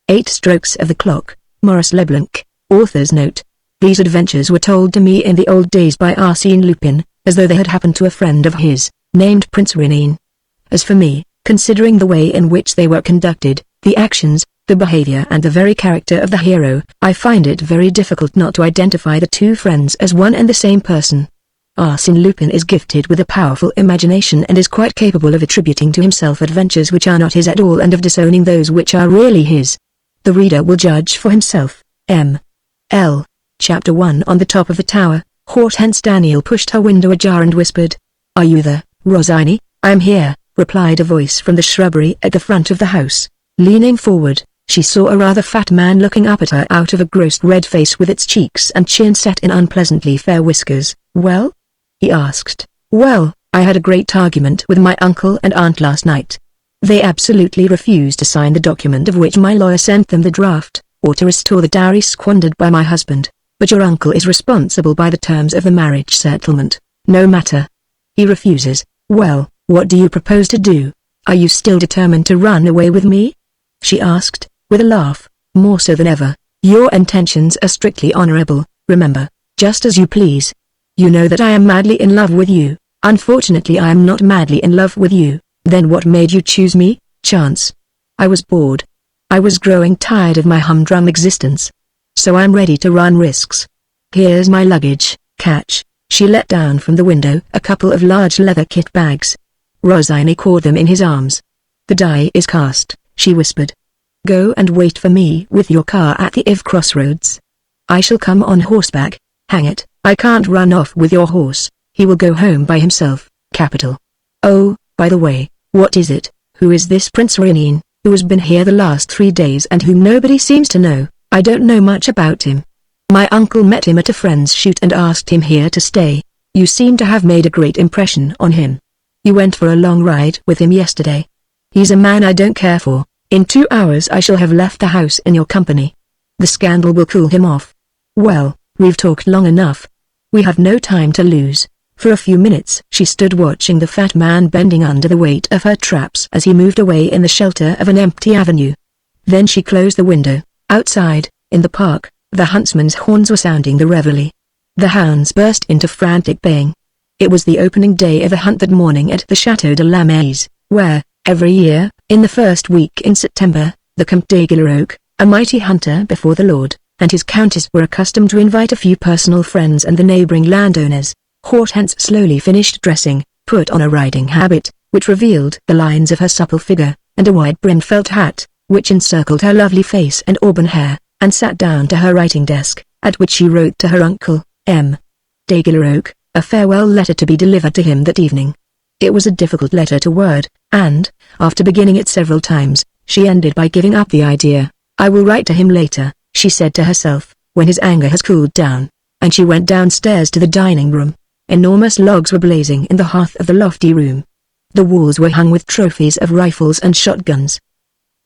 8 Strokes of the Clock, Maurice Leblanc. Author's note. These adventures were told to me in the old days by Arsène Lupin, as though they had happened to a friend of his, named Prince Renin. As for me, considering the way in which they were conducted, the actions, the behavior and the very character of the hero, I find it very difficult not to identify the two friends as one and the same person. Arsène Lupin is gifted with a powerful imagination and is quite capable of attributing to himself adventures which are not his at all and of disowning those which are really his. The reader will judge for himself. M.L. Chapter 1. On the top of the tower, Hortense Daniel pushed her window ajar and whispered, "Are you there, Rosine?" "I am here," replied a voice from the shrubbery at the front of the house. Leaning forward, she saw a rather fat man looking up at her out of a gross red face with its cheeks and chin set in unpleasantly fair whiskers. "Well?" he asked. "Well, I had a great argument with my uncle and aunt last night. They absolutely refused to sign the document of which my lawyer sent them the draft, or to restore the dowry squandered by my husband. But your uncle is responsible by the terms of the marriage settlement. No matter. He refuses. Well, what do you propose to do? Are you still determined to run away with me?" she asked, with a laugh. "More so than ever. Your intentions are strictly honorable, remember. Just as you please. You know that I am madly in love with you. Unfortunately I am not madly in love with you. Then what made you choose me? Chance. I was bored. I was growing tired of my humdrum existence. So I'm ready to run risks. Here's my luggage, catch." She let down from the window a couple of large leather kit bags. Rosine caught them in his arms. "The die is cast," she whispered. "Go and wait for me with your car at the If crossroads. I shall come on horseback. Hang it, I can't run off with your horse. He will go home by himself." Capital. "Oh, by the way, what is it? Who is this Prince Renin, who has been here the last 3 days and whom nobody seems to know?" "I don't know much about him. My uncle met him at a friend's shoot and asked him here to stay. You seem to have made a great impression on him. You went for a long ride with him yesterday. He's a man I don't care for. In 2 hours I shall have left the house in your company. The scandal will cool him off. Well, we've talked long enough. We have no time to lose." For a few minutes she stood watching the fat man bending under the weight of her traps as he moved away in the shelter of an empty avenue. Then she closed the window. Outside, in the park, the huntsman's horns were sounding the reveille. The hounds burst into frantic baying. It was the opening day of the hunt that morning at the Château de la Maise, where, every year, in the first week in September, the Comte de Guilleroc, a mighty hunter before the Lord, and his countess were accustomed to invite a few personal friends and the neighboring landowners. Hortense slowly finished dressing, put on a riding habit, which revealed the lines of her supple figure, and a wide-brimmed felt hat, which encircled her lovely face and auburn hair, and sat down to her writing desk, at which she wrote to her uncle, M. de Guilleroc, a farewell letter to be delivered to him that evening. It was a difficult letter to word, and, after beginning it several times, she ended by giving up the idea. "I will write to him later," she said to herself, "when his anger has cooled down," and she went downstairs to the dining room. Enormous logs were blazing in the hearth of the lofty room. The walls were hung with trophies of rifles and shotguns.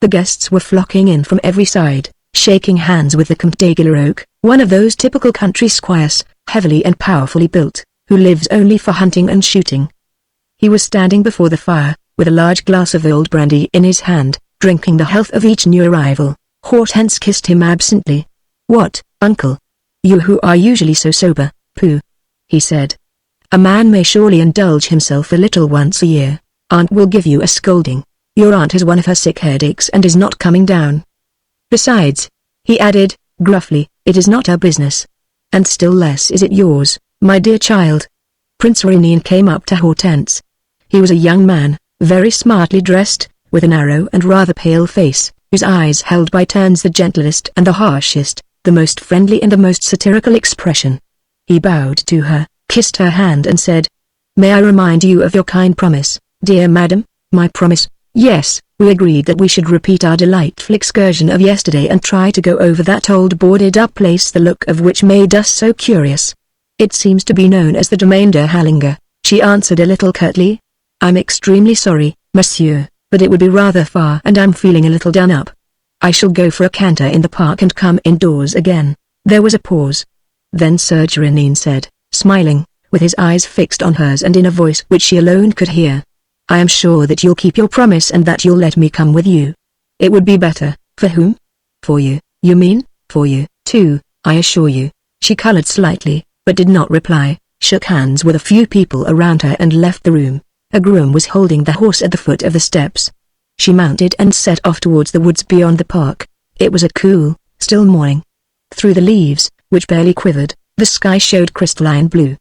The guests were flocking in from every side, shaking hands with the Comte de Guilleroc, one of those typical country squires, heavily and powerfully built, who lives only for hunting and shooting. He was standing before the fire, with a large glass of old brandy in his hand, drinking the health of each new arrival. Hortense kissed him absently. "What, uncle? You who are usually so sober." "Pooh," he said. "A man may surely indulge himself a little once a year. Aunt will give you a scolding. Your aunt has one of her sick headaches and is not coming down. Besides," he added, gruffly, "it is not her business. And still less is it yours, my dear child." Prince Renin came up to Hortense. He was a young man, very smartly dressed, with a narrow and rather pale face, whose eyes held by turns the gentlest and the harshest, the most friendly and the most satirical expression. He bowed to her, kissed her hand and said, "May I remind you of your kind promise, dear madam?" "My promise? Yes, we agreed that we should repeat our delightful excursion of yesterday and try to go over that old boarded-up place the look of which made us so curious. It seems to be known as the Domaine de Hallinger," she answered a little curtly. "I'm extremely sorry, monsieur, but it would be rather far and I'm feeling a little done up. I shall go for a canter in the park and come indoors again." There was a pause. Then Sir Renin said, smiling, with his eyes fixed on hers and in a voice which she alone could hear, "I am sure that you'll keep your promise and that you'll let me come with you. It would be better." "For whom?" For you, you mean? For you, too, I assure you. She colored slightly, but did not reply, shook hands with a few people around her and left the room. A groom was holding the horse at the foot of the steps. She mounted and set off towards the woods beyond the park. It was a cool, still morning. Through the leaves, which barely quivered, the sky showed crystalline blue.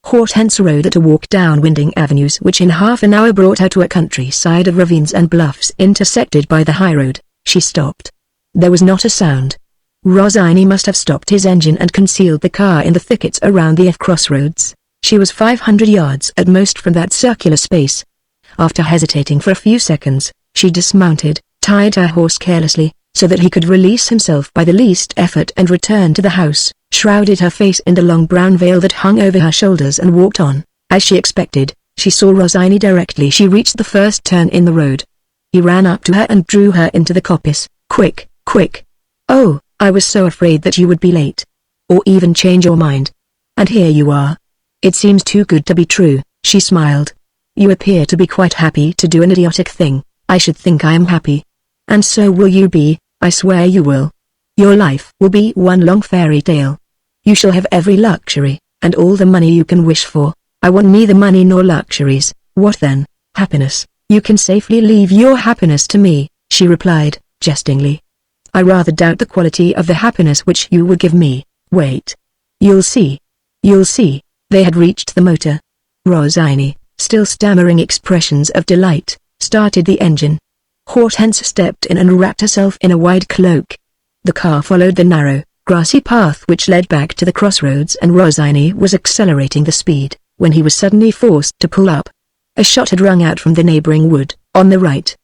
Hortense rode at a walk down winding avenues which in half an hour brought her to a countryside of ravines and bluffs intersected by the highroad. She stopped. There was not a sound. Rossini must have stopped his engine and concealed the car in the thickets around the crossroads. She was 500 yards at most from that circular space. After hesitating for a few seconds, she dismounted, tied her horse carelessly, so that he could release himself by the least effort and return to the house, shrouded her face in the long brown veil that hung over her shoulders and walked on. As she expected, she saw Rossini directly she reached the first turn in the road. He ran up to her and drew her into the coppice. Quick, quick. Oh, I was so afraid that you would be late. Or even change your mind. And here you are. It seems too good to be true, she smiled. You appear to be quite happy to do an idiotic thing. I should think I am happy. And so will you be, I swear you will. Your life will be one long fairy tale. You shall have every luxury, and all the money you can wish for. I want neither money nor luxuries. What then? Happiness. You can safely leave your happiness to me, she replied, jestingly. I rather doubt the quality of the happiness which you will give me. Wait. You'll see. You'll see. They had reached the motor. Rossini, still stammering expressions of delight, started the engine. Hortense stepped in and wrapped herself in a wide cloak. The car followed the narrow, grassy path which led back to the crossroads and Rossini was accelerating the speed, when he was suddenly forced to pull up. A shot had rung out from the neighboring wood, on the right.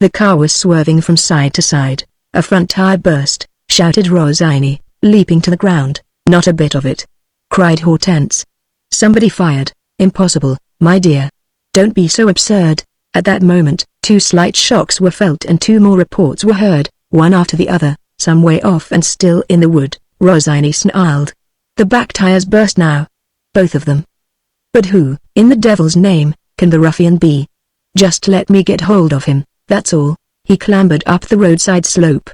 The car was swerving from side to side. A front tire burst, shouted Rossini, leaping to the ground. Not a bit of it, cried Hortense. Somebody fired. Impossible, my dear. Don't be so absurd. At that moment, two slight shocks were felt and two more reports were heard, one after the other, some way off and still in the wood. Rossini snarled. The back tires burst now. Both of them. But who, in the devil's name, can the ruffian be? Just let me get hold of him, that's all. He clambered up the roadside slope.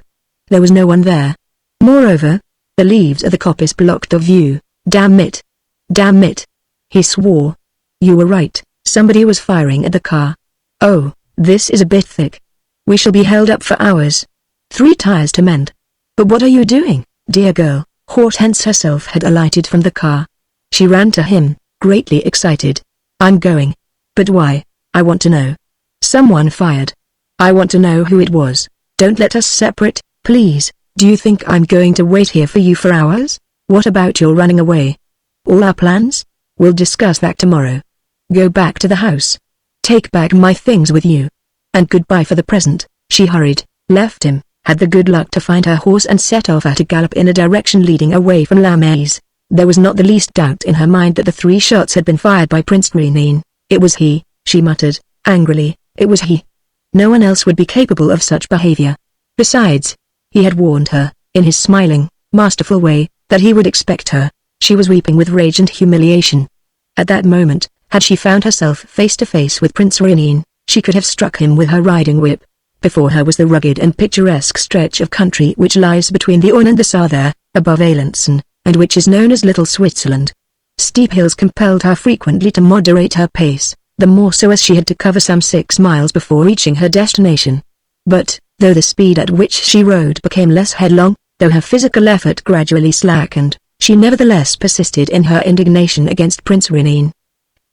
There was no one there. Moreover, the leaves of the coppice blocked the view. Damn it! Damn it! He swore. You were right, somebody was firing at the car. Oh, this is a bit thick. We shall be held up for hours. 3 tires to mend. But what are you doing, dear girl? Hortense herself had alighted from the car. She ran to him, greatly excited. I'm going. But why? I want to know. Someone fired. I want to know who it was. Don't let us separate, please. Do you think I'm going to wait here for you for hours? What about your running away? All our plans? We'll discuss that tomorrow. Go back to the house. Take back my things with you. And goodbye for the present. She hurried, left him, had the good luck to find her horse and set off at a gallop in a direction leading away from La Maze. There was not the least doubt in her mind that the 3 shots had been fired by Prince Renin. It was he, she muttered, angrily, it was he. No one else would be capable of such behavior. Besides, he had warned her, in his smiling, masterful way, that he would expect her. She was weeping with rage and humiliation. At that moment, had she found herself face to face with Prince Renin, she could have struck him with her riding whip. Before her was the rugged and picturesque stretch of country which lies between the Orne and the Sarthe, above Alençon, and which is known as Little Switzerland. Steep hills compelled her frequently to moderate her pace, the more so as she had to cover some 6 miles before reaching her destination. But, though the speed at which she rode became less headlong, though her physical effort gradually slackened, she nevertheless persisted in her indignation against Prince Renin.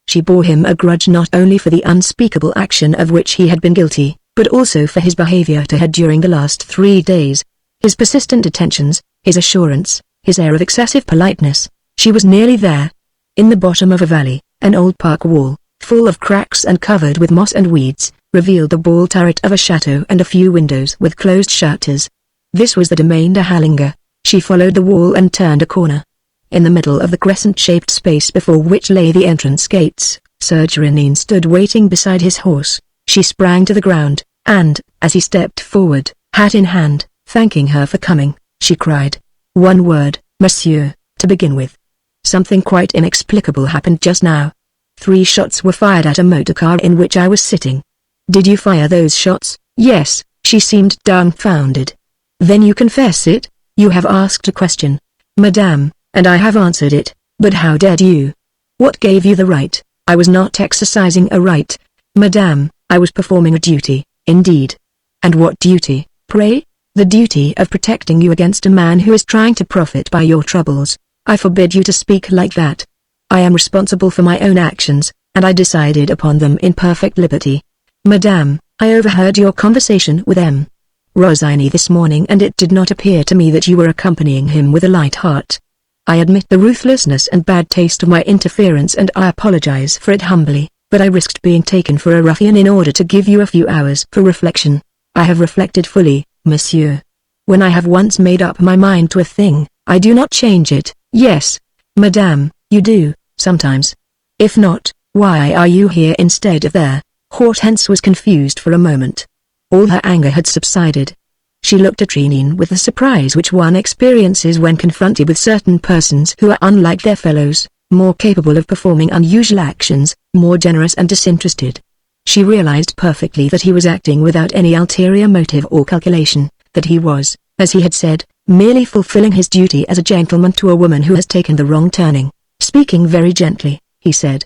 She bore him a grudge not only for the unspeakable action of which he had been guilty, but also for his behavior to her during the last 3 days. His persistent attentions, his assurance, his air of excessive politeness. She was nearly there. In the bottom of a valley, an old park wall, full of cracks and covered with moss and weeds, revealed the ball turret of a chateau and a few windows with closed shutters. This was the domain de Hallinger. She followed the wall and turned a corner. In the middle of the crescent-shaped space before which lay the entrance gates, Serge Renin stood waiting beside his horse. She sprang to the ground, and, as he stepped forward, hat in hand, thanking her for coming, she cried, "One word, monsieur, to begin with. Something quite inexplicable happened just now. 3 shots were fired at a motor car in which I was sitting." "Did you fire those shots?" "Yes." She seemed dumbfounded. Then you confess it? You have asked a question, madame, and I have answered it, but how dared you? What gave you the right? I was not exercising a right, madame, I was performing a duty, indeed. And what duty, pray? The duty of protecting you against a man who is trying to profit by your troubles. I forbid you to speak like that. I am responsible for my own actions, and I decided upon them in perfect liberty. Madame, I overheard your conversation with M. Rossini this morning, and it did not appear to me that you were accompanying him with a light heart. I admit the ruthlessness and bad taste of my interference, and I apologize for it humbly, but I risked being taken for a ruffian in order to give you a few hours for reflection. I have reflected fully, monsieur. When I have once made up my mind to a thing, I do not change it. Yes, madame, you do, sometimes. If not, why are you here instead of there? Hortense was confused for a moment. All her anger had subsided. She looked at Renine with the surprise which one experiences when confronted with certain persons who are unlike their fellows, more capable of performing unusual actions, more generous and disinterested. She realized perfectly that he was acting without any ulterior motive or calculation, that he was, as he had said, merely fulfilling his duty as a gentleman to a woman who has taken the wrong turning. Speaking very gently, he said,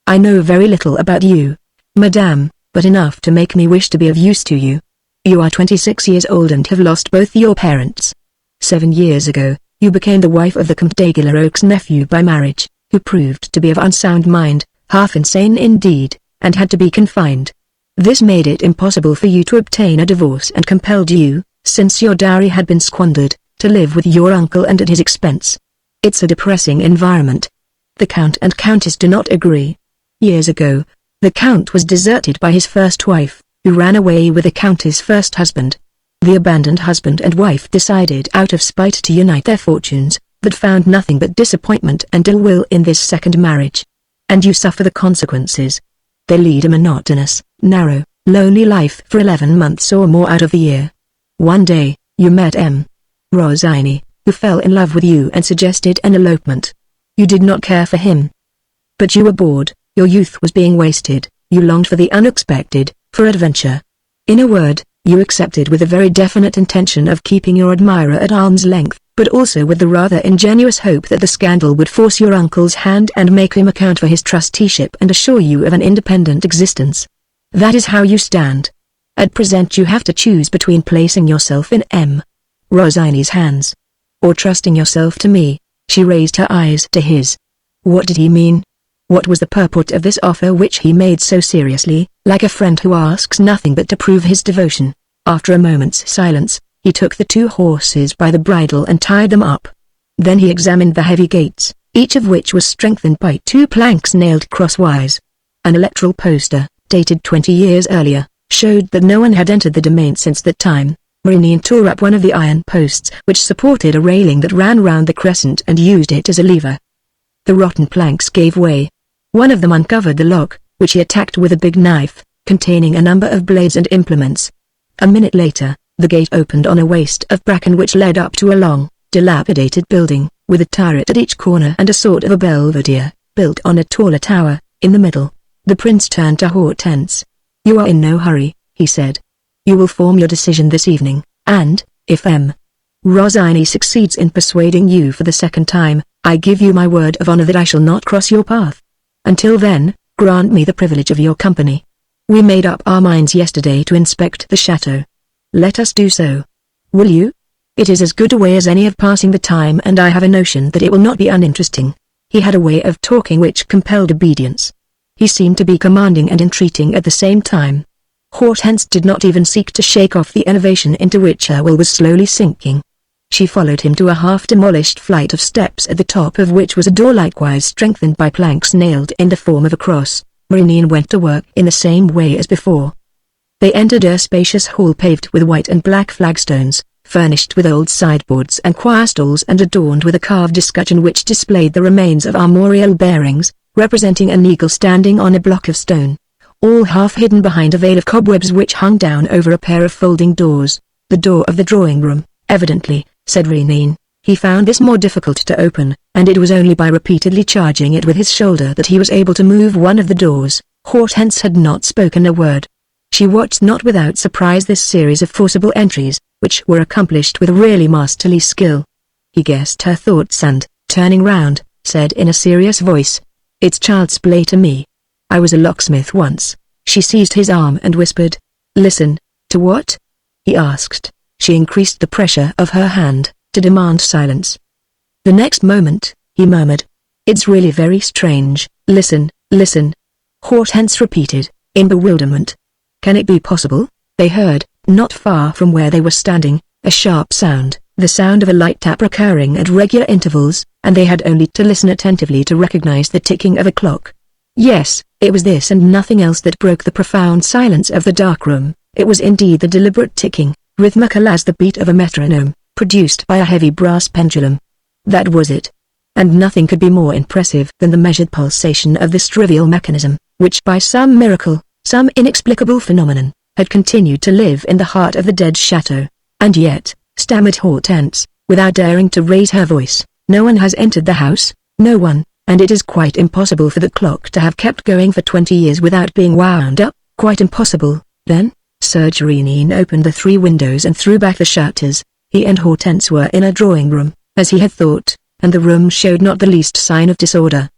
I know very little about you, madame, but enough to make me wish to be of use to you. You are 26 years old and have lost both your parents. 7 years ago, you became the wife of the Comte d'Aiguilleroque's nephew by marriage, who proved to be of unsound mind, half insane indeed, and had to be confined. This made it impossible for you to obtain a divorce and compelled you, since your dowry had been squandered, to live with your uncle and at his expense. It's a depressing environment. The Count and Countess do not agree. Years ago, the Count was deserted by his first wife, who ran away with the Countess' first husband. The abandoned husband and wife decided out of spite to unite their fortunes, but found nothing but disappointment and ill will in this second marriage. And you suffer the consequences. They lead a monotonous, narrow, lonely life for 11 months or more out of the year. One day, you met M. Rossini, who fell in love with you and suggested an elopement. You did not care for him. But you were bored, your youth was being wasted, you longed for the unexpected, for adventure. In a word, you accepted with a very definite intention of keeping your admirer at arm's length, but also with the rather ingenuous hope that the scandal would force your uncle's hand and make him account for his trusteeship and assure you of an independent existence. That is how you stand. At present you have to choose between placing yourself in M. Rossini's hands, or trusting yourself to me. She raised her eyes to his. What did he mean? What was the purport of this offer which he made so seriously, like a friend who asks nothing but to prove his devotion? After a moment's silence, he took the 2 horses by the bridle and tied them up. Then he examined the heavy gates, each of which was strengthened by 2 planks nailed crosswise. An electoral poster, dated 20 years earlier, showed that no one had entered the domain since that time. Renine tore up one of the iron posts which supported a railing that ran round the crescent and used it as a lever. The rotten planks gave way. One of them uncovered the lock, which he attacked with a big knife, containing a number of blades and implements. A minute later, the gate opened on a waste of bracken which led up to a long, dilapidated building, with a turret at each corner and a sort of a belvedere, built on a taller tower, in the middle. The prince turned to Hortense. You are in no hurry, he said. You will form your decision this evening, and, if M. Rossini succeeds in persuading you for the second time, I give you my word of honor that I shall not cross your path. Until then, grant me the privilege of your company. We made up our minds yesterday to inspect the chateau. Let us do so. Will you? It is as good a way as any of passing the time, and I have a notion that it will not be uninteresting. He had a way of talking which compelled obedience. He seemed to be commanding and entreating at the same time. Hortense did not even seek to shake off the enervation into which her will was slowly sinking. She followed him to a half-demolished flight of steps at the top of which was a door likewise strengthened by planks nailed in the form of a cross. Renine went to work in the same way as before. They entered a spacious hall paved with white and black flagstones, furnished with old sideboards and choir stalls and adorned with a carved escutcheon which displayed the remains of armorial bearings, representing an eagle standing on a block of stone, all half hidden behind a veil of cobwebs which hung down over a pair of folding doors. The door of the drawing-room, evidently, said Renine. He found this more difficult to open, and it was only by repeatedly charging it with his shoulder that he was able to move one of the doors. Hortense had not spoken a word. She watched not without surprise this series of forcible entries, which were accomplished with really masterly skill. He guessed her thoughts and, turning round, said in a serious voice, "It's child's play to me. I was a locksmith once." She seized his arm and whispered, "Listen." "To what?" he asked. She increased the pressure of her hand, to demand silence. The next moment, he murmured, "It's really very strange. Listen, listen." Hortense repeated, in bewilderment. "Can it be possible?" They heard, not far from where they were standing, a sharp sound, the sound of a light tap recurring at regular intervals, and they had only to listen attentively to recognize the ticking of a clock. Yes, it was this and nothing else that broke the profound silence of the dark room. It was indeed the deliberate ticking, rhythmical as the beat of a metronome, produced by a heavy brass pendulum. That was it. And nothing could be more impressive than the measured pulsation of this trivial mechanism, which by some miracle, some inexplicable phenomenon, had continued to live in the heart of the dead chateau. "And yet," stammered Hortense, without daring to raise her voice, "no one has entered the house, no one, and it is quite impossible for the clock to have kept going for 20 years without being wound up." "Quite impossible, then?" Sir Jeanine opened the 3 windows and threw back the shutters. He and Hortense were in a drawing room, as he had thought, and the room showed not the least sign of disorder.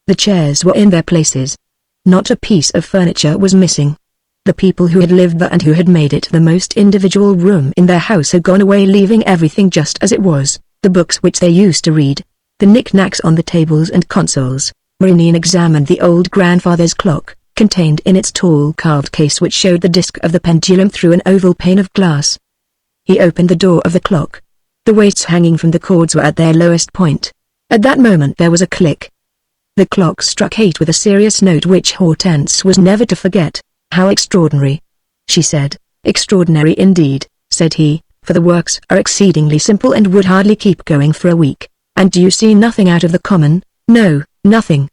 The chairs were in their places. Not a piece of furniture was missing. The people who had lived there and who had made it the most individual room in their house had gone away, leaving everything just as it was, the books which they used to read, the knick-knacks on the tables and consoles. Maureen examined the old grandfather's clock, contained in its tall carved case which showed the disc of the pendulum through an oval pane of glass. He opened the door of the clock. The weights hanging from the cords were at their lowest point. At that moment there was a click. The clock struck 8 with a serious note which Hortense was never to forget. "How extraordinary," she said. "Extraordinary indeed," said he, "for the works are exceedingly simple and would hardly keep going for a week. And do you see nothing out of the common?" "No, nothing."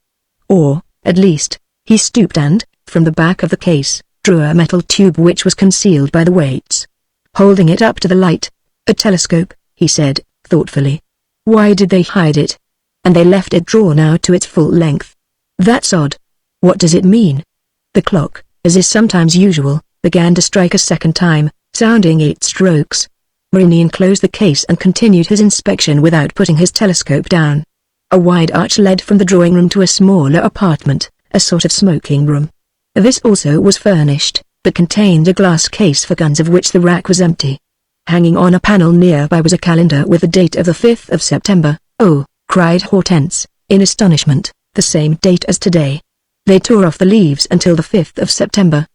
"Or, at least," he stooped and, from the back of the case, drew a metal tube which was concealed by the weights. Holding it up to the light, "A telescope," he said, thoughtfully. "Why did they hide it? And they left it drawn out to its full length. That's odd. What does it mean?" The clock, as is sometimes usual, began to strike a second time, sounding 8 strokes. Maureen closed the case and continued his inspection without putting his telescope down. A wide arch led from the drawing room to a smaller apartment, a sort of smoking room. This also was furnished, but contained a glass case for guns of which the rack was empty. Hanging on a panel nearby was a calendar with the date of the 5th of September. "Oh," cried Hortense, in astonishment, "the same date as today." They tore off the leaves until the 5th of September.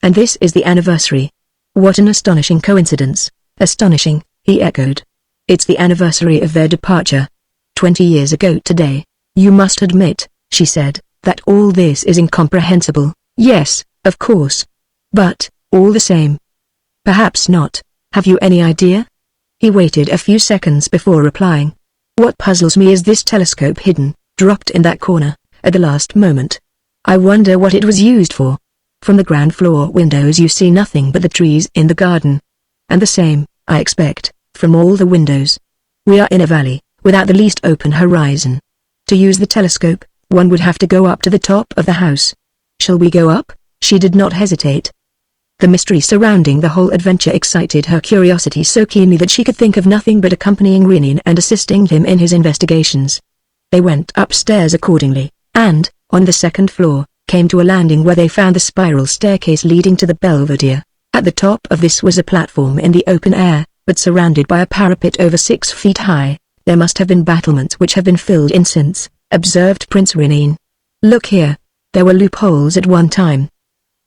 "And this is the anniversary. What an astonishing coincidence." "Astonishing," he echoed. "It's the anniversary of their departure. 20 years ago today. You must admit," she said, "that all this is incomprehensible." "Yes, of course. But, all the same." "Perhaps not. Have you any idea?" He waited a few seconds before replying. "What puzzles me is this telescope hidden, dropped in that corner, at the last moment. I wonder what it was used for. From the ground floor windows you see nothing but the trees in the garden. And the same, I expect, from all the windows. We are in a valley, without the least open horizon. To use the telescope, one would have to go up to the top of the house. Shall we go up?" She did not hesitate. The mystery surrounding the whole adventure excited her curiosity so keenly that she could think of nothing but accompanying Renin and assisting him in his investigations. They went upstairs accordingly, and, on the 2nd floor, came to a landing where they found the spiral staircase leading to the belvedere. At the top of this was a platform in the open air, but surrounded by a parapet over 6 feet high. "There must have been battlements which have been filled in since," observed Prince Renin. "Look here. There were loopholes at one time.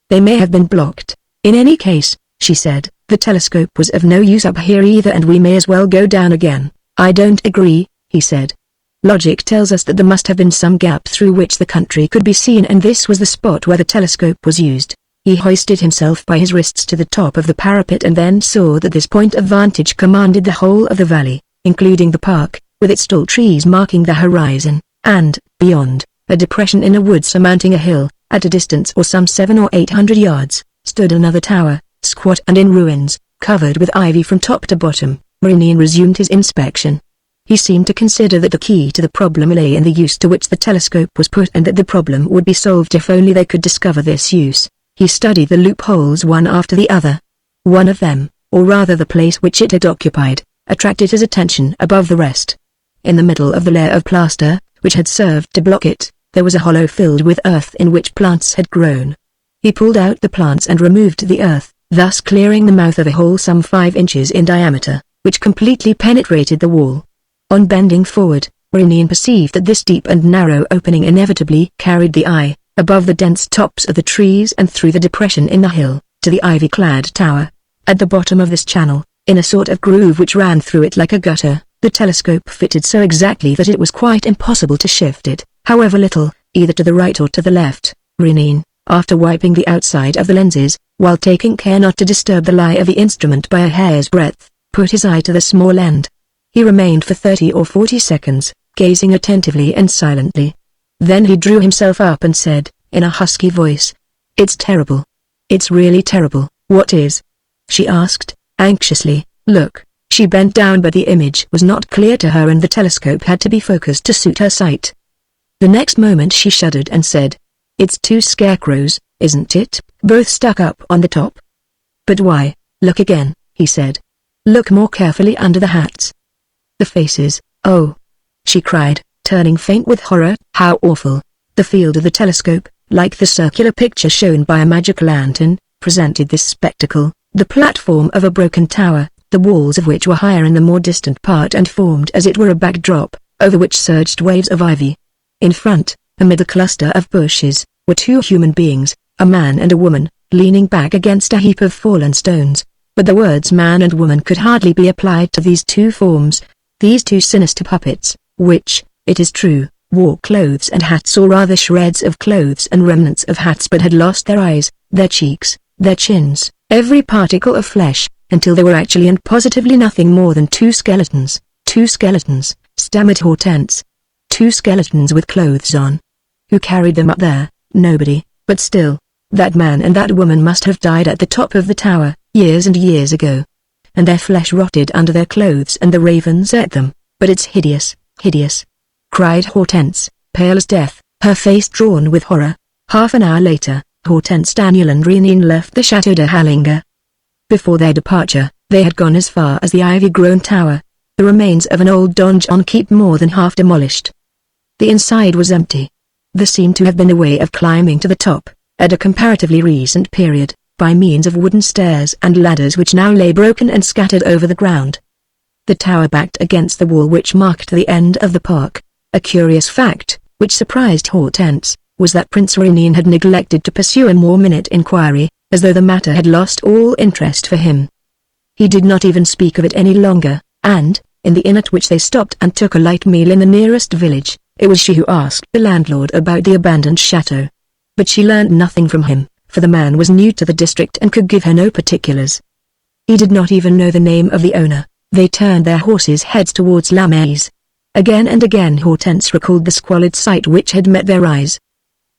They may have been blocked. In any case," she said, "the telescope was of no use up here either and we may as well go down again." "I don't agree," he said. "Logic tells us that there must have been some gap through which the country could be seen and this was the spot where the telescope was used." He hoisted himself by his wrists to the top of the parapet and then saw that this point of vantage commanded the whole of the valley, including the park, with its tall trees marking the horizon, and, beyond, a depression in a wood surmounting a hill. At a distance of some 700 or 800 yards, stood another tower, squat and in ruins, covered with ivy from top to bottom. Renin resumed his inspection. He seemed to consider that the key to the problem lay in the use to which the telescope was put and that the problem would be solved if only they could discover this use. He studied the loopholes one after the other. One of them, or rather the place which it had occupied, attracted his attention above the rest. In the middle of the layer of plaster, which had served to block it, there was a hollow filled with earth in which plants had grown. He pulled out the plants and removed the earth, thus clearing the mouth of a hole some 5 inches in diameter, which completely penetrated the wall. On bending forward, Maurice perceived that this deep and narrow opening inevitably carried the eye, above the dense tops of the trees and through the depression in the hill, to the ivy-clad tower. At the bottom of this channel, in a sort of groove which ran through it like a gutter, the telescope fitted so exactly that it was quite impossible to shift it, however little, either to the right or to the left. Maurice, after wiping the outside of the lenses, while taking care not to disturb the lie of the instrument by a hair's breadth, put his eye to the small end. He remained for 30 or 40 seconds, gazing attentively and silently. Then he drew himself up and said, in a husky voice, "It's terrible. It's really terrible." "What is?" she asked, anxiously. "Look." She bent down, but the image was not clear to her and the telescope had to be focused to suit her sight. The next moment she shuddered and said, "It's 2 scarecrows, isn't it, both stuck up on the top?" "But why?" "Look again," he said. "Look more carefully under the hats. The faces, oh!" she cried, turning faint with horror. "How awful!" The field of the telescope, like the circular picture shown by a magic lantern, presented this spectacle: the platform of a broken tower, the walls of which were higher in the more distant part and formed as it were a backdrop, over which surged waves of ivy. In front, amid a cluster of bushes, were 2 human beings, a man and a woman, leaning back against a heap of fallen stones. But the words man and woman could hardly be applied to these 2 forms, these 2 sinister puppets, which, it is true, wore clothes and hats, or rather shreds of clothes and remnants of hats, but had lost their eyes, their cheeks, their chins, every particle of flesh, until they were actually and positively nothing more than 2 skeletons. 2 skeletons, stammered Hortense. 2 skeletons with clothes on. Who carried them up there? Nobody, but still, that man and that woman must have died at the top of the tower, years and years ago. And their flesh rotted under their clothes and the ravens ate them. But it's hideous, hideous!" cried Hortense, pale as death, her face drawn with horror. Half an hour later, Hortense, Daniel and Maurice left the Château de Hallinga. Before their departure, they had gone as far as the ivy-grown tower, the remains of an old donjon keep more than half demolished. The inside was empty. There seemed to have been a way of climbing to the top, at a comparatively recent period, by means of wooden stairs and ladders which now lay broken and scattered over the ground. The tower backed against the wall which marked the end of the park. A curious fact, which surprised Hortense, was that Prince Maurice had neglected to pursue a more minute inquiry, as though the matter had lost all interest for him. He did not even speak of it any longer, and, in the inn at which they stopped and took a light meal in the nearest village, it was she who asked the landlord about the abandoned chateau. But she learned nothing from him, for the man was new to the district and could give her no particulars. He did not even know the name of the owner. They turned their horses' heads towards La Maze. Again and again Hortense recalled the squalid sight which had met their eyes.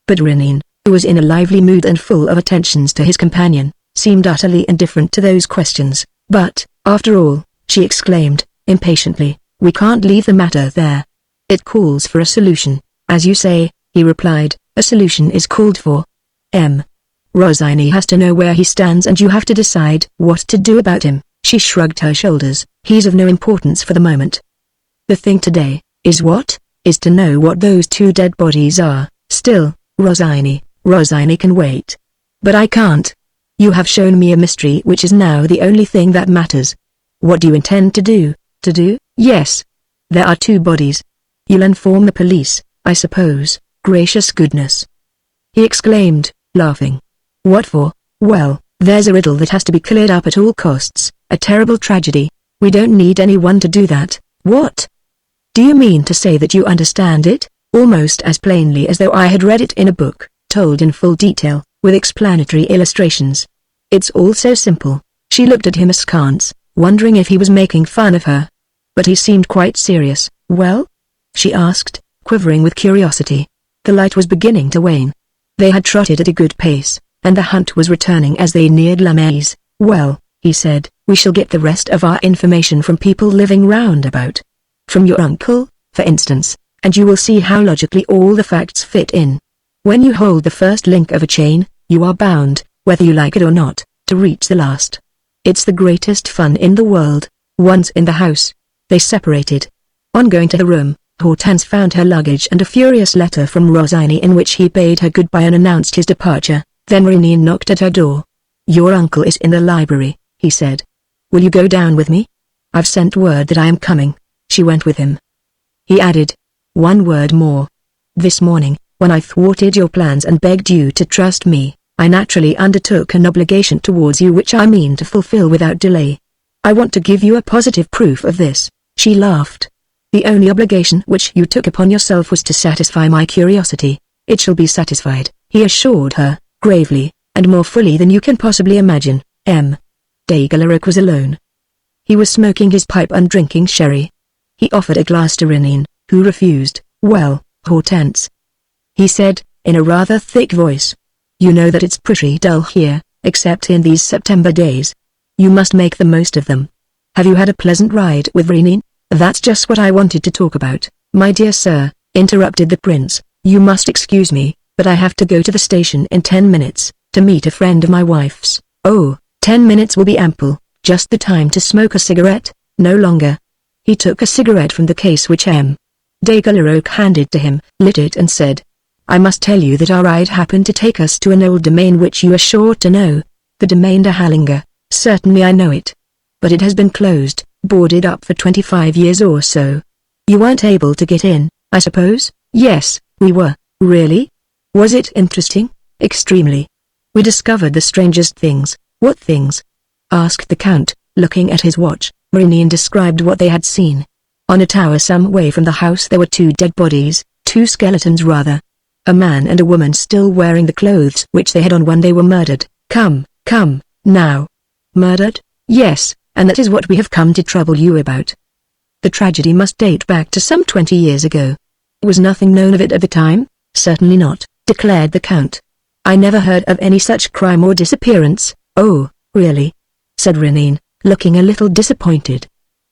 But Maurice, who was in a lively mood and full of attentions to his companion, seemed utterly indifferent to those questions. "But, after all," she exclaimed, impatiently, "we can't leave the matter there. It calls for a solution." "As you say," he replied, "a solution is called for. Rosine has to know where he stands and you have to decide what to do about him." She shrugged her shoulders. "He's of no importance for the moment. The thing today, is what? Is to know what those 2 dead bodies are. Still, Rosine can wait. But I can't. You have shown me a mystery which is now the only thing that matters. What do you intend to do?" "To do?" "Yes. There are 2 bodies. You'll inform the police, I suppose." "Gracious goodness!" he exclaimed, laughing. "What for?" "Well, there's a riddle that has to be cleared up at all costs, a terrible tragedy. We don't need anyone to do that." "What? Do you mean to say that you understand it?" "Almost as plainly as though I had read it in a book, told in full detail, with explanatory illustrations. It's all so simple." She looked at him askance, wondering if he was making fun of her. But he seemed quite serious. "Well?" she asked, quivering with curiosity. The light was beginning to wane. They had trotted at a good pace, and the hunt was returning as they neared La Maze. "Well," he said, "we shall get the rest of our information from people living round about. From your uncle, for instance, and you will see how logically all the facts fit in. When you hold the first link of a chain, you are bound, whether you like it or not, to reach the last. It's the greatest fun in the world. Once in the house, they separated. On going to the room, Hortense found her luggage and a furious letter from Rossini in which he bade her goodbye and announced his departure. Then Renine knocked at her door. "Your uncle is in the library," he said. "Will you go down with me? I've sent word that I am coming." She went with him. He added, "One word more. This morning, when I thwarted your plans and begged you to trust me, I naturally undertook an obligation towards you which I mean to fulfill without delay. I want to give you a positive proof of this." She laughed. "The only obligation which you took upon yourself was to satisfy my curiosity. It shall be satisfied," he assured her, gravely, "and more fully than you can possibly imagine." M. de Galerac was alone. He was smoking his pipe and drinking sherry. He offered a glass to Renine, who refused. "Well, Hortense," he said, in a rather thick voice, "you know that it's pretty dull here, except in these September days. You must make the most of them. Have you had a pleasant ride with Renine?" "That's just what I wanted to talk about." "My dear sir," interrupted the prince, "you must excuse me, but I have to go to the station in 10 minutes, to meet a friend of my wife's." "Oh, 10 minutes will be ample, just the time to smoke a cigarette, no longer." He took a cigarette from the case which M. de Galerac handed to him, lit it and said, "I must tell you that our ride happened to take us to an old domain which you are sure to know. The domain de Hallinger." "Certainly I know it. But it has been closed, boarded up for 25 years or so." "You weren't able to get in, I suppose?" "Yes, we were." "Really? Was it interesting?" "Extremely. We discovered the strangest things." "What things?" asked the Count, looking at his watch. Renine described what they had seen. On a tower some way from the house there were 2 dead bodies, 2 skeletons rather. A man and a woman still wearing the clothes which they had on when they were murdered. "Come, now. Murdered?" "Yes, and that is what we have come to trouble you about." "The tragedy must date back to some 20 years ago." "Was nothing known of it at the time?" "Certainly not," declared the Count. "I never heard of any such crime or disappearance." "Oh, really?" said Renine, looking a little disappointed.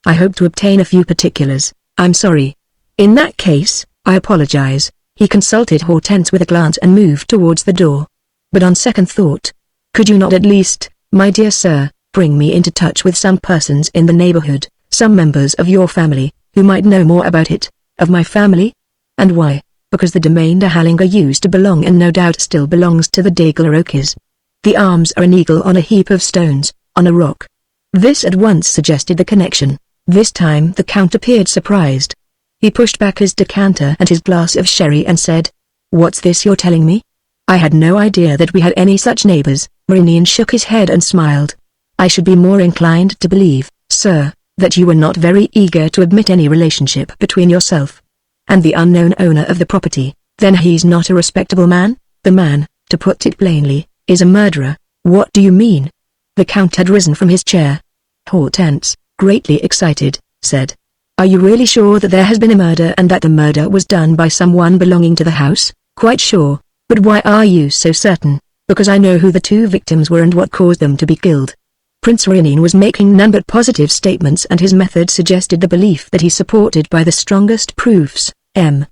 "I hope to obtain a few particulars." "I'm sorry. In that case, I apologize." He consulted Hortense with a glance and moved towards the door. "But on second thought, could you not at least, my dear sir, bring me into touch with some persons in the neighborhood, some members of your family, who might know more about it?" "Of my family? And why?" "Because the domain de Hallinger used to belong and no doubt still belongs to the de Galeracs. The arms are an eagle on a heap of stones, on a rock." This at once suggested the connection. This time the Count appeared surprised. He pushed back his decanter and his glass of sherry and said, "What's this you're telling me? I had no idea that we had any such neighbors." Renine shook his head and smiled. "I should be more inclined to believe, sir, that you were not very eager to admit any relationship between yourself and the unknown owner of the property." "Then he's not a respectable man?" "The man, to put it plainly, is a murderer." "What do you mean?" The Count had risen from his chair. Hortense, greatly excited, said, "Are you really sure that there has been a murder and that the murder was done by someone belonging to the house?" "Quite sure." "But why are you so certain?" "Because I know who the 2 victims were and what caused them to be killed." Prince Renine was making none but positive statements and his method suggested the belief that he supported by the strongest proofs. M.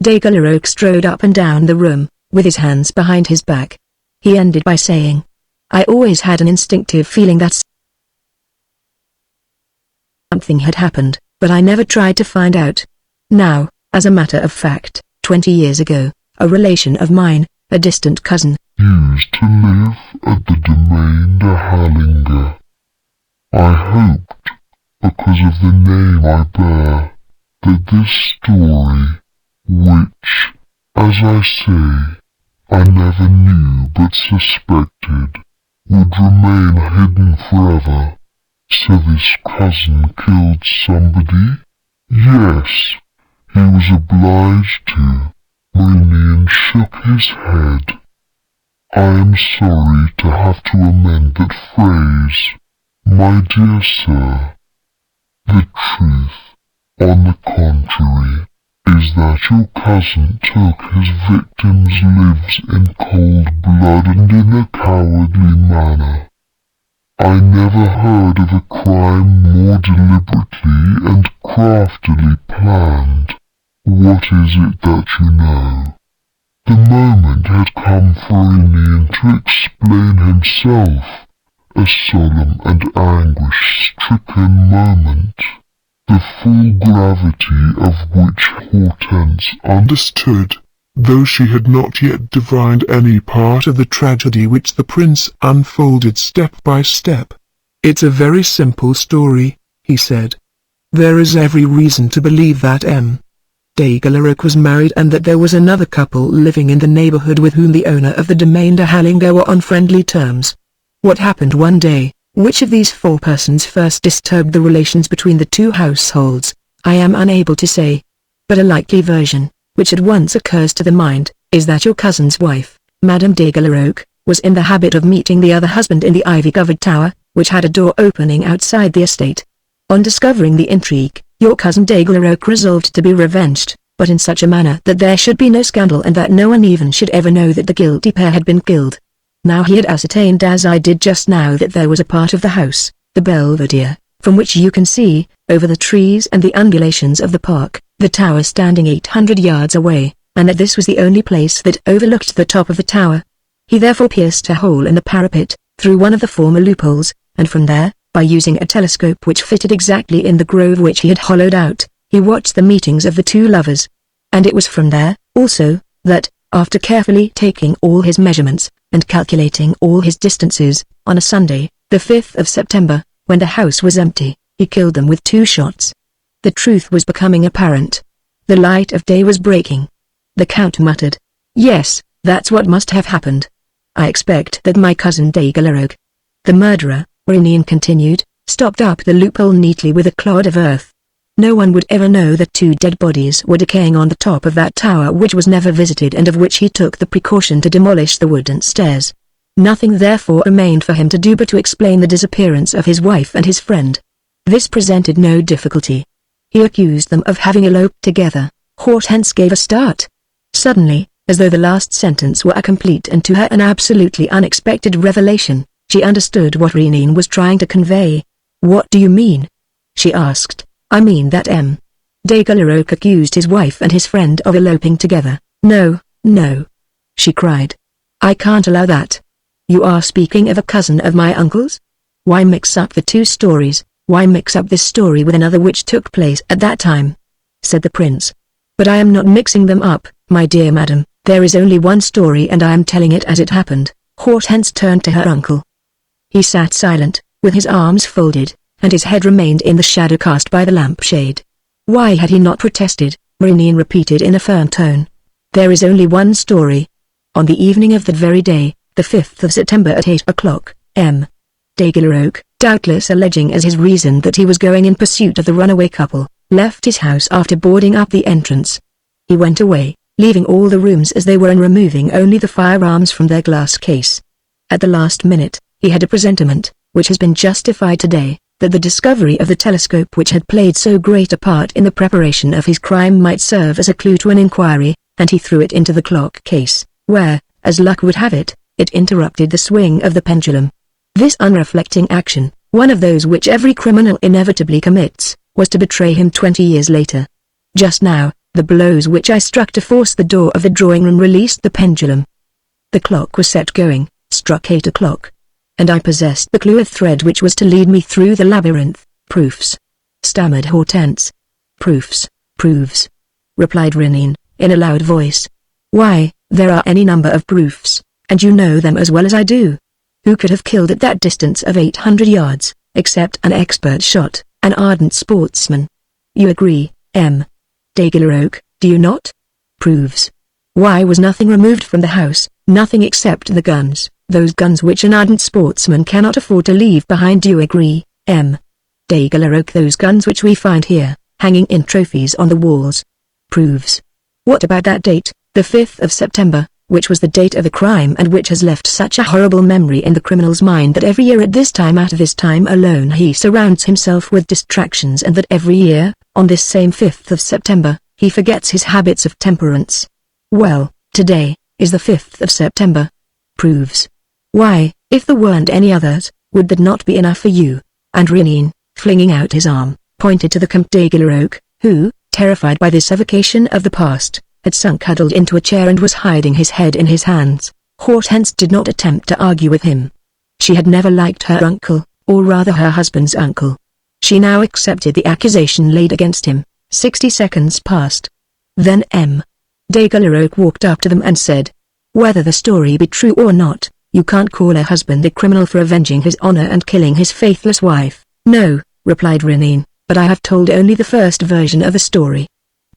de Galerac strode up and down the room, with his hands behind his back. He ended by saying, "I always had an instinctive feeling that something had happened, but I never tried to find out. Now, as a matter of fact, 20 years ago, a relation of mine, a distant cousin, used to live at the domain de Hallinger. I hoped, because of the name I bear, that this story, which, as I say, I never knew but suspected, would remain hidden forever. So this cousin killed somebody? Yes, he was obliged to." Maurice shook his head. "I am sorry to have to amend that phrase, my dear sir. The truth, on the contrary, is that your cousin took his victims' lives in cold blood and in a cowardly manner. I never heard of a crime more deliberately and craftily planned. What is it that you know?" The moment had come for Renine to explain himself, a solemn and anguish-stricken moment, the full gravity of which Hortense understood, though she had not yet divined any part of the tragedy which the prince unfolded step by step. "It's a very simple story," he said. "There is every reason to believe that M. de Galeroc was married and that there was another couple living in the neighborhood with whom the owner of the domain de Hallinga were on friendly terms. What happened one day, which of these four persons first disturbed the relations between the two households, I am unable to say. But a likely version, which at once occurs to the mind, is that your cousin's wife, Madame de Galeroc, was in the habit of meeting the other husband in the ivy-covered tower, which had a door opening outside the estate. On discovering the intrigue, your cousin de Galeroc resolved to be revenged, but in such a manner that there should be no scandal and that no one even should ever know that the guilty pair had been killed. Now he had ascertained, as I did just now, that there was a part of the house, the belvedere, from which you can see, over the trees and the undulations of the park, the tower standing 800 yards away, and that this was the only place that overlooked the top of the tower. He therefore pierced a hole in the parapet, through one of the former loopholes, and from there, by using a telescope which fitted exactly in the grove which he had hollowed out, he watched the meetings of the two lovers. And it was from there, also, that, after carefully taking all his measurements, and calculating all his distances, on a Sunday, the 5th of September, when the house was empty, he killed them with 2 shots. The truth was becoming apparent. The light of day was breaking. The Count muttered, "Yes, that's what must have happened. I expect that my cousin de Galeroc, the murderer," Renine continued, "stopped up the loophole neatly with a clod of earth. No one would ever know that 2 dead bodies were decaying on the top of that tower which was never visited and of which he took the precaution to demolish the wooden stairs. Nothing therefore remained for him to do but to explain the disappearance of his wife and his friend. This presented no difficulty. He accused them of having eloped together." Hortense gave a start. Suddenly, as though the last sentence were a complete and to her an absolutely unexpected revelation, she understood what Renine was trying to convey. "What do you mean?" she asked. "I mean that M. de Galeroc accused his wife and his friend of eloping together." "No, no," she cried. "I can't allow that. You are speaking of a cousin of my uncle's? Why mix up the 2 stories? Why mix up this story with another which took place at that time?" said the prince. "But I am not mixing them up, my dear madam. There is only one story and I am telling it as it happened." Hortense turned to her uncle. He sat silent, with his arms folded, and his head remained in the shadow cast by the lampshade. Why had he not protested? Renine repeated in a firm tone. "There is only one story. On the evening of that very day, the 5th of September at 8 o'clock, M. de Galeroc, doubtless alleging as his reason that he was going in pursuit of the runaway couple, left his house after boarding up the entrance. He went away, leaving all the rooms as they were and removing only the firearms from their glass case. At the last minute, he had a presentiment, which has been justified today, that the discovery of the telescope which had played so great a part in the preparation of his crime might serve as a clue to an inquiry, and he threw it into the clock case, where, as luck would have it, it interrupted the swing of the pendulum. This unreflecting action, one of those which every criminal inevitably commits, was to betray him 20 years later. Just now, the blows which I struck to force the door of the drawing-room released the pendulum. The clock was set going, struck 8 o'clock. And I possessed the clue of thread which was to lead me through the labyrinth. Proofs," stammered Hortense. "Proofs, proofs," replied Renine, in a loud voice. "Why, there are any number of proofs, and you know them as well as I do. Who could have killed at that distance of 800 yards, except an expert shot, an ardent sportsman? You agree, M. de Galeroc, do you not? Proofs. Why was nothing removed from the house, nothing except the guns, those guns which an ardent sportsman cannot afford to leave behind? Do you agree, M. de Galeroc, those guns which we find here, hanging in trophies on the walls? Proofs. What about that date, the 5th of September, which was the date of the crime and which has left such a horrible memory in the criminal's mind that every year at this time alone he surrounds himself with distractions, and that every year, on this same 5th of September, he forgets his habits of temperance? Well, today, is the 5th of September. Proofs. Why, if there weren't any others, would that not be enough for you? And Renine, flinging out his arm, pointed to the Comte de Galeroc, who, terrified by this evocation of the past, had sunk huddled into a chair and was hiding his head in his hands. Hortense did not attempt to argue with him. She had never liked her uncle, or rather her husband's uncle. She now accepted the accusation laid against him. 60 seconds passed. Then M. de Galeroque walked up to them and said, "Whether the story be true or not, you can't call a husband a criminal for avenging his honor and killing his faithless wife." "No," replied Renine, "but I have told only the first version of the story.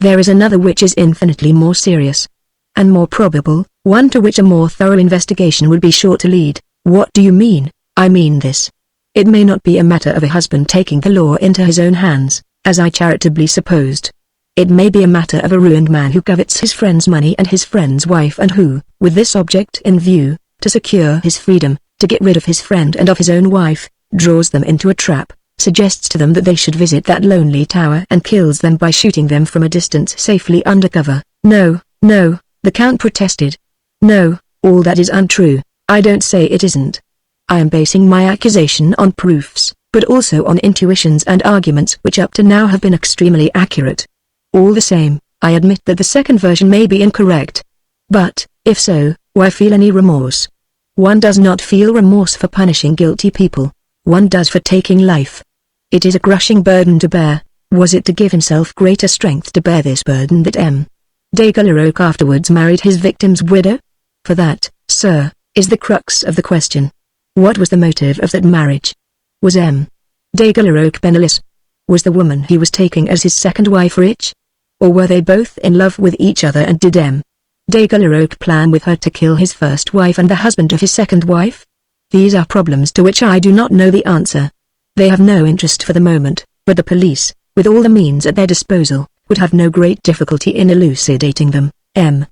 There is another which is infinitely more serious and more probable, one to which a more thorough investigation would be sure to lead." "What do you mean?" "I mean this. It may not be a matter of a husband taking the law into his own hands, as I charitably supposed. It may be a matter of a ruined man who covets his friend's money and his friend's wife, and who, with this object in view, to secure his freedom, to get rid of his friend and of his own wife, draws them into a trap, suggests to them that they should visit that lonely tower and kills them by shooting them from a distance safely under cover." "No, no," the Count protested. "No, all that is untrue. I don't say it isn't. I am basing my accusation on proofs, but also on intuitions and arguments which up to now have been extremely accurate. All the same, I admit that the second version may be incorrect. But, if so, why feel any remorse? One does not feel remorse for punishing guilty people. One does for taking life. It is a crushing burden to bear. Was it to give himself greater strength to bear this burden that M. de Galeroque afterwards married his victim's widow? For that, sir, is the crux of the question. What was the motive of that marriage? Was M. de Galeroque penniless? Was the woman he was taking as his second wife rich? Or were they both in love with each other, and did M. de Galeroque plan with her to kill his first wife and the husband of his second wife? These are problems to which I do not know the answer. They have no interest for the moment, but the police, with all the means at their disposal, would have no great difficulty in elucidating them. M.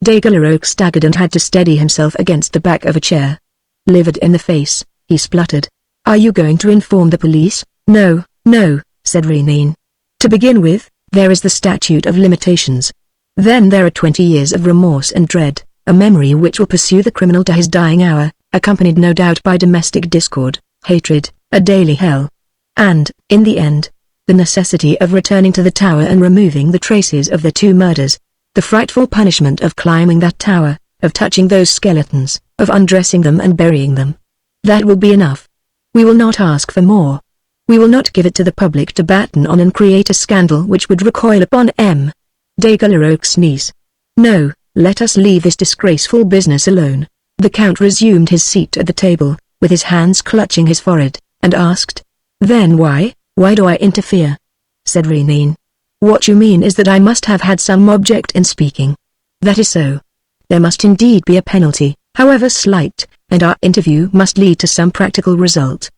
de Galeroque staggered and had to steady himself against the back of a chair. Livid in the face, he spluttered. "Are you going to inform the police?" "No, no," said Renine. "To begin with, there is the statute of limitations. Then there are 20 years of remorse and dread, a memory which will pursue the criminal to his dying hour, accompanied no doubt by domestic discord, hatred, a daily hell. And, in the end, the necessity of returning to the tower and removing the traces of the two murders, the frightful punishment of climbing that tower, of touching those skeletons, of undressing them and burying them. That will be enough. We will not ask for more. We will not give it to the public to batten on and create a scandal which would recoil upon M. de Galeroque's niece. No, let us leave this disgraceful business alone." The Count resumed his seat at the table, with his hands clutching his forehead, and asked, "Then why do I interfere?" Said Renine. "What you mean is that I must have had some object in speaking. That is so. There must indeed be a penalty, however slight, and our interview must lead to some practical result.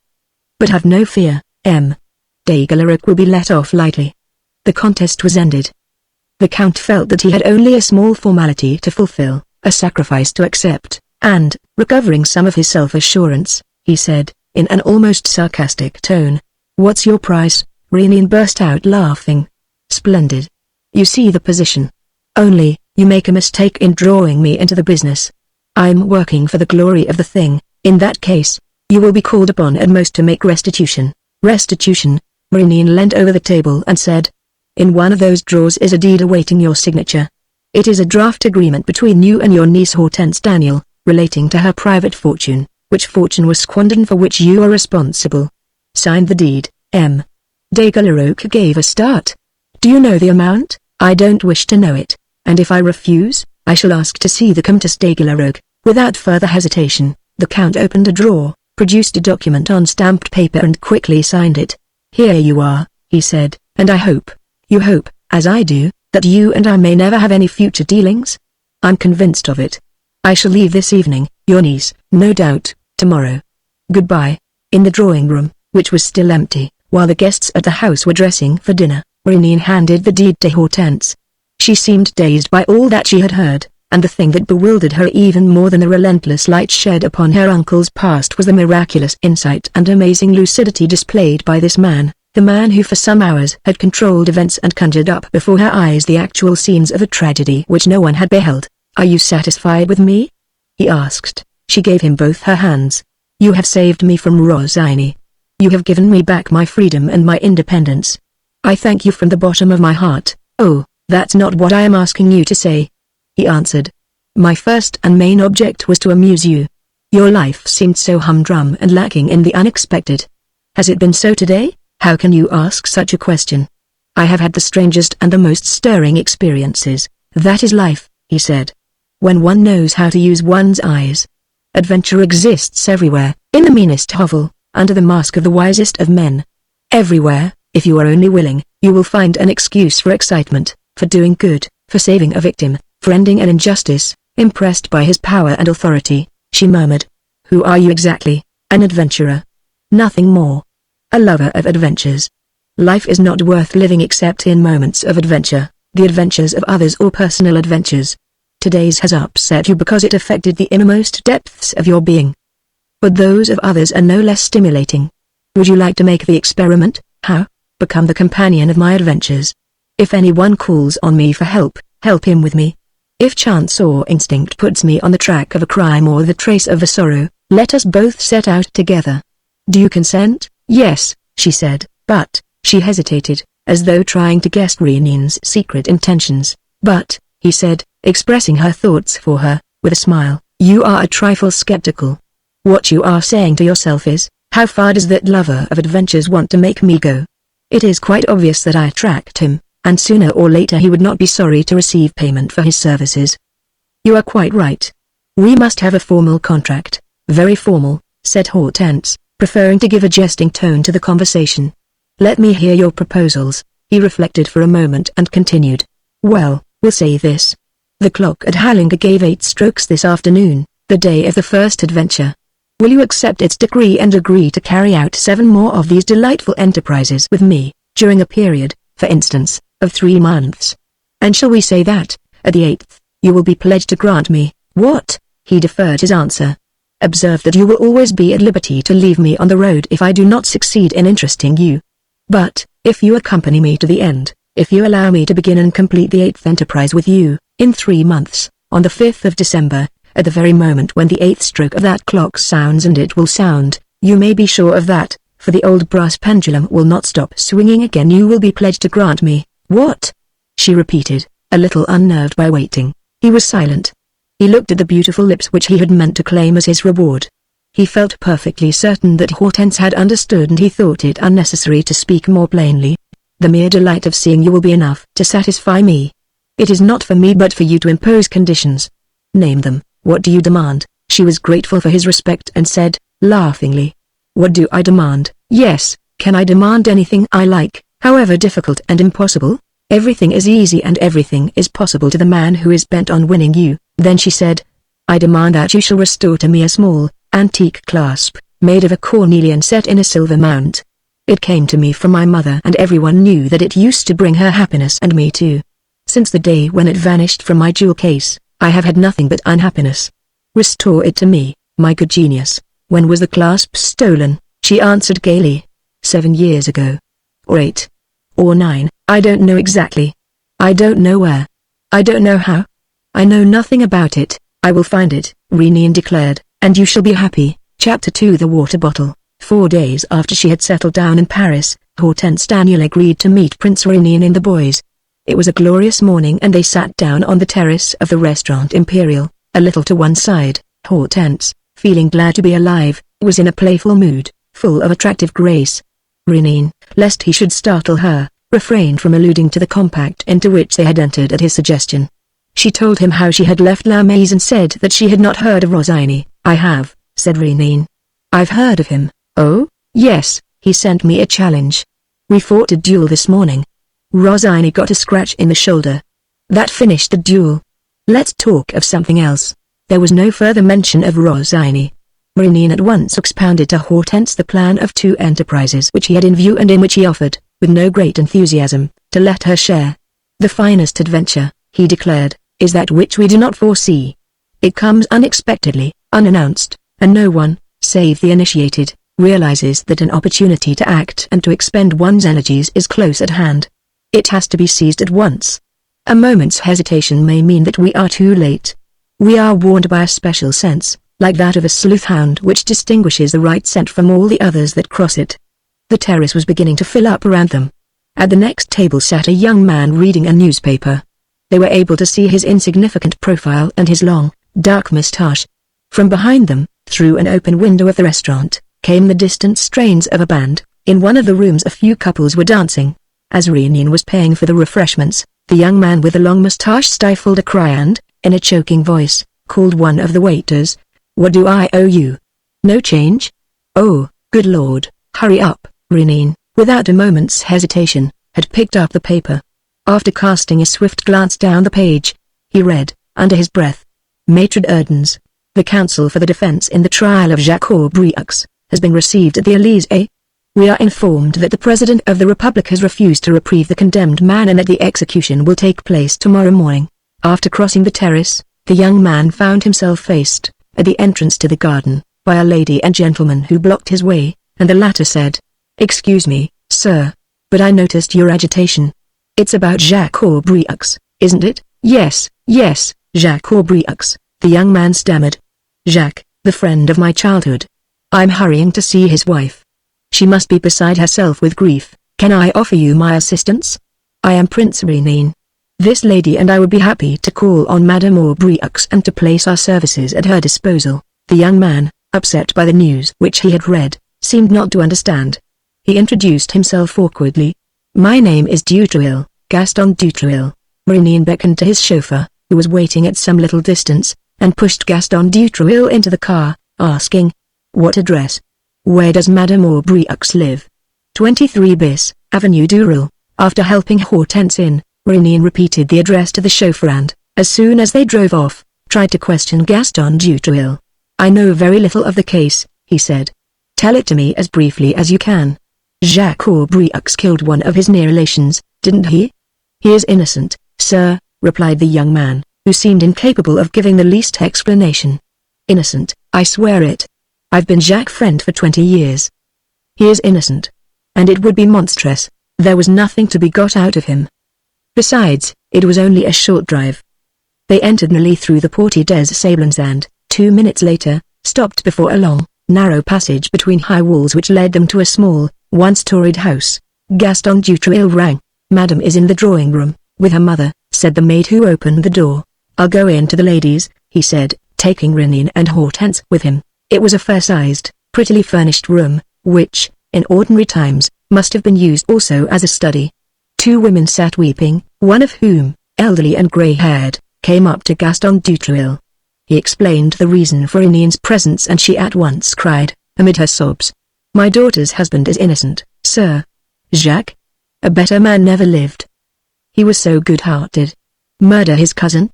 But have no fear, M. de Galeroque will be let off lightly." The contest was ended. The Count felt that he had only a small formality to fulfill, a sacrifice to accept, and, recovering some of his self-assurance, he said, in an almost sarcastic tone, "What's your price?" Renine burst out laughing. "Splendid. You see the position. Only, you make a mistake in drawing me into the business. I'm working for the glory of the thing. In that case, you will be called upon at most to make restitution." "Restitution?" Renine leant over the table and said, "In one of those drawers is a deed awaiting your signature. It is a draft agreement between you and your niece Hortense Daniel, relating to her private fortune, which fortune was squandered and for which you are responsible. Sign the deed." M. de Galeroque gave a start. "Do you know the amount?" "I don't wish to know it, and if I refuse, I shall ask to see the Comtesse de Galeroque." Without further hesitation, the Count opened a drawer, produced a document on stamped paper and quickly signed it. "Here you are," he said, "and you hope, as I do, that you and I may never have any future dealings? I'm convinced of it. I shall leave this evening, your niece, no doubt, tomorrow. Goodbye." In the drawing room, which was still empty, while the guests at the house were dressing for dinner, Renine handed the deed to Hortense. She seemed dazed by all that she had heard, and the thing that bewildered her even more than the relentless light shed upon her uncle's past was the miraculous insight and amazing lucidity displayed by this man, the man who for some hours had controlled events and conjured up before her eyes the actual scenes of a tragedy which no one had beheld. "Are you satisfied with me?" he asked. She gave him both her hands. "You have saved me from Rosine. You have given me back my freedom and my independence. I thank you from the bottom of my heart." "Oh, that's not what I am asking you to say," he answered. "My first and main object was to amuse you. Your life seemed so humdrum and lacking in the unexpected. Has it been so today? How can you ask such a question? I have had the strangest and the most stirring experiences. That is life, he said. When one knows how to use one's eyes. Adventure exists everywhere, in the meanest hovel, under the mask of the wisest of men. Everywhere, if you are only willing, you will find an excuse for excitement, for doing good, for saving a victim, for ending an injustice. Impressed by his power and authority, she murmured. Who are you exactly? An adventurer. Nothing more. A lover of adventures. Life is not worth living except in moments of adventure, the adventures of others or personal adventures. Today's has upset you because it affected the innermost depths of your being. But those of others are no less stimulating. Would you like to make the experiment? How? Become the companion of my adventures. If anyone calls on me for help, help him with me. If chance or instinct puts me on the track of a crime or the trace of a sorrow, let us both set out together. Do you consent? Yes, she said, but, she hesitated, as though trying to guess Renin's secret intentions. But, he said, expressing her thoughts for her, with a smile, you are a trifle skeptical. What you are saying to yourself is, how far does that lover of adventures want to make me go? It is quite obvious that I attract him, and sooner or later he would not be sorry to receive payment for his services. You are quite right. We must have a formal contract. Very formal, said Hortense, preferring to give a jesting tone to the conversation. Let me hear your proposals. He reflected for a moment and continued. Well, we'll say this. The clock at Hallinger gave 8 strokes this afternoon, the day of the first adventure. Will you accept its decree and agree to carry out 7 more of these delightful enterprises with me, during a period, for instance, of 3 months? And shall we say that, at the 8th, you will be pledged to grant me, what? He deferred his answer. Observe that you will always be at liberty to leave me on the road if I do not succeed in interesting you. But, if you accompany me to the end, if you allow me to begin and complete the 8th enterprise with you, in 3 months, on the 5th of December, at the very moment when the 8th stroke of that clock sounds, and it will sound, you may be sure of that, for the old brass pendulum will not stop swinging again, you will be pledged to grant me, what? She repeated, a little unnerved by waiting. He was silent. He looked at the beautiful lips which he had meant to claim as his reward. He felt perfectly certain that Hortense had understood, and he thought it unnecessary to speak more plainly. The mere delight of seeing you will be enough to satisfy me. It is not for me but for you to impose conditions. Name them. What do you demand? She was grateful for his respect and said, laughingly. What do I demand? Yes, can I demand anything I like, however difficult and impossible? Everything is easy and everything is possible to the man who is bent on winning you. Then she said, I demand that you shall restore to me a small, antique clasp, made of a cornelian set in a silver mount. It came to me from my mother, and everyone knew that it used to bring her happiness and me too. Since the day when it vanished from my jewel case, I have had nothing but unhappiness. Restore it to me, my good genius. When was the clasp stolen? She answered gaily. 7 years ago. Or 8. Or 9, I don't know exactly. I don't know where. I don't know how. I know nothing about it. I will find it, Renin declared, and you shall be happy. Chapter 2. The water bottle. 4 days after she had settled down in Paris, Hortense Daniel agreed to meet Prince Renin and the boys. It was a glorious morning and they sat down on the terrace of the restaurant Imperial, a little to one side. Hortense, feeling glad to be alive, was in a playful mood, full of attractive grace. Renin, lest he should startle her, refrained from alluding to the compact into which they had entered at his suggestion. She told him how she had left La Maze and said that she had not heard of Rossini. I have, said Renin. I've heard of him. Oh, yes, he sent me a challenge. We fought a duel this morning. Rossini got a scratch in the shoulder. That finished the duel. Let's talk of something else. There was no further mention of Rossini. Renin at once expounded to Hortense the plan of 2 enterprises which he had in view and in which he offered, with no great enthusiasm, to let her share. The finest adventure, he declared, is that which we do not foresee. It comes unexpectedly, unannounced, and no one, save the initiated, realizes that an opportunity to act and to expend one's energies is close at hand. It has to be seized at once. A moment's hesitation may mean that we are too late. We are warned by a special sense, like that of a sleuth hound which distinguishes the right scent from all the others that cross it. The terrace was beginning to fill up around them. At the next table sat a young man reading a newspaper. They were able to see his insignificant profile and his long, dark moustache. From behind them, Through an open window of the restaurant, came the distant strains of a band. In one of the rooms a few couples were dancing. As Réunion was paying for the refreshments, the young man with the long moustache stifled a cry and, in a choking voice, called one of the waiters. "What do I owe you? No change? Oh, good Lord, hurry up." Réunion, without a moment's hesitation, had picked up the paper. After casting a swift glance down the page, he read, under his breath, "Maitre d'Ordens. The counsel for the defense in the trial of Jacques Aubrieux has been received at the Élysée. We are informed that the President of the Republic has refused to reprieve the condemned man and that the execution will take place tomorrow morning." After crossing the terrace, the young man found himself faced, at the entrance to the garden, by a lady and gentleman who blocked his way, and the latter said, "Excuse me, sir, but I noticed your agitation. It's about Jacques Aubrieux, isn't it?" "Yes, yes, Jacques Aubrieux," the young man stammered. "Jacques, the friend of my childhood. I'm hurrying to see his wife. She must be beside herself with grief. Can I offer you my assistance? I am Prince Réunion. This lady and I would be happy to call on Madame Aubrieux and to place our services at her disposal." The young man, upset by the news which he had read, seemed not to understand. He introduced himself awkwardly. "My name is Dutruel, Gaston Dutruel." Réunion beckoned to his chauffeur, who was waiting at some little distance, and pushed Gaston Dutruel into the car, asking, "What address? Where does Madame Aubrieux live?" 23 bis, Avenue du Roule. After helping Hortense in, Réunion repeated the address to the chauffeur and, as soon as they drove off, tried to question Gaston Dutruel. "I know very little of the case," he said. "Tell it to me as briefly as you can." "Jacques Aubrieux killed one of his near relations, didn't he?" "He is innocent, sir," replied the young man, who seemed incapable of giving the least explanation. "Innocent, I swear it. I've been Jacques' friend for 20 years. He is innocent. And it would be monstrous. There was nothing to be got out of him. Besides, it was only a short drive." They entered Neuilly through the Porte des Sablons and, 2 minutes later, stopped before a long, narrow passage between high walls which led them to a small, one-storied house. Gaston Dutruel rang. "Madame is in the drawing room, with her mother," said the maid who opened the door. "I'll go in to the ladies," he said, taking Réunion and Hortense with him. It was a fair-sized, prettily furnished room, which, in ordinary times, must have been used also as a study. 2 women sat weeping, one of whom, elderly and grey-haired, came up to Gaston Dutruel. He explained the reason for Réunion's presence and she at once cried, amid her sobs, "My daughter's husband is innocent, sir. Jacques? A better man never lived. He was so good-hearted. Murder his cousin?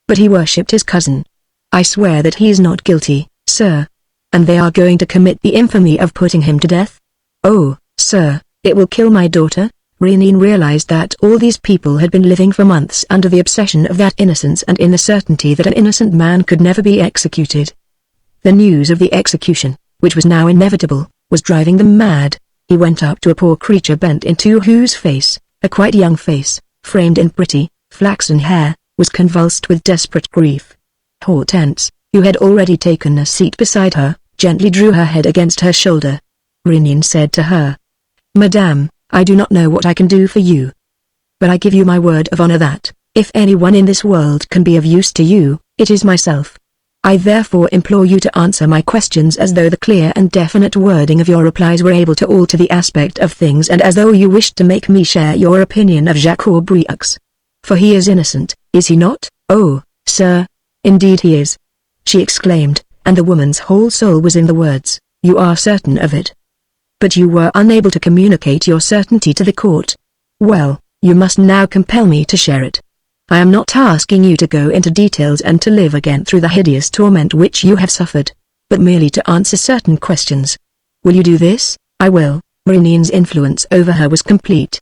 But he worshipped his cousin. I swear that he is not guilty, sir. And they are going to commit the infamy of putting him to death? Oh, sir, it will kill my daughter." Réunion realized that all these people had been living for months under the obsession of that innocence and in the certainty that an innocent man could never be executed. The news of the execution, which was now inevitable, was driving them mad. He went up to a poor creature bent into whose face, a quite young face, framed in pretty, flaxen hair, was convulsed with desperate grief. Hortense, who had already taken a seat beside her, gently drew her head against her shoulder. Réunion said to her, "Madame, I do not know what I can do for you. But I give you my word of honor that, if anyone in this world can be of use to you, it is myself. I therefore implore you to answer my questions as though the clear and definite wording of your replies were able to alter the aspect of things and as though you wished to make me share your opinion of Jacques Aubrieux. For he is innocent, is he not?" "Oh, sir, indeed he is," she exclaimed, and the woman's whole soul was in the words, "You are certain of it? But you were unable to communicate your certainty to the court. Well, you must now compel me to share it. I am not asking you to go into details and to live again through the hideous torment which you have suffered, but merely to answer certain questions. Will you do this?" "I will." Réunion's influence over her was complete.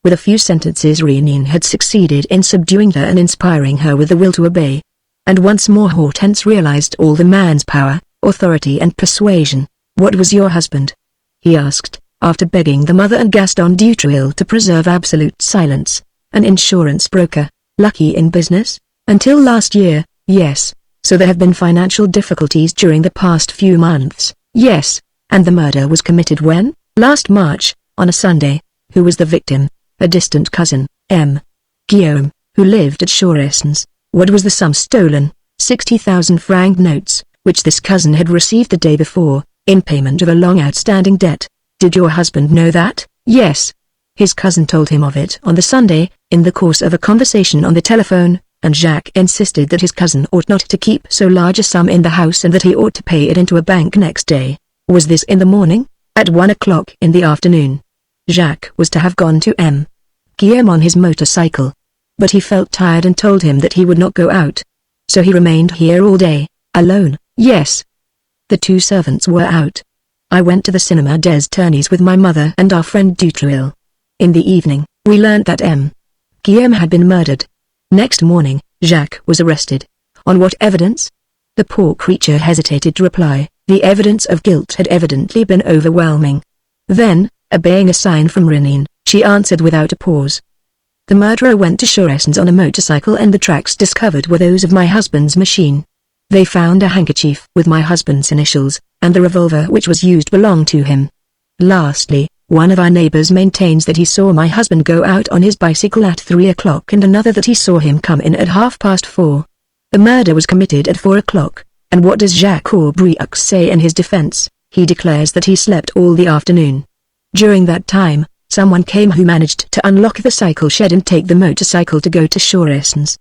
With a few sentences Réunion had succeeded in subduing her and inspiring her with the will to obey. And once more Hortense realized all the man's power, authority and persuasion. "What was your husband?" he asked, after begging the mother and Gaston Dutruel to preserve absolute silence. "An insurance broker, lucky in business? Until last year, yes. So there have been financial difficulties during the past few months." "Yes. And the murder was committed when?" "Last March, on a Sunday." "Who was the victim?" "A distant cousin, M. Guillaume, who lived at Choressons." "What was the sum stolen?" 60,000 franc notes, which this cousin had received the day before, in payment of a long outstanding debt. Did your husband know that? Yes. His cousin told him of it on the Sunday, in the course of a conversation on the telephone, and Jacques insisted that his cousin ought not to keep so large a sum in the house and that he ought to pay it into a bank next day. Was this in the morning? At 1 o'clock in the afternoon. Jacques was to have gone to M. Guillaume on his motorcycle. But he felt tired and told him that he would not go out. So he remained here all day, alone. Yes. The two servants were out. I went to the cinema des Tournées with my mother and our friend Dutreuil. In the evening, we learnt that M. Guillaume had been murdered. Next morning, Jacques was arrested. On what evidence? The poor creature hesitated to reply. The evidence of guilt had evidently been overwhelming. Then, obeying a sign from Renine, she answered without a pause. The murderer went to Choressons on a motorcycle and the tracks discovered were those of my husband's machine. They found a handkerchief with my husband's initials, and the revolver which was used belonged to him. Lastly, one of our neighbors maintains that he saw my husband go out on his bicycle at 3 o'clock and another that he saw him come in at 4:30. The murder was committed at 4 o'clock, and what does Jacques Aubriux say in his defense? He declares that he slept all the afternoon. During that time, someone came who managed to unlock the cycle shed and take the motorcycle to go to Choressons.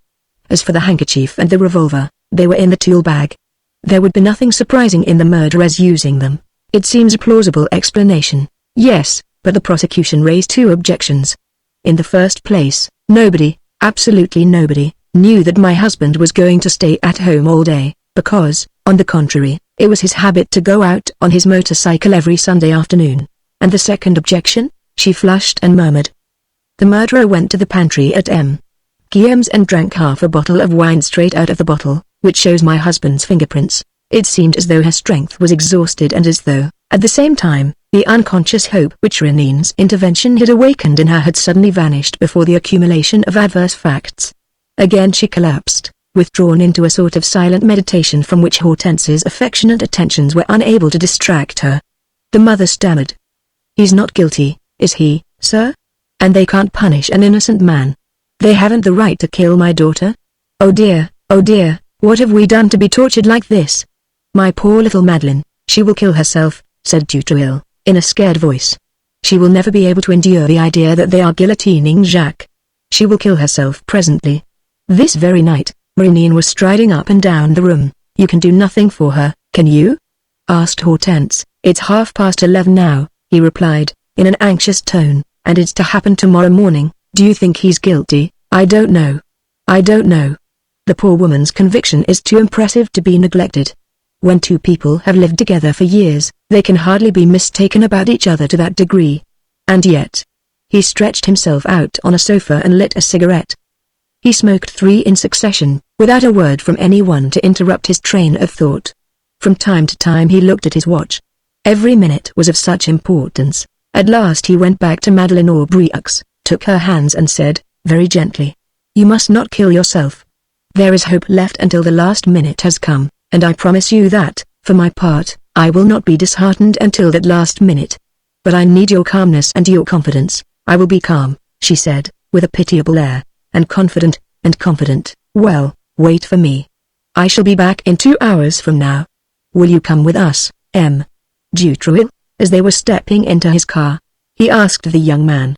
As for the handkerchief and the revolver, they were in the tool bag. There would be nothing surprising in the murderers using them. It seems a plausible explanation. Yes, but the prosecution raised two objections. In the first place, nobody, absolutely nobody, knew that my husband was going to stay at home all day, because, on the contrary, it was his habit to go out on his motorcycle every Sunday afternoon. And the second objection? She flushed and murmured. The murderer went to the pantry at M. Guillaume's and drank half a bottle of wine straight out of the bottle, which shows my husband's fingerprints. It seemed as though her strength was exhausted and as though, at the same time, the unconscious hope which Renine's intervention had awakened in her had suddenly vanished before the accumulation of adverse facts. Again she collapsed, withdrawn into a sort of silent meditation from which Hortense's affectionate attentions were unable to distract her. The mother stammered. "He's not guilty, is he, sir? And they can't punish an innocent man. They haven't the right to kill my daughter? Oh dear, what have we done to be tortured like this? My poor little Madeleine, she will kill herself," said Dutreuil, in a scared voice. "She will never be able to endure the idea that they are guillotining Jacques. She will kill herself presently. This very night." Renine was striding up and down the room. "You can do nothing for her, can you?" asked Hortense. "It's 11:30 now," he replied, in an anxious tone, "and it's to happen tomorrow morning. Do you think he's guilty? I don't know. The poor woman's conviction is too impressive to be neglected. When two people have lived together for years, they can hardly be mistaken about each other to that degree. And yet..." He stretched himself out on a sofa and lit a cigarette. He smoked 3 in succession, without a word from anyone to interrupt his train of thought. From time to time he looked at his watch. Every minute was of such importance. At last he went back to Madeleine Aubriux, took her hands and said, very gently, "You must not kill yourself. There is hope left until the last minute has come, and I promise you that, for my part, I will not be disheartened until that last minute. But I need your calmness and your confidence." "I will be calm," she said, with a pitiable air, and confident. "Well, wait for me. I shall be back in 2 hours from now. Will you come with us, M. Dutreuil?" As they were stepping into his car, he asked the young man.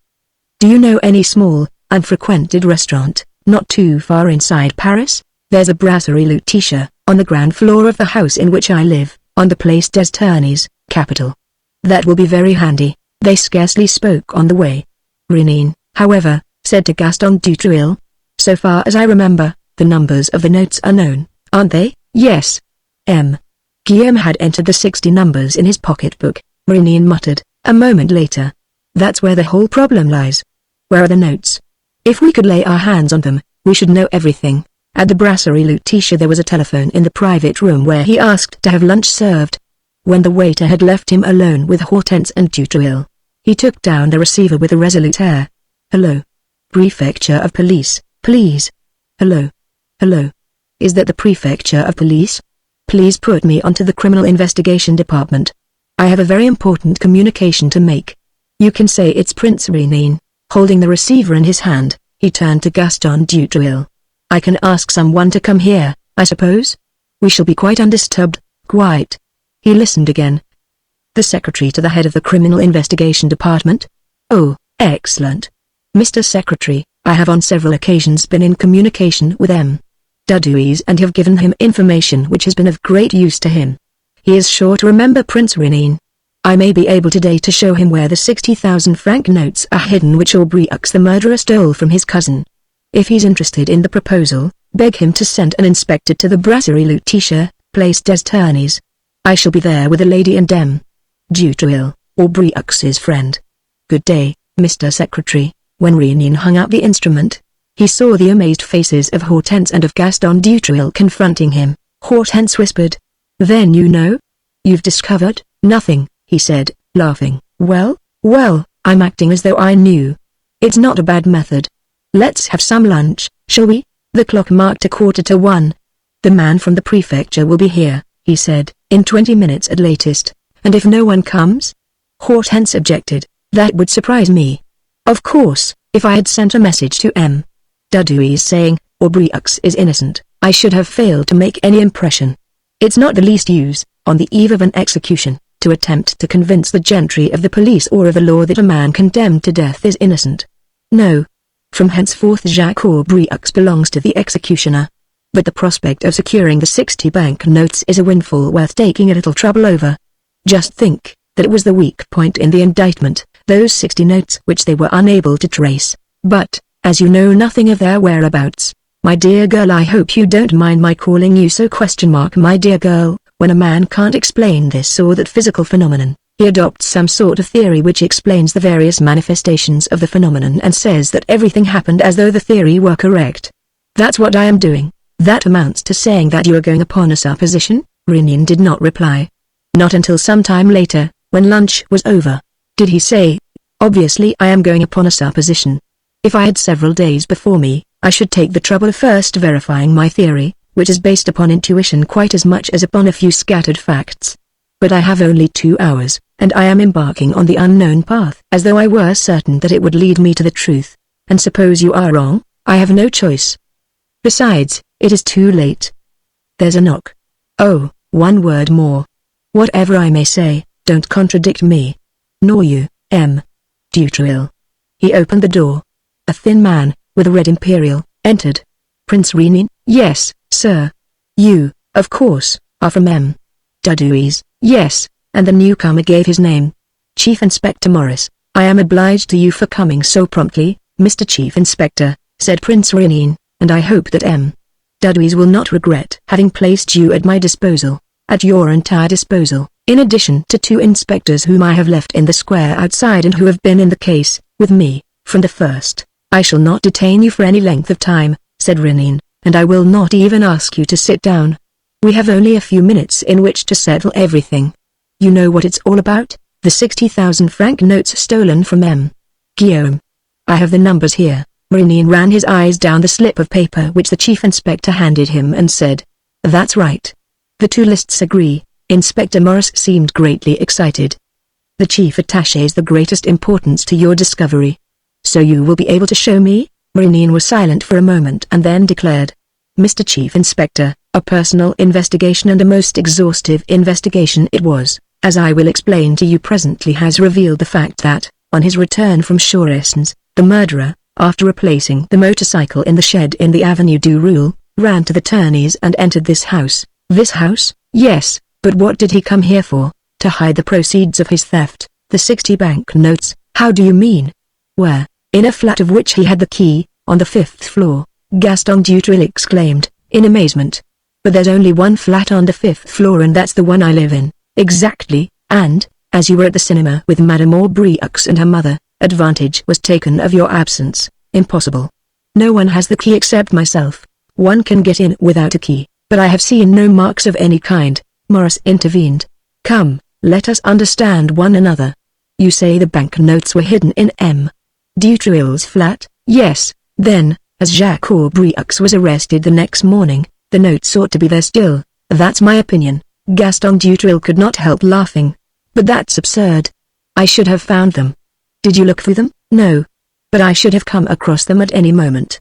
"Do you know any small, unfrequented restaurant, not too far inside Paris? There's a Brasserie Lutetia, on the ground floor of the house in which I live, on the Place des Tournées, capital. That will be very handy." They scarcely spoke on the way. Renine, however, said to Gaston Dutreuil, "So far as I remember, the numbers of the notes are known, aren't they?" "Yes." M. Guillaume had entered the 60 numbers in his pocketbook. Renine muttered, a moment later. "That's where the whole problem lies. Where are the notes? If we could lay our hands on them, we should know everything." At the Brasserie Lutetia there was a telephone in the private room where he asked to have lunch served. When the waiter had left him alone with Hortense and Dutreuil, he took down the receiver with a resolute air. "Hello. Prefecture of Police, please. Hello. Is that the Prefecture of Police? Please put me onto the Criminal Investigation Department. I have a very important communication to make. You can say it's Prince Renine." Holding the receiver in his hand, he turned to Gaston Dutreuil. "I can ask someone to come here, I suppose? We shall be quite undisturbed, Quite. He listened again. The secretary to the head of the Criminal Investigation Department? Oh, excellent. Mr. Secretary, I have on several occasions been in communication with M. Dudouis and have given him information which has been of great use to him. He is sure to remember Prince Renin. I may be able today to show him where the 60,000 franc notes are hidden which Aubreux the murderer stole from his cousin. If he's interested in the proposal, beg him to send an inspector to the Brasserie Lutetia, Place des Tourneys. I shall be there with a lady and M. Dutruil, Aubreux's friend. Good day, Mr. Secretary. When Renin hung up the instrument, he saw the amazed faces of Hortense and of Gaston Dutruil confronting him. Hortense whispered, "Then you know? You've discovered nothing," he said, laughing. Well, I'm acting as though I knew. It's not a bad method. Let's have some lunch, shall we?" The clock marked 1:45. "The man from the prefecture will be here," he said, "in 20 minutes at latest. And if no one comes?" Hortense objected. "That would surprise me. Of course, if I had sent a message to M. Dudouis saying, Aubreux is innocent, I should have failed to make any impression. It's not the least use, on the eve of an execution, to attempt to convince the gentry of the police or of the law that a man condemned to death is innocent. No. From henceforth Jacques Aubreux belongs to the executioner. But the prospect of securing the 60 bank notes is a windfall worth taking a little trouble over. Just think, that it was the weak point in the indictment, those 60 notes which they were unable to trace. But, as you know nothing of their whereabouts, my dear girl, I hope you don't mind my calling you so ? My dear girl, when a man can't explain this or that physical phenomenon, he adopts some sort of theory which explains the various manifestations of the phenomenon and says that everything happened as though the theory were correct. That's what I am doing. That amounts to saying that you are going upon a supposition?" Renin did not reply. Not until some time later, when lunch was over, did he say, "Obviously I am going upon a supposition. If I had several days before me, I should take the trouble of first verifying my theory, which is based upon intuition quite as much as upon a few scattered facts. But I have only 2 hours, and I am embarking on the unknown path as though I were certain that it would lead me to the truth. And suppose you are wrong, I have no choice. Besides, it is too late. There's a knock. Oh, one word more. Whatever I may say, don't contradict me. Nor you, M. Dutruil." He opened the door. A thin man, with a red imperial, entered. "Prince Renin?" "Yes, sir." "You, of course, are from M. Dudouis?" "Yes," and the newcomer gave his name. "Chief Inspector Maurice, I am obliged to you for coming so promptly, Mr. Chief Inspector," said Prince Renin, "and I hope that M. Dudouis will not regret having placed you at my disposal, at your entire disposal, in addition to 2 inspectors whom I have left in the square outside and who have been in the case, with me, from the first. I shall not detain you for any length of time," said Renin, "and I will not even ask you to sit down. We have only a few minutes in which to settle everything. You know what it's all about, the 60,000 franc notes stolen from M. Guillaume. I have the numbers here." Renin ran his eyes down the slip of paper which the chief inspector handed him and said, "That's right. The 2 lists agree." Inspector Maurice seemed greatly excited. "The chief attaches the greatest importance to your discovery. So you will be able to show me?" Renin was silent for a moment and then declared, "Mr. Chief Inspector, a personal investigation and a most exhaustive investigation it was, as I will explain to you presently, has revealed the fact that, on his return from Choressens, the murderer, after replacing the motorcycle in the shed in the Avenue du Roule, ran to the Tourneys and entered this house." "This house?" "Yes, but what did he come here for?" "To hide the proceeds of his theft, the 60 bank notes." "How do you mean?" "Where, in a flat of which he had the key, on the 5th floor, Gaston Dutruil exclaimed, in amazement. "But there's only one flat on the 5th floor and that's the one I live in." "Exactly, and, as you were at the cinema with Madame Aubreux and her mother, advantage was taken of your absence." "Impossible. No one has the key except myself. One can get in without a key, but I have seen no marks of any kind," Maurice intervened. "Come, let us understand one another. You say the bank notes were hidden in M. Dutruil's flat?" "Yes." "Then, as Jacques Aubreux was arrested the next morning, the notes ought to be there still." "That's my opinion." Gaston Dutruil could not help laughing. "But that's absurd. I should have found them." "Did you look for them?" "No. But I should have come across them at any moment.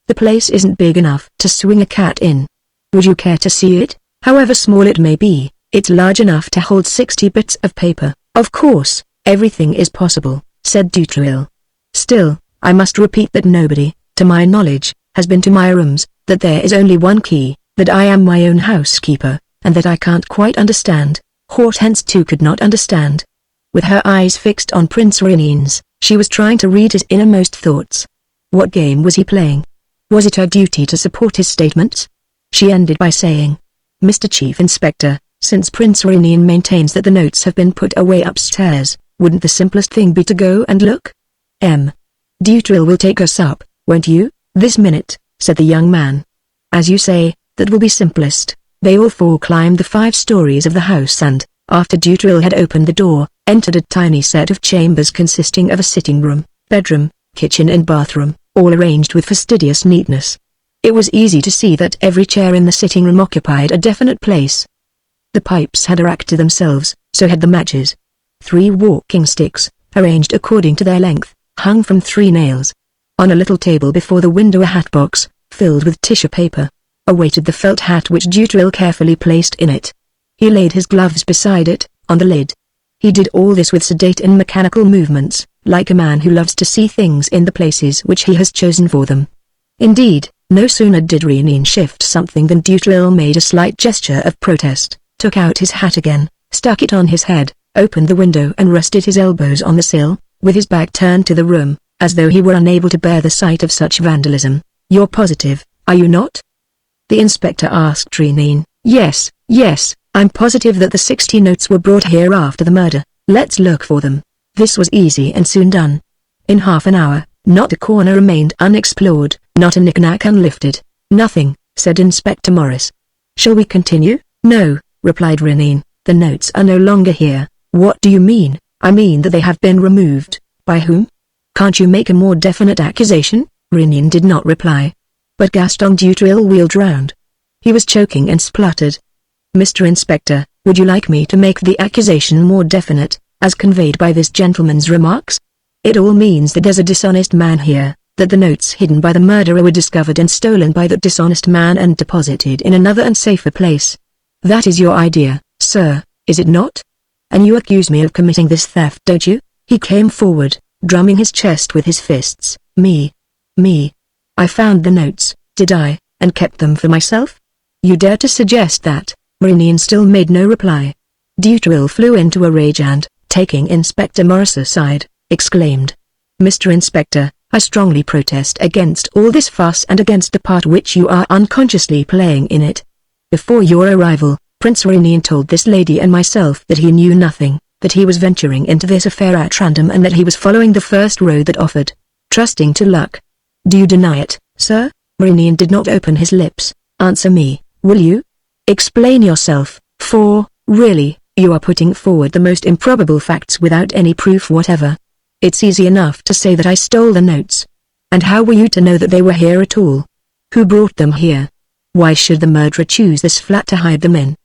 The place isn't big enough to swing a cat in. Would you care to see it?" However small it may be, it's large enough to hold 60 bits of paper. Of course, everything is possible, said Dutril. Still, I must repeat that nobody, to my knowledge, has been to my rooms, that there is only one key, that I am my own housekeeper, and that I can't quite understand. Hortense too could not understand. With her eyes fixed on Prince Renien's, she was trying to read his innermost thoughts. What game was he playing? Was it her duty to support his statements? She ended by saying, Mr. Chief Inspector, since Prince Renien maintains that the notes have been put away upstairs, wouldn't the simplest thing be to go and look? Dutril will take us up, won't you? This minute, said the young man. As you say, that will be simplest. They all four climbed the 5 stories of the house and, after Dutril had opened the door, entered a tiny set of chambers consisting of a sitting room, bedroom, kitchen and bathroom, all arranged with fastidious neatness. It was easy to see that every chair in the sitting room occupied a definite place. The pipes had a rack to themselves, so had the matches. 3 walking sticks, arranged according to their length, hung from 3 nails. On a little table before the window a hat box, filled with tissue paper, awaited the felt hat which Dutril carefully placed in it. He laid his gloves beside it, on the lid. He did all this with sedate and mechanical movements, like a man who loves to see things in the places which he has chosen for them. Indeed, no sooner did Renien shift something than Dutril made a slight gesture of protest, took out his hat again, stuck it on his head, opened the window and rested his elbows on the sill, with his back turned to the room, as though he were unable to bear the sight of such vandalism. You're positive, are you not? The inspector asked Renien. Yes, I'm positive that the 60 notes were brought here after the murder. Let's look for them. This was easy and soon done. In half an hour, not a corner remained unexplored, not a knick-knack unlifted. Nothing, said Inspector Maurice. Shall we continue? No, replied Renien, the notes are no longer here. What do you mean? I mean that they have been removed. By whom? Can't you make a more definite accusation? Renien did not reply. But Gaston Dutril wheeled round. He was choking and spluttered. Mr. Inspector, would you like me to make the accusation more definite, as conveyed by this gentleman's remarks? It all means that there's a dishonest man here, that the notes hidden by the murderer were discovered and stolen by that dishonest man and deposited in another and safer place. That is your idea, sir, is it not? And you accuse me of committing this theft, don't you? He came forward, drumming his chest with his fists. Me. I found the notes, did I, and kept them for myself? You dare to suggest that? Renien still made no reply. Dutril flew into a rage and, taking Inspector Maurice aside, exclaimed, Mr. Inspector, I strongly protest against all this fuss and against the part which you are unconsciously playing in it. Before your arrival, Prince Renien told this lady and myself that he knew nothing, that he was venturing into this affair at random and that he was following the first road that offered, trusting to luck. Do you deny it, sir? Renien did not open his lips. Answer me, will you? Explain yourself, for, really, you are putting forward the most improbable facts without any proof whatever. It's easy enough to say that I stole the notes. And how were you to know that they were here at all? Who brought them here? Why should the murderer choose this flat to hide them in?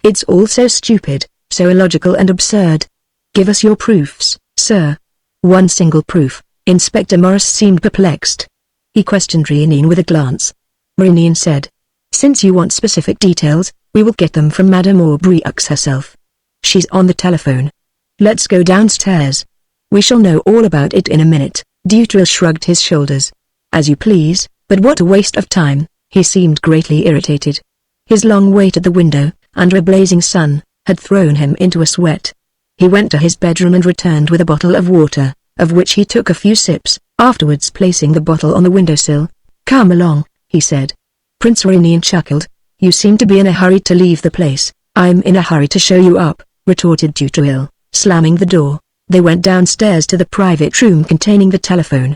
It's all so stupid, so illogical and absurd. Give us your proofs, sir. One single proof. Inspector Maurice seemed perplexed. He questioned Renien with a glance. Renien said, Since you want specific details, we will get them from Madame Aubryoux herself. She's on the telephone. Let's go downstairs. We shall know all about it in a minute. Dutril shrugged his shoulders. As you please, but what a waste of time. He seemed greatly irritated. His long wait at the window, under a blazing sun, had thrown him into a sweat. He went to his bedroom and returned with a bottle of water, of which he took a few sips, afterwards placing the bottle on the windowsill. Come along, he said. Prince Renien chuckled. You seem to be in a hurry to leave the place. I'm in a hurry to show you up, retorted Dutril, slamming the door. They went downstairs to the private room containing the telephone.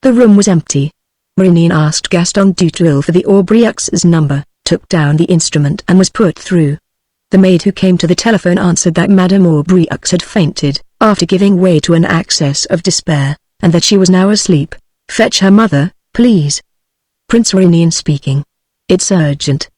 The room was empty. Renien asked Gaston Dutril for the Aubryoux' number, took down the instrument and was put through. The maid who came to the telephone answered that Madame Aubryoux had fainted, after giving way to an access of despair, and that she was now asleep. Fetch her mother, please. Prince Renien speaking. It's urgent.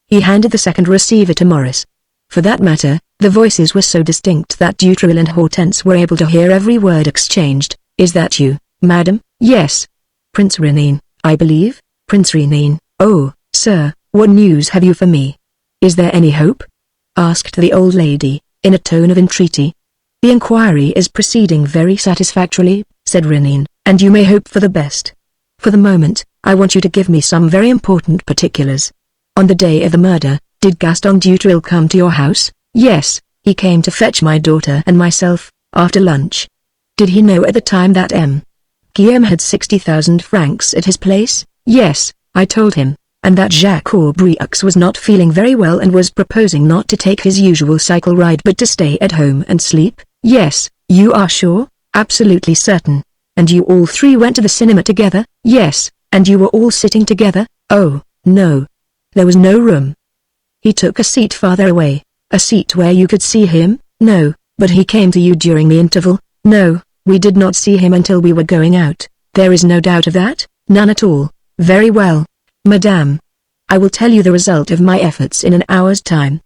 He handed the second receiver to Maurice. For that matter, the voices were so distinct that Dutril and Hortense were able to hear every word exchanged. Is that you, madam? Yes. Prince Renien, I believe. Prince Renien, oh, sir, what news have you for me? Is there any hope? Asked the old lady, in a tone of entreaty. The inquiry is proceeding very satisfactorily, said Renine, and you may hope for the best. For the moment, I want you to give me some very important particulars. On the day of the murder, did Gaston Dutreuil come to your house? Yes, he came to fetch my daughter and myself, after lunch. Did he know at the time that Guillaume had 60,000 francs at his place? Yes, I told him, and that Jacques Aubrieux was not feeling very well and was proposing not to take his usual cycle ride but to stay at home and sleep? Yes. You are sure? Absolutely certain. And you all three went to the cinema together? Yes. And you were all sitting together? Oh, no. There was no room. He took a seat farther away. A seat where you could see him? No. But he came to you during the interval? No, we did not see him until we were going out. There is no doubt of that? None at all. Very well. Madame. I will tell you the result of my efforts in an hour's time.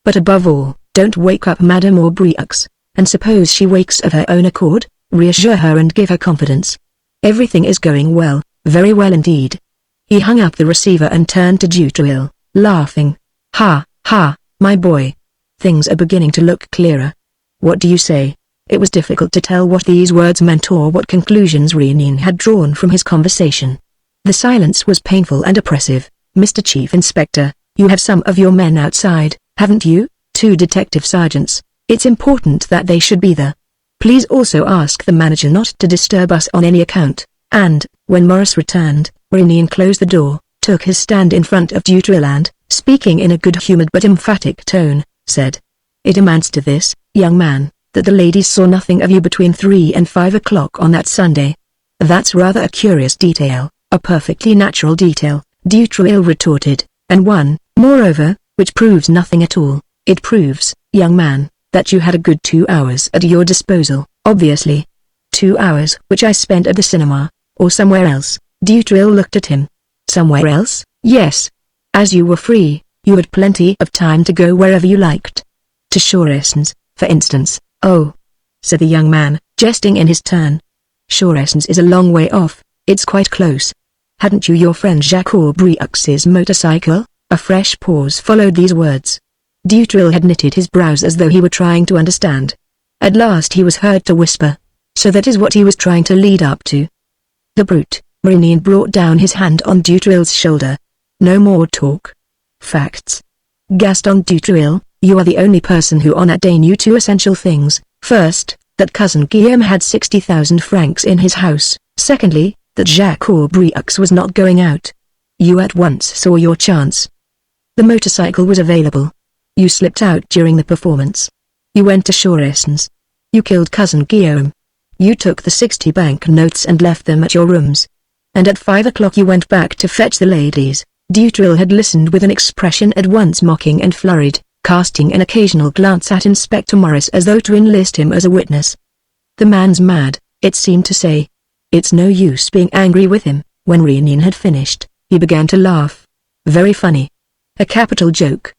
But above all, don't wake up Madame Aubrieux, and suppose she wakes of her own accord, reassure her and give her confidence. Everything is going well, very well indeed. He hung up the receiver and turned to Dutreuil, laughing. Ha, ha, my boy. Things are beginning to look clearer. What do you say? It was difficult to tell what these words meant or what conclusions Renine had drawn from his conversation. The silence was painful and oppressive. Mr. Chief Inspector, you have some of your men outside, haven't you? 2 detective sergeants. It's important that they should be there. Please also ask the manager not to disturb us on any account. And, when Maurice returned, Renine closed the door, took his stand in front of Dutreuil and, speaking in a good-humored but emphatic tone, said, "It amounts to this, young man, that the ladies saw nothing of you between 3 and 5 o'clock on that Sunday." "That's rather a curious detail, a perfectly natural detail," Dutreuil retorted, "and one, moreover, which proves nothing at all. It proves, young man, that you had a good 2 hours at your disposal, obviously. 2 hours which I spent at the cinema, or somewhere else." Dutreuil looked at him. "Somewhere else?" "Yes. As you were free, you had plenty of time to go wherever you liked. To Choressons, for instance." "Oh," said the young man, jesting in his turn. "Choressons is a long way off, it's quite close. Hadn't you your friend Jacques Aubrieux's motorcycle?" A fresh pause followed these words. Dutreuil had knitted his brows as though he were trying to understand. At last he was heard to whisper. "So that is what he was trying to lead up to." "The brute." Renine brought down his hand on Dutreuil's shoulder. "No more talk. Facts. Gaston Dutreuil, you are the only person who on that day knew 2 essential things. First, that cousin Guillaume had 60,000 francs in his house. Secondly, that Jacques Aubrieux was not going out. You at once saw your chance. The motorcycle was available. You slipped out during the performance. You went to Choressons. You killed cousin Guillaume. You took the 60 bank notes and left them at your rooms. And at 5 o'clock you went back to fetch the ladies." Dutreuil had listened with an expression at once mocking and flurried, casting an occasional glance at Inspector Maurice as though to enlist him as a witness. "The man's mad," it seemed to say. "It's no use being angry with him." When Renine had finished, he began to laugh. "Very funny. A capital joke.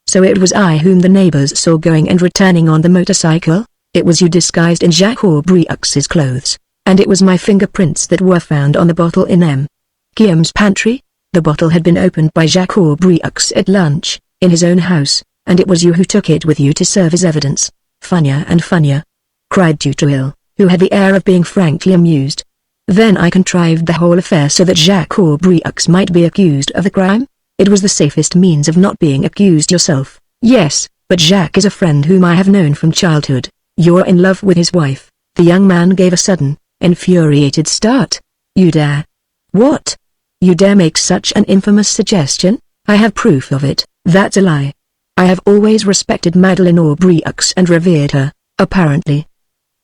So it was I whom the neighbors saw going and returning on the motorcycle? It was you disguised in Jacques Aubrieux's clothes, and it was my fingerprints that were found on the bottle in Guillaume's pantry? The bottle had been opened by Jacques Aubrieux at lunch, in his own house, and it was you who took it with you to serve as evidence. Funnier and funnier," cried Dutreuil, who had the air of being frankly amused. "Then I contrived the whole affair so that Jacques Aubrieux might be accused of the crime? It was the safest means of not being accused yourself." "Yes, but Jacques is a friend whom I have known from childhood." "You're in love with his wife." The young man gave a sudden, infuriated start. "You dare? What? You dare make such an infamous suggestion? I have proof of it." "That's a lie. I have always respected Madeleine Aubrieux and revered her, apparently."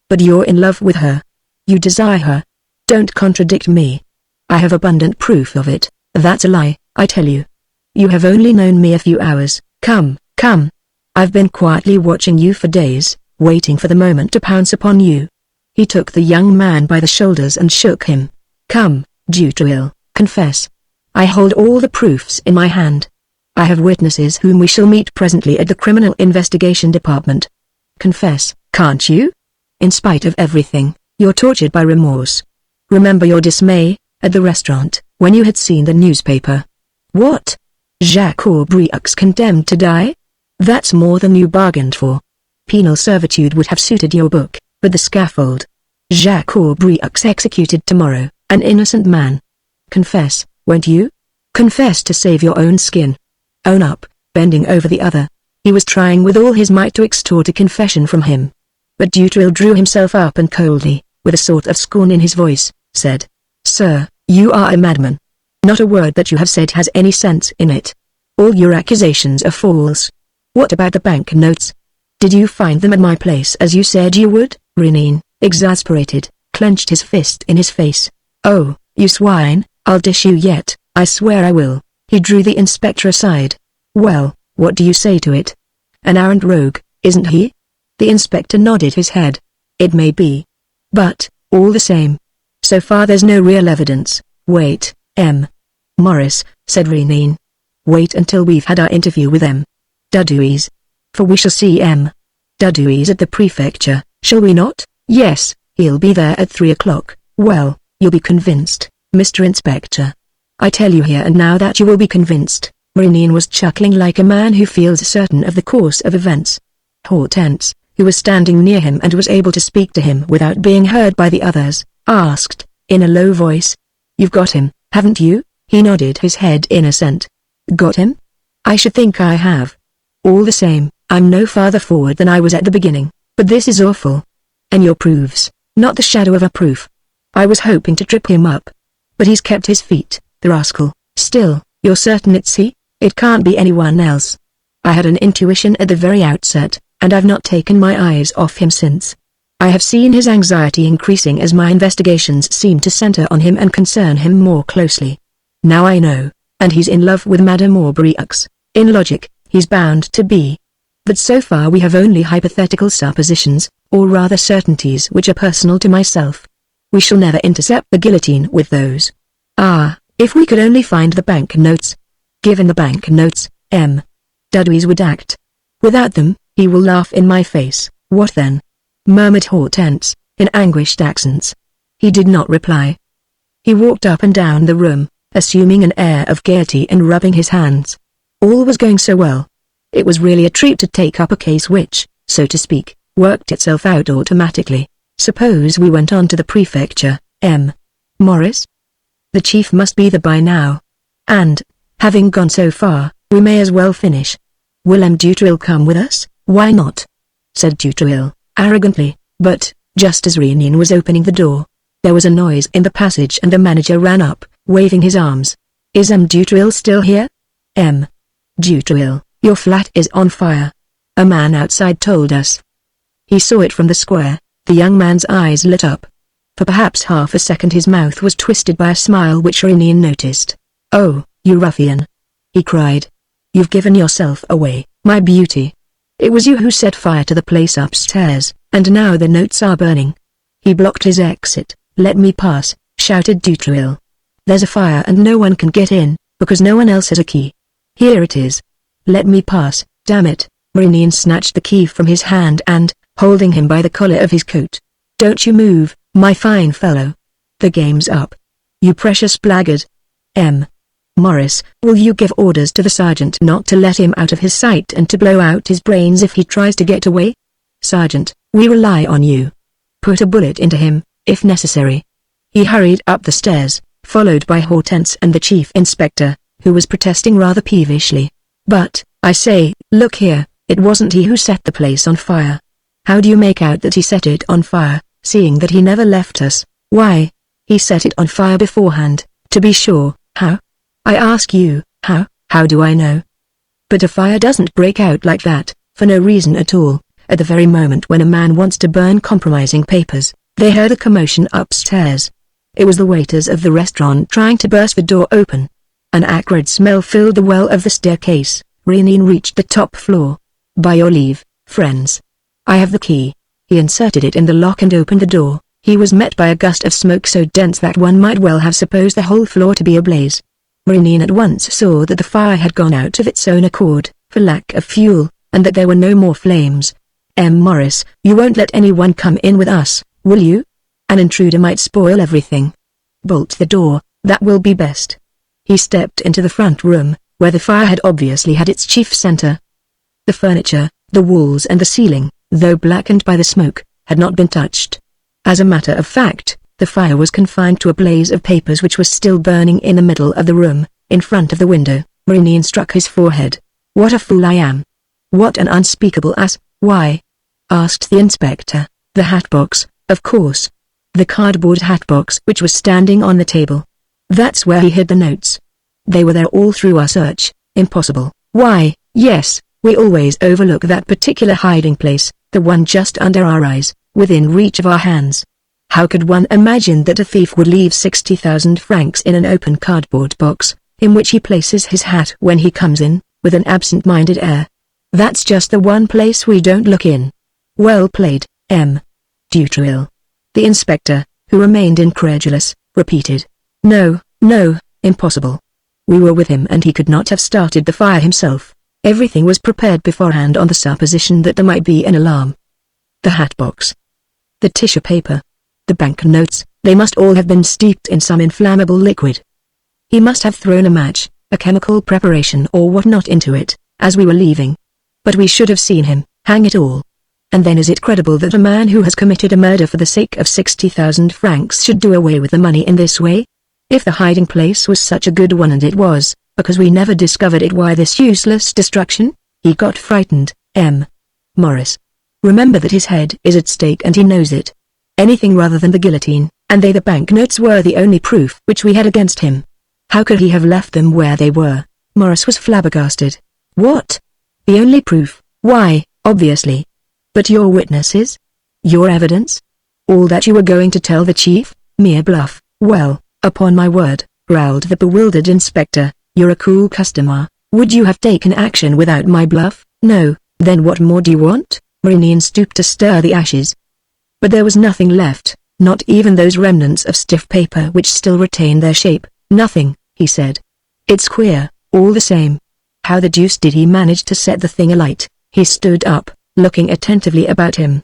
"But you're in love with her. You desire her. Don't contradict me. I have abundant proof of it." "That's a lie, I tell you. You have only known me a few hours." Come. I've been quietly watching you for days, waiting for the moment to pounce upon you." He took the young man by the shoulders and shook him. "Come, Dutreuil, confess. I hold all the proofs in my hand. I have witnesses whom we shall meet presently at the Criminal Investigation Department. Confess, can't you? In spite of everything, you're tortured by remorse. Remember your dismay, at the restaurant, when you had seen the newspaper. What? Jacques Aubrieux condemned to die? That's more than you bargained for. Penal servitude would have suited your book, but the scaffold. Jacques Aubrieux executed tomorrow, an innocent man. Confess, won't you? Confess to save your own skin. Own up, bending over the other. He was trying with all his might to extort a confession from him. But Dutril drew himself up and coldly, with a sort of scorn in his voice, said, "Sir, you are a madman. Not a word that you have said has any sense in it. All your accusations are false. What about the bank notes? Did you find them at my place as you said you would?" Rénine, exasperated, clenched his fist in his face. "Oh, you swine, I'll dish you yet, I swear I will." He drew the inspector aside. "Well, what do you say to it? An arrant rogue, isn't he?" The inspector nodded his head. "It may be. But, all the same. So far there's no real evidence. Wait, Maurice," said Rénine. "Wait until we've had our interview with Dudouis. For we shall see Dudouis at the prefecture, shall we not?" "Yes, he'll be there at 3 o'clock. "Well, you'll be convinced, Mr. Inspector. I tell you here and now that you will be convinced." Rénine was chuckling like a man who feels certain of the course of events. Hortense, who was standing near him and was able to speak to him without being heard by the others, asked, in a low voice, "You've got him, haven't you?" He nodded his head in assent. "Got him? I should think I have. All the same, I'm no farther forward than I was at the beginning, but this is awful. And your proofs, not the shadow of a proof. I was hoping to trip him up. But he's kept his feet, the rascal. Still, you're certain it's he? It can't be anyone else." "I had an intuition at the very outset, and I've not taken my eyes off him since. I have seen his anxiety increasing as my investigations seem to center on him and concern him more closely. Now I know, and he's in love with Madame Aubrieux. In logic, he's bound to be. But so far we have only hypothetical suppositions, or rather certainties which are personal to myself. We shall never intercept the guillotine with those. Ah, if we could only find the bank notes. Given the bank notes, Dudouis would act. Without them, he will laugh in my face." "What then?" murmured Hortense, in anguished accents. He did not reply. He walked up and down the room, assuming an air of gaiety and rubbing his hands. All was going so well. It was really a treat to take up a case which, so to speak, worked itself out automatically. Suppose we went on to the prefecture, Maurice? The chief must be there by now. And, having gone so far, we may as well finish. "Will Dutril come with us?" "Why not?" said Dutril, arrogantly, but, just as Rénine was opening the door, there was a noise in the passage and the manager ran up, waving his arms. "Is Dutril still here?" "Dutril, your flat is on fire. A man outside told us." He saw it from the square. The young man's eyes lit up. For perhaps half a second his mouth was twisted by a smile which Rénine noticed. "Oh, you ruffian!" he cried. "You've given yourself away, my beauty. It was you who set fire to the place upstairs, and now the notes are burning." He blocked his exit. "Let me pass," shouted Dutril. "There's a fire and no one can get in, because no one else has a key. Here it is. Let me pass, damn it." Rénine snatched the key from his hand and, holding him by the collar of his coat, "Don't you move, my fine fellow. The game's up. You precious blackguard. Maurice, will you give orders to the sergeant not to let him out of his sight and to blow out his brains if he tries to get away? Sergeant, we rely on you. Put a bullet into him, if necessary." He hurried up the stairs, followed by Hortense and the chief inspector, who was protesting rather peevishly. "But, I say, look here, it wasn't he who set the place on fire. How do you make out that he set it on fire, seeing that he never left us?" "Why, he set it on fire beforehand, to be sure." "How? I ask you, how do I know?" "But a fire doesn't break out like that, for no reason at all, at the very moment when a man wants to burn compromising papers." They heard a commotion upstairs. It was the waiters of the restaurant trying to burst the door open. An acrid smell filled the well of the staircase. Rénine reached the top floor. "By your leave, friends. I have the key." He inserted it in the lock and opened the door. He was met by a gust of smoke so dense that one might well have supposed the whole floor to be ablaze. Rénine at once saw that the fire had gone out of its own accord, for lack of fuel, and that there were no more flames. "Maurice, you won't let anyone come in with us, will you? An intruder might spoil everything." "Bolt the door, that will be best." He stepped into the front room, where the fire had obviously had its chief center. The furniture, the walls and the ceiling, though blackened by the smoke, had not been touched. As a matter of fact, the fire was confined to a blaze of papers which was still burning in the middle of the room, in front of the window. Maurice struck his forehead. What a fool I am! What an unspeakable ass! Why? Asked the inspector. The hatbox, of course. The cardboard hatbox which was standing on the table. That's where he hid the notes. They were there all through our search. Impossible. Why, yes, we always overlook that particular hiding place, the one just under our eyes, within reach of our hands. How could one imagine that a thief would leave 60,000 francs in an open cardboard box, in which he places his hat when he comes in, with an absent-minded air? That's just the one place we don't look in. Well played, M. Dutreuil. The inspector, who remained incredulous, repeated. No, no, impossible. We were with him and he could not have started the fire himself. Everything was prepared beforehand on the supposition that there might be an alarm. The hatbox. The tissue paper. The banknotes, they must all have been steeped in some inflammable liquid. He must have thrown a match, a chemical preparation or whatnot into it, as we were leaving. But we should have seen him, hang it all. And then is it credible that a man who has committed a murder for the sake of 60,000 francs should do away with the money in this way? If the hiding place was such a good one, and it was, because we never discovered it, why this useless destruction? He got frightened, M. Maurice. Remember that his head is at stake and he knows it. Anything rather than the guillotine, and the banknotes were the only proof which we had against him. How could he have left them where they were? Maurice was flabbergasted. What? The only proof? Why, obviously. But your witnesses? Your evidence? All that you were going to tell the chief? Mere bluff. Well, upon my word, growled the bewildered inspector, you're a cool customer. Would you have taken action without my bluff? No, then what more do you want? Maurice stooped to stir the ashes. But there was nothing left, not even those remnants of stiff paper which still retain their shape. Nothing, he said. It's queer, all the same. How the deuce did he manage to set the thing alight? He stood up, looking attentively about him.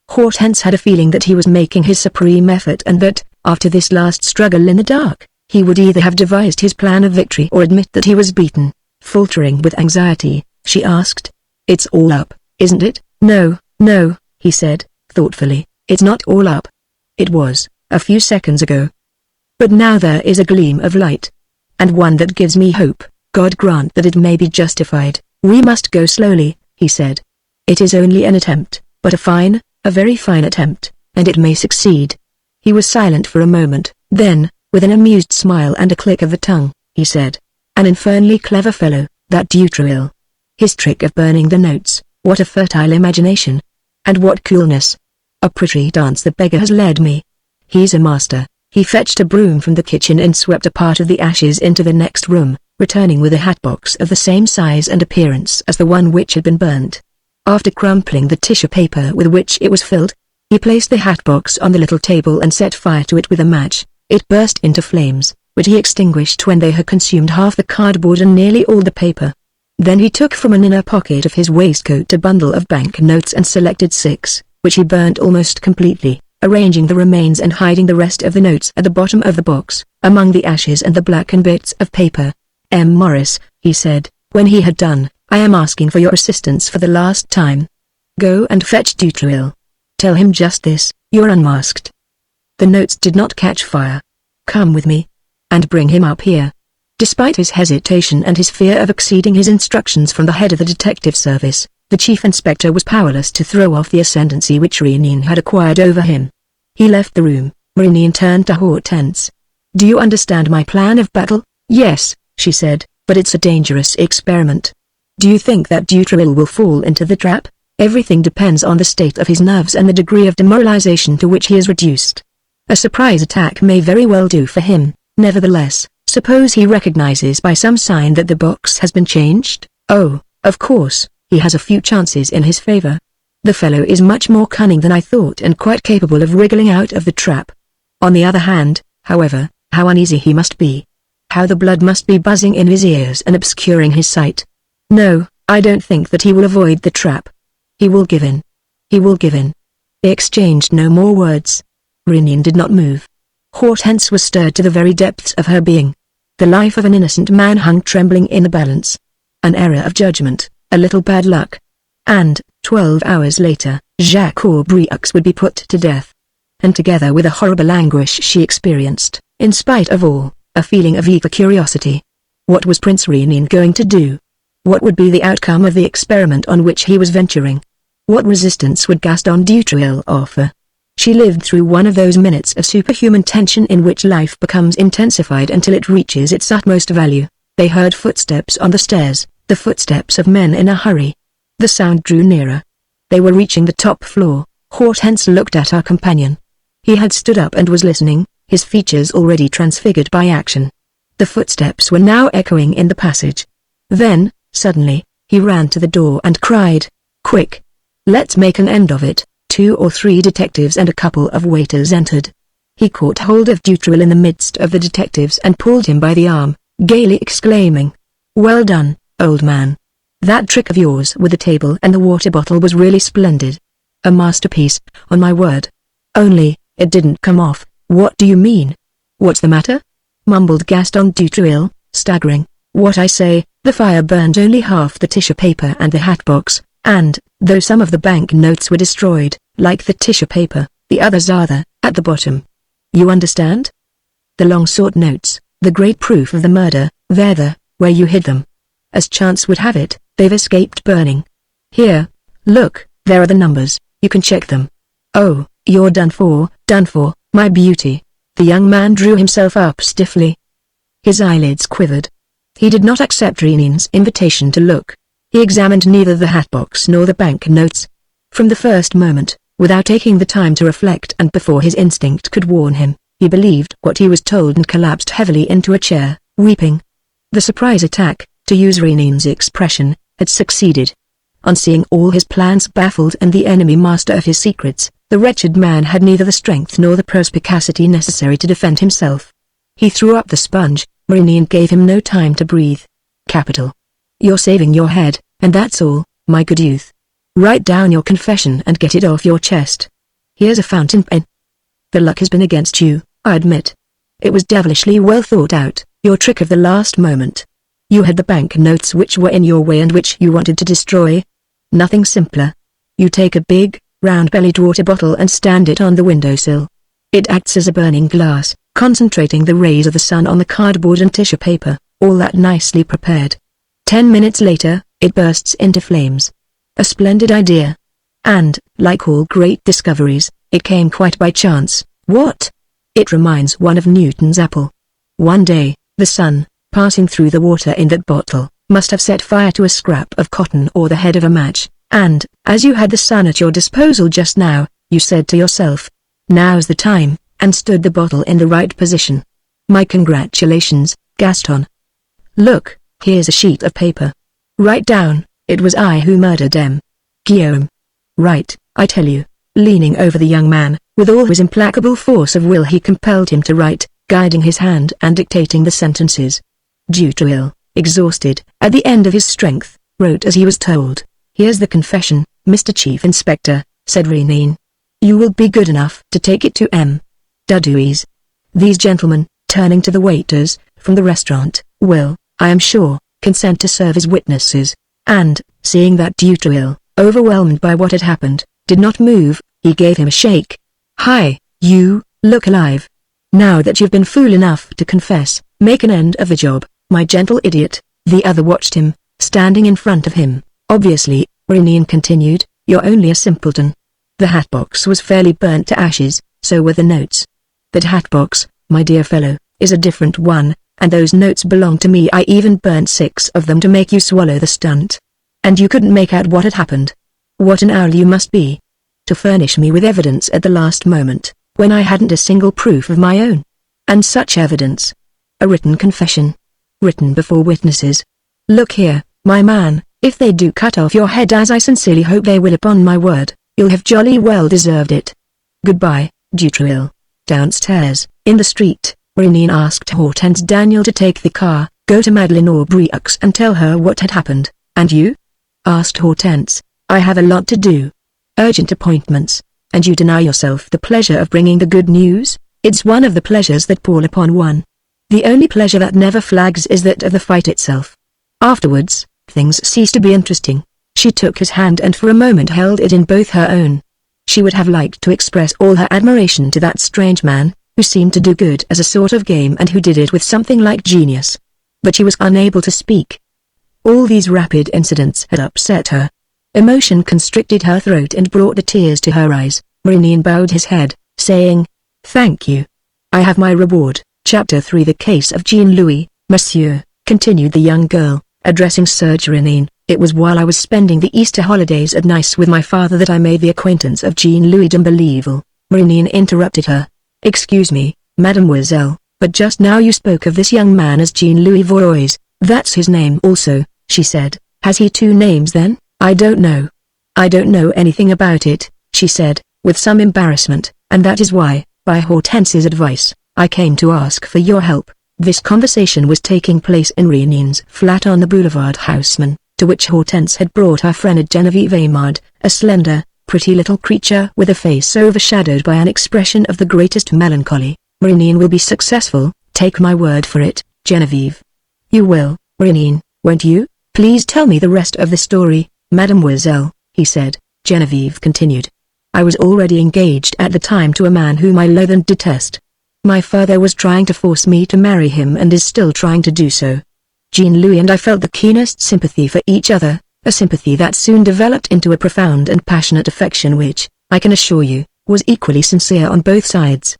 Hortense had a feeling that he was making his supreme effort and that, after this last struggle in the dark, he would either have devised his plan of victory or admit that he was beaten. Faltering with anxiety, she asked, It's all up, isn't it? No, no, he said, thoughtfully. It's not all up. It was, a few seconds ago. But now there is a gleam of light. And one that gives me hope. God grant that it may be justified. We must go slowly, he said. It is only an attempt, but a very fine attempt, and it may succeed. He was silent for a moment, then, with an amused smile and a click of the tongue, he said, An infernally clever fellow, that Dutreuil. His trick of burning the notes, what a fertile imagination. And what coolness. A pretty dance the beggar has led me. He's a master. He fetched a broom from the kitchen and swept a part of the ashes into the next room, returning with a hatbox of the same size and appearance as the one which had been burnt. After crumpling the tissue paper with which it was filled, he placed the hatbox on the little table and set fire to it with a match. It burst into flames, which he extinguished when they had consumed half the cardboard and nearly all the paper. Then he took from an inner pocket of his waistcoat a bundle of banknotes and selected 6, which he burnt almost completely, arranging the remains and hiding the rest of the notes at the bottom of the box, among the ashes and the blackened bits of paper. M. Maurice, he said, when he had done, I am asking for your assistance for the last time. Go and fetch Dutreuil. Tell him just this, you're unmasked. The notes did not catch fire. Come with me. And bring him up here. Despite his hesitation and his fear of exceeding his instructions from the head of the detective service, the chief inspector was powerless to throw off the ascendancy which Maurice had acquired over him. He left the room. Maurice turned to Hortense. Do you understand my plan of battle? Yes, she said, but it's a dangerous experiment. Do you think that Dutreuil will fall into the trap? Everything depends on the state of his nerves and the degree of demoralization to which he is reduced. A surprise attack may very well do for him. Nevertheless, suppose he recognizes by some sign that the box has been changed? Oh, of course, he has a few chances in his favor. The fellow is much more cunning than I thought and quite capable of wriggling out of the trap. On the other hand, however, how uneasy he must be. How the blood must be buzzing in his ears and obscuring his sight. No, I don't think that he will avoid the trap. He will give in. He will give in. They exchanged no more words. Maurice did not move. Hortense was stirred to the very depths of her being. The life of an innocent man hung trembling in the balance. An error of judgment, a little bad luck. And, 12 hours later, Jacques Aubrieux would be put to death. And together with the horrible anguish she experienced, in spite of all, a feeling of eager curiosity. What was Prince Rénine going to do? What would be the outcome of the experiment on which he was venturing? What resistance would Gaston Dutreuil offer? She lived through one of those minutes of superhuman tension in which life becomes intensified until it reaches its utmost value. They heard footsteps on the stairs, the footsteps of men in a hurry. The sound drew nearer. They were reaching the top floor. Hortense looked at her companion. He had stood up and was listening, his features already transfigured by action. The footsteps were now echoing in the passage. Then, suddenly, he ran to the door and cried, "Quick! Let's make an end of it." 2 or 3 detectives and a couple of waiters entered. He caught hold of Dutreuil in the midst of the detectives and pulled him by the arm, gaily exclaiming, "Well done, old man. That trick of yours with the table and the water bottle was really splendid. A masterpiece, on my word. Only, it didn't come off." "What do you mean? What's the matter?" mumbled Gaston Dutreuil, staggering. "What I say, the fire burned only half the tissue paper and the hat box, and, though some of the bank notes were destroyed, like the tissue paper, the others are there, at the bottom. You understand? The long-sought notes, the great proof of the murder, they're there, where you hid them. As chance would have it, they've escaped burning. Here, look, there are the numbers, you can check them. Oh, you're done for, my beauty." The young man drew himself up stiffly. His eyelids quivered. He did not accept Rénine's invitation to look. He examined neither the hatbox nor the bank notes. From the first moment, without taking the time to reflect and before his instinct could warn him, he believed what he was told and collapsed heavily into a chair, weeping. The surprise attack, to use Rénine's expression, had succeeded. On seeing all his plans baffled and the enemy master of his secrets, the wretched man had neither the strength nor the perspicacity necessary to defend himself. He threw up the sponge. Rénine gave him no time to breathe. "Capital. You're saving your head, and that's all, my good youth. Write down your confession and get it off your chest. Here's a fountain pen. The luck has been against you, I admit. It was devilishly well thought out, your trick of the last moment. You had the bank notes which were in your way and which you wanted to destroy. Nothing simpler. You take a big, round-bellied water bottle and stand it on the windowsill. It acts as a burning glass, concentrating the rays of the sun on the cardboard and tissue paper, all that nicely prepared. 10 minutes later, it bursts into flames. A splendid idea. And, like all great discoveries, it came quite by chance. What? It reminds one of Newton's apple. One day, the sun, passing through the water in that bottle, must have set fire to a scrap of cotton or the head of a match, and, as you had the sun at your disposal just now, you said to yourself, "Now's the time," and stood the bottle in the right position. My congratulations, Gaston. Look, here's a sheet of paper. Write down, "It was I who murdered M. Guillaume." Right, I tell you. Leaning over the young man, with all his implacable force of will he compelled him to write, guiding his hand and dictating the sentences. Dutreuil, exhausted, at the end of his strength, wrote as he was told. "Here's the confession, Mr. Chief Inspector," said Rénine. "You will be good enough to take it to M. Dudouis. These gentlemen," turning to the waiters, "from the restaurant, will, I am sure, consent to serve as witnesses." And, seeing that Dutreuil, overwhelmed by what had happened, did not move, he gave him a shake. "Hi, you, look alive. Now that you've been fool enough to confess, make an end of the job, my gentle idiot." The other watched him, standing in front of him. "Obviously," Rénine continued, "you're only a simpleton. The hatbox was fairly burnt to ashes, so were the notes. That hatbox, my dear fellow, is a different one, and those notes belong to me. I even burnt 6 of them to make you swallow the stunt. And you couldn't make out what had happened. What an owl you must be. To furnish me with evidence at the last moment, when I hadn't a single proof of my own. And such evidence. A written confession. Written before witnesses. Look here, my man, if they do cut off your head, as I sincerely hope they will, upon my word, you'll have jolly well deserved it. Goodbye, Dutreuil." Downstairs, in the street, Rénine asked Hortense Daniel to take the car, go to Madeleine Aubrieux and tell her what had happened. "And you?" asked Hortense. "I have a lot to do. Urgent appointments, and you deny yourself the pleasure of bringing the good news? It's one of the pleasures that pall upon one." The only pleasure that never flags is that of the fight itself. Afterwards, things cease to be interesting. She took his hand and for a moment held it in both her own. She would have liked to express all her admiration to that strange man, who seemed to do good as a sort of game and who did it with something like genius. But she was unable to speak. All these rapid incidents had upset her. Emotion constricted her throat and brought the tears to her eyes. Maurice bowed his head, saying, "Thank you. I have my reward." Chapter 3 The Case of Jean-Louis, Monsieur, continued the young girl, addressing Sir Maurice. It was while I was spending the Easter holidays at Nice with my father that I made the acquaintance of Jean-Louis d'Unbelievable. Maurice interrupted her. "Excuse me, mademoiselle, but just now you spoke of this young man as Jean-Louis Vorois." "That's his name also," she said. "Has he two names then?" "I don't know. I don't know anything about it," she said, with some embarrassment, "and that is why, by Hortense's advice, I came to ask for your help." This conversation was taking place in Maurice's flat on the Boulevard Haussmann, to which Hortense had brought her friend Geneviève Aimard, a slender, pretty little creature with a face overshadowed by an expression of the greatest melancholy. "Maurice will be successful, take my word for it, Geneviève." "You will, Maurice, won't you? Please tell me the rest of the story, mademoiselle," he said. Geneviève continued. "I was already engaged at the time to a man whom I loathe and detest. My father was trying to force me to marry him and is still trying to do so. Jean-Louis and I felt the keenest sympathy for each other, a sympathy that soon developed into a profound and passionate affection which, I can assure you, was equally sincere on both sides.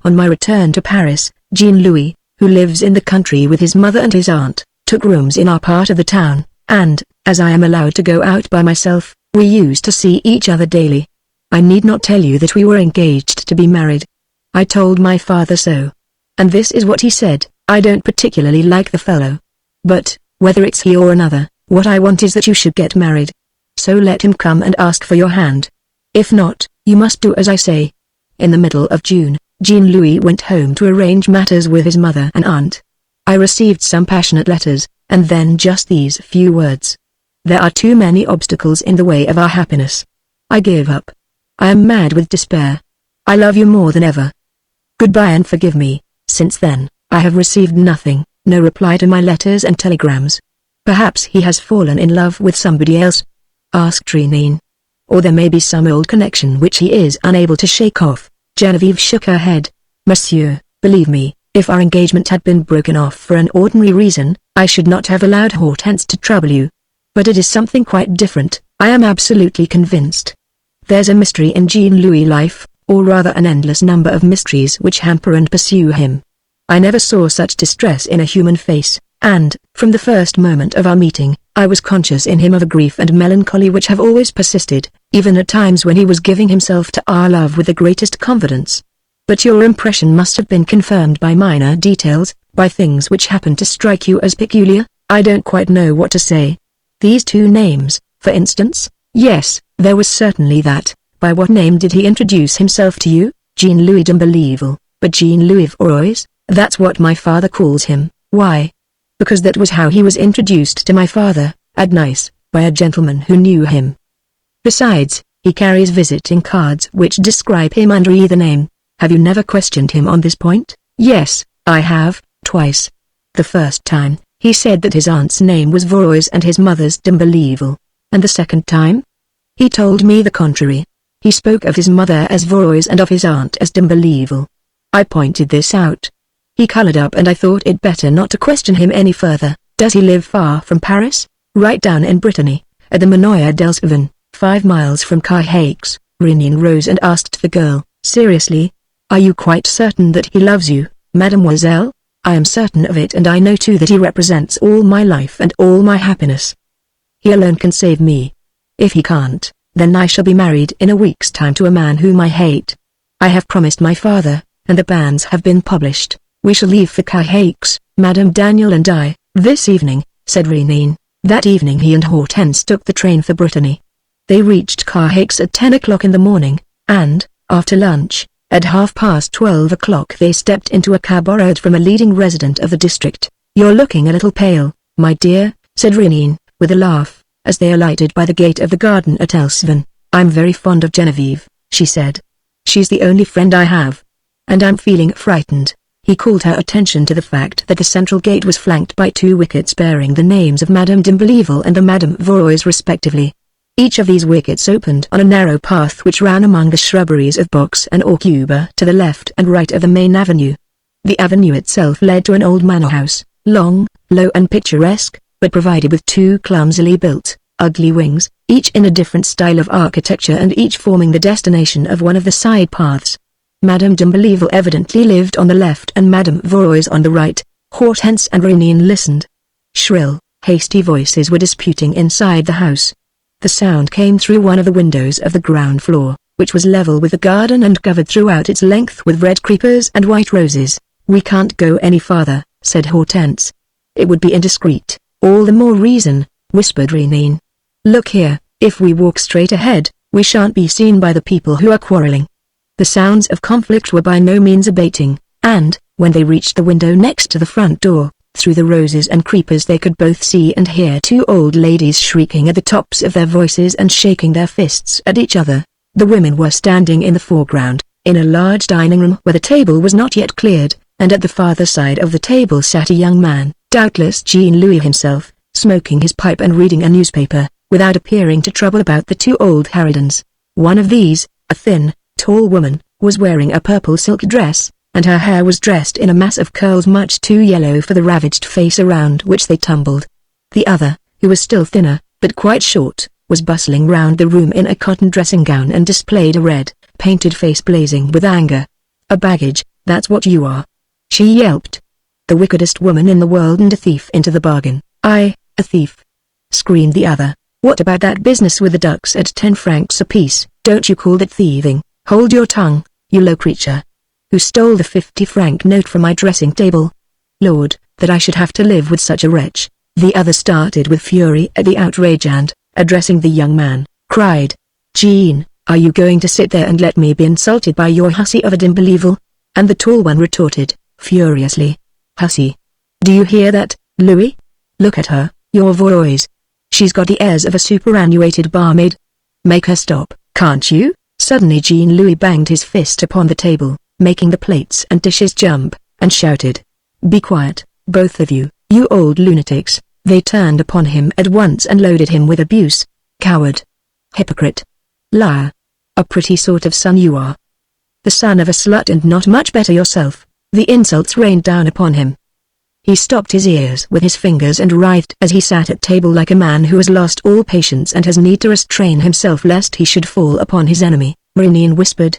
On my return to Paris, Jean-Louis, who lives in the country with his mother and his aunt, took rooms in our part of the town, and, as I am allowed to go out by myself, we used to see each other daily. I need not tell you that we were engaged to be married. I told my father so. And this is what he said: "I don't particularly like the fellow. But, whether it's he or another, what I want is that you should get married. So let him come and ask for your hand. If not, you must do as I say." In the middle of June, Jean-Louis went home to arrange matters with his mother and aunt. I received some passionate letters, and then just these few words: "There are too many obstacles in the way of our happiness. I give up. I am mad with despair. I love you more than ever. Goodbye and forgive me." Since then, I have received nothing, no reply to my letters and telegrams. "Perhaps he has fallen in love with somebody else?" asked Renine. "Or there may be some old connection which he is unable to shake off." Geneviève shook her head. "Monsieur, believe me, if our engagement had been broken off for an ordinary reason, I should not have allowed Hortense to trouble you. But it is something quite different, I am absolutely convinced. There's a mystery in Jean-Louis' life, or rather an endless number of mysteries which hamper and pursue him. I never saw such distress in a human face, and, from the first moment of our meeting, I was conscious in him of a grief and melancholy which have always persisted, even at times when he was giving himself to our love with the greatest confidence. But your impression must have been confirmed by minor details, by things which happened to strike you as peculiar." "I don't quite know what to say. These two names, for instance?" "Yes, there was certainly that. By what name did he introduce himself to you?" "Jean-Louis d'Unbelievable, but Jean-Louis Vorois, that's what my father calls him." "Why?" "Because that was how he was introduced to my father, at Nice, by a gentleman who knew him. Besides, he carries visiting cards which describe him under either name. Have you never questioned him on this point?" "Yes, I have, twice. The first time, he said that his aunt's name was Vorois and his mother's d'Unbelievable. And the second time? He told me the contrary. He spoke of his mother as Vorois and of his aunt as d'Unbelievable. I pointed this out. He colored up and I thought it better not to question him any further." "Does he live far from Paris?" "Right down in Brittany, at the Manoir d'Elsven, 5 miles from Carhaix." Renine rose and asked the girl, seriously, "Are you quite certain that he loves you, mademoiselle?" "I am certain of it, and I know too that he represents all my life and all my happiness. He alone can save me. If he can't, then I shall be married in a week's time to a man whom I hate. I have promised my father, and the bans have been published. We shall leave for Carhaix, Madame Daniel and I, this evening," said Renine. That evening he and Hortense took the train for Brittany. They reached Carhaix at 10 o'clock in the morning, and, after lunch, at 12:30 they stepped into a cab borrowed from a leading resident of the district. "You're looking a little pale, my dear," said Renine, with a laugh, as they alighted by the gate of the garden at Elsven. "I'm very fond of Geneviève," she said. "She's the only friend I have. And I'm feeling frightened. He called her attention to the fact that the central gate was flanked by 2 wickets bearing the names of Madame d'Imbleeville and the Madame Vorois respectively. Each of these wickets opened on a narrow path which ran among the shrubberies of box and aucuba to the left and right of the main avenue. The avenue itself led to an old manor house, long, low and picturesque, but provided with 2 clumsily built, ugly wings, each in a different style of architecture and each forming the destination of one of the side paths. Madame d'Imbleeville evidently lived on the left and Madame Vorois on the right. Hortense and Renine listened. Shrill, hasty voices were disputing inside the house. The sound came through one of the windows of the ground floor, which was level with the garden and covered throughout its length with red creepers and white roses. "We can't go any farther," said Hortense. "It would be indiscreet." "All the more reason," whispered Renine. "Look here, if we walk straight ahead, we shan't be seen by the people who are quarreling." The sounds of conflict were by no means abating, and, when they reached the window next to the front door, through the roses and creepers they could both see and hear 2 old ladies shrieking at the tops of their voices and shaking their fists at each other. The women were standing in the foreground, in a large dining room where the table was not yet cleared, and at the farther side of the table sat a young man, doubtless Jean-Louis himself, smoking his pipe and reading a newspaper, without appearing to trouble about the 2 old harridans. One of these, a thin, tall woman, was wearing a purple silk dress, and her hair was dressed in a mass of curls much too yellow for the ravaged face around which they tumbled. The other, who was still thinner, but quite short, was bustling round the room in a cotton dressing gown and displayed a red, painted face blazing with anger. "A baggage, that's what you are," she yelped. "The wickedest woman in the world and a thief into the bargain." "I, a thief?" screamed the other. "What about that business with the ducks at 10 francs apiece? Don't you call that thieving? Hold your tongue, you low creature. Who stole the 50-franc note from my dressing table? Lord, that I should have to live with such a wretch." The other started with fury at the outrage and, addressing the young man, cried, "Jean, are you going to sit there and let me be insulted by your hussy of a d'Imbleeville?" And the tall one retorted, furiously, "Hussy? Do you hear that, Louis? Look at her, your Vorois. She's got the airs of a superannuated barmaid. Make her stop, can't you?" Suddenly Jean-Louis banged his fist upon the table, making the plates and dishes jump, and shouted, "Be quiet, both of you, you old lunatics." They turned upon him at once and loaded him with abuse. "Coward! Hypocrite! Liar! A pretty sort of son you are. The son of a slut and not much better yourself." The insults rained down upon him. He stopped his ears with his fingers and writhed as he sat at table like a man who has lost all patience and has need to restrain himself lest he should fall upon his enemy. Renine whispered,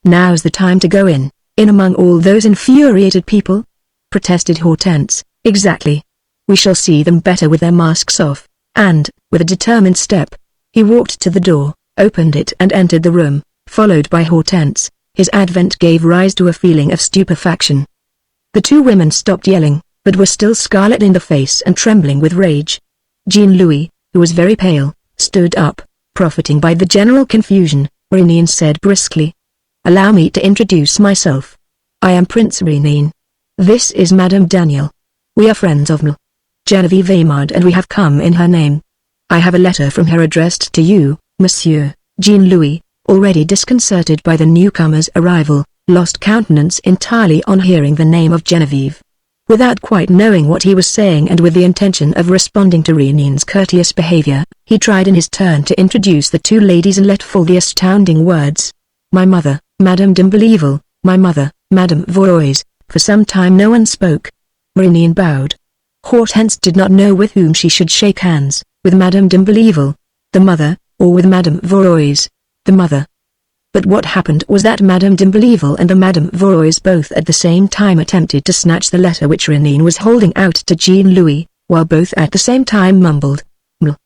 "Now's the time to go in among all those infuriated people?" protested Hortense. "Exactly. We shall see them better with their masks off." And, with a determined step, he walked to the door, opened it and entered the room, followed by Hortense. His advent gave rise to a feeling of stupefaction. The 2 women stopped yelling, but were still scarlet in the face and trembling with rage. Jean-Louis, who was very pale, stood up, profiting by the general confusion. Renine said briskly, "Allow me to introduce myself. I am Prince Renine. This is Madame Daniel. We are friends of Mlle. Genevieve Aymard and we have come in her name. I have a letter from her addressed to you, Monsieur." Jean-Louis, already disconcerted by the newcomer's arrival, lost countenance entirely on hearing the name of Genevieve. Without quite knowing what he was saying and with the intention of responding to Renine's courteous behavior, he tried in his turn to introduce the 2 ladies and let fall the astounding words, "My mother, Madame d'Imbleeville, my mother, Madame Vorois." For some time no one spoke. Renine bowed. Hortense did not know with whom she should shake hands, with Madame d'Imbleeville, the mother, or with Madame Vorois, the mother. But what happened was that Madame d'Imbleeville and the Madame Vorois both at the same time attempted to snatch the letter which Renine was holding out to Jean-Louis, while both at the same time mumbled, "Mlle.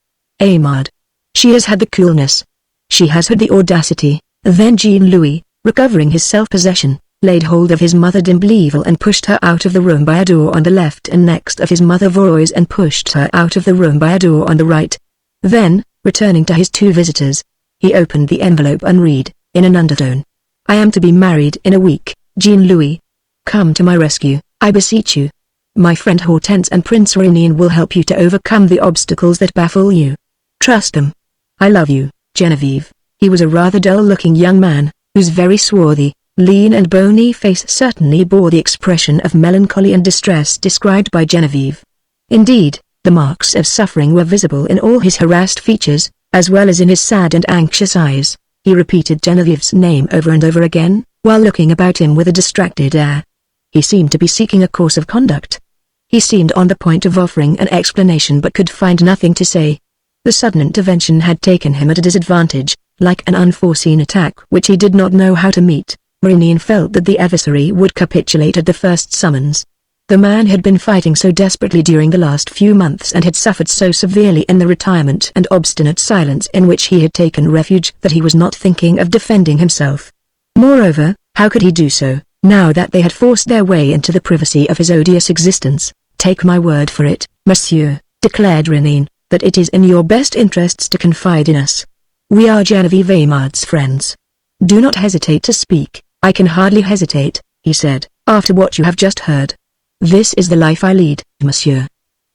Aymard. She has had the coolness. She has had the audacity." Then Jean-Louis, recovering his self-possession, laid hold of his mother d'Imbleeville and pushed her out of the room by a door on the left and next of his mother Vorois and pushed her out of the room by a door on the right. Then, returning to his 2 visitors, he opened the envelope and read, in an undertone, "I am to be married in a week, Jean-Louis. Come to my rescue, I beseech you. My friend Hortense and Prince Renine will help you to overcome the obstacles that baffle you. Trust them. I love you, Genevieve." He was a rather dull-looking young man, whose very swarthy, lean and bony face certainly bore the expression of melancholy and distress described by Genevieve. Indeed, the marks of suffering were visible in all his harassed features, as well as in his sad and anxious eyes. He repeated Genevieve's name over and over again, while looking about him with a distracted air. He seemed to be seeking a course of conduct. He seemed on the point of offering an explanation but could find nothing to say. The sudden intervention had taken him at a disadvantage, like an unforeseen attack which he did not know how to meet. Maureen felt that the adversary would capitulate at the first summons. The man had been fighting so desperately during the last few months and had suffered so severely in the retirement and obstinate silence in which he had taken refuge that he was not thinking of defending himself. Moreover, how could he do so, now that they had forced their way into the privacy of his odious existence? "Take my word for it, monsieur," declared Renine, "that it is in your best interests to confide in us. We are Genevieve Aimard's friends. Do not hesitate to speak." "I can hardly hesitate," he said, "after what you have just heard. This is the life I lead, monsieur.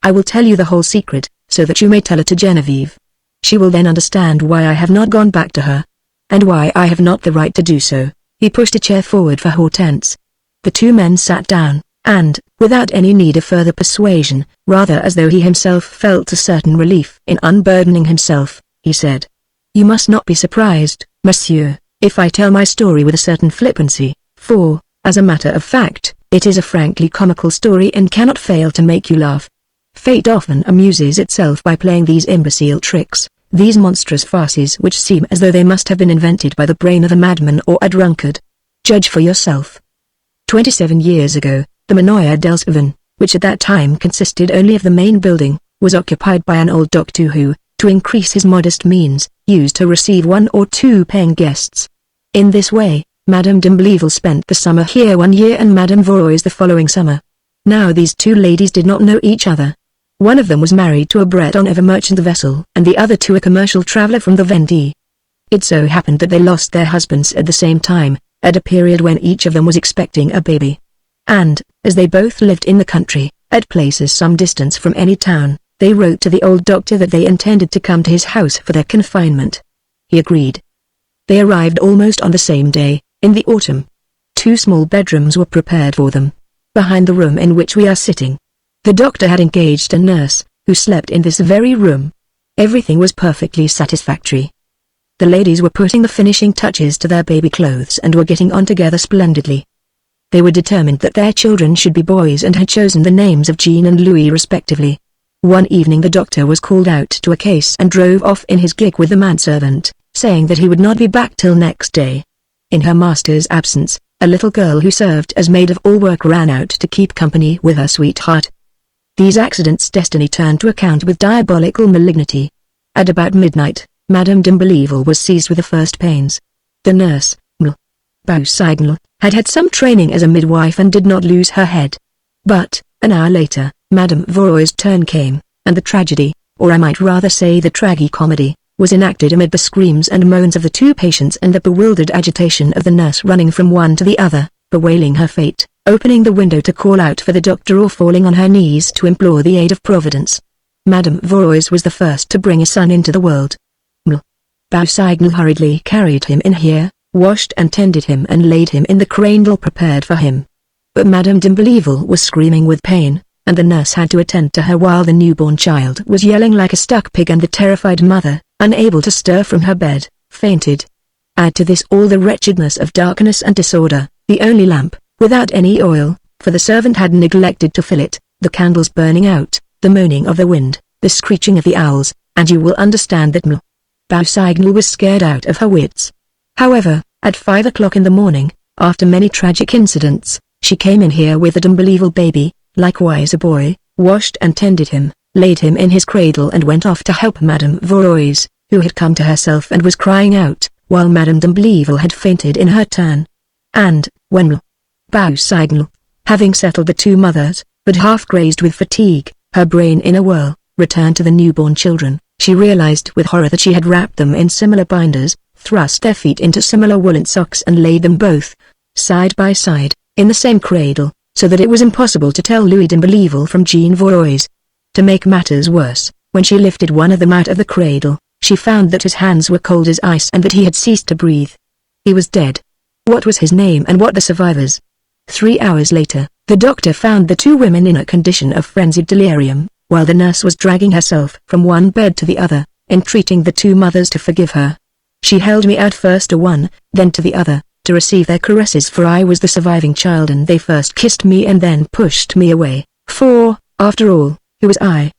I will tell you the whole secret, so that you may tell it to Genevieve. She will then understand why I have not gone back to her, and why I have not the right to do so." He pushed a chair forward for Hortense. The two men sat down, and, without any need of further persuasion, rather as though he himself felt a certain relief in unburdening himself, he said, "You must not be surprised, monsieur, if I tell my story with a certain flippancy, for, as a matter of fact, it is a frankly comical story and cannot fail to make you laugh. Fate often amuses itself by playing these imbecile tricks, these monstrous farces which seem as though they must have been invented by the brain of a madman or a drunkard. Judge for yourself. 27 years ago, the Manoir d'Elsevin, which at that time consisted only of the main building, was occupied by an old doctor who, to increase his modest means, used to receive 1 or 2 paying guests. In this way, Madame d'Imbleval spent the summer here one year and Madame Vorois the following summer. Now these two ladies did not know each other. One of them was married to a Breton of a merchant vessel and the other to a commercial traveler from the Vendée. It so happened that they lost their husbands at the same time, at a period when each of them was expecting a baby. And, as they both lived in the country, at places some distance from any town, they wrote to the old doctor that they intended to come to his house for their confinement. He agreed. They arrived almost on the same day, in the autumn. 2 small bedrooms were prepared for them, behind the room in which we are sitting. The doctor had engaged a nurse, who slept in this very room. Everything was perfectly satisfactory. The ladies were putting the finishing touches to their baby clothes and were getting on together splendidly. They were determined that their children should be boys and had chosen the names of Jean and Louis respectively. One evening the doctor was called out to a case and drove off in his gig with the manservant, saying that he would not be back till next day. In her master's absence, a little girl who served as maid of all work ran out to keep company with her sweetheart. These accidents destiny turned to account with diabolical malignity. At about midnight, Madame d'Imbleval was seized with the first pains. The nurse, Beausignal, had had some training as a midwife and did not lose her head. But, an hour later, Madame Vorois' turn came, and the tragedy, or I might rather say the tragicomedy, was enacted amid the screams and moans of the 2 patients and the bewildered agitation of the nurse running from one to the other, bewailing her fate, opening the window to call out for the doctor or falling on her knees to implore the aid of Providence. Madame Vorois was the first to bring a son into the world. Beausignal hurriedly carried him in here, washed and tended him and laid him in the cradle prepared for him. But Madame d'Imbleval was screaming with pain, and the nurse had to attend to her while the newborn child was yelling like a stuck pig and the terrified mother, unable to stir from her bed, fainted. Add to this all the wretchedness of darkness and disorder, the only lamp, without any oil, for the servant had neglected to fill it, the candles burning out, the moaning of the wind, the screeching of the owls, and you will understand that Beausignal was scared out of her wits. However, at 5 o'clock in the morning, after many tragic incidents, she came in here with the d'Imbleval baby, likewise a boy, washed and tended him, laid him in his cradle and went off to help Madame Vorois, who had come to herself and was crying out, while Madame d'Imbleval had fainted in her turn. And, when Beausignal, having settled the 2 mothers, but half crazed with fatigue, her brain in a whirl, returned to the newborn children, she realized with horror that she had wrapped them in similar binders, thrust their feet into similar woolen socks and laid them both, side by side, in the same cradle, so that it was impossible to tell Louis d'Imbleval from Jean Vorois. To make matters worse, when she lifted one of them out of the cradle, she found that his hands were cold as ice and that he had ceased to breathe. He was dead. What was his name and what the survivors? 3 hours later, the doctor found the two women in a condition of frenzied delirium, while the nurse was dragging herself from one bed to the other, entreating the two mothers to forgive her. She held me out first to one, then to the other, to receive their caresses, for I was the surviving child, and they first kissed me and then pushed me away, for, after all, who was I?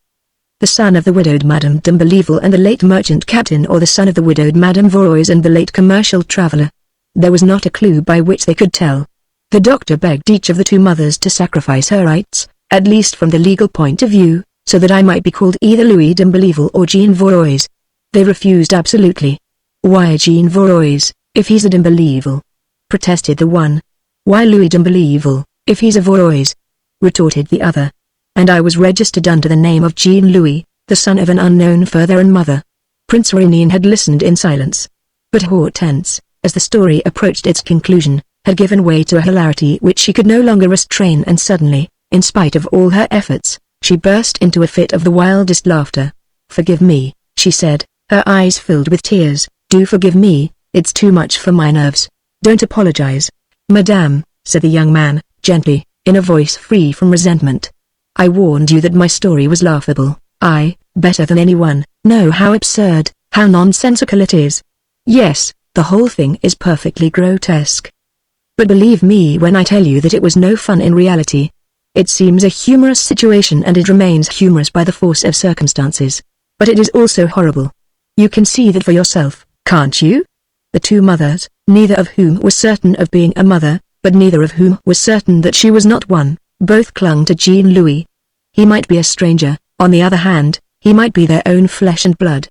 The son of the widowed Madame d'Imbelivel and the late merchant captain, or the son of the widowed Madame Vorois and the late commercial traveller? There was not a clue by which they could tell. The doctor begged each of the two mothers to sacrifice her rights, at least from the legal point of view, so that I might be called either Louis d'Imbelivel or Jean Vorois. They refused absolutely. Why Jean Vorois, if he's a d'Imbelivel? Protested the one. Why Louis d'Imbelivel, if he's a Vorois? Retorted the other. And I was registered under the name of Jean Louis, the son of an unknown father and mother. Prince Rénine had listened in silence. But Hortense, as the story approached its conclusion, had given way to a hilarity which she could no longer restrain, and suddenly, in spite of all her efforts, she burst into a fit of the wildest laughter. "Forgive me," she said, her eyes filled with tears. "Do forgive me, it's too much for my nerves. Don't apologize." "Madame," said the young man, gently, in a voice free from resentment. "I warned you that my story was laughable. I, better than anyone, know how absurd, how nonsensical it is. Yes, the whole thing is perfectly grotesque. But believe me when I tell you that it was no fun in reality. It seems a humorous situation, and it remains humorous by the force of circumstances. But it is also horrible. You can see that for yourself, can't you?" The two mothers, neither of whom was certain of being a mother, but neither of whom was certain that she was not one, both clung to Jean Louis. He might be a stranger, on the other hand, he might be their own flesh and blood.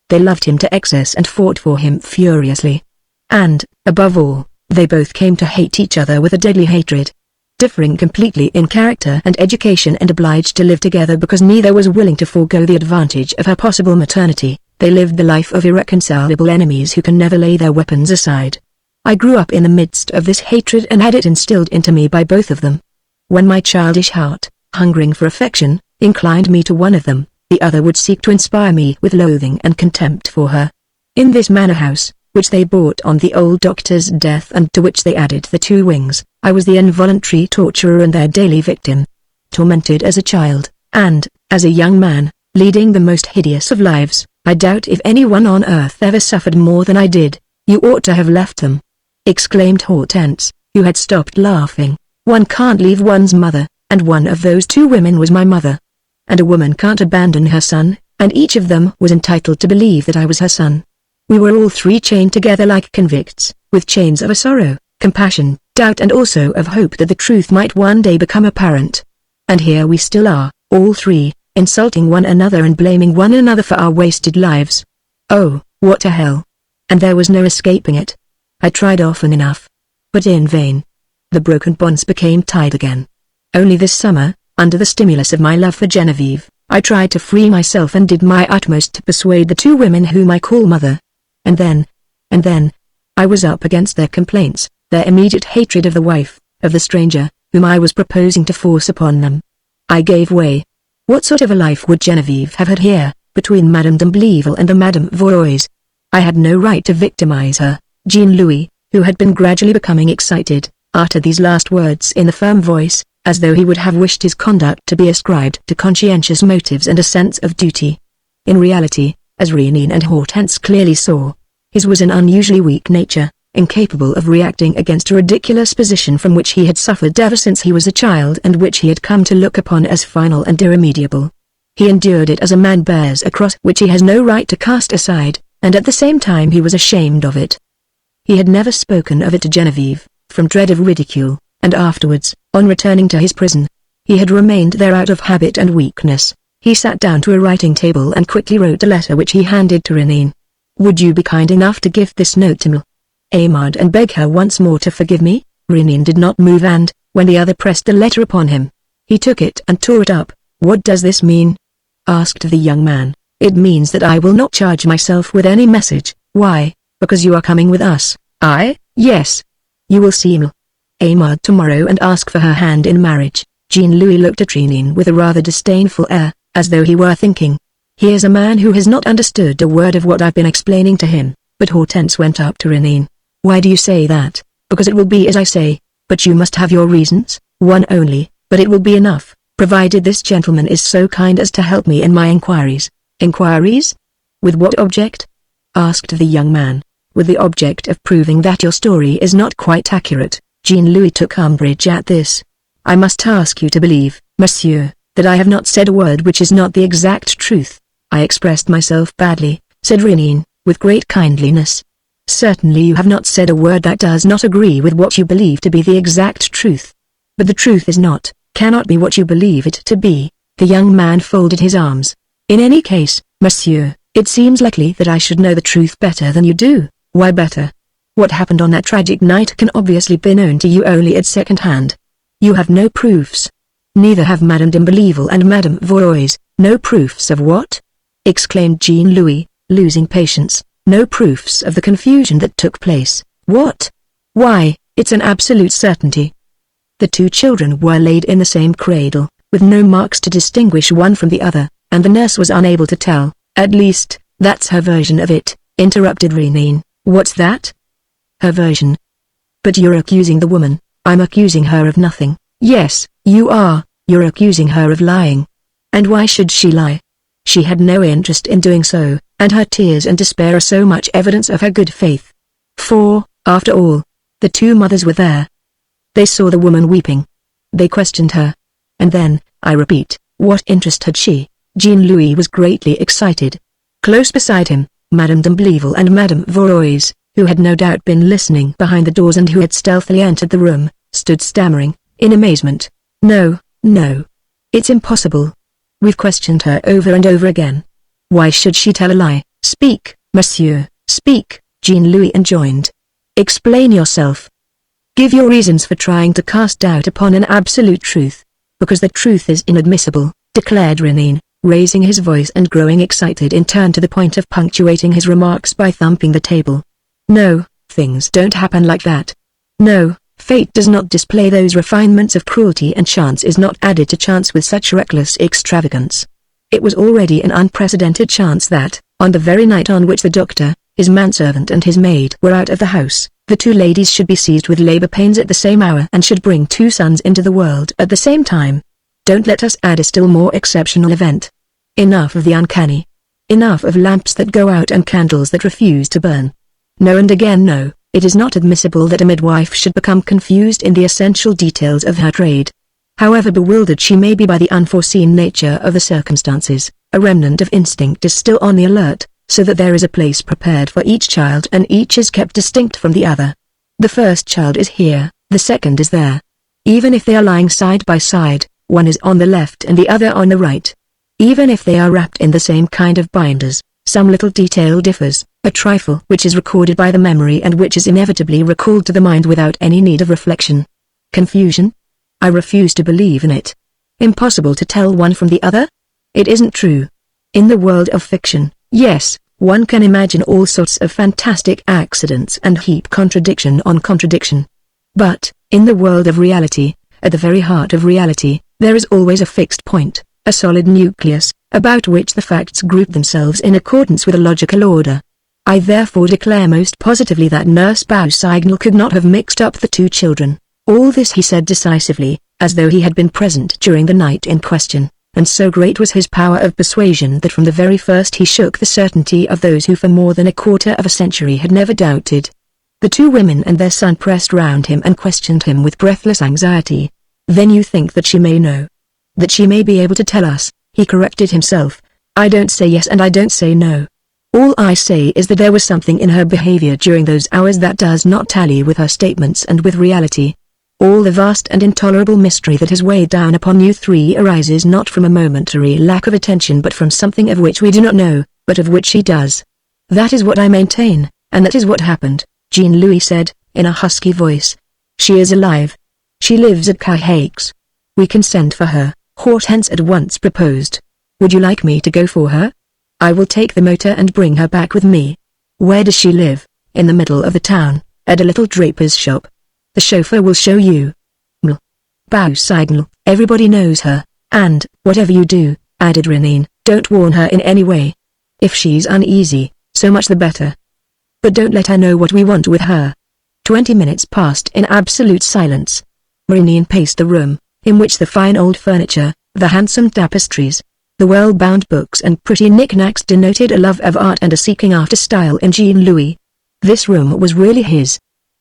They loved him to excess and fought for him furiously. And, above all, they both came to hate each other with a deadly hatred. Differing completely in character and education, and obliged to live together because neither was willing to forego the advantage of her possible maternity, they lived the life of irreconcilable enemies who can never lay their weapons aside. I grew up in the midst of this hatred and had it instilled into me by both of them. When my childish heart, hungering for affection, inclined me to one of them, the other would seek to inspire me with loathing and contempt for her. In this manor house, which they bought on the old doctor's death and to which they added the two wings, I was the involuntary torturer and their daily victim. Tormented as a child, and, as a young man, leading the most hideous of lives, I doubt if anyone on earth ever suffered more than I did. "You ought to have left them," exclaimed Hortense, who had stopped laughing. "One can't leave one's mother, and one of those two women was my mother. And a woman can't abandon her son, and each of them was entitled to believe that I was her son. We were all three chained together like convicts, with chains of a sorrow, compassion, doubt, and also of hope that the truth might one day become apparent. And here we still are, all three, insulting one another and blaming one another for our wasted lives. Oh, what a hell! And there was no escaping it. I tried often enough, but in vain. The broken bonds became tied again. Only this summer, under the stimulus of my love for Genevieve, I tried to free myself and did my utmost to persuade the two women whom I call mother. And then, I was up against their complaints, their immediate hatred of the wife, of the stranger, whom I was proposing to force upon them. I gave way. What sort of a life would Genevieve have had here, between Madame d'Imbelivel and the Madame Vorois? I had no right to victimize her. Jean Louis, who had been gradually becoming excited, uttered these last words in a firm voice, as though he would have wished his conduct to be ascribed to conscientious motives and a sense of duty. In reality, as Rénine and Hortense clearly saw, his was an unusually weak nature, incapable of reacting against a ridiculous position from which he had suffered ever since he was a child and which he had come to look upon as final and irremediable. He endured it as a man bears a cross which he has no right to cast aside, and at the same time he was ashamed of it. He had never spoken of it to Genevieve, from dread of ridicule, and afterwards, on returning to his prison, he had remained there out of habit and weakness. He sat down to a writing table and quickly wrote a letter which he handed to Rénine. "Would you be kind enough to give this note to Ahmad and beg her once more to forgive me?" Rénine did not move, and, when the other pressed the letter upon him, he took it and tore it up. "What does this mean?" asked the young man. "It means that I will not charge myself with any message." "Why?" "Because you are coming with us." "I?" "Yes. You will see Ahmad tomorrow and ask for her hand in marriage." Jean Louis looked at Rénine with a rather disdainful air, as though he were thinking, "Here's a man who has not understood a word of what I've been explaining to him." But Hortense went up to Rénine. "Why do you say that?" because it will be as I say, but you must have your reasons, one only, but it will be enough, provided this gentleman is so kind as to help me in my inquiries. Inquiries? With what object? Asked the young man. With the object of proving that your story is not quite accurate. Jean-Louis took umbrage at this. I must ask you to believe, monsieur, that I have not said a word which is not the exact truth. I expressed myself badly, said Rénine, with great kindliness. Certainly you have not said a word that does not agree with what you believe to be the exact truth. But the truth is not, cannot be what you believe it to be. The young man folded his arms. In any case, monsieur, it seems likely that I should know the truth better than you do. Why better? What happened on that tragic night can obviously be known to you only at second hand. You have no proofs. Neither have Madame d'Imbelivel and Madame Vorois. No proofs of what? Exclaimed Jean-Louis, losing patience. No proofs of the confusion that took place. What? Why, it's an absolute certainty. The two children were laid in the same cradle, with no marks to distinguish one from the other, and the nurse was unable to tell, at least, that's her version of it, interrupted Rénine. What's that? Her version. But you're accusing the woman. I'm accusing her of nothing. Yes, you are, you're accusing her of lying. And why should she lie? She had no interest in doing so, and her tears and despair are so much evidence of her good faith. For, after all, the two mothers were there. They saw the woman weeping. They questioned her. And then, I repeat, what interest had she? Jean-Louis was greatly excited. Close beside him, Madame d'Imbelivel and Madame Vorois, who had no doubt been listening behind the doors and who had stealthily entered the room, stood stammering, in amazement. No, no. It's impossible. We've questioned her over and over again. Why should she tell a lie? Speak, monsieur, speak, Jean-Louis enjoined. Explain yourself. Give your reasons for trying to cast doubt upon an absolute truth. Because the truth is inadmissible, declared Rénine, raising his voice and growing excited in turn to the point of punctuating his remarks by thumping the table. No, things don't happen like that. No, fate does not display those refinements of cruelty, and chance is not added to chance with such reckless extravagance. It was already an unprecedented chance that, on the very night on which the doctor, his manservant and his maid were out of the house, the two ladies should be seized with labor pains at the same hour and should bring two sons into the world at the same time. Don't let us add a still more exceptional event. Enough of the uncanny. Enough of lamps that go out and candles that refuse to burn. No, and again no, it is not admissible that a midwife should become confused in the essential details of her trade. However bewildered she may be by the unforeseen nature of the circumstances, a remnant of instinct is still on the alert, so that there is a place prepared for each child and each is kept distinct from the other. The first child is here, the second is there. Even if they are lying side by side, one is on the left and the other on the right. Even if they are wrapped in the same kind of binders, some little detail differs, a trifle which is recorded by the memory and which is inevitably recalled to the mind without any need of reflection. Confusion? I refuse to believe in it. Impossible to tell one from the other? It isn't true. In the world of fiction, yes, one can imagine all sorts of fantastic accidents and heap contradiction on contradiction. But, in the world of reality, at the very heart of reality, there is always a fixed point, a solid nucleus, about which the facts group themselves in accordance with a logical order. I therefore declare most positively that Nurse Beausignal could not have mixed up the two children. All this he said decisively, as though he had been present during the night in question, and so great was his power of persuasion that from the very first he shook the certainty of those who for more than a quarter of a century had never doubted. The two women and their son pressed round him and questioned him with breathless anxiety. Then you think that she may know? That she may be able to tell us, he corrected himself. I don't say yes and I don't say no. All I say is that there was something in her behavior during those hours that does not tally with her statements and with reality. All the vast and intolerable mystery that has weighed down upon you three arises not from a momentary lack of attention but from something of which we do not know, but of which she does. That is what I maintain, and that is what happened, Jean-Louis said, in a husky voice. She is alive. She lives at Cahaix. We can send for her, Hortense at once proposed. Would you like me to go for her? I will take the motor and bring her back with me. Where does she live? In the middle of the town, at a little draper's shop. The chauffeur will show you. Beausignal, everybody knows her, and, whatever you do, added Rénine, don't warn her in any way. If she's uneasy, so much the better. But don't let her know what we want with her. 20 minutes passed in absolute silence. Maureen paced the room, in which the fine old furniture, the handsome tapestries, the well-bound books and pretty knickknacks denoted a love of art and a seeking after style in Jean-Louis. This room was really his.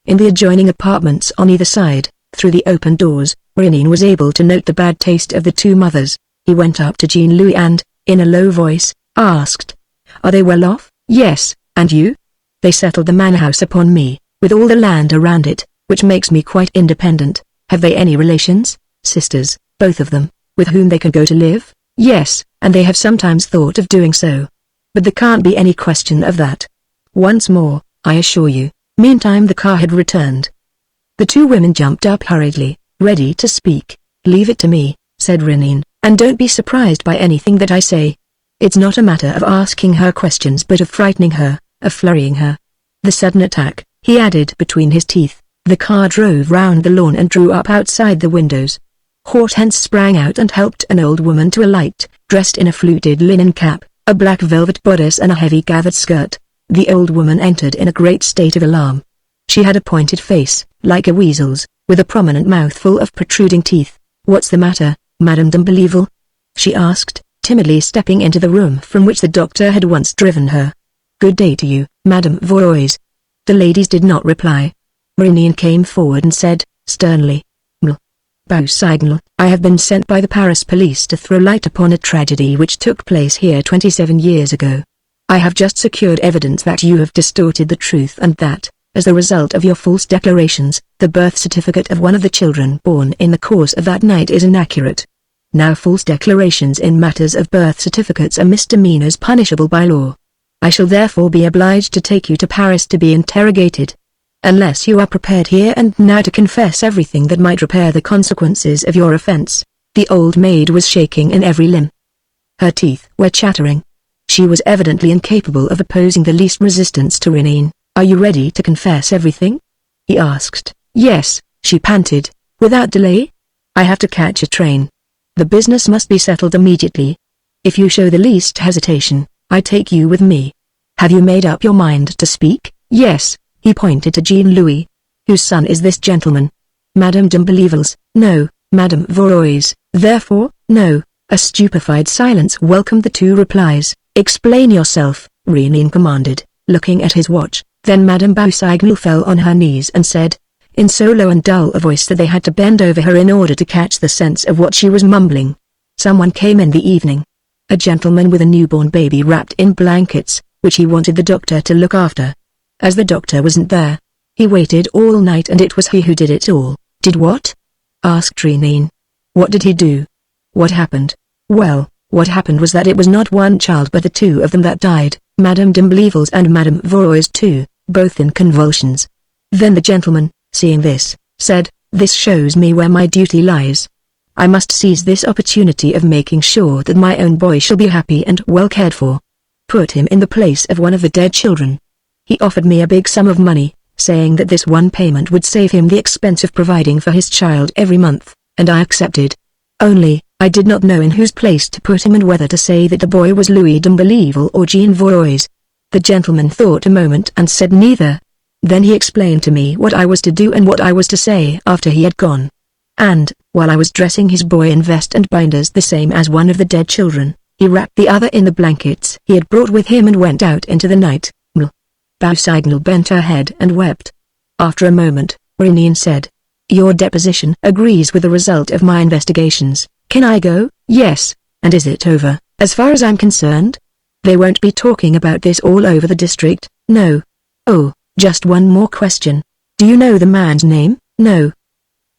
In the adjoining apartments on either side, through the open doors, Maureen was able to note the bad taste of the two mothers. He went up to Jean-Louis and, in a low voice, asked, "Are they well off?" "Yes, and you?" "They settled the manor house upon me, with all the land around it, which makes me quite independent." "Have they any relations?" "Sisters, both of them, with whom they can go to live?" "Yes, and they have sometimes thought of doing so. But there can't be any question of that. Once more, I assure you." Meantime the car had returned. The two women jumped up hurriedly, ready to speak. "Leave it to me," said Renine, "and don't be surprised by anything that I say. It's not a matter of asking her questions but of frightening her, of flurrying her." The sudden attack, he added between his teeth. The car drove round the lawn and drew up outside the windows. Hortense sprang out and helped an old woman to alight, dressed in a fluted linen cap, a black velvet bodice and a heavy gathered skirt. The old woman entered in a great state of alarm. She had a pointed face, like a weasel's, with a prominent mouthful of protruding teeth. "What's the matter, Madame d'Unbelievable?" she asked, timidly stepping into the room from which the doctor had once driven her. "Good day to you, Madame Vorois." The ladies did not reply. Maureen came forward and said, sternly, "Beausignal, I have been sent by the Paris police to throw light upon a tragedy which took place here 27 years ago. I have just secured evidence that you have distorted the truth and that, as the result of your false declarations, the birth certificate of one of the children born in the course of that night is inaccurate. Now false declarations in matters of birth certificates are misdemeanors punishable by law. I shall therefore be obliged to take you to Paris to be interrogated. Unless you are prepared here and now to confess everything that might repair the consequences of your offense." The old maid was shaking in every limb. Her teeth were chattering. She was evidently incapable of opposing the least resistance to Renine. "Are you ready to confess everything?" he asked. "Yes," she panted, "without delay. I have to catch a train. The business must be settled immediately. If you show the least hesitation, I take you with me. Have you made up your mind to speak?" "Yes." He pointed to Jean-Louis. "Whose son is this gentleman?" "Madame d'Unbelievable's." "No, Madame Vorois." "Therefore, no." A stupefied silence welcomed the two replies. "Explain yourself," Renine commanded, looking at his watch. Then Madame Beausignal fell on her knees and said, in so low and dull a voice that they had to bend over her in order to catch the sense of what she was mumbling. "Someone came in the evening. A gentleman with a newborn baby wrapped in blankets, which he wanted the doctor to look after. As the doctor wasn't there, he waited all night and it was he who did it all." "Did what?" asked Renine. "What did he do? What happened?" "Well, what happened was that it was not one child but the two of them that died, Madame d'Unbelievable's and Madame Vorois too, both in convulsions. Then the gentleman, seeing this, said, 'This shows me where my duty lies. I must seize this opportunity of making sure that my own boy shall be happy and well cared for. Put him in the place of one of the dead children.' He offered me a big sum of money, saying that this one payment would save him the expense of providing for his child every month, and I accepted. Only, I did not know in whose place to put him and whether to say that the boy was Louis d'Unbelievable or Jean Vorois. The gentleman thought a moment and said neither. Then he explained to me what I was to do and what I was to say after he had gone. And, while I was dressing his boy in vest and binders the same as one of the dead children, he wrapped the other in the blankets he had brought with him and went out into the night." Beausignal bent her head and wept. After a moment, Renine said, "Your deposition agrees with the result of my investigations. Can I go?" "Yes." "And is it over, as far as I'm concerned? They won't be talking about this all over the district?" "No." "Oh, just one more question. Do you know the man's name?" "No."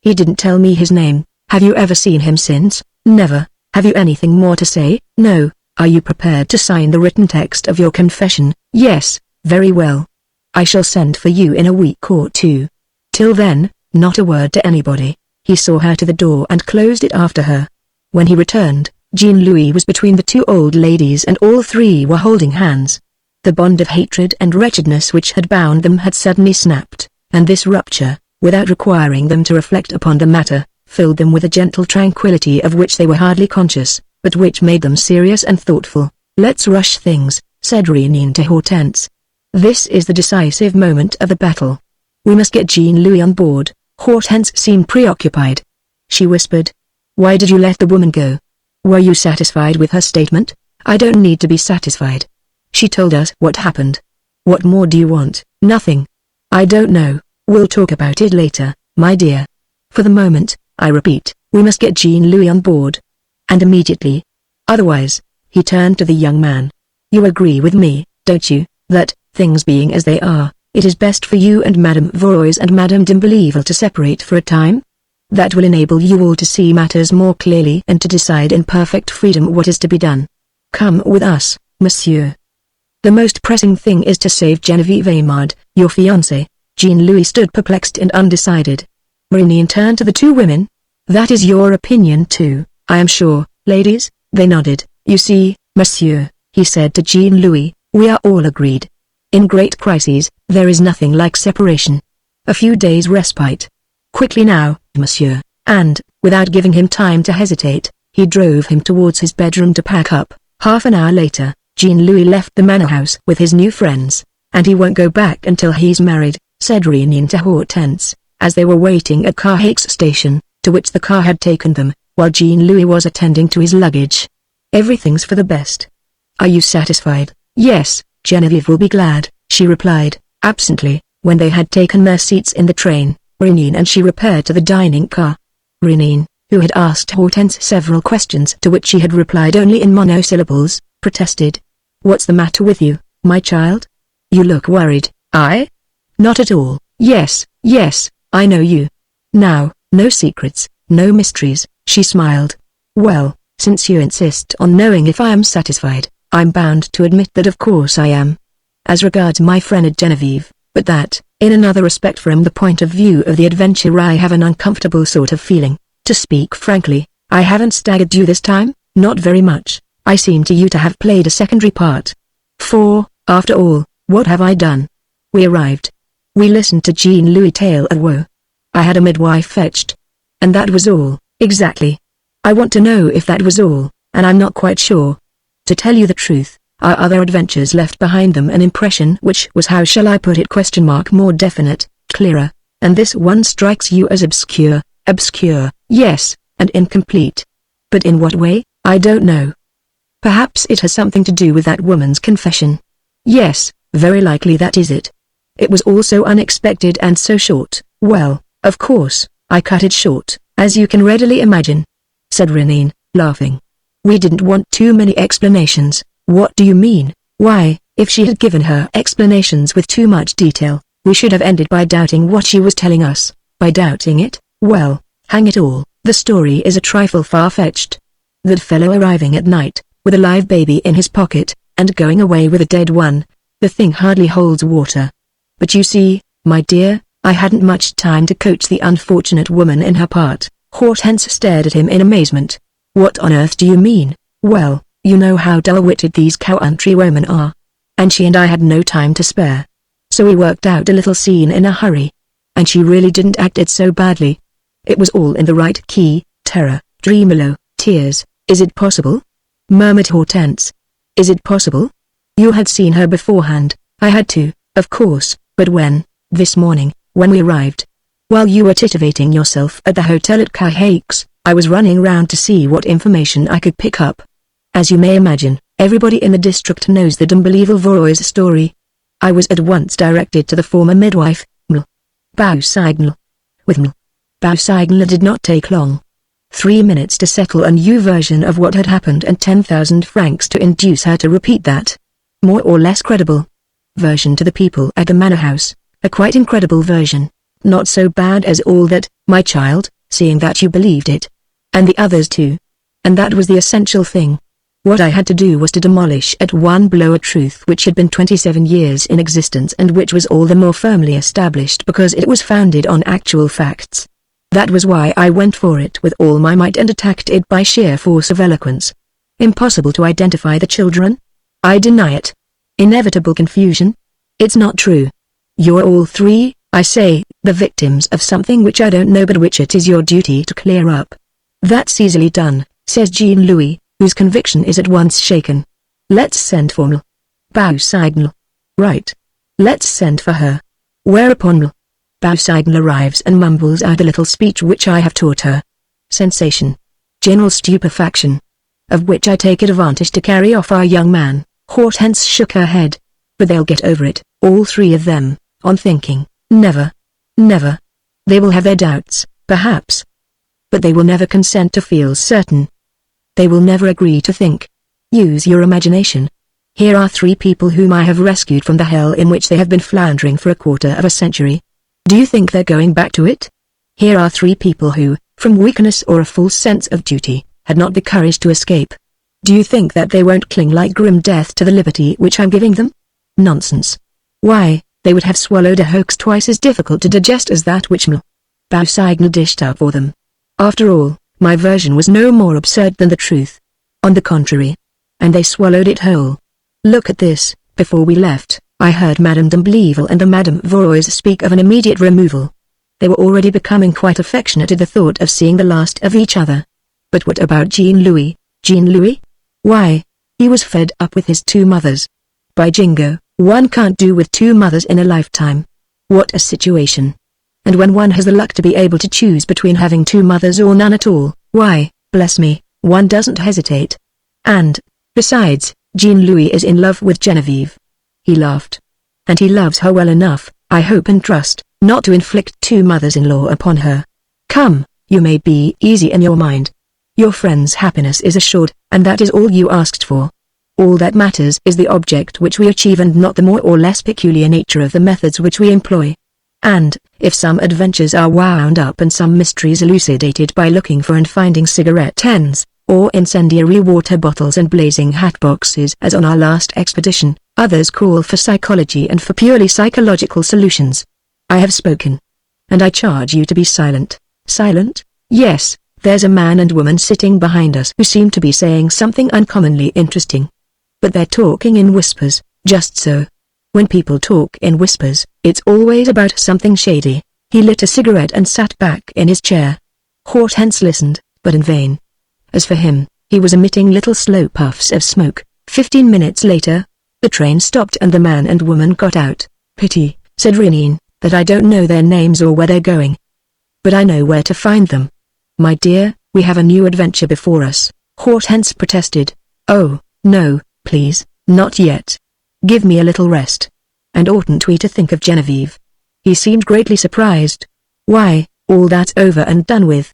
"He didn't tell me his name. Have you ever seen him since?" "Never." "Have you anything more to say?" "No." "Are you prepared to sign the written text of your confession?" "Yes." "Very well. I shall send for you in a week or two. Till then, not a word to anybody." He saw her to the door and closed it after her. When he returned, Jean-Louis was between the two old ladies and all three were holding hands. The bond of hatred and wretchedness which had bound them had suddenly snapped, and this rupture, without requiring them to reflect upon the matter, filled them with a gentle tranquility of which they were hardly conscious, but which made them serious and thoughtful. "Let's rush things," said Renine to Hortense. "This is the decisive moment of the battle. We must get Jean-Louis on board. Hortense seemed preoccupied. She whispered. Why did you let the woman go? Were you satisfied with her statement? I don't need to be satisfied. She told us what happened. What more do you want? Nothing. I don't know. We'll talk about it later, my dear. For the moment, I repeat, we must get Jean-Louis on board. And immediately. Otherwise, he turned to the young man. You agree with me, don't you, that, things being as they are, it is best for you and Madame Vorois and Madame d'Imbelivel to separate for a time? That will enable you all to see matters more clearly and to decide in perfect freedom what is to be done. Come with us, monsieur. The most pressing thing is to save Geneviève Aymard, your fiancée. Jean-Louis stood perplexed and undecided. Maureen turned to the two women. That is your opinion too, I am sure, ladies? They nodded. You see, monsieur, he said to Jean-Louis, we are all agreed. In great crises, there is nothing like separation. A few days' respite. Quickly now, monsieur, and, without giving him time to hesitate, he drove him towards his bedroom to pack up. Half an hour later, Jean-Louis left the manor house with his new friends, and he won't go back until he's married, said Rénine to Hortense, as they were waiting at Carhaix station, to which the car had taken them, while Jean-Louis was attending to his luggage. Everything's for the best. Are you satisfied? Yes, Geneviève will be glad, she replied, absently, when they had taken their seats in the train. Rénine and she repaired to the dining car. Rénine, who had asked Hortense several questions to which she had replied only in monosyllables, protested. What's the matter with you, my child? You look worried. I? Not at all. Yes, I know you. Now, no secrets, no mysteries, she smiled. Well, since you insist on knowing if I am satisfied, I'm bound to admit that of course I am. As regards my friend Geneviève, but that, in another respect from the point of view of the adventure I have an uncomfortable sort of feeling. To speak frankly, I haven't staggered you this time, not very much. I seem to you to have played a secondary part. For, after all, what have I done? We arrived. We listened to Jean-Louis' tale of woe. I had a midwife fetched. And that was all, exactly. I want to know if that was all, and I'm not quite sure. To tell you the truth, our other adventures left behind them an impression which was, how shall I put it, more definite, clearer, and this one strikes you as obscure, yes, and incomplete. But in what way, I don't know. Perhaps it has something to do with that woman's confession. Yes, very likely that is it. It was all so unexpected and so short. Well, of course, I cut it short, as you can readily imagine, said Rénine, laughing. We didn't want too many explanations. What do you mean? Why, if she had given her explanations with too much detail, we should have ended by doubting what she was telling us. By doubting it, well, hang it all, the story is a trifle far-fetched. That fellow arriving at night, with a live baby in his pocket, and going away with a dead one, the thing hardly holds water. But you see, my dear, I hadn't much time to coach the unfortunate woman in her part. Hortense stared at him in amazement. What on earth do you mean? Well, you know how dull-witted these country women are. And she and I had no time to spare. So we worked out a little scene in a hurry. And she really didn't act it so badly. It was all in the right key, terror, tremolo, tears. Is it possible? Murmured Hortense. Is it possible? You had seen her beforehand. I had too, of course, but when, this morning, when we arrived, while you were titivating yourself at the hotel at Carhaix, I was running round to see what information I could pick up. As you may imagine, everybody in the district knows the d'Imbelivel Vorois story. I was at once directed to the former midwife, Mlle Beausignal. With Mlle Beausignal it did not take long. 3 minutes to settle a new version of what had happened and 10,000 francs to induce her to repeat that, more or less credible, version to the people at the manor house, a quite incredible version, not so bad as all that, my child, seeing that you believed it. And the others too. And that was the essential thing. What I had to do was to demolish at one blow a truth which had been 27 years in existence and which was all the more firmly established because it was founded on actual facts. That was why I went for it with all my might and attacked it by sheer force of eloquence. Impossible to identify the children? I deny it. Inevitable confusion? It's not true. You're all three, I say, the victims of something which I don't know but which it is your duty to clear up. That's easily done, says Jean-Louis, whose conviction is at once shaken. Let's send for Mlle Beausignal. Right. Let's send for her. Whereupon Mlle Poseidon arrives and mumbles out a little speech which I have taught her. Sensation. General stupefaction. Of which I take advantage to carry off our young man. Hortense shook her head. But they'll get over it, all three of them, on thinking. Never. Never. They will have their doubts, perhaps. But they will never consent to feel certain. They will never agree to think. Use your imagination. Here are three people whom I have rescued from the hell in which they have been floundering for a quarter of a century. Do you think they're going back to it? Here are three people who, from weakness or a false sense of duty, had not the courage to escape. Do you think that they won't cling like grim death to the liberty which I'm giving them? Nonsense. Why, they would have swallowed a hoax twice as difficult to digest as that which Poseidon dished up for them. After all, my version was no more absurd than the truth. On the contrary. And they swallowed it whole. Look at this. Before we left, I heard Madame de Bleville and the Madame Vorois speak of an immediate removal. They were already becoming quite affectionate at the thought of seeing the last of each other. But what about Jean-Louis? Jean-Louis? Why, he was fed up with his two mothers. By jingo, one can't do with two mothers in a lifetime. What a situation. And when one has the luck to be able to choose between having two mothers or none at all, why, bless me, one doesn't hesitate. And, besides, Jean-Louis is in love with Genevieve. He laughed. And he loves her well enough, I hope and trust, not to inflict two mothers-in-law upon her. Come, you may be easy in your mind. Your friend's happiness is assured, and that is all you asked for. All that matters is the object which we achieve and not the more or less peculiar nature of the methods which we employ. And, if some adventures are wound up and some mysteries elucidated by looking for and finding cigarette ends, or incendiary water bottles and blazing hat boxes as on our last expedition, others call for psychology and for purely psychological solutions. I have spoken. And I charge you to be silent. Silent? Yes, there's a man and woman sitting behind us who seem to be saying something uncommonly interesting. But they're talking in whispers, just so. When people talk in whispers, it's always about something shady. He lit a cigarette and sat back in his chair. Hortense listened, but in vain. As for him, he was emitting little slow puffs of smoke. 15 minutes later, the train stopped and the man and woman got out. Pity, said Renine, that I don't know their names or where they're going. But I know where to find them. My dear, we have a new adventure before us, Hortense protested. Oh, no, please, not yet. Give me a little rest. And oughtn't we to think of Genevieve? He seemed greatly surprised. Why, all that's over and done with.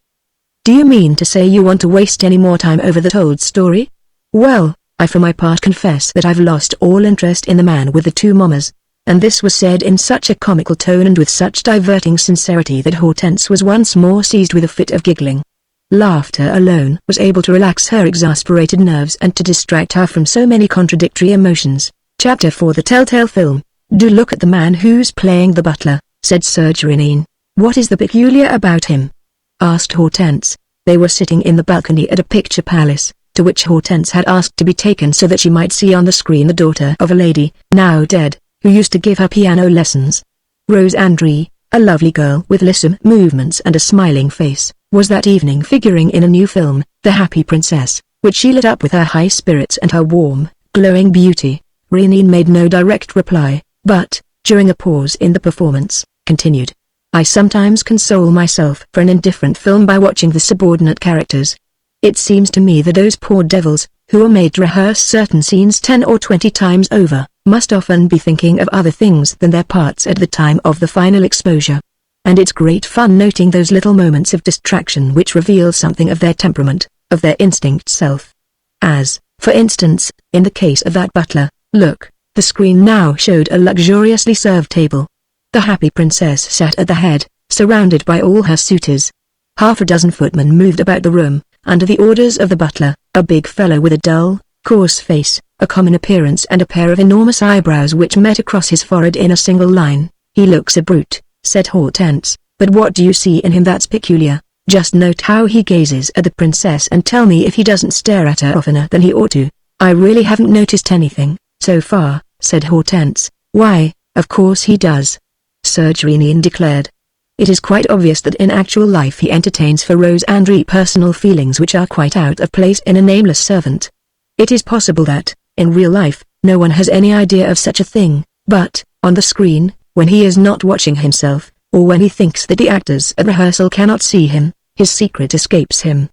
Do you mean to say you want to waste any more time over that old story? Well, I for my part confess that I've lost all interest in the man with the two mommas. And this was said in such a comical tone and with such diverting sincerity that Hortense was once more seized with a fit of giggling. Laughter alone was able to relax her exasperated nerves and to distract her from so many contradictory emotions. Chapter 4 The Telltale Film. Do look at the man who's playing the butler, said Sir Renine. What is the peculiar about him? Asked Hortense. They were sitting in the balcony at a picture palace, to which Hortense had asked to be taken so that she might see on the screen the daughter of a lady, now dead, who used to give her piano lessons. Rose André, a lovely girl with lissom movements and a smiling face, was that evening figuring in a new film, The Happy Princess, which she lit up with her high spirits and her warm, glowing beauty. Renine made no direct reply, but, during a pause in the performance, continued. I sometimes console myself for an indifferent film by watching the subordinate characters. It seems to me that those poor devils, who are made to rehearse certain scenes 10 or 20 times over, must often be thinking of other things than their parts at the time of the final exposure. And it's great fun noting those little moments of distraction which reveal something of their temperament, of their instinct self. As, for instance, in the case of that butler, look, the screen now showed a luxuriously served table. The happy princess sat at the head, surrounded by all her suitors. Half a dozen footmen moved about the room, under the orders of the butler, a big fellow with a dull, coarse face, a common appearance and a pair of enormous eyebrows which met across his forehead in a single line. He looks a brute, said Hortense, but what do you see in him that's peculiar? Just note how he gazes at the princess and tell me if he doesn't stare at her oftener than he ought to. I really haven't noticed anything, so far, said Hortense. Why, of course he does. Sir Renine declared. It is quite obvious that in actual life he entertains for Rose André personal feelings which are quite out of place in a nameless servant. It is possible that, in real life, no one has any idea of such a thing, but, on the screen, when he is not watching himself, or when he thinks that the actors at rehearsal cannot see him, his secret escapes him.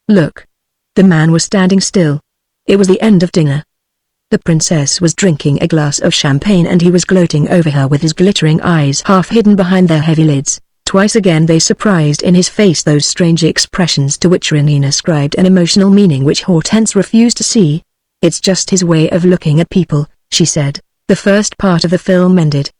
Look. The man was standing still. It was the end of dinner. The princess was drinking a glass of champagne and he was gloating over her with his glittering eyes half hidden behind their heavy lids. Twice again they surprised in his face those strange expressions to which Renine ascribed an emotional meaning which Hortense refused to see. "It's just his way of looking at people," she said. The first part of the film ended.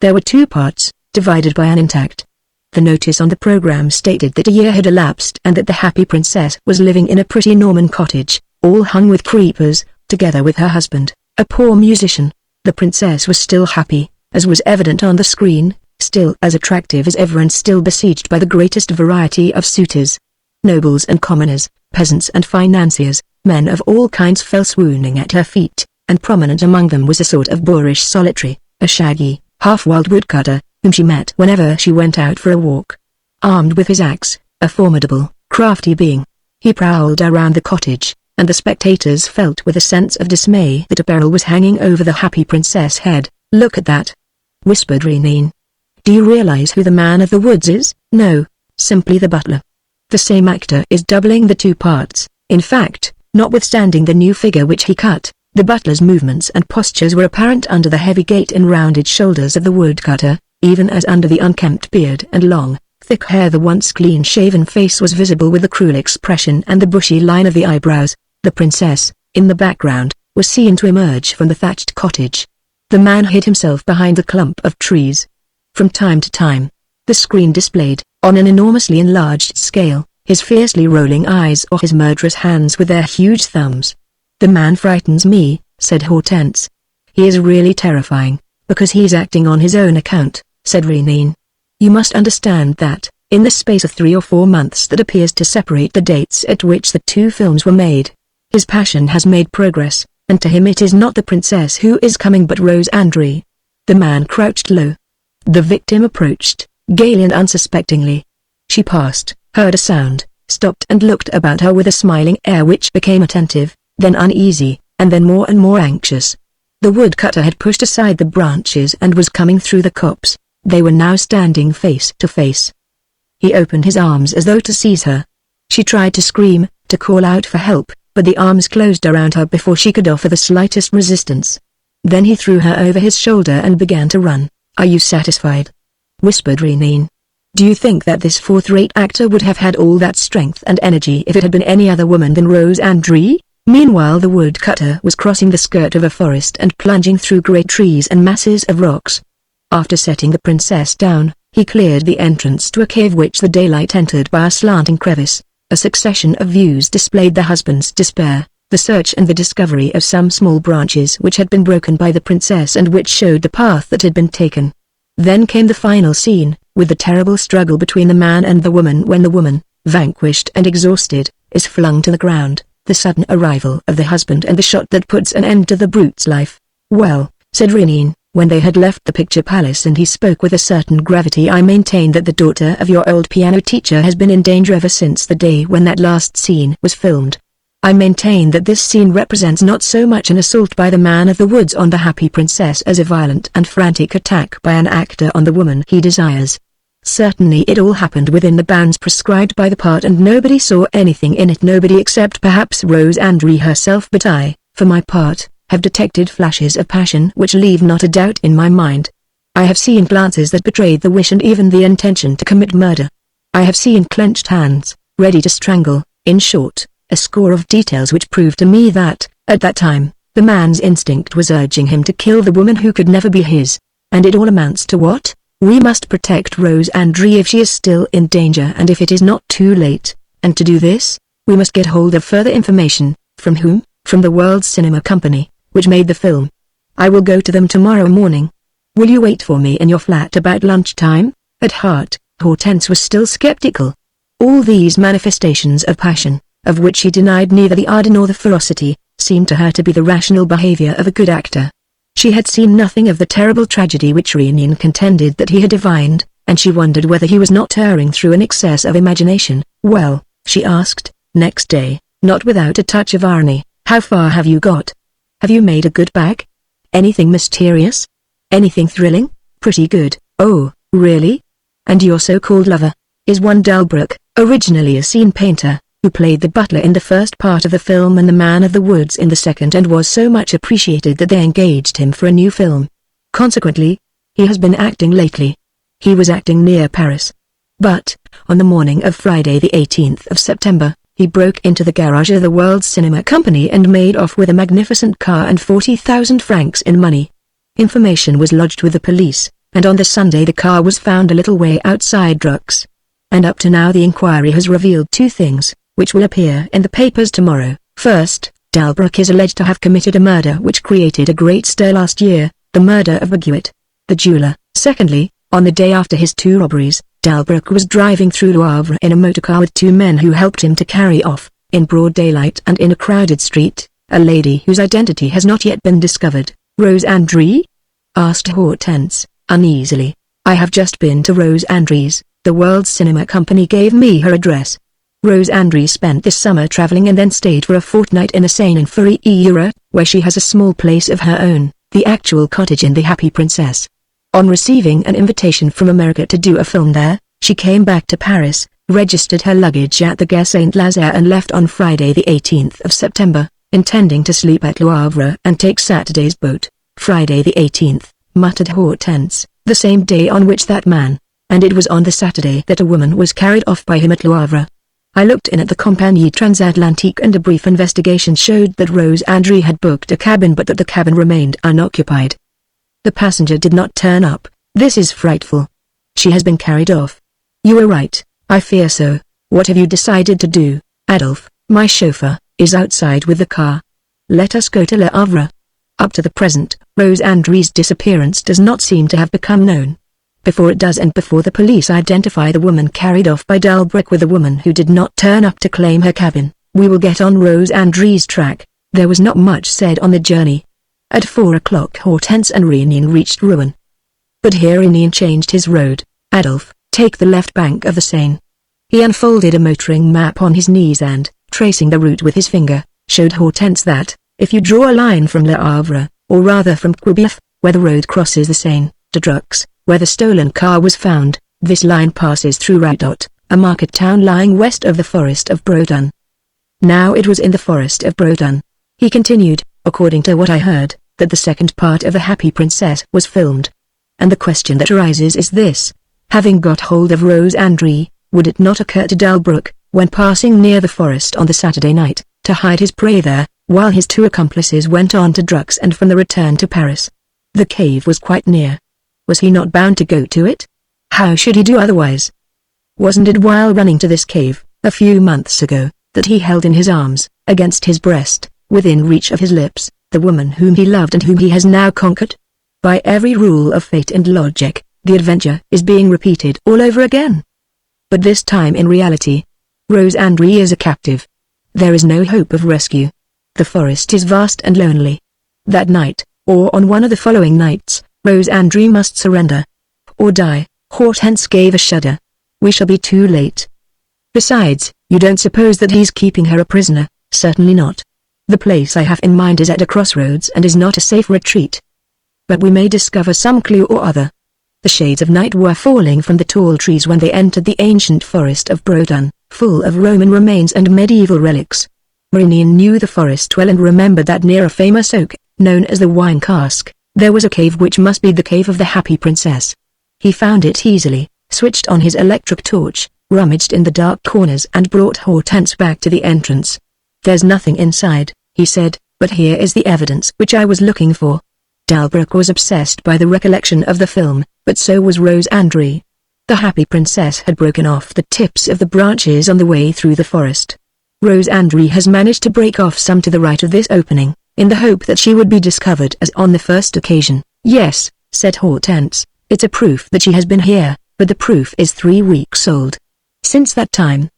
There were two parts, divided by an intact. The notice on the program stated that a year had elapsed and that the happy princess was living in a pretty Norman cottage, all hung with creepers, together with her husband, a poor musician. The princess was still happy, as was evident on the screen, still as attractive as ever and still besieged by the greatest variety of suitors. Nobles and commoners, peasants and financiers, men of all kinds fell swooning at her feet, and prominent among them was a sort of boorish solitary, a shaggy, half-wild woodcutter, whom she met whenever she went out for a walk. Armed with his axe, a formidable, crafty being, he prowled around the cottage, and the spectators felt with a sense of dismay that a peril was hanging over the happy princess' head. "Look at that," whispered Renine. "Do you realize who the man of the woods is?" "No, simply the butler. The same actor is doubling the two parts. In fact, notwithstanding the new figure which he cut, the butler's movements and postures were apparent under the heavy gait and rounded shoulders of the woodcutter, even as under the unkempt beard and long, thick hair the once clean-shaven face was visible with the cruel expression and the bushy line of the eyebrows. The princess, in the background, was seen to emerge from the thatched cottage. The man hid himself behind a clump of trees. From time to time, the screen displayed, on an enormously enlarged scale, his fiercely rolling eyes or his murderous hands with their huge thumbs. "The man frightens me," said Hortense. "He is really terrifying, because he is acting on his own account," said Renine. "You must understand that, in the space of 3 or 4 months that appears to separate the dates at which the two films were made, his passion has made progress, and to him it is not the princess who is coming but Rose André." The man crouched low. The victim approached, gaily and unsuspectingly. She passed, heard a sound, stopped and looked about her with a smiling air which became attentive, then uneasy, and then more and more anxious. The woodcutter had pushed aside the branches and was coming through the copse. They were now standing face to face. He opened his arms as though to seize her. She tried to scream, to call out for help, but the arms closed around her before she could offer the slightest resistance. Then he threw her over his shoulder and began to run. "Are you satisfied?" whispered Renine. "Do you think that this fourth-rate actor would have had all that strength and energy if it had been any other woman than Rose André?" Meanwhile the woodcutter was crossing the skirt of a forest and plunging through great trees and masses of rocks. After setting the princess down, he cleared the entrance to a cave which the daylight entered by a slanting crevice. A succession of views displayed the husband's despair, the search and the discovery of some small branches which had been broken by the princess and which showed the path that had been taken. Then came the final scene, with the terrible struggle between the man and the woman when the woman, vanquished and exhausted, is flung to the ground, the sudden arrival of the husband and the shot that puts an end to the brute's life. "Well," said Renine, when they had left the picture palace and he spoke with a certain gravity, "I maintain that the daughter of your old piano teacher has been in danger ever since the day when that last scene was filmed. I maintain that this scene represents not so much an assault by the man of the woods on the happy princess as a violent and frantic attack by an actor on the woman he desires. Certainly it all happened within the bounds prescribed by the part and nobody saw anything in it, nobody except perhaps Rose André herself, but I, for my part, have detected flashes of passion which leave not a doubt in my mind. I have seen glances that betrayed the wish and even the intention to commit murder. I have seen clenched hands, ready to strangle, in short, a score of details which proved to me that, at that time, the man's instinct was urging him to kill the woman who could never be his. And it all amounts to what? We must protect Rose André if she is still in danger and if it is not too late, and to do this, we must get hold of further information. From whom? From the World Cinema Company, which made the film. I will go to them tomorrow morning. Will you wait for me in your flat about lunchtime?" At heart, Hortense was still skeptical. All these manifestations of passion, of which she denied neither the ardor nor the ferocity, seemed to her to be the rational behavior of a good actor. She had seen nothing of the terrible tragedy which Renine contended that he had divined, and she wondered whether he was not erring through an excess of imagination. "Well," she asked, next day, not without a touch of irony, "how far have you got? Have you made a good bag? Anything mysterious? Anything thrilling?" "Pretty good." "Oh, really?" And your so-called lover is one Delbruck, originally a scene painter, who played the butler in the first part of the film and the man of the woods in the second, and was so much appreciated that they engaged him for a new film. Consequently, he has been acting lately. He was acting near Paris. But, on the morning of Friday the 18th of September, he broke into the garage of the World's Cinema Company and made off with a magnificent car and 40,000 francs in money. Information was lodged with the police, and on the Sunday the car was found a little way outside Druck's. And up to now the inquiry has revealed two things, which will appear in the papers tomorrow. First, Delbruck is alleged to have committed a murder which created a great stir last year, the murder of Baguette, the jeweler. Secondly, on the day after his two robberies, Delbruck was driving through Le Havre in a motorcar with two men who helped him to carry off, in broad daylight and in a crowded street, a lady whose identity has not yet been discovered. Rose André? Asked Hortense, uneasily. I have just been to Rose André's. The World's Cinema Company gave me her address. Rose André spent this summer traveling and then stayed for a fortnight in a Seine-en-Ferrière, where she has a small place of her own, the actual cottage in The Happy Princess. On receiving an invitation from America to do a film there, she came back to Paris, registered her luggage at the Gare Saint-Lazare and left on Friday the 18th of September, intending to sleep at Le Havre and take Saturday's boat. Friday the 18th, muttered Hortense, the same day on which that man, and it was on the Saturday that a woman was carried off by him at Le Havre. I looked in at the Compagnie Transatlantique and a brief investigation showed that Rose André had booked a cabin but that the cabin remained unoccupied. The passenger did not turn up. This is frightful. She has been carried off. You were right, I fear so. What have you decided to do? Adolphe, my chauffeur, is outside with the car. Let us go to Le Havre. Up to the present, Rose André's disappearance does not seem to have become known. Before it does and before the police identify the woman carried off by Delbruck with the woman who did not turn up to claim her cabin, we will get on Rose André's track. There was not much said on the journey. At 4 o'clock Hortense and Rénine reached Rouen. But here Rénine changed his road. Adolphe, take the left bank of the Seine. He unfolded a motoring map on his knees and, tracing the route with his finger, showed Hortense that, if you draw a line from Le Havre, or rather from Quebeuf, where the road crosses the Seine, to Druck's, where the stolen car was found, this line passes through Radot, a market town lying west of the forest of Brodun. Now it was in the forest of Brodun. He continued, according to what I heard, that the second part of The Happy Princess was filmed. And the question that arises is this: having got hold of Rose André, would it not occur to Delbruck, when passing near the forest on the Saturday night, to hide his prey there, while his two accomplices went on to Druck's and from the return to Paris? The cave was quite near. Was he not bound to go to it? How should he do otherwise? Wasn't it while running to this cave, a few months ago, that he held in his arms, against his breast, within reach of his lips, the woman whom he loved and whom he has now conquered? By every rule of fate and logic, the adventure is being repeated all over again. But this time in reality, Rose André is a captive. There is no hope of rescue. The forest is vast and lonely. That night, or on one of the following nights, Rose André must surrender. Or die. Hortense gave a shudder. We shall be too late. Besides, you don't suppose that he's keeping her a prisoner? Certainly not. The place I have in mind is at a crossroads and is not a safe retreat. But we may discover some clue or other. The shades of night were falling from the tall trees when they entered the ancient forest of Brodun, full of Roman remains and medieval relics. Rénine knew the forest well and remembered that near a famous oak, known as the Wine Cask, there was a cave which must be the cave of the Happy Princess. He found it easily, switched on his electric torch, rummaged in the dark corners and brought Hortense back to the entrance. There's nothing inside, he said, but here is the evidence which I was looking for. Delbruck was obsessed by the recollection of the film, but so was Rose André. The Happy Princess had broken off the tips of the branches on the way through the forest. Rose André has managed to break off some to the right of this opening, in the hope that she would be discovered as on the first occasion. Yes, said Hortense, it's a proof that she has been here, but the proof is 3 weeks old. Since that time,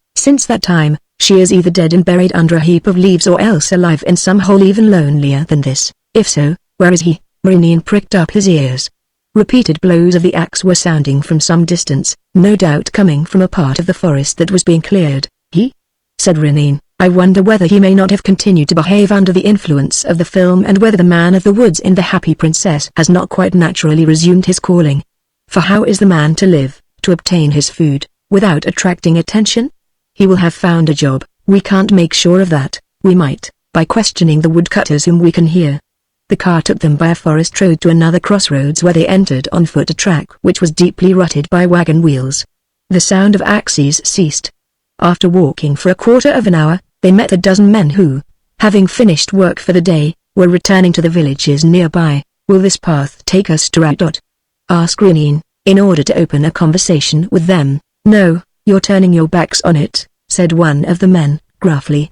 she is either dead and buried under a heap of leaves or else alive in some hole even lonelier than this. If so, where is he? Rénine pricked up his ears. Repeated blows of the axe were sounding from some distance, no doubt coming from a part of the forest that was being cleared. He? Said Rénine. I wonder whether he may not have continued to behave under the influence of the film and whether the man of the woods in The Happy Princess has not quite naturally resumed his calling. For how is the man to live, to obtain his food, without attracting attention? He will have found a job. We can't make sure of that. We might, by questioning the woodcutters whom we can hear. The car took them by a forest road to another crossroads where they entered on foot a track which was deeply rutted by wagon wheels. The sound of axes ceased. After walking for a quarter of an hour, they met a dozen men who, having finished work for the day, were returning to the villages nearby. "Will this path take us to Route?" asked Renine, in order to open a conversation with them. "No, you're turning your backs on it," said one of the men, gruffly.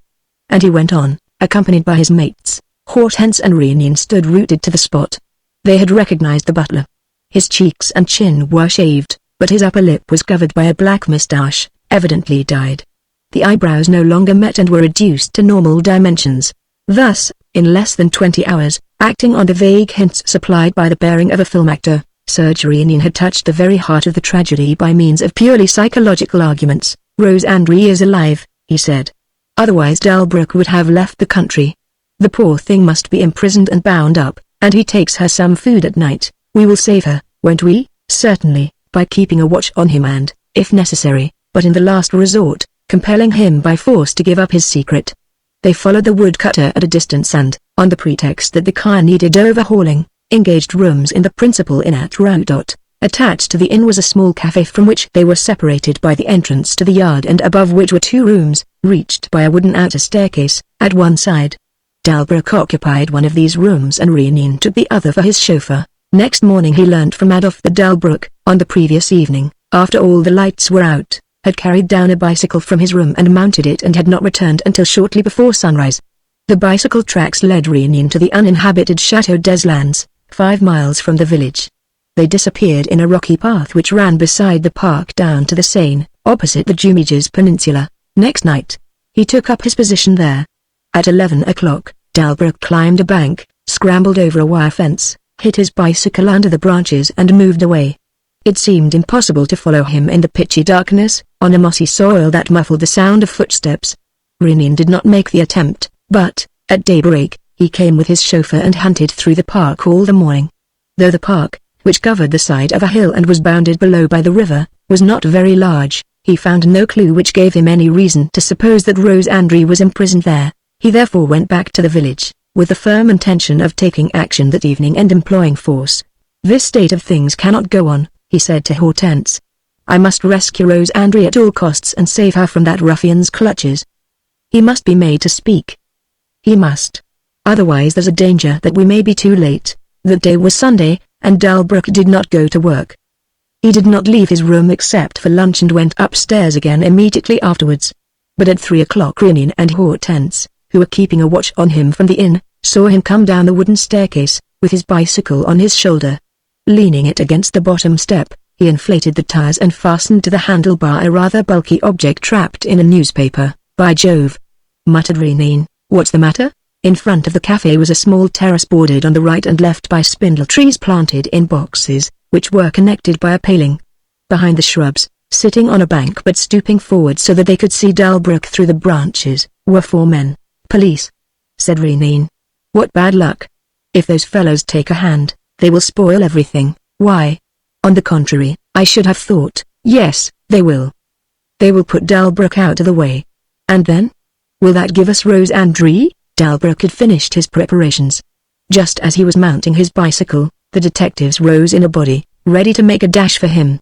And he went on, accompanied by his mates. Hortense and Renine stood rooted to the spot. They had recognized the butler. His cheeks and chin were shaved, but his upper lip was covered by a black moustache, evidently dyed. The eyebrows no longer met and were reduced to normal dimensions. Thus, in less than 20 hours, acting on the vague hints supplied by the bearing of a film actor, Serge Renine had touched the very heart of the tragedy by means of purely psychological arguments. "Rose André is alive," he said. "Otherwise Delbruck would have left the country. The poor thing must be imprisoned and bound up, and he takes her some food at night. We will save her, won't we?" "Certainly, by keeping a watch on him and, if necessary, but in the last resort, compelling him by force to give up his secret." They followed the woodcutter at a distance and, on the pretext that the car needed overhauling, engaged rooms in the principal inn at Route. Attached to the inn was a small café from which they were separated by the entrance to the yard and above which were 2 rooms, reached by a wooden outer staircase, at one side. Delbruck occupied one of these rooms and Renine took the other for his chauffeur. Next morning he learnt from Adolphe that Delbruck, on the previous evening, after all the lights were out, had carried down a bicycle from his room and mounted it and had not returned until shortly before sunrise. The bicycle tracks led Renine to the uninhabited Château des Landes, 5 miles from the village. They disappeared in a rocky path which ran beside the park down to the Seine, opposite the Jumiges Peninsula. Next night, he took up his position there. At 11 o'clock, Delbruck climbed a bank, scrambled over a wire fence, hid his bicycle under the branches and moved away. It seemed impossible to follow him in the pitchy darkness, on a mossy soil that muffled the sound of footsteps. Renine did not make the attempt, but, at daybreak, he came with his chauffeur and hunted through the park all the morning. Though the park, which covered the side of a hill and was bounded below by the river, was not very large, he found no clue which gave him any reason to suppose that Rose André was imprisoned there. He therefore went back to the village, with the firm intention of taking action that evening and employing force. "This state of things cannot go on," he said to Hortense. "I must rescue Rose André at all costs and save her from that ruffian's clutches." He must be made to speak. He must. Otherwise there's a danger that we may be too late. That day was Sunday, and Delbruck did not go to work. He did not leave his room except for lunch and went upstairs again immediately afterwards. But at 3 o'clock Renine and Hortense, who were keeping a watch on him from the inn, saw him come down the wooden staircase, with his bicycle on his shoulder. Leaning it against the bottom step, he inflated the tires and fastened to the handlebar a rather bulky object trapped in a newspaper. "By Jove!" muttered Renine. "What's the matter?" In front of the café was a small terrace bordered on the right and left by spindle trees planted in boxes, which were connected by a paling. Behind the shrubs, sitting on a bank but stooping forward so that they could see Delbruck through the branches, were 4 men. "Police," said Renine. "What bad luck. If those fellows take a hand, they will spoil everything." "Why? On the contrary, I should have thought, yes, they will. They will put Delbruck out of the way. And then? Will that give us Rose André?" Delbruck had finished his preparations. Just as he was mounting his bicycle, the detectives rose in a body, ready to make a dash for him.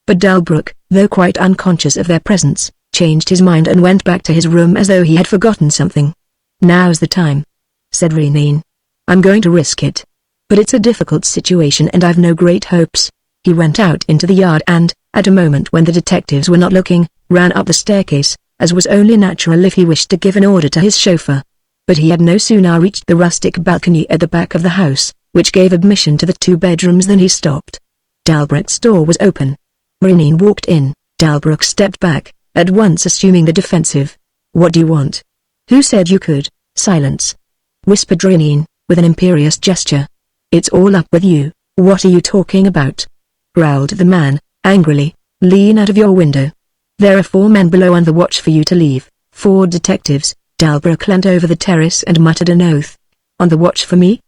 But Delbruck, though quite unconscious of their presence, changed his mind and went back to his room as though he had forgotten something. "Now's the time," said Renine. "I'm going to risk it. But it's a difficult situation and I've no great hopes." He went out into the yard and, at a moment when the detectives were not looking, ran up the staircase, as was only natural if he wished to give an order to his chauffeur. But he had no sooner reached the rustic balcony at the back of the house, which gave admission to the 2 bedrooms, than he stopped. Delbruck's door was open. Renine walked in. Delbruck stepped back, at once assuming the defensive. "What do you want?" "Who said you could?" "Silence," whispered Renine, with an imperious gesture. "It's all up with you. What are you talking about?" growled the man, angrily. "Lean out of your window. There are 4 men below on the watch for you to leave." 4 detectives. Delbruck leant over the terrace and muttered an oath. "On the watch for me?"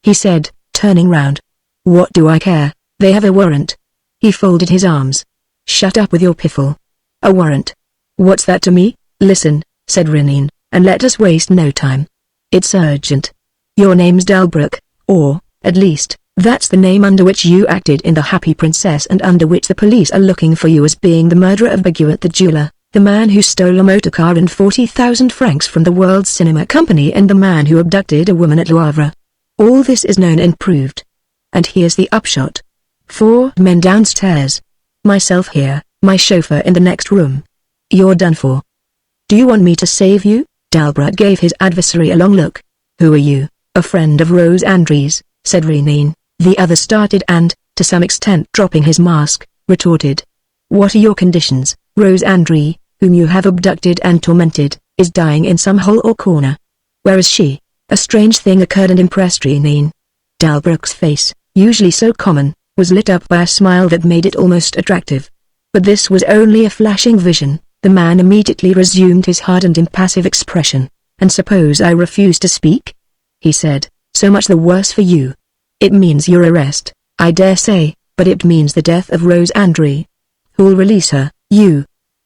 he said, turning round. "What do I care? They have a warrant." He folded his arms. Shut up with your piffle. A warrant. What's that to me? Listen, said Renine, and let us waste no time. It's urgent. Your name's Delbruck, or, at least, that's the name under which you acted in The Happy Princess and under which the police are looking for you as being the murderer of Baguette the jeweler, the man who stole a motorcar and 40,000 francs from the World Cinema Company and the man who abducted a woman at Le Havre. All this is known and proved. And here's the upshot. 4 men downstairs. Myself here, my chauffeur in the next room. You're done for. Do you want me to save you? Delbruck gave his adversary a long look. Who are you? A friend of Rose Andries, said Renine. The other started and, to some extent dropping his mask, retorted. What are your conditions? Rose Andries, whom you have abducted and tormented, is dying in some hole or corner. Where is she? A strange thing occurred and impressed Renine. Delbruck's face, usually so common, was lit up by a smile that made it almost attractive. But this was only a flashing vision. The man immediately resumed his hard and impassive expression. And suppose I refuse to speak? He said, so much the worse for you. It means your arrest, I dare say, but it means the death of Rose Andries. Who'll release her? You.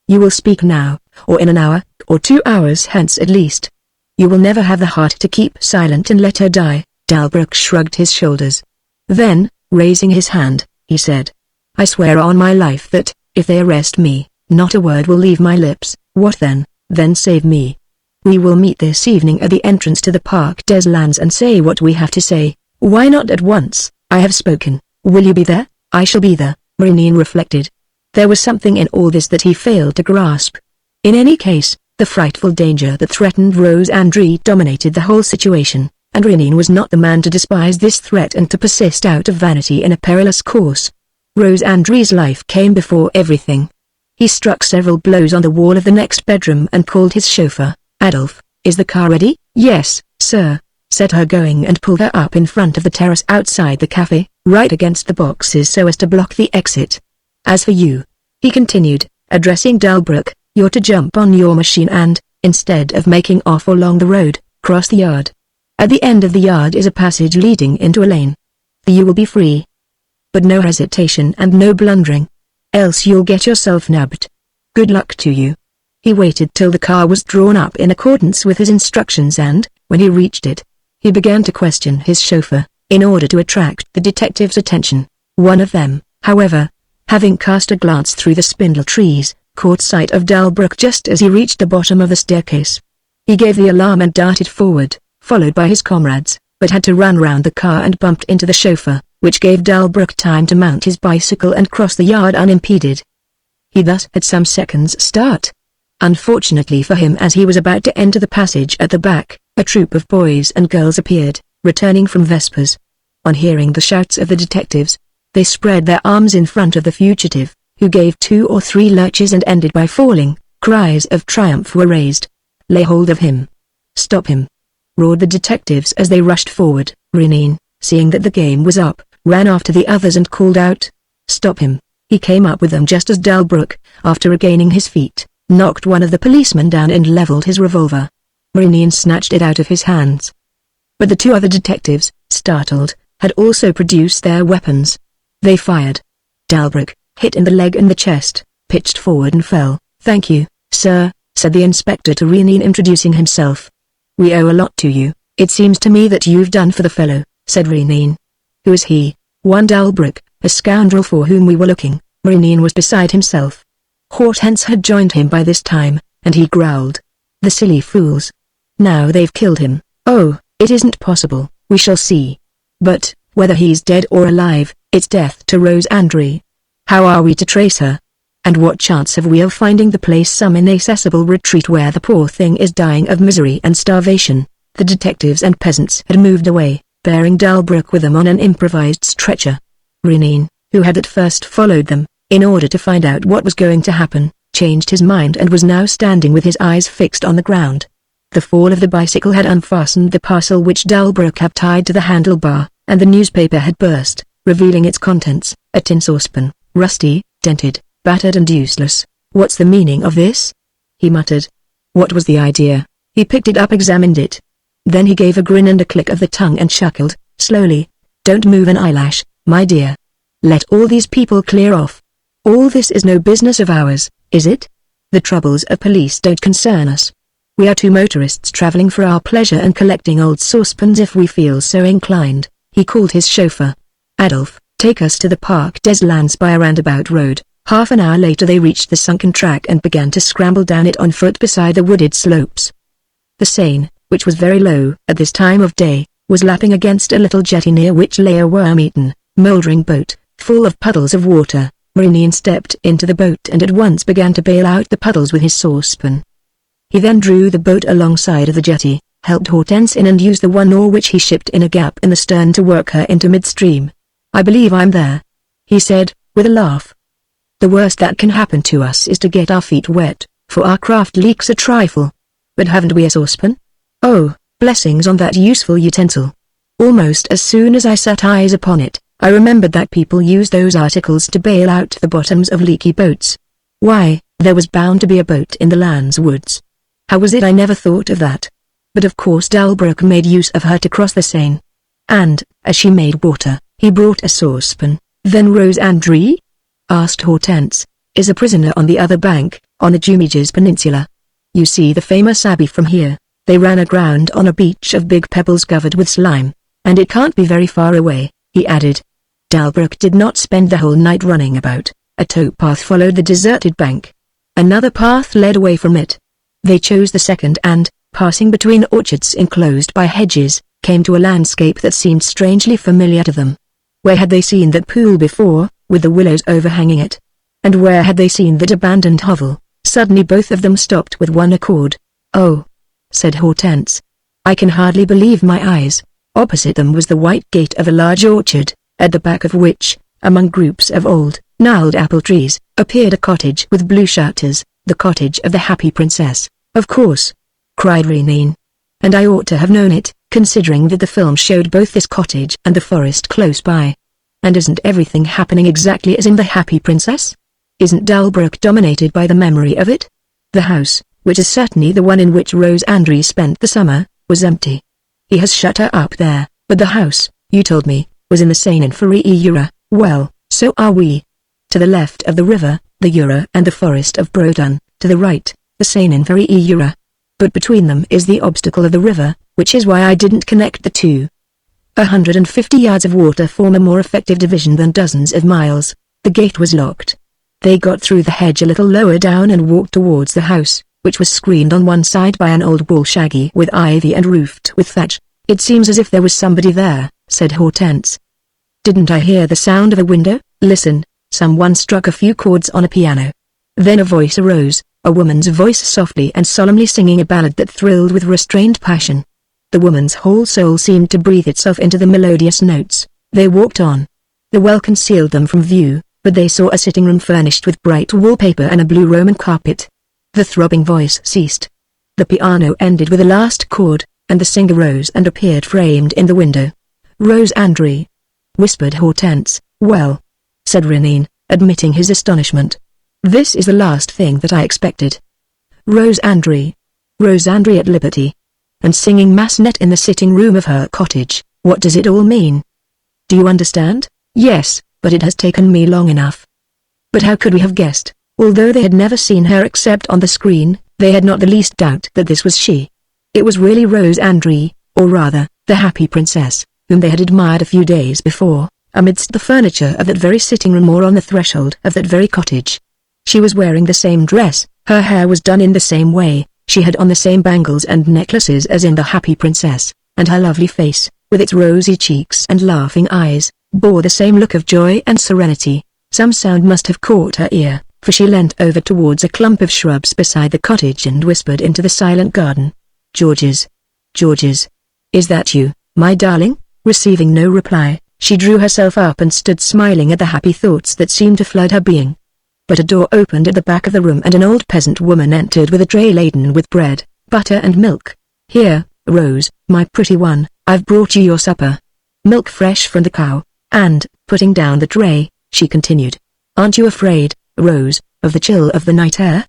You will speak now, or in an hour, or 2 hours hence at least. You will never have the heart to keep silent and let her die. Delbruck shrugged his shoulders. Then, raising his hand, he said, I swear on my life that, if they arrest me, not a word will leave my lips. What then? Then save me. We will meet this evening at the entrance to the Parc des Landes and say what we have to say. Why not at once? I have spoken. Will you be there? I shall be there, Renine reflected. There was something in all this that he failed to grasp. In any case, the frightful danger that threatened Rose Andries dominated the whole situation, and Renine was not the man to despise this threat and to persist out of vanity in a perilous course. Rose Andries' life came before everything. He struck several blows on the wall of the next bedroom and called his chauffeur. Adolphe, is the car ready? Yes, sir, said her going and pulled her up in front of the terrace outside the cafe, right against the boxes so as to block the exit. As for you, he continued, addressing Delbruck, you're to jump on your machine and, instead of making off along the road, cross the yard. At the end of the yard is a passage leading into a lane. You will be free. But no hesitation and no blundering. Else you'll get yourself nabbed. Good luck to you. He waited till the car was drawn up in accordance with his instructions and, when he reached it, he began to question his chauffeur, in order to attract the detective's attention. One of them, however, having cast a glance through the spindle trees, caught sight of Delbruck just as he reached the bottom of the staircase. He gave the alarm and darted forward, followed by his comrades, but had to run round the car and bumped into the chauffeur, which gave Delbruck time to mount his bicycle and cross the yard unimpeded. He thus had some seconds' start. Unfortunately for him, as he was about to enter the passage at the back, a troop of boys and girls appeared, returning from vespers. On hearing the shouts of the detectives, they spread their arms in front of the fugitive, who gave 2 or 3 lurches and ended by falling. Cries of triumph were raised. Lay hold of him. Stop him, roared the detectives as they rushed forward. Renine, seeing that the game was up, ran after the others and called out, stop him. He came up with them just as Delbruck, after regaining his feet, knocked one of the policemen down and leveled his revolver. Renine snatched it out of his hands. But the 2 other detectives, startled, had also produced their weapons. They fired. Delbruck, hit in the leg and the chest, pitched forward and fell. Thank you, sir, said the inspector to Renine, introducing himself. We owe a lot to you. It seems to me that you've done for the fellow, said Renine. Who is he? One Delbruck, a scoundrel for whom we were looking. Renine was beside himself. Hortense had joined him by this time, and he growled. The silly fools. Now they've killed him. Oh, it isn't possible. We shall see. But, whether he's dead or alive, it's death to Rose Andries. How are we to trace her? And what chance have we of finding the place some inaccessible retreat where the poor thing is dying of misery and starvation? The detectives and peasants had moved away, bearing Delbruck with them on an improvised stretcher. Renine, who had at first followed them, in order to find out what was going to happen, changed his mind and was now standing with his eyes fixed on the ground. The fall of the bicycle had unfastened the parcel which Delbruck had tied to the handlebar, and the newspaper had burst, revealing its contents, a tin saucepan, rusty, dented, battered and useless. What's the meaning of this? He muttered. What was the idea? He picked it up, examined it. Then he gave a grin and a click of the tongue and chuckled, slowly. Don't move an eyelash, my dear. Let all these people clear off. All this is no business of ours, is it? The troubles of police don't concern us. We are two motorists traveling for our pleasure and collecting old saucepans if we feel so inclined. He called his chauffeur. Adolf, take us to the Parc des Landes by a roundabout road. Half an hour later they reached the sunken track and began to scramble down it on foot beside the wooded slopes. The Seine, which was very low at this time of day, was lapping against a little jetty near which lay a worm-eaten, mouldering boat, full of puddles of water. Maurice stepped into the boat and at once began to bail out the puddles with his saucepan. He then drew the boat alongside of the jetty, helped Hortense in and used the one oar which he shipped in a gap in the stern to work her into midstream. "I believe I'm there," he said, with a laugh. "The worst that can happen to us is to get our feet wet, for our craft leaks a trifle. But haven't we a saucepan? Oh, blessings on that useful utensil." Almost as soon as I set eyes upon it, I remembered that people use those articles to bail out the bottoms of leaky boats. Why, there was bound to be a boat in the Landes woods. How was it I never thought of that? But of course Dalbrook made use of her to cross the Seine. And, as she made water, he brought a saucepan. "Then Rose André?" asked Hortense, "is a prisoner on the other bank, on the Jumiges Peninsula. You see the famous abbey from here. They ran aground on a beach of big pebbles covered with slime. And it can't be very far away," he added. Dalbrook did not spend the whole night running about. A towpath followed the deserted bank. Another path led away from it. They chose the second and, passing between orchards enclosed by hedges, came to a landscape that seemed strangely familiar to them. Where had they seen that pool before, with the willows overhanging it? And where had they seen that abandoned hovel? Suddenly both of them stopped with one accord. "Oh," said Hortense. "I can hardly believe my eyes." Opposite them was the white gate of a large orchard, at the back of which, among groups of old, gnarled apple trees, appeared a cottage with blue shutters, the cottage of the Happy Princess. "Of course," cried Renine. "And I ought to have known it, considering that the film showed both this cottage and the forest close by. And isn't everything happening exactly as in the Happy Princess? Isn't Dalbrook dominated by the memory of it? The house, which is certainly the one in which Rose André spent the summer, was empty. He has shut her up there, but the house, you told me, was in the Seine and Jura. Well, so are we. To the left of the river, the Jura and the forest of Brodon, to the right, the Seine and Jura. But between them is the obstacle of the river, which is why I didn't connect the two. 150 yards of water form a more effective division than dozens of miles. The gate was locked. They got through the hedge a little lower down and walked towards the house, which was screened on one side by an old wall shaggy with ivy and roofed with thatch. "It seems as if there was somebody there," said Hortense. "Didn't I hear the sound of a window? Listen." Someone struck a few chords on a piano. Then a voice arose, a woman's voice softly and solemnly singing a ballad that thrilled with restrained passion. The woman's whole soul seemed to breathe itself into the melodious notes. They walked on. The well concealed them from view, but they saw a sitting room furnished with bright wallpaper and a blue Roman carpet. The throbbing voice ceased. The piano ended with a last chord, and the singer rose and appeared framed in the window. "Rose André," whispered Hortense. "Well," said Renine, admitting his astonishment. "This is the last thing that I expected. Rose André. Rose André at liberty. And singing Massenet in the sitting room of her cottage. What does it all mean? Do you understand?" "Yes, but it has taken me long enough." But how could we have guessed? Although they had never seen her except on the screen, they had not the least doubt that this was she. It was really Rose André, or rather, the Happy Princess, whom they had admired a few days before, amidst the furniture of that very sitting room or on the threshold of that very cottage. She was wearing the same dress, her hair was done in the same way, she had on the same bangles and necklaces as in the Happy Princess, and her lovely face, with its rosy cheeks and laughing eyes, bore the same look of joy and serenity. Some sound must have caught her ear, for she leant over towards a clump of shrubs beside the cottage and whispered into the silent garden. "Georges. Georges. Is that you, my darling?" Receiving no reply, she drew herself up and stood smiling at the happy thoughts that seemed to flood her being. But a door opened at the back of the room and an old peasant woman entered with a tray laden with bread, butter and milk. "Here, Rose, my pretty one, I've brought you your supper. Milk fresh from the cow." And, putting down the tray, she continued. "Aren't you afraid, Rose, of the chill of the night air?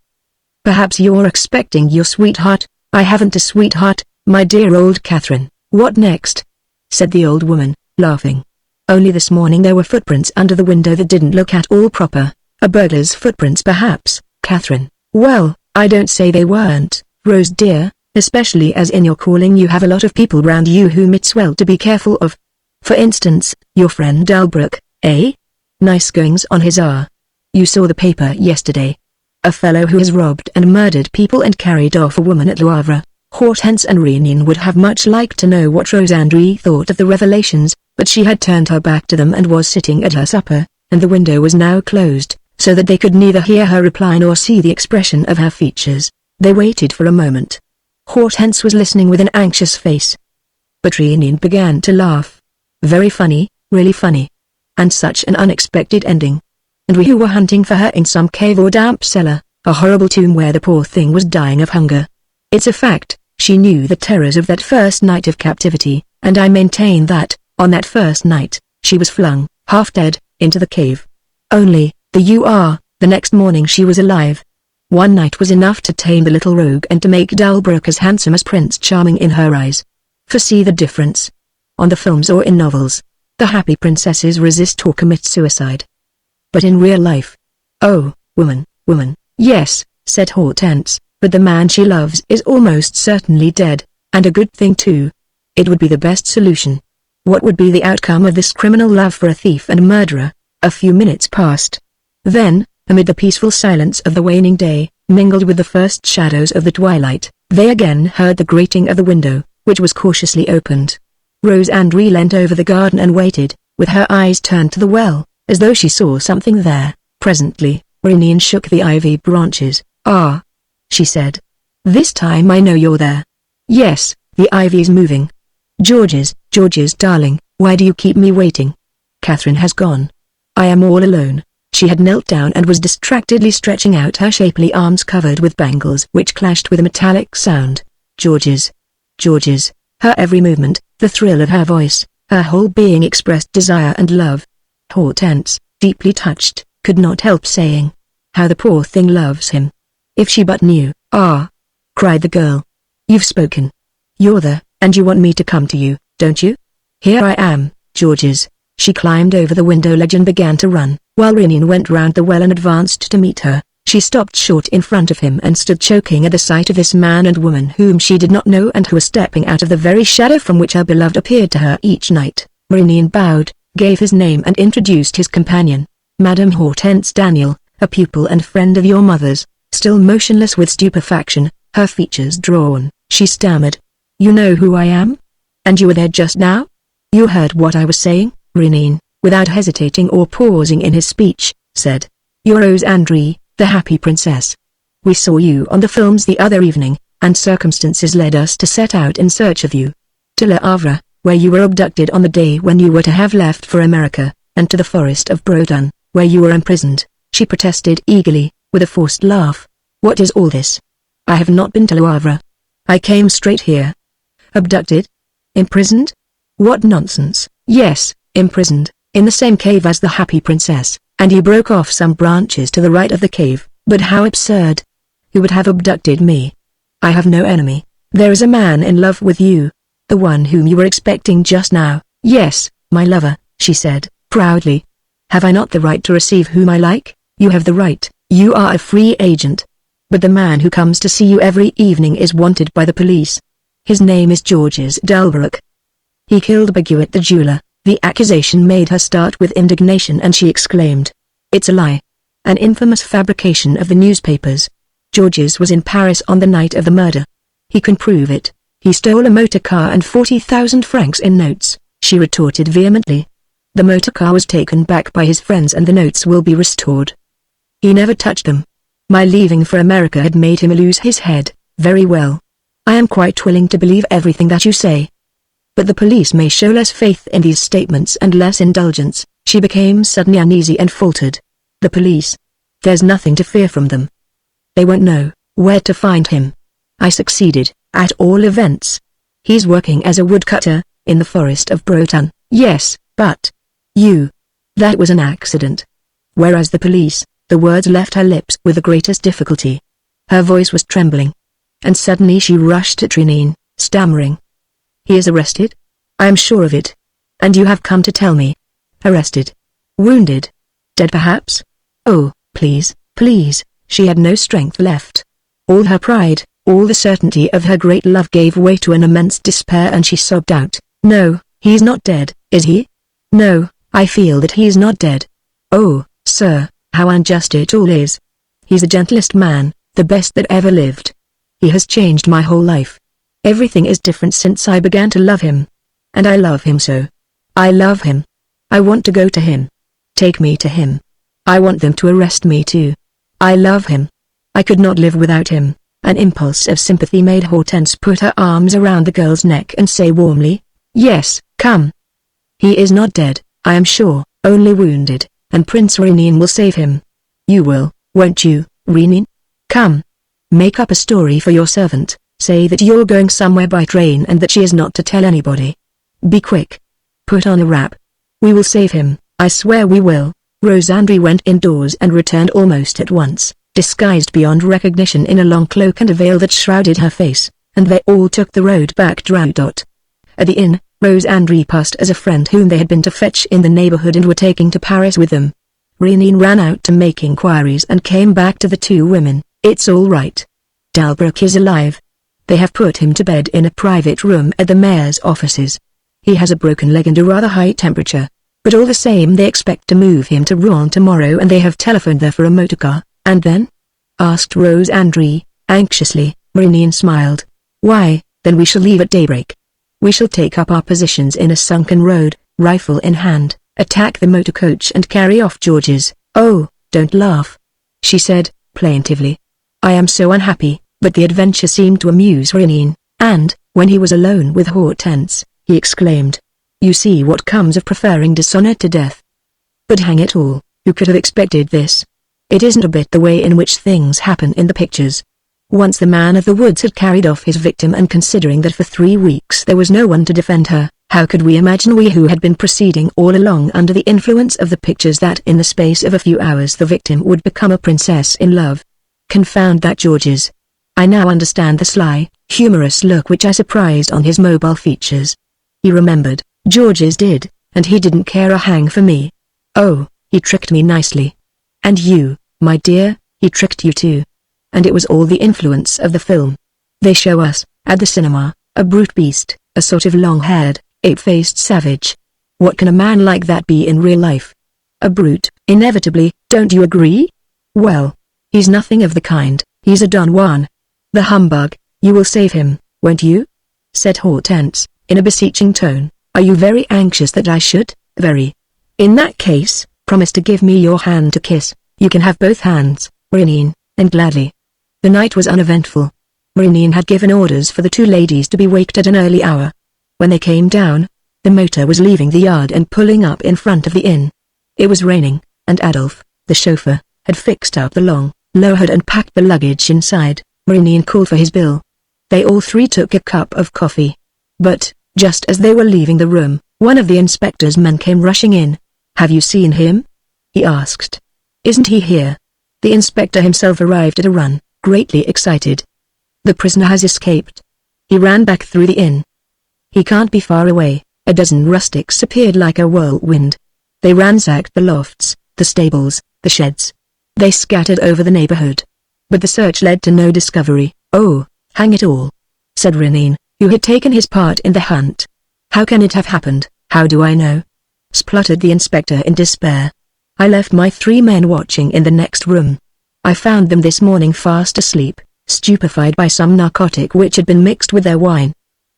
Perhaps you're expecting your sweetheart." "I haven't a sweetheart, my dear old Catherine." "What next?" said the old woman, laughing. "Only this morning there were footprints under the window that didn't look at all proper. A burglar's footprints perhaps, Catherine. Well, I don't say they weren't, Rose dear, especially as in your calling you have a lot of people round you whom it's well to be careful of. For instance, your friend Delbrook, eh? Nice goings on his are. You saw the paper yesterday. A fellow who has robbed and murdered people and carried off a woman at Le Havre. Hortense and Réunion would have much liked to know what Rose André thought of the revelations, but she had turned her back to them and was sitting at her supper, and the window was now closed, so that they could neither hear her reply nor see the expression of her features. They waited for a moment. Hortense was listening with an anxious face. But Réunion began to laugh. Very funny, really funny. And such an unexpected ending. And we who were hunting for her in some cave or damp cellar, a horrible tomb where the poor thing was dying of hunger. It's a fact, she knew the terrors of that first night of captivity, and I maintain that, on that first night, she was flung, half dead, into the cave. Only, the next morning she was alive. One night was enough to tame the little rogue and to make Delbrook as handsome as Prince Charming in her eyes. For see the difference. On the films or in novels, the happy princesses resist or commit suicide. But in real life, oh, woman, yes, said Hortense, but the man she loves is almost certainly dead, and a good thing too. It would be the best solution. What would be the outcome of this criminal love for a thief and murderer? A few minutes passed. Then, amid the peaceful silence of the waning day, mingled with the first shadows of the twilight, they again heard the grating of the window, which was cautiously opened. Rose André leant over the garden and waited, with her eyes turned to the well, as though she saw something there. Presently, Réunion shook the ivy branches. Ah, she said. This time I know you're there. Yes, the ivy's moving. Georges, darling, why do you keep me waiting? Catherine has gone. I am all alone. She had knelt down and was distractedly stretching out her shapely arms covered with bangles which clashed with a metallic sound. Georges. Her every movement, the thrill of her voice, her whole being expressed desire and love. Hortense, deeply touched, could not help saying, "How the poor thing loves him." If she but knew. "Ah!" cried the girl. "You've spoken. You're there, and you want me to come to you, don't you? Here I am, Georges." She climbed over the window ledge and began to run, while Réunion went round the well and advanced to meet her. She stopped short in front of him and stood choking at the sight of this man and woman whom she did not know and who were stepping out of the very shadow from which her beloved appeared to her each night. Réunion bowed, gave his name and introduced his companion. "Madame Hortense Daniel, a pupil and friend of your mother's." Still motionless with stupefaction, her features drawn, she stammered. "You know who I am? And you were there just now? You heard what I was saying?" Réunion, without hesitating or pausing in his speech, said, "You're Rose André, the happy princess. We saw you on the films the other evening, and circumstances led us to set out in search of you. To Le Havre, where you were abducted on the day when you were to have left for America, and to the forest of Breton, where you were imprisoned," she protested eagerly, with a forced laugh. "What is all this? I have not been to Le Havre. I came straight here." "Abducted? Imprisoned? What nonsense!" "Yes, imprisoned, in the same cave as the happy princess, and you broke off some branches to the right of the cave. But how absurd! You would have abducted me. I have no enemy. There is a man in love with you. The one whom you were expecting just now." "Yes, my lover," she said, proudly. "Have I not the right to receive whom I like?" "You have the right. You are a free agent. But the man who comes to see you every evening is wanted by the police. His name is Georges Delbrook. He killed Baguette the jeweler." The accusation made her start with indignation and she exclaimed, "It's a lie. An infamous fabrication of the newspapers. Georges was in Paris on the night of the murder. He can prove it. He stole a motor car and 40,000 francs in notes," she retorted vehemently. "The motor car was taken back by his friends and the notes will be restored. He never touched them. My leaving for America had made him lose his head. Very well. I am quite willing to believe everything that you say. But the police may show less faith in these statements and less indulgence." She became suddenly uneasy and faltered. "The police? There's nothing to fear from them. They won't know where to find him. I succeeded, at all events. He's working as a woodcutter, in the forest of Breton." "Yes, but you. That was an accident." Whereas the police, the words left her lips with the greatest difficulty. Her voice was trembling. And suddenly she rushed at Réunion, stammering. "He is arrested? I am sure of it. And you have come to tell me. Arrested? Wounded? Dead perhaps? Oh, Please, please, she had no strength left. All her pride, all the certainty of her great love gave way to an immense despair and she sobbed out, "No, he's not dead, is he? No, I feel that he is not dead. Oh, sir, how unjust it all is. He's the gentlest man, the best that ever lived. He has changed my whole life. Everything is different since I began to love him. And I love him so. I love him. I want to go to him. Take me to him. I want them to arrest me too. I love him. I could not live without him." An impulse of sympathy made Hortense put her arms around the girl's neck and say warmly, "Yes, come. He is not dead, I am sure, only wounded, and Prince Renin will save him. You will, won't you, Renin? Come. Make up a story for your servant, say that you're going somewhere by train and that she is not to tell anybody. Be quick. Put on a wrap. We will save him, I swear we will." Rosandri went indoors and returned almost at once, disguised beyond recognition in a long cloak and a veil that shrouded her face, and they all took the road back to Raudot. At the inn, Rosandri passed as a friend whom they had been to fetch in the neighborhood and were taking to Paris with them. Renin ran out to make inquiries and came back to the two women. "It's all right. Dalbrook is alive. They have put him to bed in a private room at the mayor's offices. He has a broken leg and a rather high temperature. But all the same they expect to move him to Rouen tomorrow and they have telephoned there for a motorcar." "And then?" asked Rosandri, anxiously. Renin smiled. "Why, then we shall leave at daybreak. We shall take up our positions in a sunken road, rifle in hand, attack the motor coach and carry off George's." "Oh, don't laugh," she said, plaintively. "I am so unhappy." But the adventure seemed to amuse Renin, and, when he was alone with Hortense, he exclaimed, "You see what comes of preferring dishonor to death. But hang it all, who could have expected this? It isn't a bit the way in which things happen in the pictures." Once the man of the woods had carried off his victim, and considering that for 3 weeks there was no one to defend her, how could we imagine, we who had been proceeding all along under the influence of the pictures, that in the space of a few hours the victim would become a princess in love? Confound that George's. I now understand the sly, humorous look which I surprised on his mobile features. He remembered, George's did, and he didn't care a hang for me. Oh, he tricked me nicely. And you, my dear, he tricked you too. And it was all the influence of the film. They show us, at the cinema, a brute beast, a sort of long-haired, ape-faced savage. What can a man like that be in real life? A brute, inevitably, don't you agree? Well, he's nothing of the kind, he's a Don Juan. The humbug. You will save him, won't you? Said Hortense, in a beseeching tone. Are you very anxious that I should? Very. In that case, promise to give me your hand to kiss. You can have both hands, Renin, and gladly. The night was uneventful. Renin had given orders for the two ladies to be waked at an early hour. When they came down, the motor was leaving the yard and pulling up in front of the inn. It was raining, and Adolphe, the chauffeur, had fixed up the long, low hood and packed the luggage inside. Renin called for his bill. They all three took a cup of coffee. But, just as they were leaving the room, one of the inspector's men came rushing in. Have you seen him? He asked. Isn't he here? The inspector himself arrived at a run, greatly excited. The prisoner has escaped. He ran back through the inn. He can't be far away. A dozen rustics appeared like a whirlwind. They ransacked the lofts, the stables, the sheds. They scattered over the neighborhood. But the search led to no discovery. Oh, hang it all, said Renin, who had taken his part in the hunt. How can it have happened? How do I know? Spluttered the inspector in despair. I left my 3 men watching in the next room. I found them this morning fast asleep, stupefied by some narcotic which had been mixed with their wine.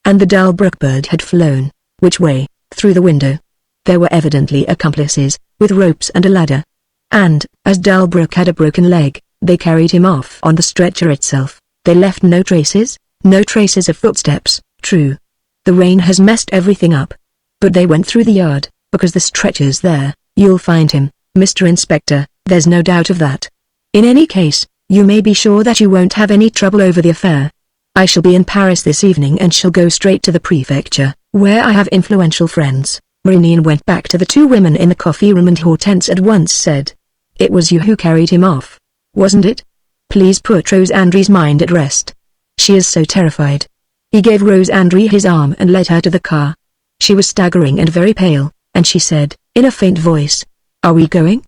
And the Dalbrook bird had flown. Which way? Through the window. There were evidently accomplices, with ropes and a ladder. And, as Dalbrook had a broken leg, they carried him off on the stretcher itself. They left no traces of footsteps. True. The rain has messed everything up. But they went through the yard, because the stretcher's there. You'll find him, Mr. Inspector, there's no doubt of that. In any case, you may be sure that you won't have any trouble over the affair. I shall be in Paris this evening and shall go straight to the prefecture, where I have influential friends. Renin went back to the 2 women in the coffee room and Hortense at once said, It was you who carried him off, wasn't it? Please put Rosandri's mind at rest. She is so terrified. He gave Rosandri his arm and led her to the car. She was staggering and very pale, and she said, in a faint voice, Are we going?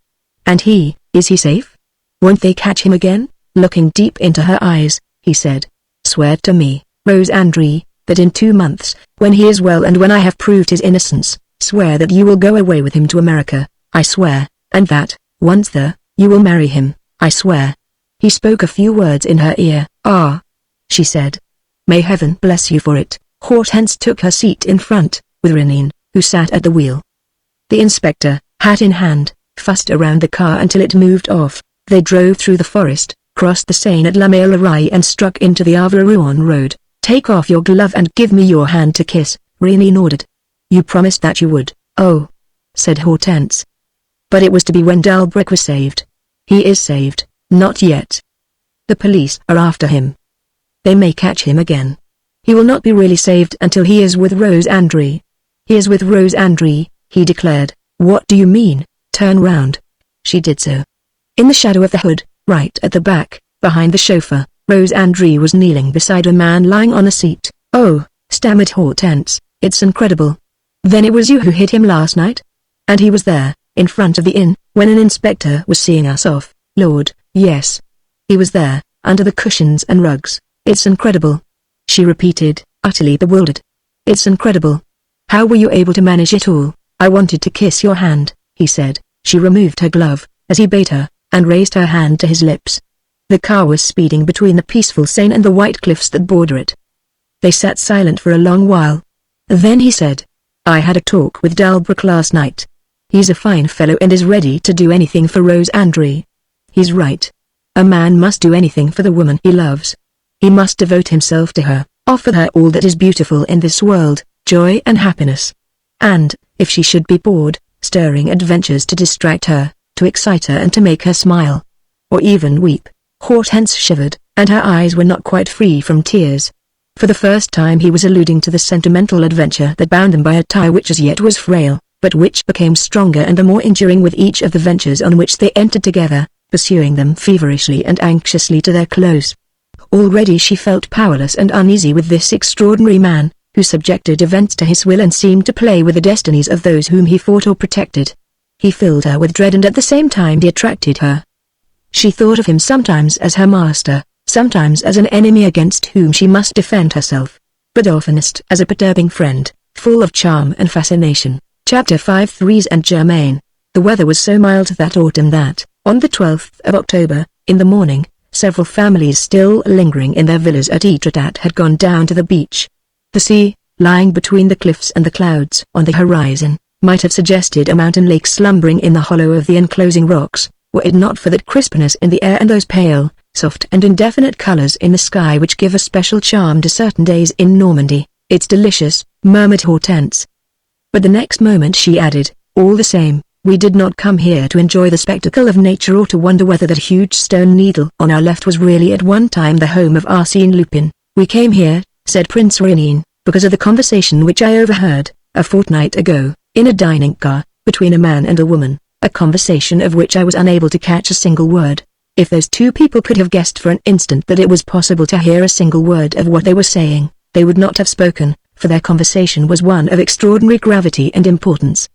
And is he safe? Won't they catch him again? Looking deep into her eyes, he said. Swear to me, Rose André, that in 2 months, when he is well and when I have proved his innocence, swear that you will go away with him to America, I swear, and that, once there, you will marry him, I swear. He spoke a few words in her ear. Ah, she said. May heaven bless you for it. Hortense took her seat in front, with Renine, who sat at the wheel. The inspector, hat in hand, fussed around the car until it moved off. They drove through the forest, crossed the Seine at La Meillerie and struck into the Havre-Rouen road. Take off your glove and give me your hand to kiss, Renine ordered. You promised that you would. Oh, said Hortense. But it was to be when Delbruck was saved. He is saved, not yet. The police are after him. They may catch him again. He will not be really saved until he is with Rose André. He is with Rose André, he declared. What do you mean? Turn round. She did so. In the shadow of the hood, right at the back, behind the chauffeur, Rose André was kneeling beside a man lying on a seat. Oh, stammered Hortense, it's incredible. Then it was you who hid him last night? And he was there, in front of the inn, when an inspector was seeing us off. Lord, yes. He was there, under the cushions and rugs. It's incredible. She repeated, utterly bewildered. It's incredible. How were you able to manage it all? I wanted to kiss your hand, he said. She removed her glove, as he bade her, and raised her hand to his lips. The car was speeding between the peaceful Seine and the white cliffs that border it. They sat silent for a long while. Then he said, I had a talk with Delbruck last night. He's a fine fellow and is ready to do anything for Rose André. He's right. A man must do anything for the woman he loves. He must devote himself to her, offer her all that is beautiful in this world, joy and happiness. And, if she should be bored, stirring adventures to distract her, to excite her and to make her smile. Or even weep. Hortense shivered, and her eyes were not quite free from tears. For the first time he was alluding to the sentimental adventure that bound them by a tie which as yet was frail, but which became stronger and the more enduring with each of the ventures on which they entered together, pursuing them feverishly and anxiously to their close. Already she felt powerless and uneasy with this extraordinary man, who subjected events to his will and seemed to play with the destinies of those whom he fought or protected. He filled her with dread and at the same time he attracted her. She thought of him sometimes as her master, sometimes as an enemy against whom she must defend herself, but oftenest as a perturbing friend, full of charm and fascination. Chapter 5 Threes and Germain. The weather was so mild that autumn that, on the 12th of October, in the morning, several families still lingering in their villas at Etretat had gone down to the beach. The sea, lying between the cliffs and the clouds on the horizon, might have suggested a mountain lake slumbering in the hollow of the enclosing rocks, were it not for that crispness in the air and those pale, soft and indefinite colors in the sky which give a special charm to certain days in Normandy. It's delicious, murmured Hortense. But the next moment she added, all the same, we did not come here to enjoy the spectacle of nature or to wonder whether that huge stone needle on our left was really at one time the home of Arsène Lupin. We came here, said Prince Renine, because of the conversation which I overheard, a fortnight ago, in a dining car, between a man and a woman, a conversation of which I was unable to catch a single word. If those two people could have guessed for an instant that it was possible to hear a single word of what they were saying, they would not have spoken, for their conversation was one of extraordinary gravity and importance.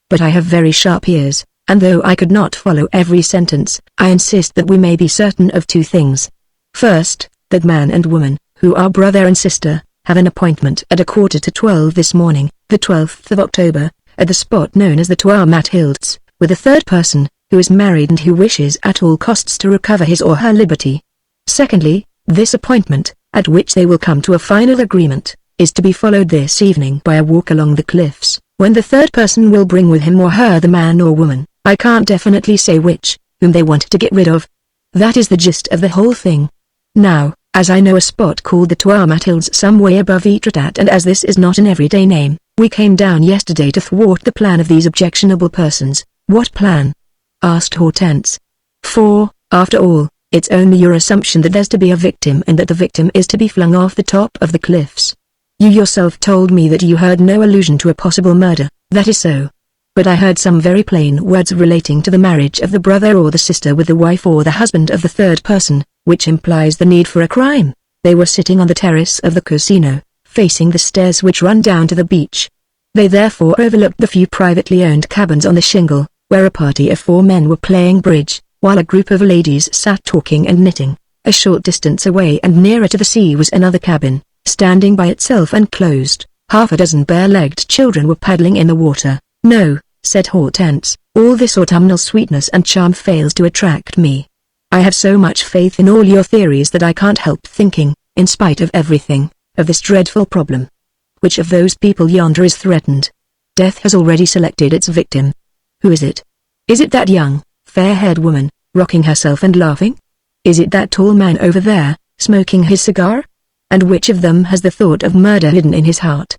But I have very sharp ears, and though I could not follow every sentence, I insist that we may be certain of two things. First, that man and woman, who are brother and sister, have an appointment at 11:45 this morning, the 12th of October, at the spot known as the Trois Mathildes, with a third person, who is married and who wishes at all costs to recover his or her liberty. Secondly, this appointment, at which they will come to a final agreement, is to be followed this evening by a walk along the cliffs, when the third person will bring with him or her the man or woman, I can't definitely say which, whom they want to get rid of. That is the gist of the whole thing. Now, as I know a spot called the Trois Mathildes some way above Etretat and as this is not an everyday name, we came down yesterday to thwart the plan of these objectionable persons. What plan? Asked Hortense. For, after all, it's only your assumption that there's to be a victim and that the victim is to be flung off the top of the cliffs. You yourself told me that you heard no allusion to a possible murder. That is so. But I heard some very plain words relating to the marriage of the brother or the sister with the wife or the husband of the third person, which implies the need for a crime. They were sitting on the terrace of the casino, facing the stairs which run down to the beach. They therefore overlooked the few privately owned cabins on the shingle, where a party of 4 men were playing bridge, while a group of ladies sat talking and knitting. A short distance away and nearer to the sea was another cabin, standing by itself and closed. Half a dozen bare-legged children were paddling in the water. "No," said Hortense, "all this autumnal sweetness and charm fails to attract me. I have so much faith in all your theories that I can't help thinking, in spite of everything, of this dreadful problem. Which of those people yonder is threatened? Death has already selected its victim. Who is it? Is it that young, fair-haired woman, rocking herself and laughing? Is it that tall man over there, smoking his cigar? And which of them has the thought of murder hidden in his heart?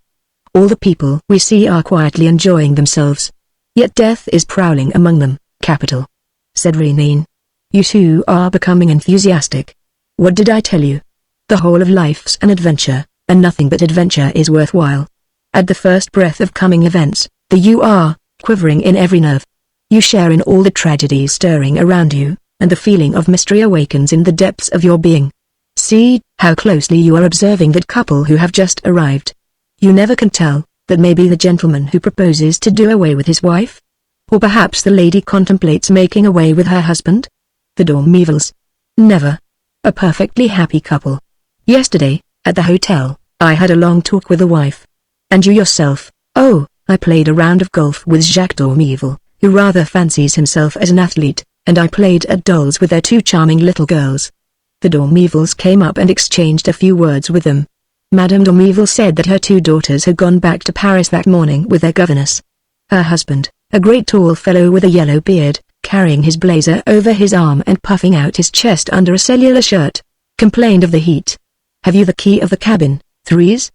All the people we see are quietly enjoying themselves. Yet death is prowling among them." "Capital," said Renine. "You two are becoming enthusiastic. What did I tell you? The whole of life's an adventure, and nothing but adventure is worthwhile. At the first breath of coming events, you are, quivering in every nerve. You share in all the tragedies stirring around you, and the feeling of mystery awakens in the depths of your being. See how closely you are observing that couple who have just arrived. You never can tell, that may be the gentleman who proposes to do away with his wife? Or perhaps the lady contemplates making away with her husband? The Dormevils. Never. A perfectly happy couple. Yesterday, at the hotel, I had a long talk with the wife. And you yourself?" "Oh, I played a round of golf with Jacques Dormeville, who rather fancies himself as an athlete, and I played at dolls with their two charming little girls." The Dormevilles came up and exchanged a few words with them. Madame Dormeville said that her two daughters had gone back to Paris that morning with their governess. Her husband, a great tall fellow with a yellow beard, carrying his blazer over his arm and puffing out his chest under a cellular shirt, complained of the heat. "Have you the key of the cabin, Threes?"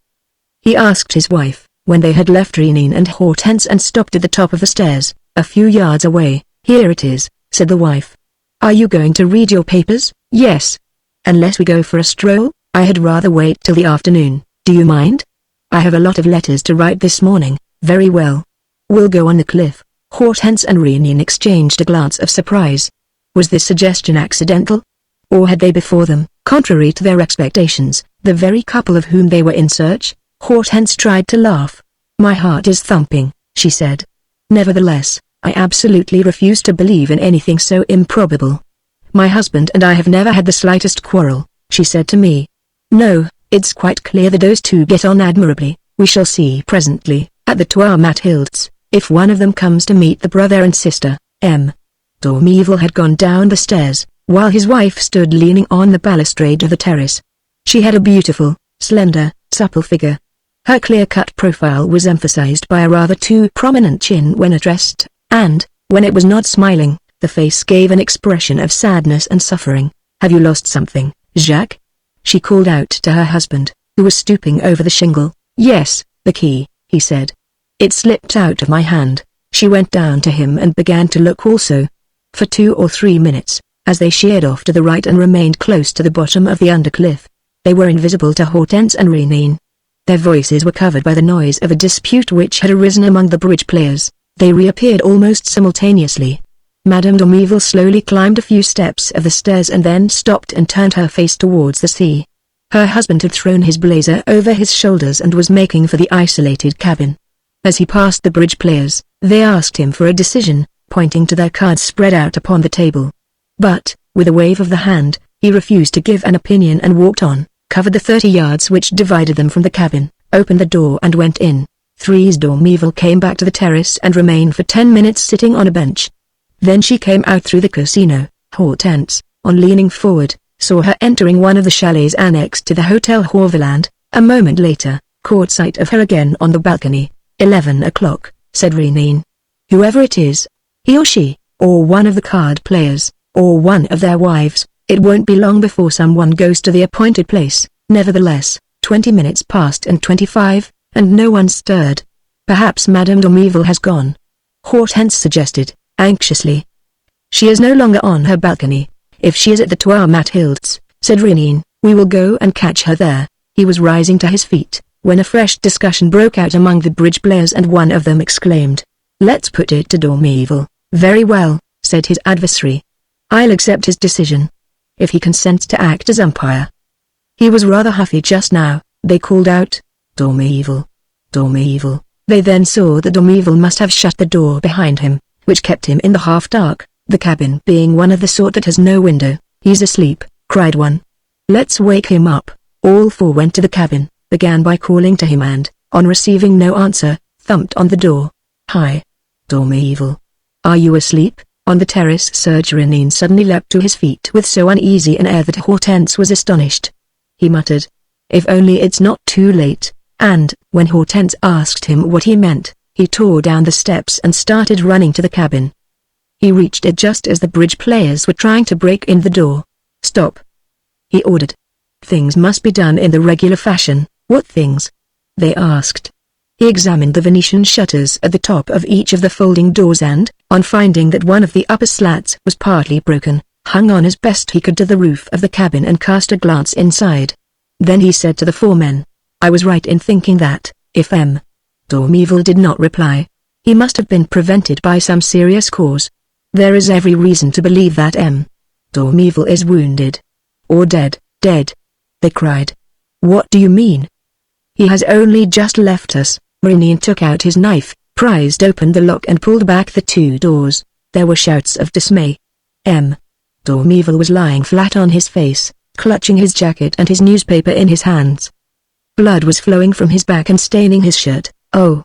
he asked his wife, when they had left Renine and Hortense and stopped at the top of the stairs, a few yards away. "Here it is," said the wife. "Are you going to read your papers?" "Yes. Unless we go for a stroll, I had rather wait till the afternoon. Do you mind?" "I have a lot of letters to write this morning." "Very well. We'll go on the cliff." Hortense and Renine exchanged a glance of surprise. Was this suggestion accidental? Or had they before them, contrary to their expectations, the very couple of whom they were in search? Hortense tried to laugh. "My heart is thumping," she said. "Nevertheless, I absolutely refuse to believe in anything so improbable. My husband and I have never had the slightest quarrel," she said to me. "No, it's quite clear that those two get on admirably. We shall see presently, at the Trois Mathildes, if one of them comes to meet the brother and sister." M. Dormeville had gone down the stairs, while his wife stood leaning on the balustrade of the terrace. She had a beautiful, slender, supple figure. Her clear-cut profile was emphasized by a rather too prominent chin when addressed, and, when it was not smiling, the face gave an expression of sadness and suffering. "Have you lost something, Jacques?" she called out to her husband, who was stooping over the shingle. "Yes, the key," he said. "It slipped out of my hand." She went down to him and began to look also. For 2 or 3 minutes, as they sheered off to the right and remained close to the bottom of the undercliff, they were invisible to Hortense and Renine. Their voices were covered by the noise of a dispute which had arisen among the bridge players. They reappeared almost simultaneously. Madame Dormeville slowly climbed a few steps of the stairs and then stopped and turned her face towards the sea. Her husband had thrown his blazer over his shoulders and was making for the isolated cabin. As he passed the bridge players, they asked him for a decision, pointing to their cards spread out upon the table. But, with a wave of the hand, he refused to give an opinion and walked on, covered the 30 yards which divided them from the cabin, opened the door and went in. Threes Dormeville came back to the terrace and remained for 10 minutes sitting on a bench. Then she came out through the casino. Hortense, on leaning forward, saw her entering one of the chalets annexed to the Hotel Horvaland. A moment later, caught sight of her again on the balcony. 11 o'clock, said Renine. Whoever it is, he or she, or one of the card players, or one of their wives, it won't be long before someone goes to the appointed place. Nevertheless, 20 minutes passed and 25, and no one stirred. Perhaps Madame Dormeville has gone, Hortense suggested, anxiously. She is no longer on her balcony. If she is at the Trois Mathildes, said Renine, we will go and catch her there. He was rising to his feet, when a fresh discussion broke out among the bridge players and one of them exclaimed, let's put it to Dormeville. Very well, said his adversary. I'll accept his decision, if he consents to act as umpire. He was rather huffy just now. They called out, Dormeville, Dormeville. They then saw that Dormeville must have shut the door behind him, which kept him in the half-dark. The cabin being one of the sort that has no window. "He's asleep," cried one. "Let's wake him up." All four went to the cabin, began by calling to him and, on receiving no answer, thumped on the door. "Hi, Dormeval. Are you asleep?" On the terrace Sir Renin suddenly leapt to his feet with so uneasy an air that Hortense was astonished. He muttered, "If only it's not too late," and, when Hortense asked him what he meant, he tore down the steps and started running to the cabin. He reached it just as the bridge players were trying to break in the door. "Stop," he ordered. "Things must be done in the regular fashion." "What things?" they asked. He examined the Venetian shutters at the top of each of the folding doors and, on finding that one of the upper slats was partly broken, hung on as best he could to the roof of the cabin and cast a glance inside. Then he said to the four men, "I was right in thinking that, if M. Dormeval did not reply, he must have been prevented by some serious cause. There is every reason to believe that M. Dormeval is wounded. Or dead." "Dead?" they cried. "What do you mean?" "He has only just left us." Renin took out his knife, prized open the lock and pulled back the two doors. There were shouts of dismay. M. Dormeval was lying flat on his face, clutching his jacket and his newspaper in his hands. Blood was flowing from his back and staining his shirt. "Oh,"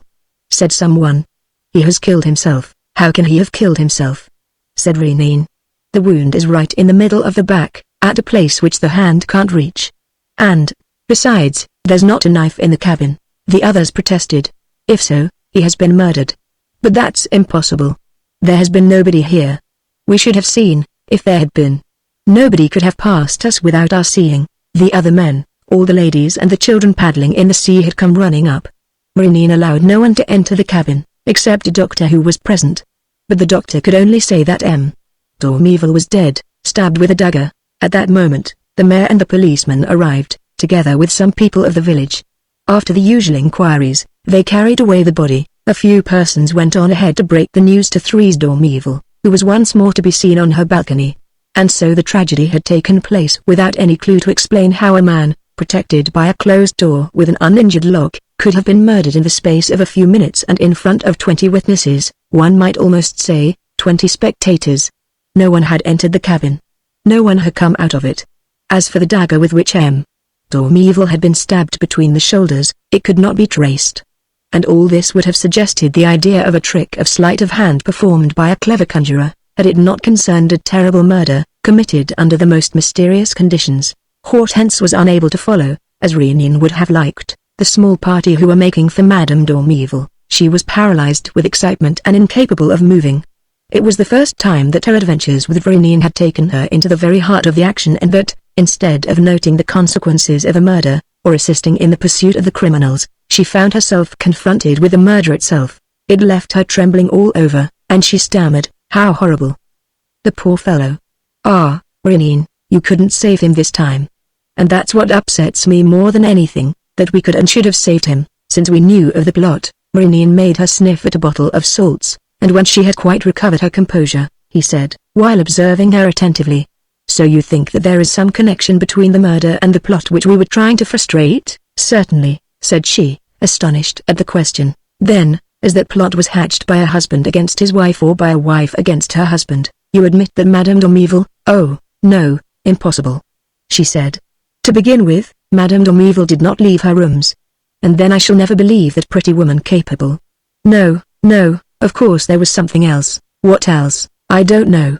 said someone. "He has killed himself." "How can he have killed himself?" said Renin. "The wound is right in the middle of the back, at a place which the hand can't reach. And, besides, there's not a knife in the cabin." The others protested. "If so, he has been murdered." "But that's impossible. There has been nobody here. We should have seen, if there had been. Nobody could have passed us without our seeing." The other men, all the ladies and the children paddling in the sea, had come running up. Renin allowed no one to enter the cabin, except a doctor who was present. But the doctor could only say that M. Dormeval was dead, stabbed with a dagger. At that moment, the mayor and the policeman arrived, together with some people of the village. After the usual inquiries, they carried away the body. A few persons went on ahead to break the news to Therese Dormeval, who was once more to be seen on her balcony. And so the tragedy had taken place without any clue to explain how a man, protected by a closed door with an uninjured lock, could have been murdered in the space of a few minutes and in front of 20 witnesses, one might almost say, 20 spectators. No one had entered the cabin. No one had come out of it. As for the dagger with which M. Dormeval had been stabbed between the shoulders, it could not be traced. And all this would have suggested the idea of a trick of sleight of hand performed by a clever conjurer, had it not concerned a terrible murder, committed under the most mysterious conditions. Hortense was unable to follow, as Renin would have liked, the small party who were making for Madame Dormeval. She was paralyzed with excitement and incapable of moving. It was the first time that her adventures with Renin had taken her into the very heart of the action, and that, instead of noting the consequences of a murder, or assisting in the pursuit of the criminals, she found herself confronted with the murder itself. It left her trembling all over, and she stammered, "How horrible! The poor fellow. Ah, Renin, you couldn't save him this time. And that's what upsets me more than anything, that we could and should have saved him, since we knew of the plot." Renin made her sniff at a bottle of salts, and when she had quite recovered her composure, he said, while observing her attentively, "So you think that there is some connection between the murder and the plot which we were trying to frustrate?" "Certainly," said she, astonished at the question. "Then, as that plot was hatched by a husband against his wife or by a wife against her husband, you admit that Madame Dormeval—" "Oh, no, impossible," she said. "To begin with, Madame Dormeval did not leave her rooms. And then I shall never believe that pretty woman capable. No, no, of course there was something else." "What else?" "I don't know.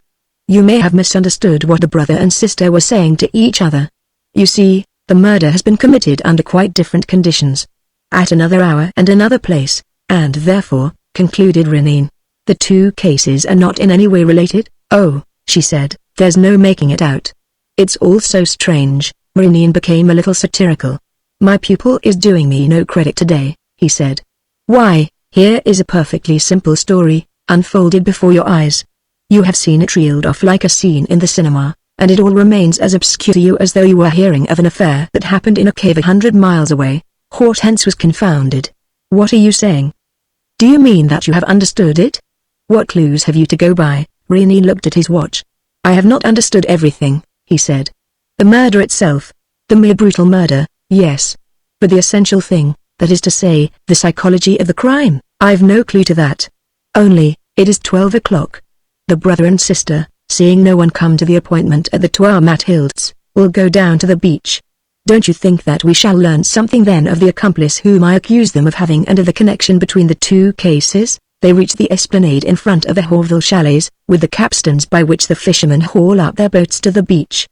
You may have misunderstood what the brother and sister were saying to each other. You see, the murder has been committed under quite different conditions, at another hour and another place, and therefore," concluded Renin, "the two cases are not in any way related." "Oh," she said, "there's no making it out. It's all so strange." Renin became a little satirical. "My pupil is doing me no credit today," he said. "Why, here is a perfectly simple story, unfolded before your eyes. You have seen it reeled off like a scene in the cinema, and it all remains as obscure to you as though you were hearing of an affair that happened in a cave 100 miles away." Hortense was confounded. "What are you saying? Do you mean that you have understood it? What clues have you to go by?" Renin looked at his watch. "I have not understood everything," he said. "The murder itself, the mere brutal murder, yes. But the essential thing, that is to say, the psychology of the crime, I've no clue to that. Only, it is 12 o'clock. The brother and sister, seeing no one come to the appointment at the Trois Mathildes, will go down to the beach. Don't you think that we shall learn something then of the accomplice whom I accuse them of having and of the connection between the two cases? They reached the esplanade in front of the Horville chalets, with the capstans by which the fishermen haul out their boats to the beach.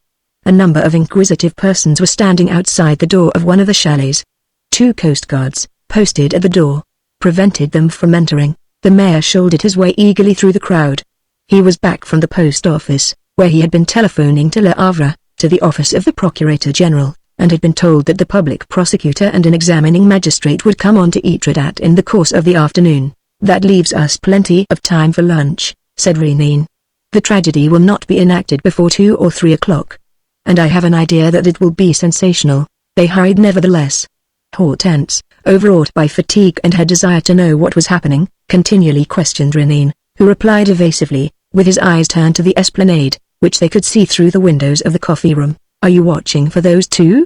A number of inquisitive persons were standing outside the door of one of the chalets. 2 coast guards, posted at the door, prevented them from entering. The mayor shouldered his way eagerly through the crowd. He was back from the post office, where he had been telephoning to Le Havre, to the office of the Procurator General, and had been told that the public prosecutor and an examining magistrate would come on to Etretat in the course of the afternoon. "That leaves us plenty of time for lunch," said Rénine. "The tragedy will not be enacted before 2 or 3 o'clock. And I have an idea that it will be sensational." They hurried nevertheless. Hortense, overwrought by fatigue and her desire to know what was happening, continually questioned Rénine, who replied evasively, with his eyes turned to the esplanade, which they could see through the windows of the coffee room. "Are you watching for those 2?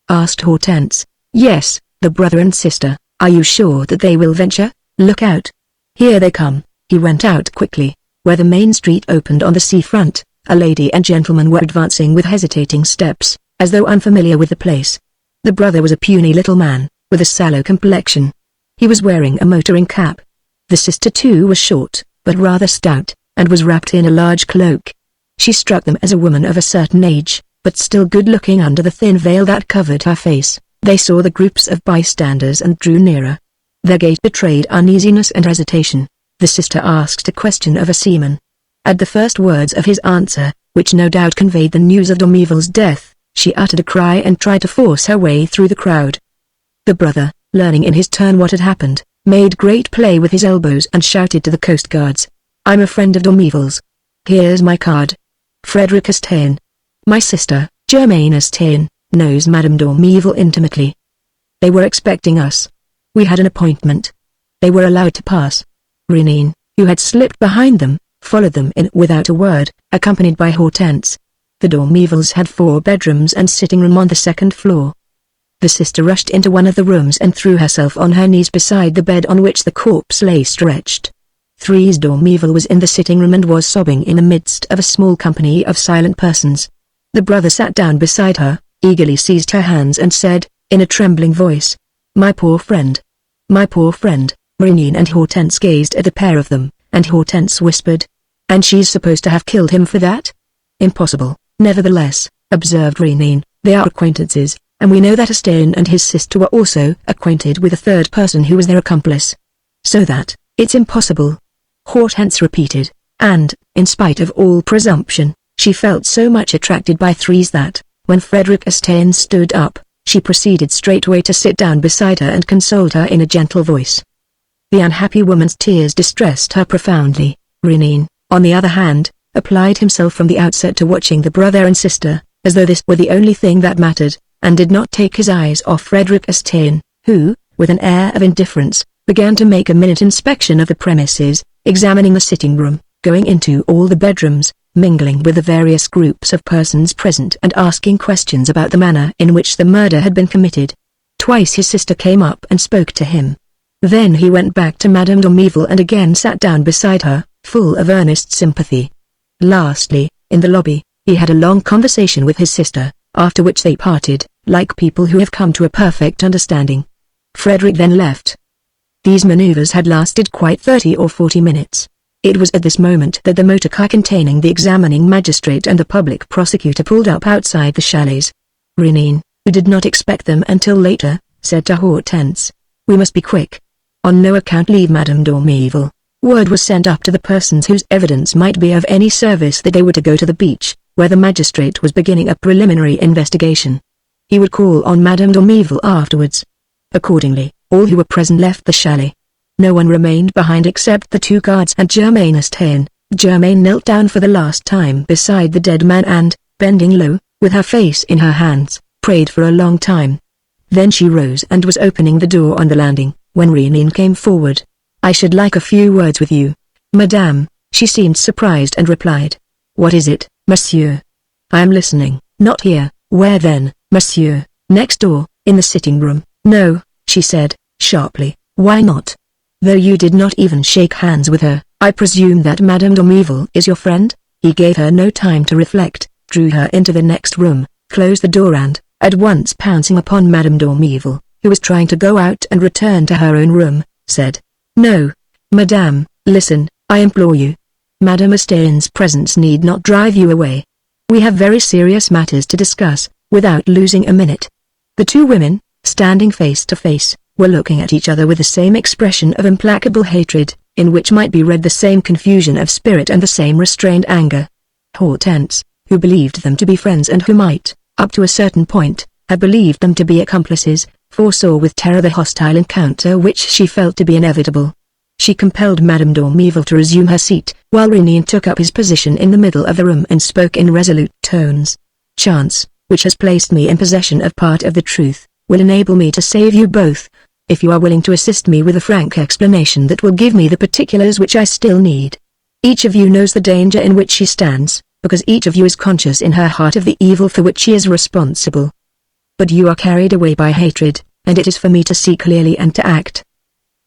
asked Hortense. "Yes, the brother and sister." "Are you sure that they will venture? Look out. Here they come." He went out quickly. Where the main street opened on the seafront, a lady and gentleman were advancing with hesitating steps, as though unfamiliar with the place. The brother was a puny little man, with a sallow complexion. He was wearing a motoring cap. The sister too was short, but rather stout, and was wrapped in a large cloak. She struck them as a woman of a certain age, but still good-looking under the thin veil that covered her face. They saw the groups of bystanders and drew nearer. Their gait betrayed uneasiness and hesitation. The sister asked a question of a seaman. At the first words of his answer, which no doubt conveyed the news of Doméville's death, she uttered a cry and tried to force her way through the crowd. The brother, learning in his turn what had happened, made great play with his elbows and shouted to the coast guards, "I'm a friend of Doméville's. Here's my card. Frederic Estaing. My sister, Germaine Estaing, knows Madame Doméville intimately. They were expecting us. We had an appointment." They were allowed to pass. Rénine, who had slipped behind them, followed them in without a word, accompanied by Hortense. The Domévilles had 4 bedrooms and sitting room on the 2nd floor. The sister rushed into one of the rooms and threw herself on her knees beside the bed on which the corpse lay stretched. Therese Doméville was in the sitting room and was sobbing in the midst of a small company of silent persons. The brother sat down beside her, eagerly seized her hands and said, in a trembling voice, "My poor friend. My poor friend." Rénine and Hortense gazed at the pair of them, and Hortense whispered, "And she's supposed to have killed him for that?" "Impossible." "Nevertheless," observed Rénine, "they are acquaintances, and we know that Estaing and his sister were also acquainted with a third person who was their accomplice. So that, it's impossible," Hortense repeated, and, in spite of all presumption, she felt so much attracted by Therese that, when Frederic Estaing stood up, she proceeded straightway to sit down beside her and consoled her in a gentle voice. The unhappy woman's tears distressed her profoundly. Rénine, on the other hand, applied himself from the outset to watching the brother and sister, as though this were the only thing that mattered, and did not take his eyes off Frederic Estaing, who, with an air of indifference, began to make a minute inspection of the premises, examining the sitting room, going into all the bedrooms, mingling with the various groups of persons present and asking questions about the manner in which the murder had been committed. Twice his sister came up and spoke to him. Then he went back to Madame Doméville and again sat down beside her, full of earnest sympathy. Lastly, in the lobby, he had a long conversation with his sister, after which they parted, like people who have come to a perfect understanding. Frederic then left. These maneuvers had lasted quite 30 or 40 minutes. It was at this moment that the motor car containing the examining magistrate and the public prosecutor pulled up outside the chalets. Rénine, who did not expect them until later, said to Hortense, "We must be quick. On no account leave Madame Doméville." Word was sent up to the persons whose evidence might be of any service that they were to go to the beach, where the magistrate was beginning a preliminary investigation. He would call on Madame Doméville afterwards. Accordingly, all who were present left the chalet. No one remained behind except the 2 guards and Germaine Estaing. Germaine knelt down for the last time beside the dead man and, bending low, with her face in her hands, prayed for a long time. Then she rose and was opening the door on the landing, when Rénine came forward. "I should like a few words with you, madame." She seemed surprised and replied, "What is it, monsieur?" "I am listening." "Not here." "Where then, monsieur?" "Next door, in the sitting room." "No," she said, sharply. "Why not? Though you did not even shake hands with her, I presume that Madame Dormeville is your friend? He gave her no time to reflect, drew her into the next room, closed the door and, at once pouncing upon Madame Dormeville, who was trying to go out and return to her own room, said, "No, Madame, listen, I implore you. Madame Estaing's presence need not drive you away. We have very serious matters to discuss." Without losing a minute, the two women, standing face to face, were looking at each other with the same expression of implacable hatred, in which might be read the same confusion of spirit and the same restrained anger. Hortense, who believed them to be friends and who might, up to a certain point, have believed them to be accomplices, foresaw with terror the hostile encounter which she felt to be inevitable. She compelled Madame Dormeville to resume her seat, while Rénine took up his position in the middle of the room and spoke in resolute tones. "Chance, which has placed me in possession of part of the truth, will enable me to save you both, if you are willing to assist me with a frank explanation that will give me the particulars which I still need. Each of you knows the danger in which she stands, because each of you is conscious in her heart of the evil for which she is responsible. But you are carried away by hatred, and it is for me to see clearly and to act.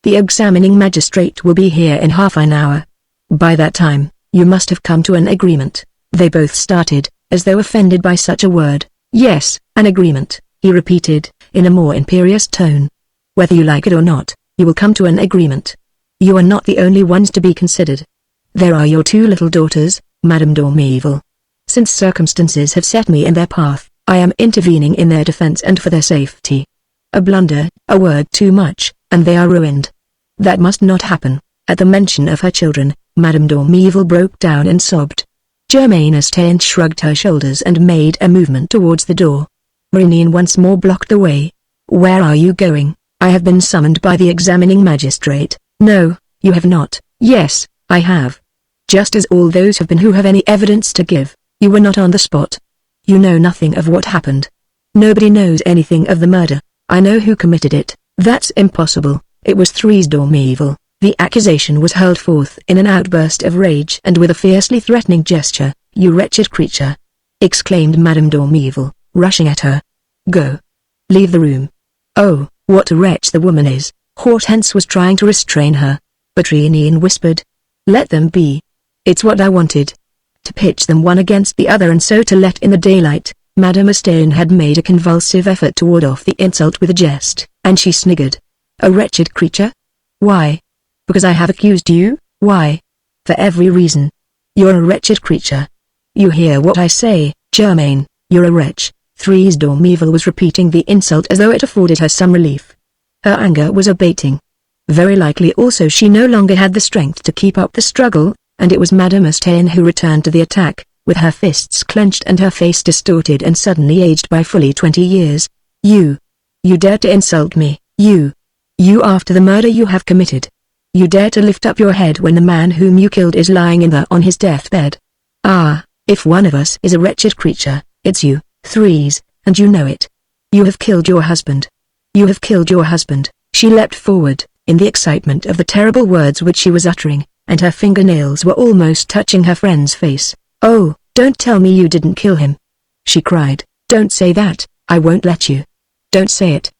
The examining magistrate will be here in half an hour. By that time, you must have come to an agreement." They both started, as though offended by such a word. "Yes, an agreement," he repeated, in a more imperious tone. "Whether you like it or not, you will come to an agreement. You are not the only ones to be considered. There are your two little daughters, Madame Dormeville. Since circumstances have set me in their path, I am intervening in their defense and for their safety. A blunder, a word too much, and they are ruined. That must not happen." At the mention of her children, Madame Dormeville broke down and sobbed. Germaine Estaing shrugged her shoulders and made a movement towards the door. Rénine once more blocked the way. "Where are you going? I have been summoned by the examining magistrate." "No, you have not." "Yes, I have. Just as all those have been who have any evidence to give. You were not on the spot. You know nothing of what happened. Nobody knows anything of the murder. I know who committed it." "That's impossible. It was Therese Dormeville." The accusation was hurled forth in an outburst of rage and with a fiercely threatening gesture. "You wretched creature!" exclaimed Madame Dormeville, rushing at her. "Go. Leave the room." "Oh, what a wretch the woman is!" Hortense was trying to restrain her. But Rénine whispered, "Let them be. It's what I wanted. To pitch them one against the other and so to let in the daylight." Madame Estaing had made a convulsive effort to ward off the insult with a jest, and she sniggered. "A wretched creature? Why? Because I have accused you? Why? For every reason. You're a wretched creature. You hear what I say, Germaine, you're a wretch." Therese Dormeville was repeating the insult as though it afforded her some relief. Her anger was abating. Very likely also she no longer had the strength to keep up the struggle, and it was Madame Estaing who returned to the attack, with her fists clenched and her face distorted and suddenly aged by fully 20 years. You dare to insult me, you after the murder you have committed. You dare to lift up your head when the man whom you killed is lying on his deathbed. Ah, if one of us is a wretched creature, it's you, Therese, and you know it. You have killed your husband. You have killed your husband." She leapt forward, in the excitement of the terrible words which she was uttering, and her fingernails were almost touching her friend's face. "Oh, don't tell me you didn't kill him," she cried. "Don't say that, I won't let you. Don't say it.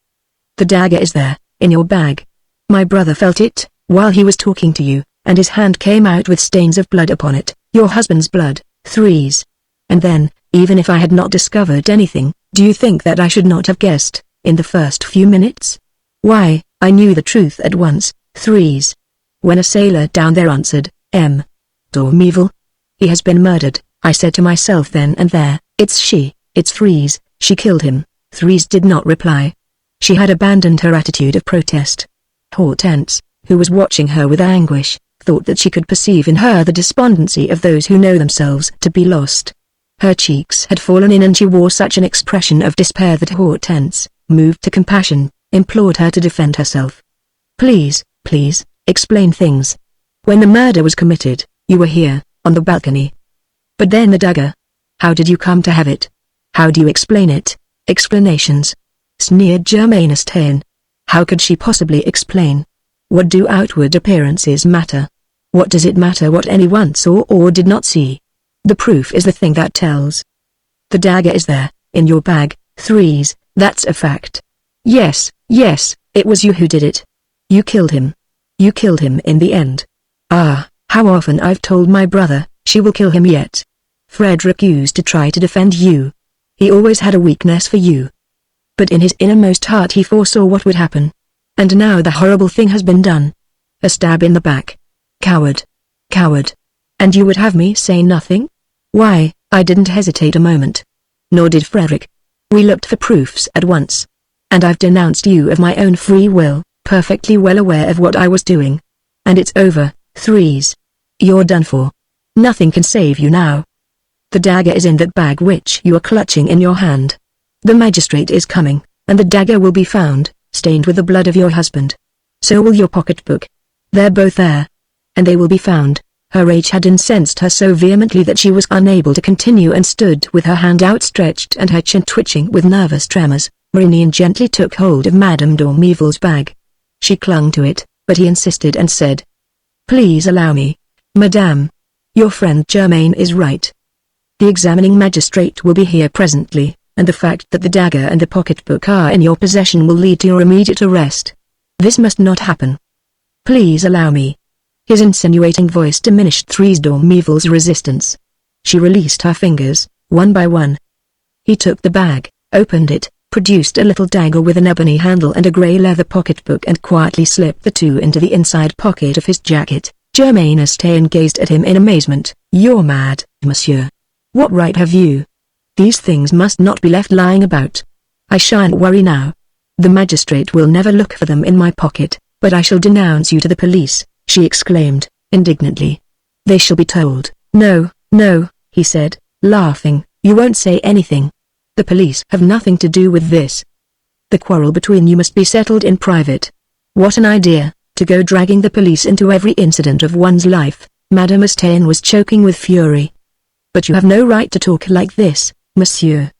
The dagger is there, in your bag. My brother felt it, while he was talking to you, and his hand came out with stains of blood upon it, your husband's blood, Therese. And then, even if I had not discovered anything, do you think that I should not have guessed, in the first few minutes? Why, I knew the truth at once, Therese. When a sailor down there answered, 'M. Dormeville. He has been murdered,' I said to myself then and there, 'It's she, it's Therese, she killed him.'" Therese did not reply. She had abandoned her attitude of protest. Hortense, who was watching her with anguish, thought that she could perceive in her the despondency of those who know themselves to be lost. Her cheeks had fallen in and she wore such an expression of despair that Hortense, moved to compassion, implored her to defend herself. Please, explain things. When the murder was committed, you were here, on the balcony. But then the dagger. How did you come to have it? How do you explain it?" "Explanations?" sneered Germaine Estaing. How could she possibly explain? What do outward appearances matter? What does it matter what anyone saw or did not see? The proof is the thing that tells. The dagger is there, in your bag, Therese, that's a fact. Yes, it was you who did it. You killed him. You killed him in the end. Ah, How often I've told my brother, she will kill him yet. Frederick used to try to defend you. He always had a weakness for you. But in his innermost heart he foresaw what would happen. And now the horrible thing has been done. A stab in the back. Coward. Coward. And you would have me say nothing? Why, I didn't hesitate a moment. Nor did Frederick. We looked for proofs at once. And I've denounced you of my own free will, perfectly well aware of what I was doing. And it's over, Threes. You're done for. Nothing can save you now. The dagger is in that bag which you are clutching in your hand. The magistrate is coming, and the dagger will be found, stained with the blood of your husband. So will your pocketbook. They're both there. And they will be found. Her rage had incensed her so vehemently that she was unable to continue and stood with her hand outstretched and her chin twitching with nervous tremors. Maureen gently took hold of Madame d'Ormeville's bag. She clung to it, but he insisted and said, "Please allow me, Madame. Your friend Germain is right. The examining magistrate will be here presently, and the fact that the dagger and the pocketbook are in your possession will lead to your immediate arrest. This must not happen. Please allow me." His insinuating voice diminished Threes d'Ormeville's resistance. She released her fingers, one by one. He took the bag, opened it, produced a little dagger with an ebony handle and a grey leather pocketbook and quietly slipped the two into the inside pocket of his jacket. Germain Estienne gazed at him in amazement. "You're mad, monsieur. What right have you? These things must not be left lying about. I shan't worry now. The magistrate will never look for them in my pocket, but I shall denounce you to the police," she exclaimed, indignantly. "They shall be told." "No, no," he said, laughing, "you won't say anything. The police have nothing to do with this. The quarrel between you must be settled in private." What an idea, to go dragging the police into every incident of one's life. Madame Estienne was choking with fury. "But you have no right to talk like this, monsieur.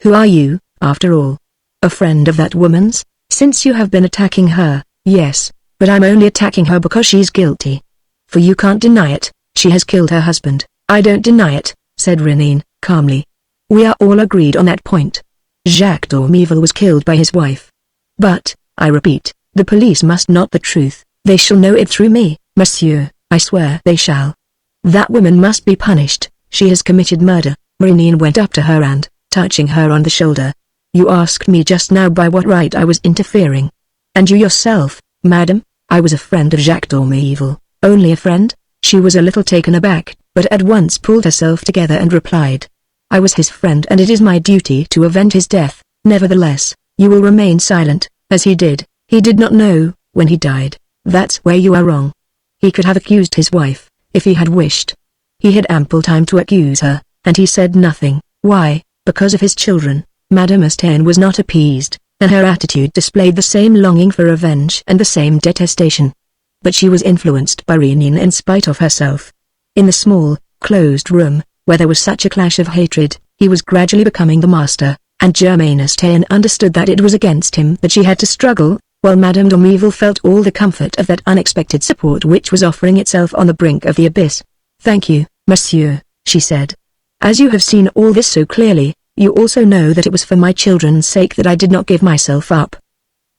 Who are you, after all? A friend of that woman's? Since you have been attacking her, yes, but I'm only attacking her because she's guilty. For you can't deny it, she has killed her husband." "I don't deny it," said Renine, calmly. "We are all agreed on that point. Jacques d'Ormeville was killed by his wife. But, I repeat, the police must know the truth. They shall know it through me, monsieur, I swear they shall. That woman must be punished. She has committed murder." Renine went up to her and, touching her on the shoulder, "You asked me just now by what right I was interfering. And you yourself, madam?" "I was a friend of Jacques d'Ormeville." "Only a friend?" She was a little taken aback, but at once pulled herself together and replied, "I was his friend and it is my duty to avenge his death. Nevertheless, you will remain silent, as he did. He did not know, when he died. That's where you are wrong. He could have accused his wife, if he had wished. He had ample time to accuse her, and he said nothing. Why? Because of his children." Madame Estienne was not appeased, and her attitude displayed the same longing for revenge and the same detestation. But she was influenced by Renine in spite of herself. In the small, closed room, where there was such a clash of hatred, he was gradually becoming the master, and Germain Estienne understood that it was against him that she had to struggle, while Madame d'Ormeville felt all the comfort of that unexpected support which was offering itself on the brink of the abyss. "Thank you, monsieur," she said. "As you have seen all this so clearly, you also know that it was for my children's sake that I did not give myself up.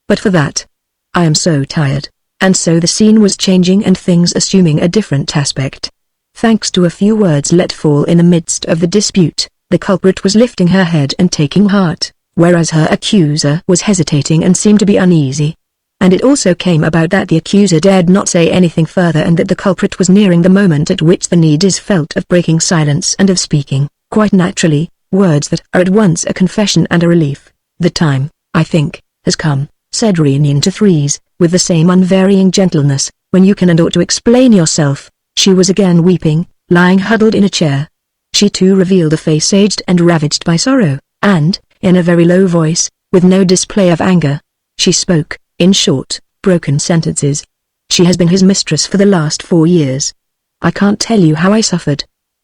But for that, I am so tired." And so the scene was changing and things assuming a different aspect. Thanks to a few words let fall in the midst of the dispute, the culprit was lifting her head and taking heart, whereas her accuser was hesitating and seemed to be uneasy. And it also came about that the accuser dared not say anything further and that the culprit was nearing the moment at which the need is felt of breaking silence and of speaking, quite naturally, words that are at once a confession and a relief. "The time, I think, has come," said Renine to Threes, with the same unvarying gentleness, "when you can and ought to explain yourself." She was again weeping, lying huddled in a chair. She too revealed a face aged and ravaged by sorrow, and, in a very low voice, with no display of anger, she spoke, in short, broken sentences. "She has been his mistress for the last 4 years. I can't tell you how I suffered.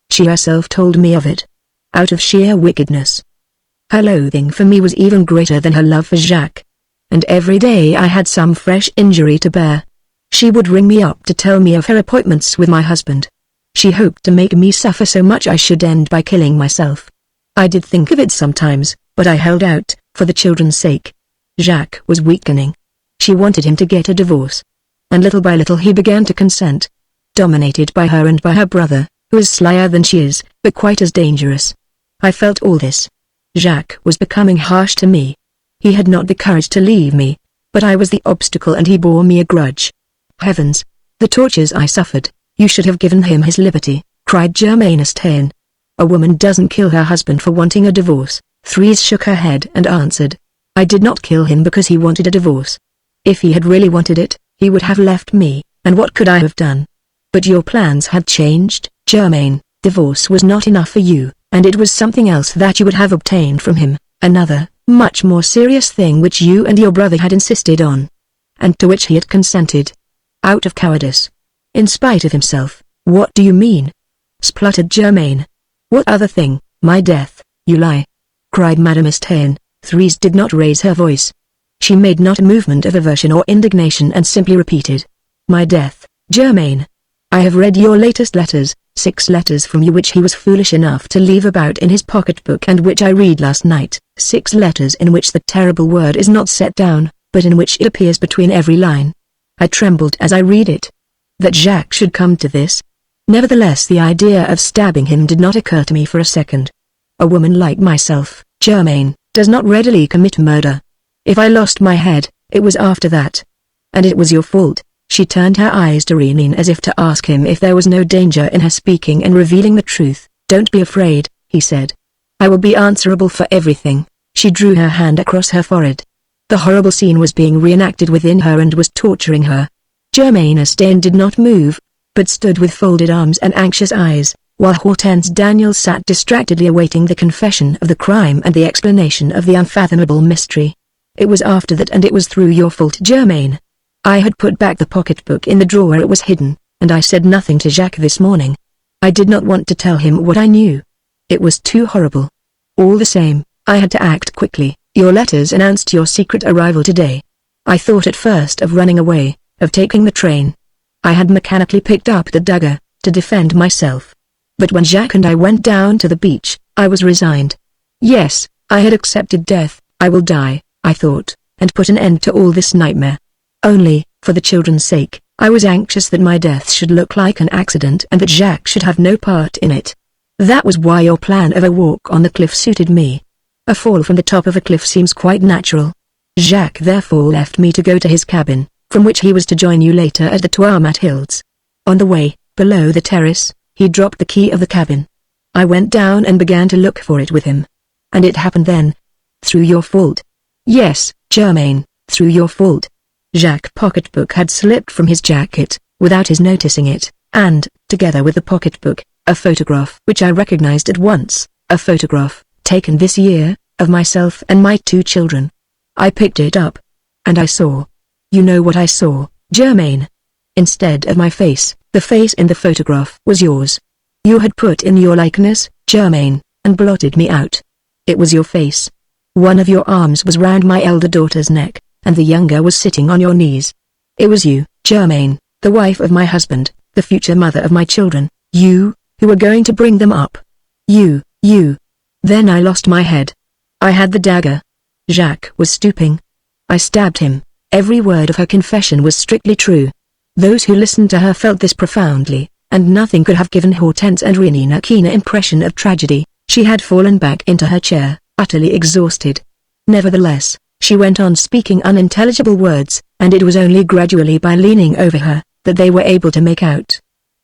She herself told me of it. Out of sheer wickedness. Her loathing for me was even greater than her love for Jacques. And every day I had some fresh injury to bear. She would ring me up to tell me of her appointments with my husband. She hoped to make me suffer so much I should end by killing myself. I did think of it sometimes, but I held out, for the children's sake. Jacques was weakening. She wanted him to get a divorce. And little by little he began to consent. dominated by her and by her brother, who is slyer than she is, but quite as dangerous. I felt all this. Jacques was becoming harsh to me. He had not the courage to leave me, but I was the obstacle and he bore me a grudge. Heavens! The tortures I suffered. You should have given him his liberty, cried Germaine. A woman doesn't kill her husband for wanting a divorce. Threes shook her head and answered. I did not kill him because he wanted a divorce. If he had really wanted it, he would have left me, and what could I have done? But your plans had changed, Germaine. Divorce was not enough for you, and it was something else that you would have obtained from him, another, much more serious thing which you and your brother had insisted on, and to which he had consented. Out of cowardice. In spite of himself. What do you mean? Spluttered Germaine. What other thing? My death, you lie, cried Madame Estaine. Threes did not raise her voice. She made not a movement of aversion or indignation and simply repeated. My death, Germaine. I have read your latest letters, 6 letters from you which he was foolish enough to leave about in his pocketbook and which I read last night. 6 letters in which the terrible word is not set down, but in which it appears between every line. I trembled as I read it. That Jacques should come to this. Nevertheless, the idea of stabbing him did not occur to me for a second. A woman like myself, Germaine, does not readily commit murder. If I lost my head, it was after that. And it was your fault. She turned her eyes to Rénine as if to ask him if there was no danger in her speaking and revealing the truth. Don't be afraid, he said. I will be answerable for everything. She drew her hand across her forehead. The horrible scene was being reenacted within her and was torturing her. Germaine Estaine did not move, but stood with folded arms and anxious eyes, while Hortense Daniel sat distractedly awaiting the confession of the crime and the explanation of the unfathomable mystery. It was after that, and it was through your fault, Germaine. I had put back the pocketbook in the drawer where it was hidden, and I said nothing to Jacques this morning. I did not want to tell him what I knew. It was too horrible. All the same, I had to act quickly. Your letters announced your secret arrival today. I thought at first of running away, of taking the train. I had mechanically picked up the dagger, to defend myself. But when Jacques and I went down to the beach, I was resigned. Yes, I had accepted death. I will die, I thought, and put an end to all this nightmare. Only, for the children's sake, I was anxious that my death should look like an accident and that Jacques should have no part in it. That was why your plan of a walk on the cliff suited me. A fall from the top of a cliff seems quite natural. Jacques therefore left me to go to his cabin, from which he was to join you later at the Tuamat Hills. On the way, below the terrace, he dropped the key of the cabin. I went down and began to look for it with him. And it happened then. Through your fault. Yes, Germaine, through your fault. Jacques' pocketbook had slipped from his jacket, without his noticing it, and, together with the pocketbook, a photograph which I recognized at once, a photograph, taken this year, of myself and my 2 children. I picked it up. And I saw. You know what I saw, Germaine? Instead of my face, the face in the photograph was yours. You had put in your likeness, Germaine, and blotted me out. It was your face. One of your arms was round my elder daughter's neck, and the younger was sitting on your knees. It was you, Germaine, the wife of my husband, the future mother of my children, you, who were going to bring them up. You. Then I lost my head. I had the dagger. Jacques was stooping. I stabbed him. Every word of her confession was strictly true. Those who listened to her felt this profoundly, and nothing could have given Hortense and Rénine a keener impression of tragedy. She had fallen back into her chair, utterly exhausted. Nevertheless, she went on speaking unintelligible words, and it was only gradually by leaning over her, that they were able to make out.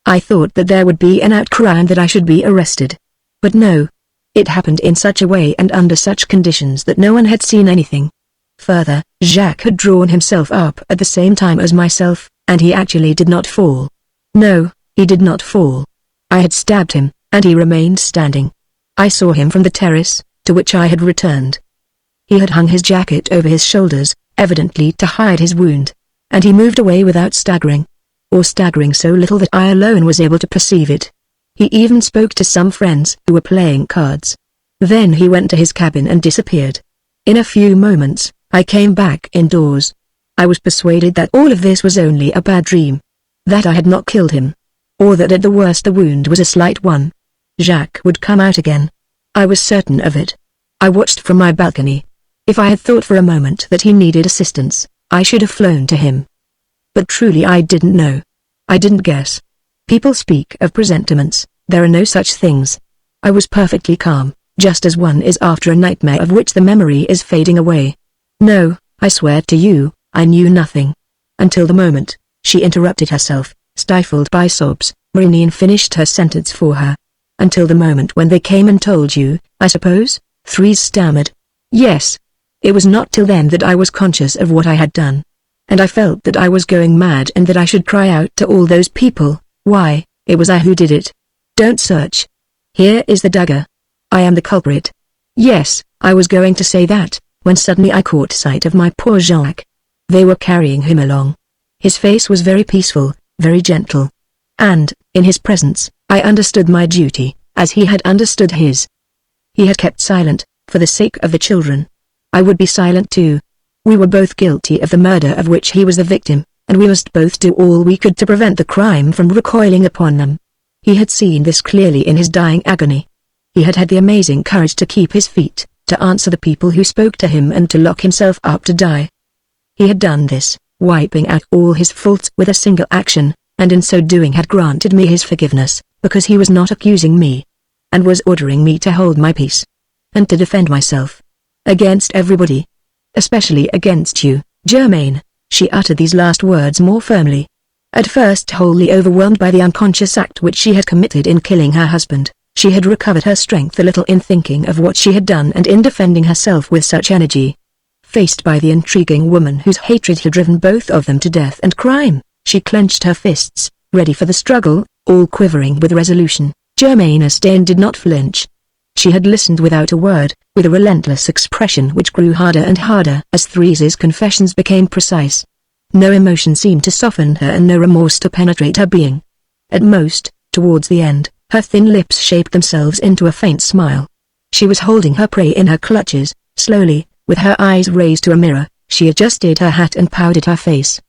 I thought that there would be an outcry and that I should be arrested. But no. It happened in such a way and under such conditions that no one had seen anything. Further, Jacques had drawn himself up at the same time as myself, and he actually did not fall. No, he did not fall. I had stabbed him, and he remained standing. I saw him from the terrace, to which I had returned. He had hung his jacket over his shoulders, evidently to hide his wound, and he moved away without staggering, or staggering so little that I alone was able to perceive it. He even spoke to some friends who were playing cards. Then he went to his cabin and disappeared. In a few moments, I came back indoors. I was persuaded that all of this was only a bad dream. That I had not killed him. Or that at the worst the wound was a slight one. Jacques would come out again. I was certain of it. I watched from my balcony. If I had thought for a moment that he needed assistance, I should have flown to him. But truly I didn't know. I didn't guess. People speak of presentiments, there are no such things. I was perfectly calm, just as one is after a nightmare of which the memory is fading away. No, I swear to you, I knew nothing. Until the moment, she interrupted herself, stifled by sobs. Maureen finished her sentence for her. Until the moment when they came and told you, I suppose? Threes stammered. Yes. It was not till then that I was conscious of what I had done. And I felt that I was going mad and that I should cry out to all those people, why, it was I who did it. Don't search. Here is the dagger. I am the culprit. Yes, I was going to say that, when suddenly I caught sight of my poor Jacques. They were carrying him along. His face was very peaceful, very gentle. And, in his presence, I understood my duty, as he had understood his. He had kept silent, for the sake of the children. I would be silent too. We were both guilty of the murder of which he was the victim, and we must both do all we could to prevent the crime from recoiling upon them. He had seen this clearly in his dying agony. He had had the amazing courage to keep his feet, to answer the people who spoke to him and to lock himself up to die. He had done this, wiping out all his faults with a single action, and in so doing had granted me his forgiveness, because he was not accusing me, and was ordering me to hold my peace, and to defend myself. Against everybody. Especially against you, Germaine. She uttered these last words more firmly. At first wholly overwhelmed by the unconscious act which she had committed in killing her husband, she had recovered her strength a little in thinking of what she had done and in defending herself with such energy. Faced by the intriguing woman whose hatred had driven both of them to death and crime, she clenched her fists, ready for the struggle, all quivering with resolution. Germaine Austen did not flinch. She had listened without a word, with a relentless expression which grew harder and harder as Threes's confessions became precise. No emotion seemed to soften her and no remorse to penetrate her being. At most, towards the end, her thin lips shaped themselves into a faint smile. She was holding her prey in her clutches. Slowly, with her eyes raised to a mirror, she adjusted her hat and powdered her face.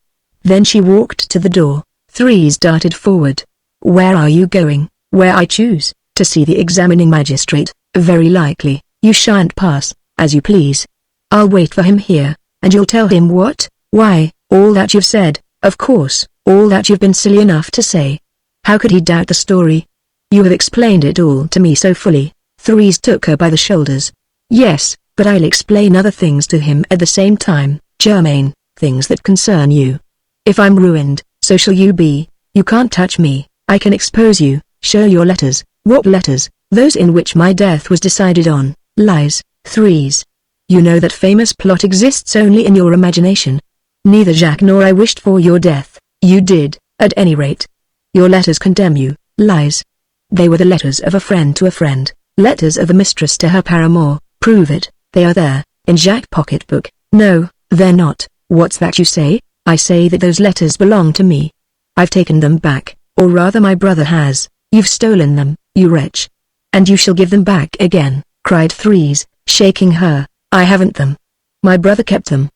Then she walked to the door. Threes darted forward. Where are you going? Where I choose, to see the examining magistrate. Very likely, you shan't pass, as you please. I'll wait for him here, and you'll tell him what? Why, all that you've said, of course, all that you've been silly enough to say. How could he doubt the story? You have explained it all to me so fully. Threes took her by the shoulders. Yes, but I'll explain other things to him at the same time, Germaine, things that concern you. If I'm ruined, so shall you be. You can't touch me. I can expose you. Show your letters. What letters? Those in which my death was decided on. Lies. Threes. You know that famous plot exists only in your imagination. Neither Jacques nor I wished for your death. You did, at any rate. Your letters condemn you. Lies. They were the letters of a friend to a friend, letters of a mistress to her paramour. Prove it. They are there, in Jacques' pocketbook. No, they're not. What's that you say? I say that those letters belong to me. I've taken them back, or rather my brother has. You've stolen them, you wretch. And you shall give them back again, cried Threes, shaking her. I haven't them. My brother kept them.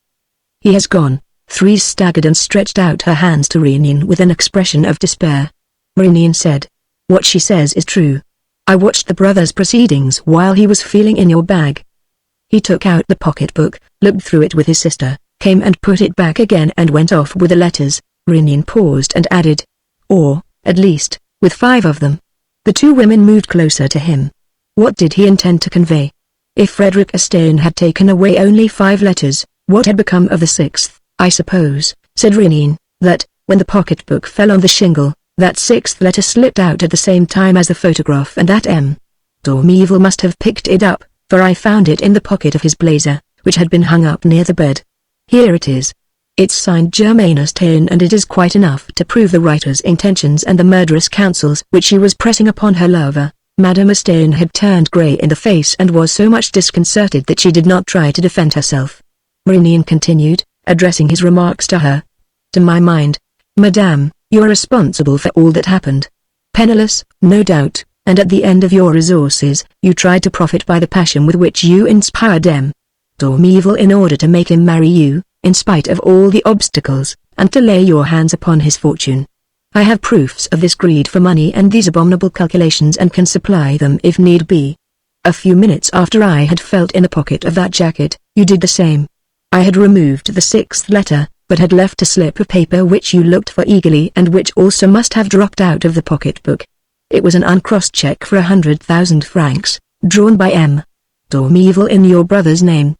He has gone. Threes staggered and stretched out her hands to Maureen with an expression of despair. Maureen said, what she says is true. I watched the brother's proceedings while he was feeling in your bag. He took out the pocketbook, looked through it with his sister, came and put it back again and went off with the letters. Maureen paused and added, or, at least, with 5 of them. The 2 women moved closer to him. What did he intend to convey? If Frederick Austen had taken away only 5 letters, what had become of the 6th? I suppose, said Maureen, that, when the pocketbook fell on the shingle, that 6th letter slipped out at the same time as the photograph and that M. Dormeval must have picked it up, for I found it in the pocket of his blazer, which had been hung up near the bed. Here it is. It's signed Germaine Austen and it is quite enough to prove the writer's intentions and the murderous counsels which she was pressing upon her lover. Madame Austen had turned grey in the face and was so much disconcerted that she did not try to defend herself. Maureen continued, addressing his remarks to her. To my mind, Madame, you are responsible for all that happened. Penniless, no doubt, and at the end of your resources, you tried to profit by the passion with which you inspired M. Dormeval in order to make him marry you, in spite of all the obstacles, and to lay your hands upon his fortune. I have proofs of this greed for money and these abominable calculations and can supply them if need be. A few minutes after I had felt in the pocket of that jacket, you did the same. I had removed the 6th letter, but had left a slip of paper which you looked for eagerly and which also must have dropped out of the pocketbook. It was an uncrossed cheque for 100,000 francs, drawn by M. Dormeville in your brother's name.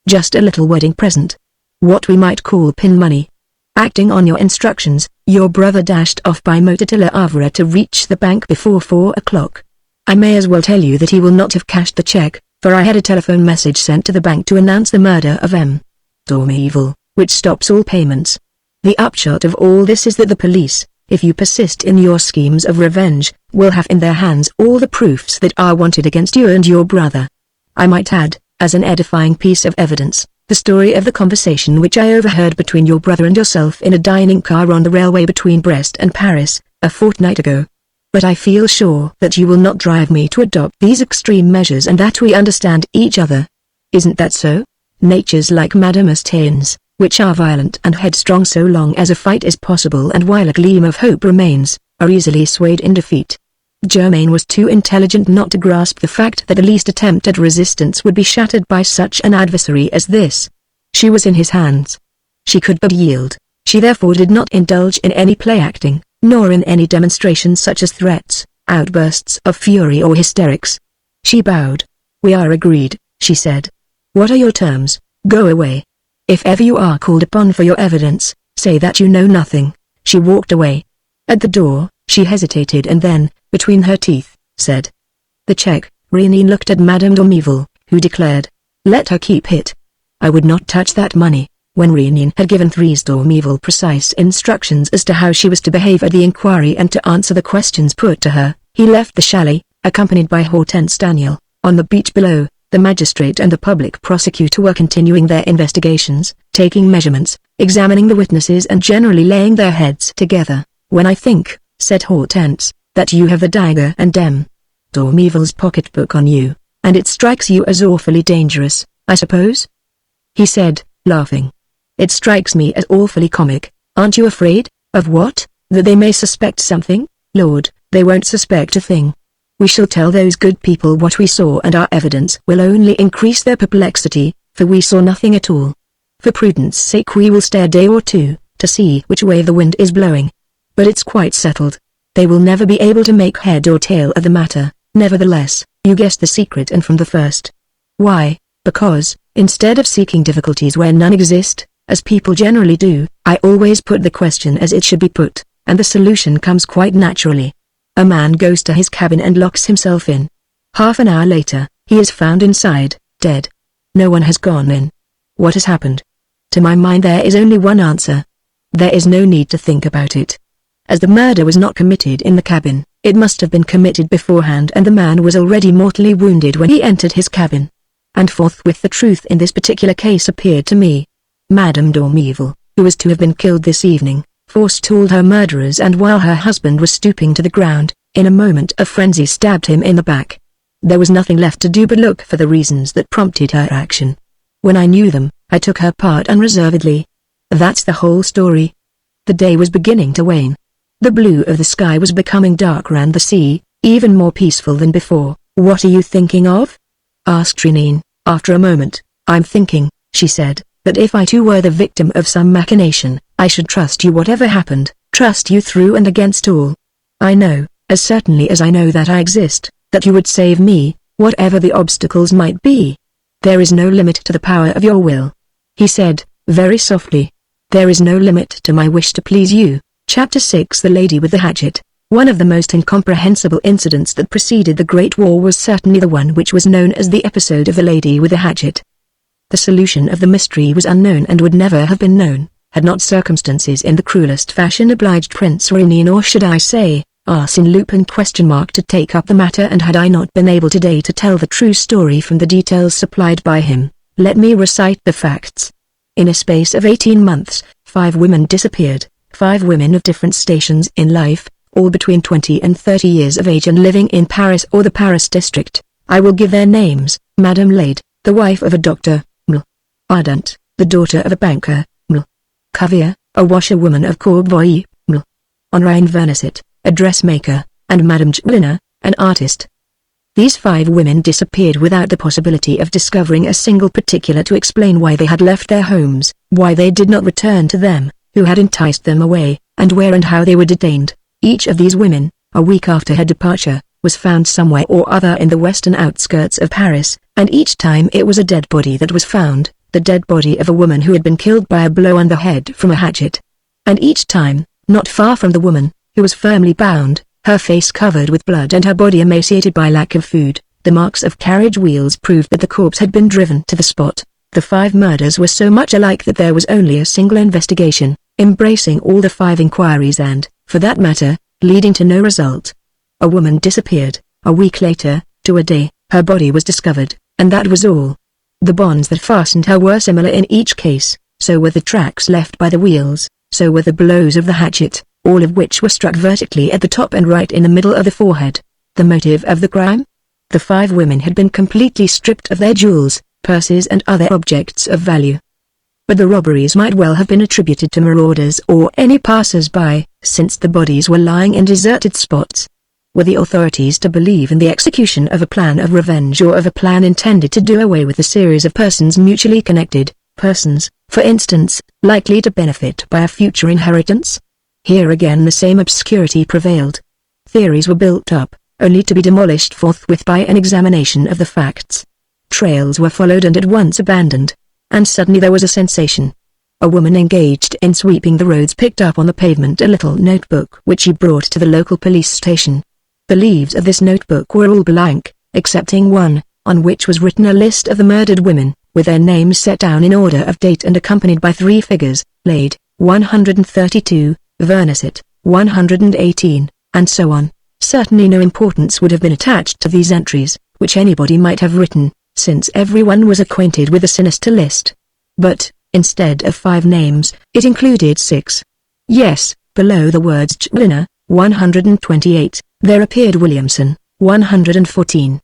Just a little wedding present. What we might call pin money. Acting on your instructions, your brother dashed off by motor to Le Havre to reach the bank before 4 o'clock. I may as well tell you that he will not have cashed the cheque, for I had a telephone message sent to the bank to announce the murder of M. Dormeville, which stops all payments. The upshot of all this is that the police, if you persist in your schemes of revenge, will have in their hands all the proofs that are wanted against you and your brother. I might add, as an edifying piece of evidence, the story of the conversation which I overheard between your brother and yourself in a dining car on the railway between Brest and Paris, a fortnight ago. But I feel sure that you will not drive me to adopt these extreme measures and that we understand each other. Isn't that so? Natures like Madame Astain's, which are violent and headstrong so long as a fight is possible and while a gleam of hope remains, are easily swayed in defeat. Germaine was too intelligent not to grasp the fact that the least attempt at resistance would be shattered by such an adversary as this. She was in his hands. She could but yield. She therefore did not indulge in any play-acting, nor in any demonstrations such as threats, outbursts of fury or hysterics. She bowed. "We are agreed," she said. "What are your terms? Go away. If ever you are called upon for your evidence, say that you know nothing." She walked away. At the door, she hesitated and then, between her teeth, said, "The cheque." Rénine looked at Madame Dormeville, who declared, "Let her keep it. I would not touch that money." When Rénine had given Therese Dormeville precise instructions as to how she was to behave at the inquiry and to answer the questions put to her, he left the chalet, accompanied by Hortense Daniel. On the beach below, the magistrate and the public prosecutor were continuing their investigations, taking measurements, examining the witnesses and generally laying their heads together. "When I think," said Hortense, "that you have the dagger and M. Dormeville's pocketbook on you, and it strikes you as awfully dangerous, I suppose?" he said, laughing. "It strikes me as awfully comic. Aren't you afraid?" "Of what? That they may suspect something?" "Lord, they won't suspect a thing. We shall tell those good people what we saw and our evidence will only increase their perplexity, for we saw nothing at all. For prudence sake we will stay a day or two, to see which way the wind is blowing. But it's quite settled. They will never be able to make head or tail of the matter. Nevertheless, you guessed the secret and from the first. Why? Because, instead of seeking difficulties where none exist, as people generally do, I always put the question as it should be put, and the solution comes quite naturally. A man goes to his cabin and locks himself in. Half an hour later, he is found inside, dead. No one has gone in. What has happened? To my mind there is only one answer. There is no need to think about it. As the murder was not committed in the cabin, it must have been committed beforehand and the man was already mortally wounded when he entered his cabin. And forthwith the truth in this particular case appeared to me. Madame Dormeville, who was to have been killed this evening, forestalled her murderers and while her husband was stooping to the ground, in a moment of frenzy stabbed him in the back. There was nothing left to do but look for the reasons that prompted her action. When I knew them, I took her part unreservedly. That's the whole story. The day was beginning to wane. The blue of the sky was becoming darker and the sea, even more peaceful than before. "What are you thinking of?" asked Rénine, after a moment. "I'm thinking," she said, "that if I too were the victim of some machination, I should trust you whatever happened, trust you through and against all. I know, as certainly as I know that I exist, that you would save me, whatever the obstacles might be. There is no limit to the power of your will," he said, very softly. "There is no limit to my wish to please you." Chapter 6 The Lady with the Hatchet. One of the most incomprehensible incidents that preceded the Great War was certainly the one which was known as the episode of the Lady with the Hatchet. The solution of the mystery was unknown and would never have been known, had not circumstances in the cruelest fashion obliged Prince Rénine or should I say, Arsène Lupin to take up the matter and had I not been able today to tell the true story from the details supplied by him. Let me recite the facts. In a space of 18 months, 5 women disappeared, 5 women of different stations in life, all between 20 and 30 years of age and living in Paris or the Paris district. I will give their names: Madame Lade, the wife of a doctor, Ardent, the daughter of a banker, Cavier, a washerwoman of Courbevoie, Henri Vernisset, a dressmaker, and Madame Joliner, an artist. These 5 women disappeared without the possibility of discovering a single particular to explain why they had left their homes, why they did not return to them, who had enticed them away, and where and how they were detained. Each of these women, a week after her departure, was found somewhere or other in the western outskirts of Paris, and each time it was a dead body that was found, the dead body of a woman who had been killed by a blow on the head from a hatchet. And each time, not far from the woman, who was firmly bound, her face covered with blood and her body emaciated by lack of food, the marks of carriage wheels proved that the corpse had been driven to the spot. The 5 murders were so much alike that there was only a single investigation, embracing all the 5 inquiries and, for that matter, leading to no result. A woman disappeared. A week later, to a day, her body was discovered, and that was all. The bonds that fastened her were similar in each case, so were the tracks left by the wheels, so were the blows of the hatchet, all of which were struck vertically at the top and right in the middle of the forehead. The motive of the crime? The 5 women had been completely stripped of their jewels, purses and other objects of value. But the robberies might well have been attributed to marauders or any passers-by, since the bodies were lying in deserted spots. Were the authorities to believe in the execution of a plan of revenge or of a plan intended to do away with a series of persons mutually connected, persons, for instance, likely to benefit by a future inheritance? Here again the same obscurity prevailed. Theories were built up, only to be demolished forthwith by an examination of the facts. Trails were followed and at once abandoned. And suddenly there was a sensation. A woman engaged in sweeping the roads picked up on the pavement a little notebook which she brought to the local police station. The leaves of this notebook were all blank, excepting one, on which was written a list of the murdered women, with their names set down in order of date and accompanied by 3 figures, Lade, 132, Vernisset, 118, and so on. Certainly no importance would have been attached to these entries, which anybody might have written, since everyone was acquainted with the sinister list. But, instead of 5 names, it included 6. Yes, below the words Chlina, 128, there appeared Williamson, 114.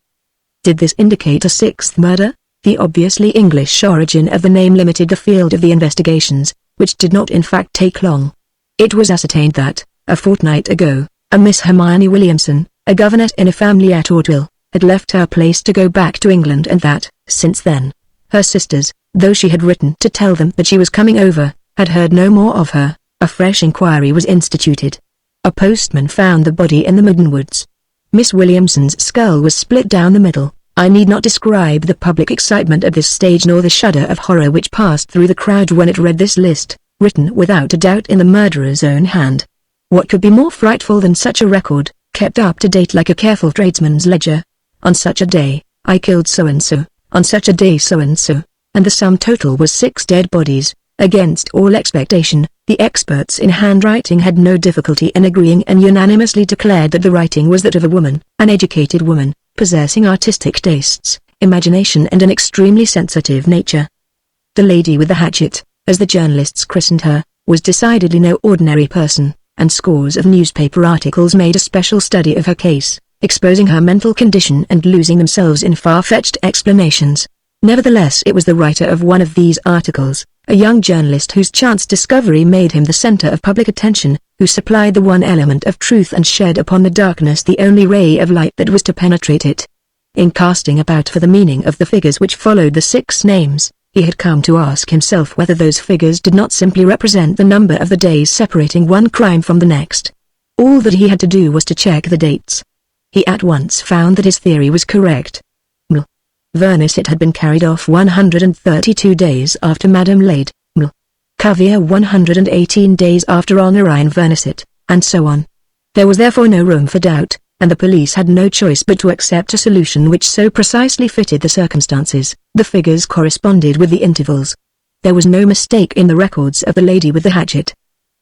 Did this indicate a 6th murder? The obviously English origin of the name limited the field of the investigations, which did not in fact take long. It was ascertained that, a fortnight ago, a Miss Hermione Williamson, a governess in a family at Ortville, had left her place to go back to England and that, since then, her sisters, though she had written to tell them that she was coming over, had heard no more of her. A fresh inquiry was instituted. A postman found the body in the Midden Woods. Miss Williamson's skull was split down the middle. I need not describe the public excitement at this stage nor the shudder of horror which passed through the crowd when it read this list, written without a doubt in the murderer's own hand. What could be more frightful than such a record, kept up to date like a careful tradesman's ledger? On such a day, I killed so-and-so, on such a day so-and-so, and the sum total was 6 dead bodies. Against all expectation, the experts in handwriting had no difficulty in agreeing and unanimously declared that the writing was that of a woman, an educated woman, possessing artistic tastes, imagination and an extremely sensitive nature. The lady with the hatchet, as the journalists christened her, was decidedly no ordinary person, and scores of newspaper articles made a special study of her case, exposing her mental condition and losing themselves in far-fetched explanations. Nevertheless, it was the writer of one of these articles, a young journalist whose chance discovery made him the center of public attention, who supplied the one element of truth and shed upon the darkness the only ray of light that was to penetrate it. In casting about for the meaning of the figures which followed the 6 names, he had come to ask himself whether those figures did not simply represent the number of the days separating one crime from the next. All that he had to do was to check the dates. He at once found that his theory was correct. Vernisset had been carried off 132 days after Madame Lade, Caviar 118 days after Honorine Vernisset, and so on. There was therefore no room for doubt, and the police had no choice but to accept a solution which so precisely fitted the circumstances. The figures corresponded with the intervals. There was no mistake in the records of the lady with the hatchet.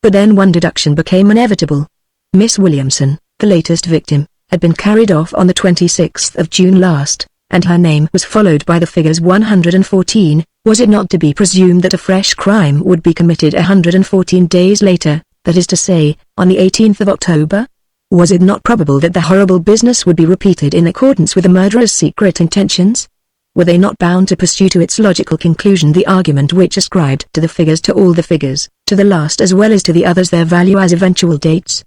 But then one deduction became inevitable. Miss Williamson, the latest victim, had been carried off on the 26th of June last, and her name was followed by the figures 114. Was it not to be presumed that a fresh crime would be committed 114 days later, that is to say, on the 18th of October? Was it not probable that the horrible business would be repeated in accordance with the murderer's secret intentions? Were they not bound to pursue to its logical conclusion the argument which ascribed to the figures, to all the figures, to the last as well as to the others, their value as eventual dates?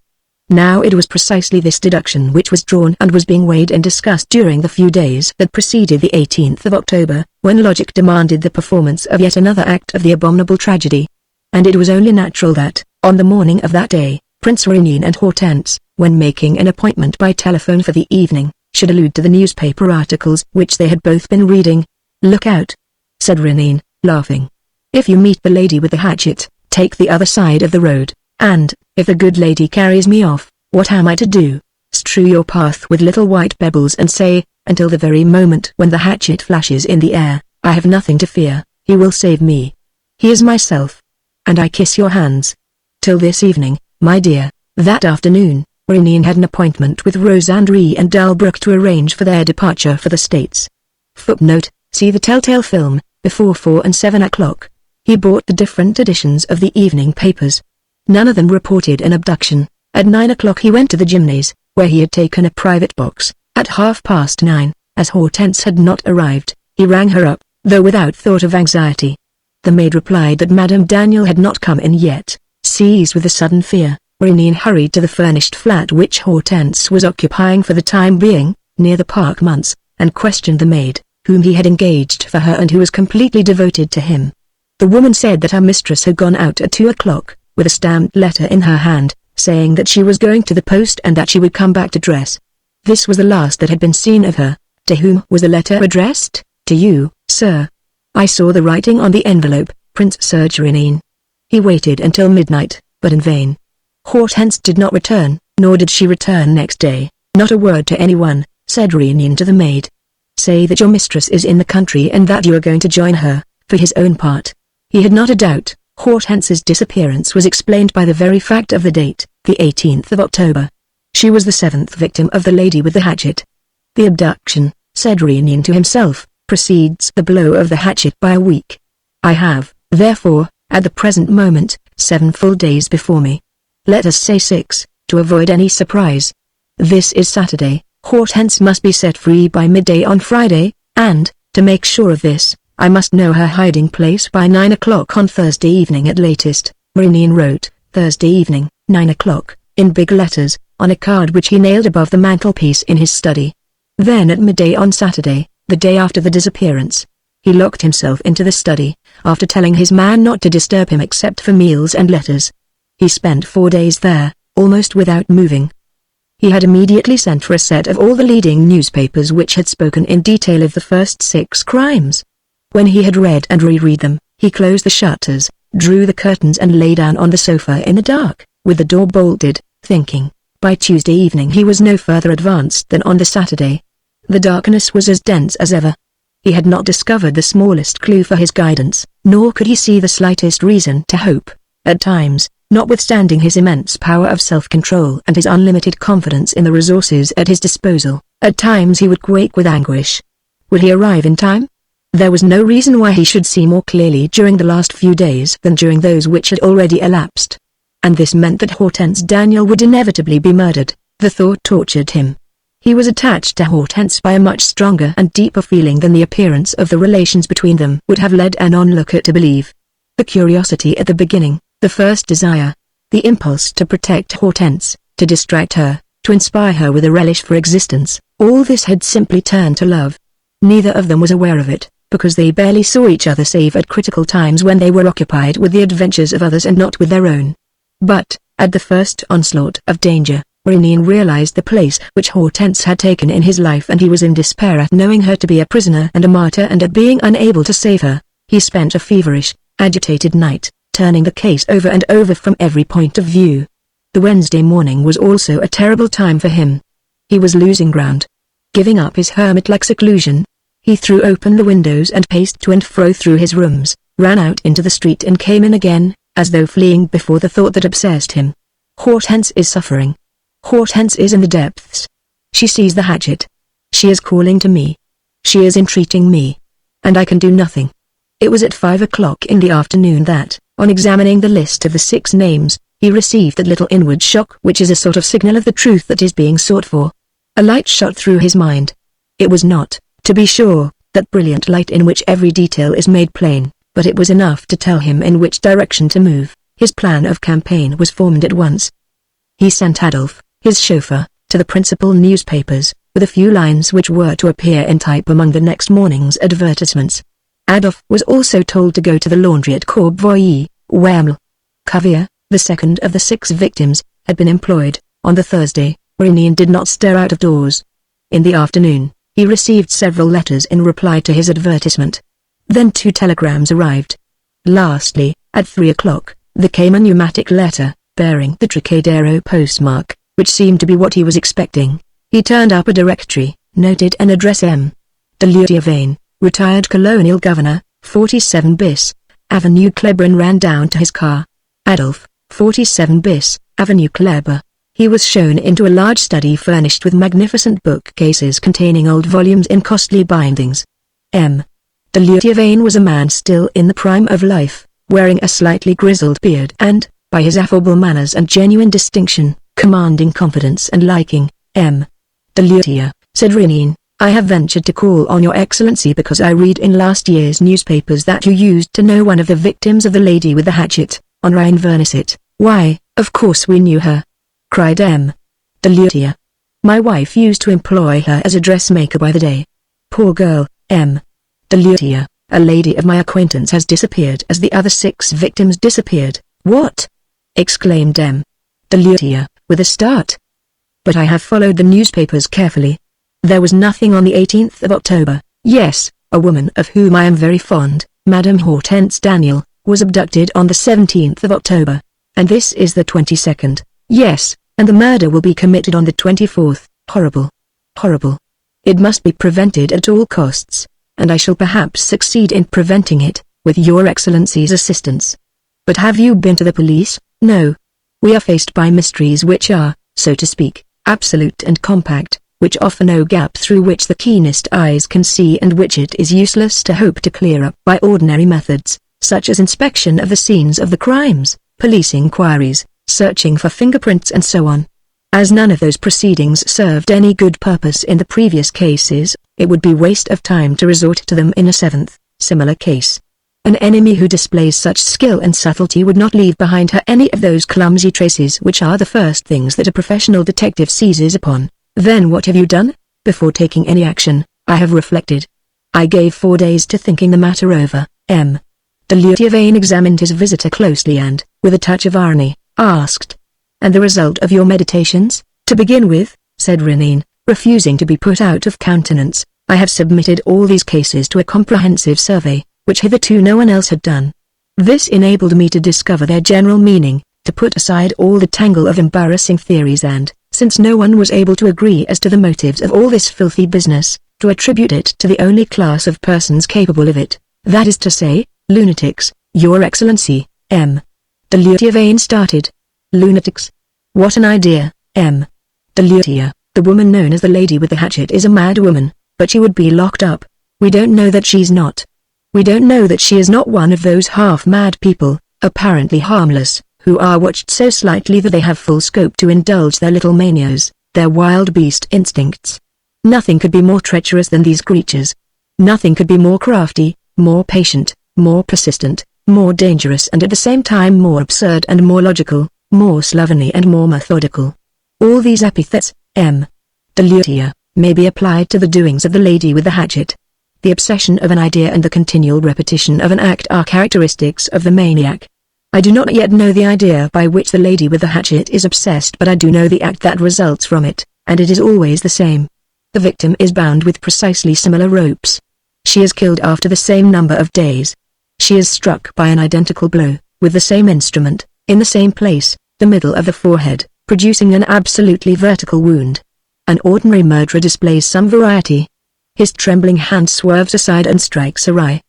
Now it was precisely this deduction which was drawn and was being weighed and discussed during the few days that preceded the 18th of October, when logic demanded the performance of yet another act of the abominable tragedy. And it was only natural that, on the morning of that day, Prince Rénine and Hortense, when making an appointment by telephone for the evening, should allude to the newspaper articles which they had both been reading. "Look out," said Rénine, laughing. "If you meet the lady with the hatchet, take the other side of the road, and, if the good lady carries me off, what am I to do? Strew your path with little white pebbles and say, until the very moment when the hatchet flashes in the air, I have nothing to fear, he will save me. He is myself. And I kiss your hands. Till this evening, my dear." That afternoon, Rénine had an appointment with Rosandry and Dalbrook to arrange for their departure for the States. Footnote: see the Telltale film, before 4 and 7 o'clock. He bought the different editions of the evening papers. None of them reported an abduction. At 9 o'clock he went to the Gymnase, where he had taken a private box. At 9:30, as Hortense had not arrived, he rang her up, though without thought of anxiety. The maid replied that Madame Daniel had not come in yet. Seized with a sudden fear, Rénine hurried to the furnished flat which Hortense was occupying for the time being, near the Park Months, and questioned the maid, whom he had engaged for her and who was completely devoted to him. The woman said that her mistress had gone out at 2 o'clock, with a stamped letter in her hand, saying that she was going to the post and that she would come back to dress. This was the last that had been seen of her. To whom was the letter addressed? "To you, sir." "I saw the writing on the envelope, Prince Serge Rénine." He waited until midnight, but in vain. Hortense did not return, nor did she return next day. "Not a word to anyone," said Rénine to the maid. "Say that your mistress is in the country and that you are going to join her." For his own part, he had not a doubt. Hortense's disappearance was explained by the very fact of the date, the 18th of October. She was the 7th victim of the lady with the hatchet. "The abduction," said Rénine to himself, "precedes the blow of the hatchet by a week. I have, therefore, at the present moment, 7 full days before me. Let us say 6, to avoid any surprise. This is Saturday. Hortense must be set free by midday on Friday, and, to make sure of this, I must know her hiding place by 9 o'clock on Thursday evening at latest." Rénine wrote, "Thursday evening, 9 o'clock, in big letters, on a card which he nailed above the mantelpiece in his study. Then at midday on Saturday, the day after the disappearance, he locked himself into the study, after telling his man not to disturb him except for meals and letters. He spent 4 days there, almost without moving. He had immediately sent for a set of all the leading newspapers which had spoken in detail of the first 6 crimes. When he had read and reread them, he closed the shutters, drew the curtains and lay down on the sofa in the dark, with the door bolted, thinking. By Tuesday evening he was no further advanced than on the Saturday. The darkness was as dense as ever. He had not discovered the smallest clue for his guidance, nor could he see the slightest reason to hope. At times, notwithstanding his immense power of self-control and his unlimited confidence in the resources at his disposal, at times he would quake with anguish. Would he arrive in time? There was no reason why he should see more clearly during the last few days than during those which had already elapsed. And this meant that Hortense Daniel would inevitably be murdered. The thought tortured him. He was attached to Hortense by a much stronger and deeper feeling than the appearance of the relations between them would have led an onlooker to believe. The curiosity at the beginning, the first desire, the impulse to protect Hortense, to distract her, to inspire her with a relish for existence, all this had simply turned to love. Neither of them was aware of it, because they barely saw each other save at critical times when they were occupied with the adventures of others and not with their own. But, at the first onslaught of danger, Rénine realized the place which Hortense had taken in his life, and he was in despair at knowing her to be a prisoner and a martyr and at being unable to save her. He spent a feverish, agitated night, turning the case over and over from every point of view. The Wednesday morning was also a terrible time for him. He was losing ground. Giving up his hermit-like seclusion, he threw open the windows and paced to and fro through his rooms, ran out into the street and came in again, as though fleeing before the thought that obsessed him. Hortense is suffering. Hortense is in the depths. She sees the hatchet. She is calling to me. She is entreating me. And I can do nothing. It was at 5 o'clock in the afternoon that, on examining the list of the 6 names, he received that little inward shock which is a sort of signal of the truth that is being sought for. A light shot through his mind. It was not, to be sure, that brilliant light in which every detail is made plain, but it was enough to tell him in which direction to move. His plan of campaign was formed at once. He sent Adolf, his chauffeur, to the principal newspapers, with a few lines which were to appear in type among the next morning's advertisements. Adolf was also told to go to the laundry at Courbevoie, where Cuvier, the second of the 6 victims, had been employed. On the Thursday, Rénine did not stir out of doors. In the afternoon, he received several letters in reply to his advertisement. Then 2 telegrams arrived. Lastly, at 3 o'clock, there came a pneumatic letter, bearing the Trocadero postmark, which seemed to be what he was expecting. He turned up a directory, noted an address M. de Lutier, retired colonial governor, 47 bis, Avenue Kleber, and ran down to his car. Adolf, 47 bis, Avenue Kleber. He was shown into a large study furnished with magnificent bookcases containing old volumes in costly bindings. M. de Lutier was a man still in the prime of life, wearing a slightly grizzled beard and, by his affable manners and genuine distinction, commanding confidence and liking. M. de Lutier, said Rénine, I have ventured to call on your excellency because I read in last year's newspapers that you used to know one of the victims of the lady with the hatchet, Henriette Vernisset. Why, of course we knew her, cried M. de Lutier. My wife used to employ her as a dressmaker by the day. Poor girl, M. de Lutier, a lady of my acquaintance has disappeared as the other 6 victims disappeared. What? Exclaimed M. de Lutier, with a start. But I have followed the newspapers carefully. There was nothing on the 18th of October. Yes, a woman of whom I am very fond, Madame Hortense Daniel, was abducted on the 17th of October. And this is the 22nd. Yes, and the murder will be committed on the 24th. Horrible. Horrible. It must be prevented at all costs, and I shall perhaps succeed in preventing it, with your excellency's assistance. But have you been to the police? No. We are faced by mysteries which are, so to speak, absolute and compact, which offer no gap through which the keenest eyes can see and which it is useless to hope to clear up by ordinary methods, such as inspection of the scenes of the crimes, police inquiries, searching for fingerprints and so on. As none of those proceedings served any good purpose in the previous cases, it would be waste of time to resort to them in a 7th, similar case. An enemy who displays such skill and subtlety would not leave behind her any of those clumsy traces which are the first things that a professional detective seizes upon. Then what have you done? Before taking any action, I have reflected. I gave 4 days to thinking the matter over. M. de Lutier examined his visitor closely and, with a touch of irony, asked, And the result of your meditations? To begin with, said Rénine, refusing to be put out of countenance, I have submitted all these cases to a comprehensive survey, which hitherto no one else had done. This enabled me to discover their general meaning, to put aside all the tangle of embarrassing theories and, since no one was able to agree as to the motives of all this filthy business, to attribute it to the only class of persons capable of it, that is to say, lunatics. Your Excellency, M. de Lutier started. Lunatics? What an idea, M. de Lutier. The woman known as the lady with the hatchet is a mad woman, but she would be locked up. We don't know that she's not. We don't know that she is not one of those half-mad people, apparently harmless, who are watched so slightly that they have full scope to indulge their little manias, their wild beast instincts. Nothing could be more treacherous than these creatures. Nothing could be more crafty, more patient, more persistent, more dangerous and at the same time more absurd and more logical, more slovenly and more methodical. All these epithets, M. de Lutier, may be applied to the doings of the lady with the hatchet. The obsession of an idea and the continual repetition of an act are characteristics of the maniac. I do not yet know the idea by which the lady with the hatchet is obsessed, but I do know the act that results from it, and it is always the same. The victim is bound with precisely similar ropes. She is killed after the same number of days. She is struck by an identical blow, with the same instrument, in the same place, the middle of the forehead, producing an absolutely vertical wound. An ordinary murderer displays some variety. His trembling hand swerves aside and strikes awry.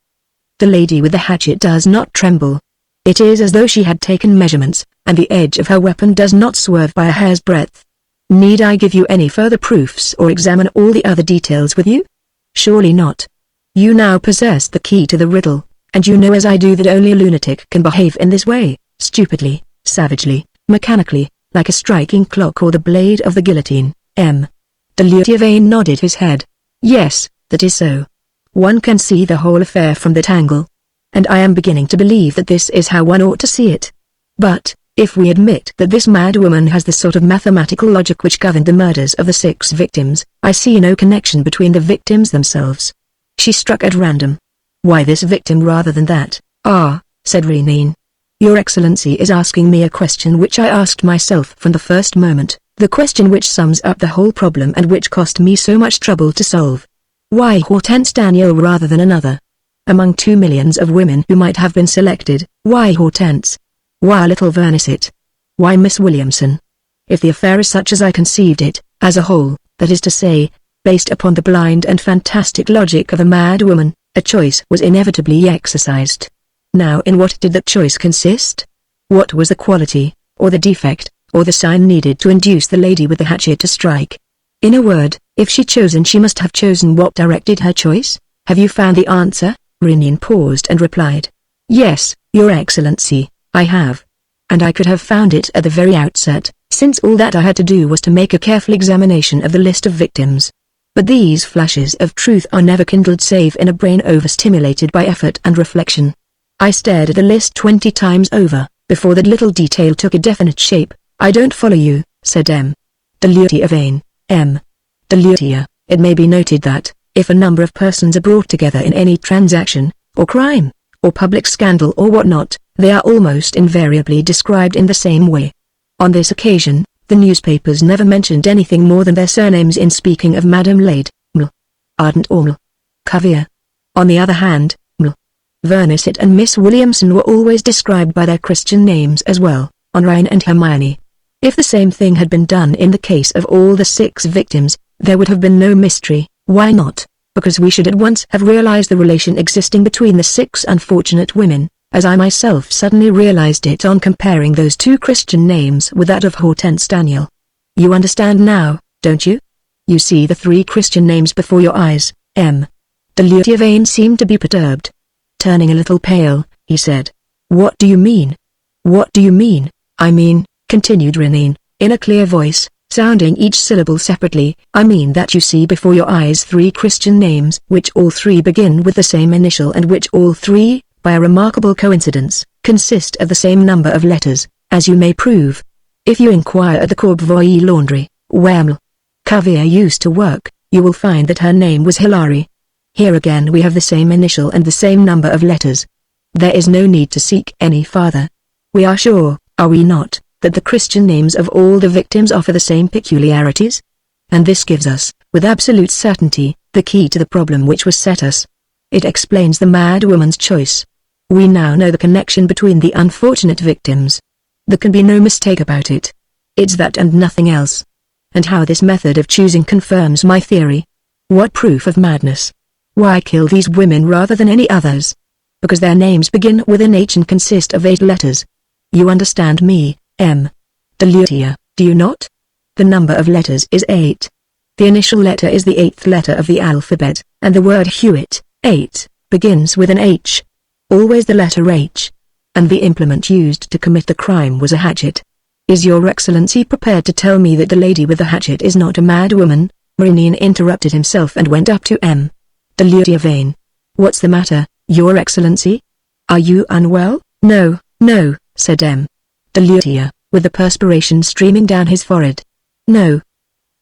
The lady with the hatchet does not tremble. It is as though she had taken measurements, and the edge of her weapon does not swerve by a hair's breadth. Need I give you any further proofs or examine all the other details with you? Surely not. You now possess the key to the riddle, and you know as I do that only a lunatic can behave in this way, stupidly, savagely, mechanically, like a striking clock or the blade of the guillotine. M. de Lutier nodded his head. Yes, that is so. One can see the whole affair from that angle. And I am beginning to believe that this is how one ought to see it. But, If we admit that this mad woman has the sort of mathematical logic which governed the murders of the 6 victims, I see no connection between the victims themselves. She struck at random. Why this victim rather than that? Ah, said Renine. Your Excellency is asking me a question which I asked myself from the first moment, the question which sums up the whole problem and which cost me so much trouble to solve. Why Hortense Daniel rather than another? Among 2 millions of women who might have been selected, why Hortense? Why little Vernicet? Why Miss Williamson? If the affair is such as I conceived it, as a whole, that is to say, based upon the blind and fantastic logic of a mad woman, a choice was inevitably exercised. Now in what did that choice consist? What was the quality, or the defect, or the sign needed to induce the lady with the hatchet to strike? In a word, if she chosen she must have chosen what directed her choice? Have you found the answer? Renine paused and replied. Yes, Your Excellency, I have. And I could have found it at the very outset, since all that I had to do was to make a careful examination of the list of victims. But these flashes of truth are never kindled save in a brain overstimulated by effort and reflection. I stared at the list 20 times over, before that little detail took a definite shape. I don't follow you, said M. Delutia Vane. M. Delutia, it may be noted that, if a number of persons are brought together in any transaction, or crime, or public scandal or whatnot, they are almost invariably described in the same way. On this occasion, the newspapers never mentioned anything more than their surnames in speaking of Madame Lade, Ml. Ardent or Ml. Cavier. On the other hand, Ml. Vernicet and Miss Williamson were always described by their Christian names as well, Henrienne and Hermione. If the same thing had been done in the case of all the 6 victims, there would have been no mystery. Why not? Because we should at once have realized the relation existing between the 6 unfortunate women, as I myself suddenly realized it on comparing those 2 Christian names with that of Hortense Daniel. You understand now, don't you? You see the 3 Christian names before your eyes. M. Delutia Vane seemed to be perturbed. Turning a little pale, he said. What do you mean? What do you mean? I mean, continued Renine, in a clear voice, sounding each syllable separately, I mean that you see before your eyes 3 Christian names which all 3 begin with the same initial and which all 3, by a remarkable coincidence, consist of the same number of letters, as you may prove. If you inquire at the Courbevoie laundry, where Ml. Cavier used to work, you will find that her name was Hilary. Here again we have the same initial and the same number of letters. There is no need to seek any farther. We are sure, are we not, that the Christian names of all the victims offer the same peculiarities? And this gives us, with absolute certainty, the key to the problem which was set us. It explains the mad woman's choice. We now know the connection between the unfortunate victims. There can be no mistake about it. It's that and nothing else. And how this method of choosing confirms my theory. What proof of madness? Why kill these women rather than any others? Because their names begin with an H and consist of 8 letters. You understand me, M. Delutia, do you not? The number of letters is 8. The initial letter is the 8th letter of the alphabet, and the word Hewitt, 8, begins with an H. Always the letter H. And the implement used to commit the crime was a hatchet. Is your Excellency prepared to tell me that the lady with the hatchet is not a mad woman? Renine interrupted himself and went up to M. Delutia Vane. What's the matter, Your Excellency? Are you unwell? No, no, said M. Delutia, with the perspiration streaming down his forehead. No.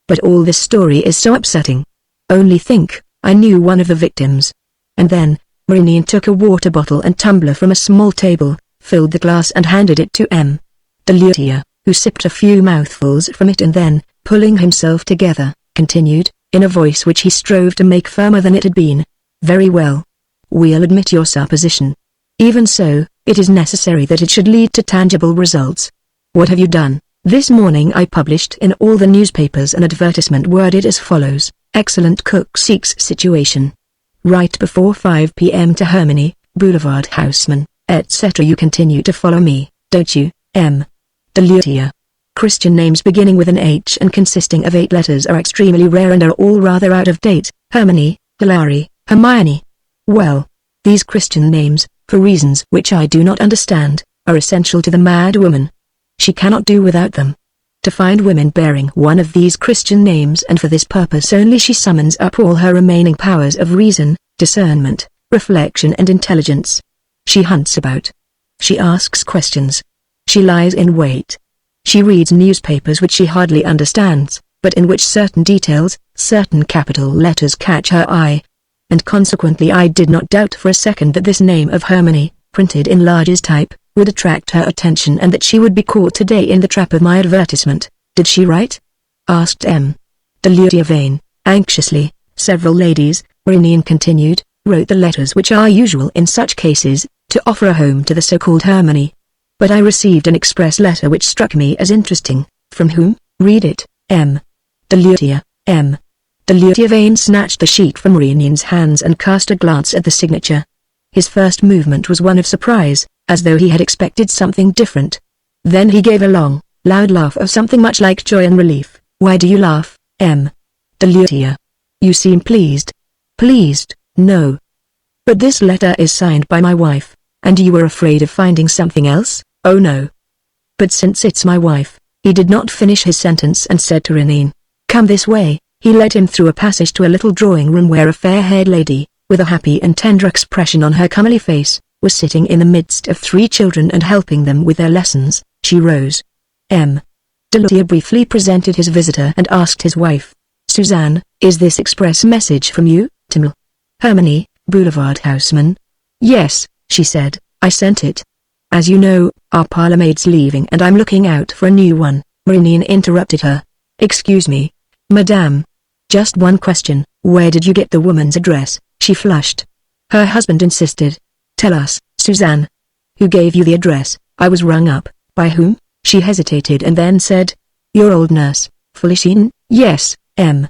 But all this story is so upsetting. Only think, I knew one of the victims. And then, Renine took a water bottle and tumbler from a small table, filled the glass and handed it to M. Delutia, who sipped a few mouthfuls from it and then, pulling himself together, continued, in a voice which he strove to make firmer than it had been. Very well. We'll admit your supposition. Even so, it is necessary that it should lead to tangible results. What have you done? This morning I published in all the newspapers an advertisement worded as follows: Excellent cook seeks situation. Right before 5 p.m. to Hermione, Boulevard Houseman, etc. You continue to follow me, don't you, M. Delutia? Christian names beginning with an H and consisting of 8 letters are extremely rare and are all rather out of date. Hermione, Hilary, Hermione. Well, these Christian names, for reasons which I do not understand, are essential to the mad woman. She cannot do without them. To find women bearing one of these Christian names, and for this purpose only, she summons up all her remaining powers of reason, discernment, reflection and intelligence. She hunts about. She asks questions. She lies in wait. She reads newspapers which she hardly understands, but in which certain details, certain capital letters catch her eye. And consequently I did not doubt for a second that this name of Hermione, printed in largest type, would attract her attention and that she would be caught today in the trap of my advertisement. Did she write? Asked M. de Vane, anxiously. Several ladies, Magneon continued, wrote the letters which are usual in such cases, to offer a home to the so-called Hermione. But I received an express letter which struck me as interesting. From whom? Read it. M. de M. de Vane snatched the sheet from Magnion's hands and cast a glance at the signature. His first movement was one of surprise, as though he had expected something different. Then he gave a long, loud laugh of something much like joy and relief. Why do you laugh, M. de You seem pleased. Pleased? No. But this letter is signed by my wife, and you were afraid of finding something else? Oh no. But since it's my wife, he did not finish his sentence and said to Magneon, come this way. He led him through a passage to a little drawing room where a fair-haired lady, with a happy and tender expression on her comely face, was sitting in the midst of 3 children and helping them with their lessons. She rose. M. de briefly presented his visitor and asked his wife, Suzanne, is this express message from you, Timel? Hermione, Boulevard Houseman? Yes, she said, I sent it. As you know, our parlour maid's leaving and I'm looking out for a new one. Magneon interrupted her. Excuse me, Madame. Just one question, where did you get the woman's address? She flushed. Her husband insisted. Tell us, Suzanne. Who gave you the address? I was rung up. By whom? She hesitated and then said. Your old nurse, Felicine? Yes, M.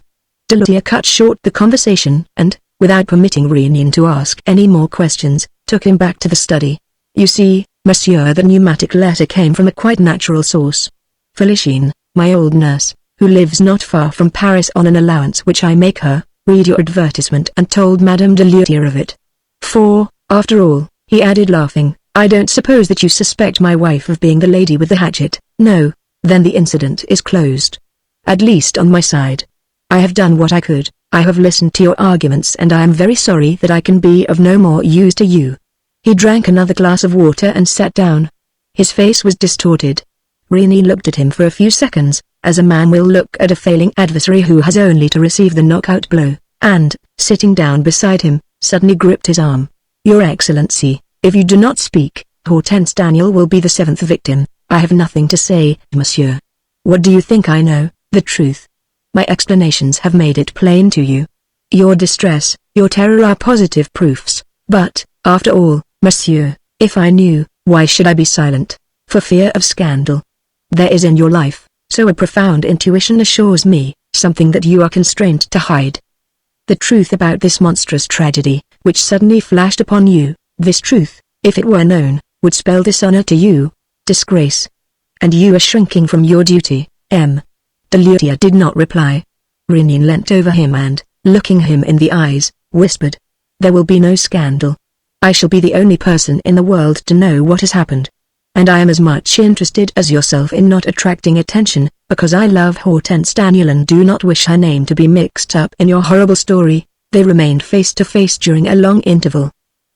de cut short the conversation and, without permitting Magneon to ask any more questions, took him back to the study. You see, monsieur, the pneumatic letter came from a quite natural source. Felicine, my old nurse, who lives not far from Paris on an allowance which I make her, read your advertisement and told Madame de of it. For, after all, he added laughing, I don't suppose that you suspect my wife of being the lady with the hatchet. No, then the incident is closed. At least on my side. I have done what I could, I have listened to your arguments and I am very sorry that I can be of no more use to you. He drank another glass of water and sat down. His face was distorted. Magneon looked at him for a few seconds, as a man will look at a failing adversary who has only to receive the knockout blow, and, sitting down beside him, suddenly gripped his arm. Your Excellency, if you do not speak, Hortense Daniel will be the 7th victim. I have nothing to say, monsieur. What do you think I know? The truth. My explanations have made it plain to you. Your distress, your terror are positive proofs, but, after all, monsieur, if I knew, why should I be silent? For fear of scandal. There is in your life, so a profound intuition assures me, something that you are constrained to hide. The truth about this monstrous tragedy, which suddenly flashed upon you, this truth, if it were known, would spell dishonor to you, disgrace. And you are shrinking from your duty, M. de did not reply. Magneon leant over him and, looking him in the eyes, whispered. There will be no scandal. I shall be the only person in the world to know what has happened. And I am as much interested as yourself in not attracting attention, because I love Hortense Daniel and do not wish her name to be mixed up in your horrible story. They remained face to face during a long interval.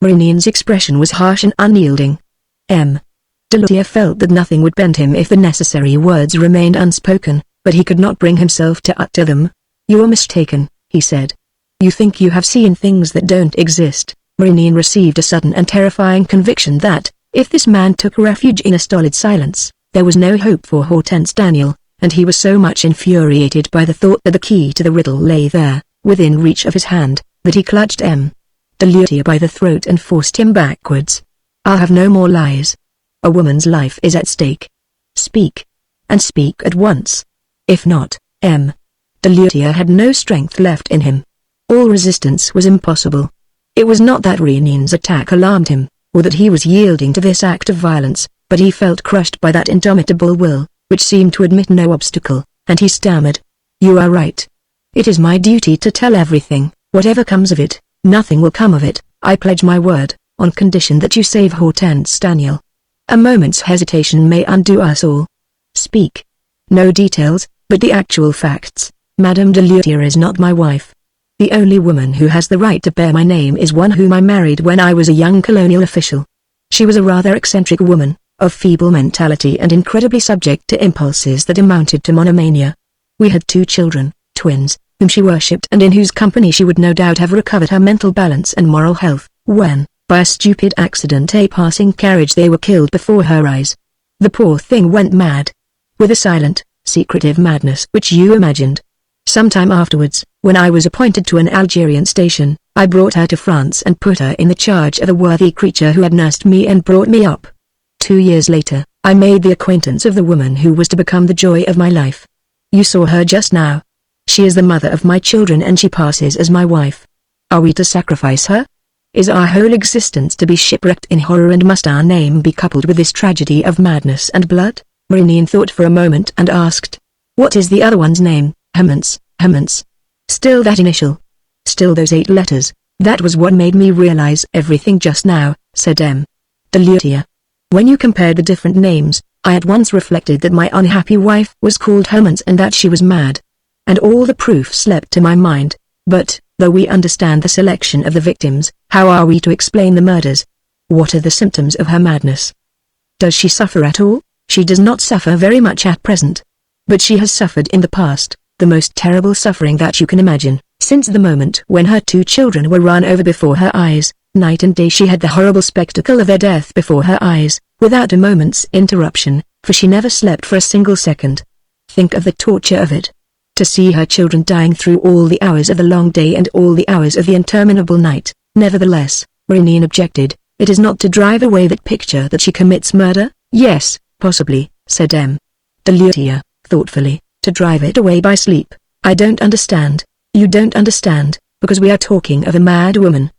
Magneon's expression was harsh and unyielding. M. de felt that nothing would bend him if the necessary words remained unspoken, but he could not bring himself to utter them. You are mistaken, he said. You think you have seen things that don't exist. Magneon received a sudden and terrifying conviction that, if this man took refuge in a stolid silence, there was no hope for Hortense Daniel, and he was so much infuriated by the thought that the key to the riddle lay there, within reach of his hand, that he clutched M. de by the throat and forced him backwards. I'll have no more lies. A woman's life is at stake. Speak. And speak at once. If not, M. de had no strength left in him. All resistance was impossible. It was not that Magnion's attack alarmed him, or that he was yielding to this act of violence, but he felt crushed by that indomitable will, which seemed to admit no obstacle, and he stammered. You are right. It is my duty to tell everything, whatever comes of it. Nothing will come of it, I pledge my word, on condition that you save Hortense Daniel. A moment's hesitation may undo us all. Speak. No details, but the actual facts. Madame de is not my wife. The only woman who has the right to bear my name is one whom I married when I was a young colonial official. She was a rather eccentric woman, of feeble mentality and incredibly subject to impulses that amounted to monomania. We had 2 children, twins, whom she worshipped and in whose company she would no doubt have recovered her mental balance and moral health, when, by a stupid accident, a passing carriage, they were killed before her eyes. The poor thing went mad. With a silent, secretive madness which you imagined. Some time afterwards, when I was appointed to an Algerian station, I brought her to France and put her in the charge of the worthy creature who had nursed me and brought me up. 2 years later, I made the acquaintance of the woman who was to become the joy of my life. You saw her just now. She is the mother of my children and she passes as my wife. Are we to sacrifice her? Is our whole existence to be shipwrecked in horror, and must our name be coupled with this tragedy of madness and blood? Magneon thought for a moment and asked, "What is the other one's name?" Hermance. Still that initial. Still those 8 letters. That was what made me realize everything just now, said M. Delutia. When you compared the different names, I at once reflected that my unhappy wife was called Hermance and that she was mad. And all the proofs leapt to my mind. But, though we understand the selection of the victims, how are we to explain the murders? What are the symptoms of her madness? Does she suffer at all? She does not suffer very much at present. But she has suffered in the past, the most terrible suffering that you can imagine. Since the moment when her 2 children were run over before her eyes, night and day she had the horrible spectacle of their death before her eyes, without a moment's interruption, for she never slept for a single second. Think of the torture of it. To see her children dying through all the hours of the long day and all the hours of the interminable night. Nevertheless, Magneon objected, it is not to drive away that picture that she commits murder? Yes, possibly, said M. Delutia, thoughtfully, to drive it away by sleep. I don't understand. You don't understand, because we are talking of a mad woman.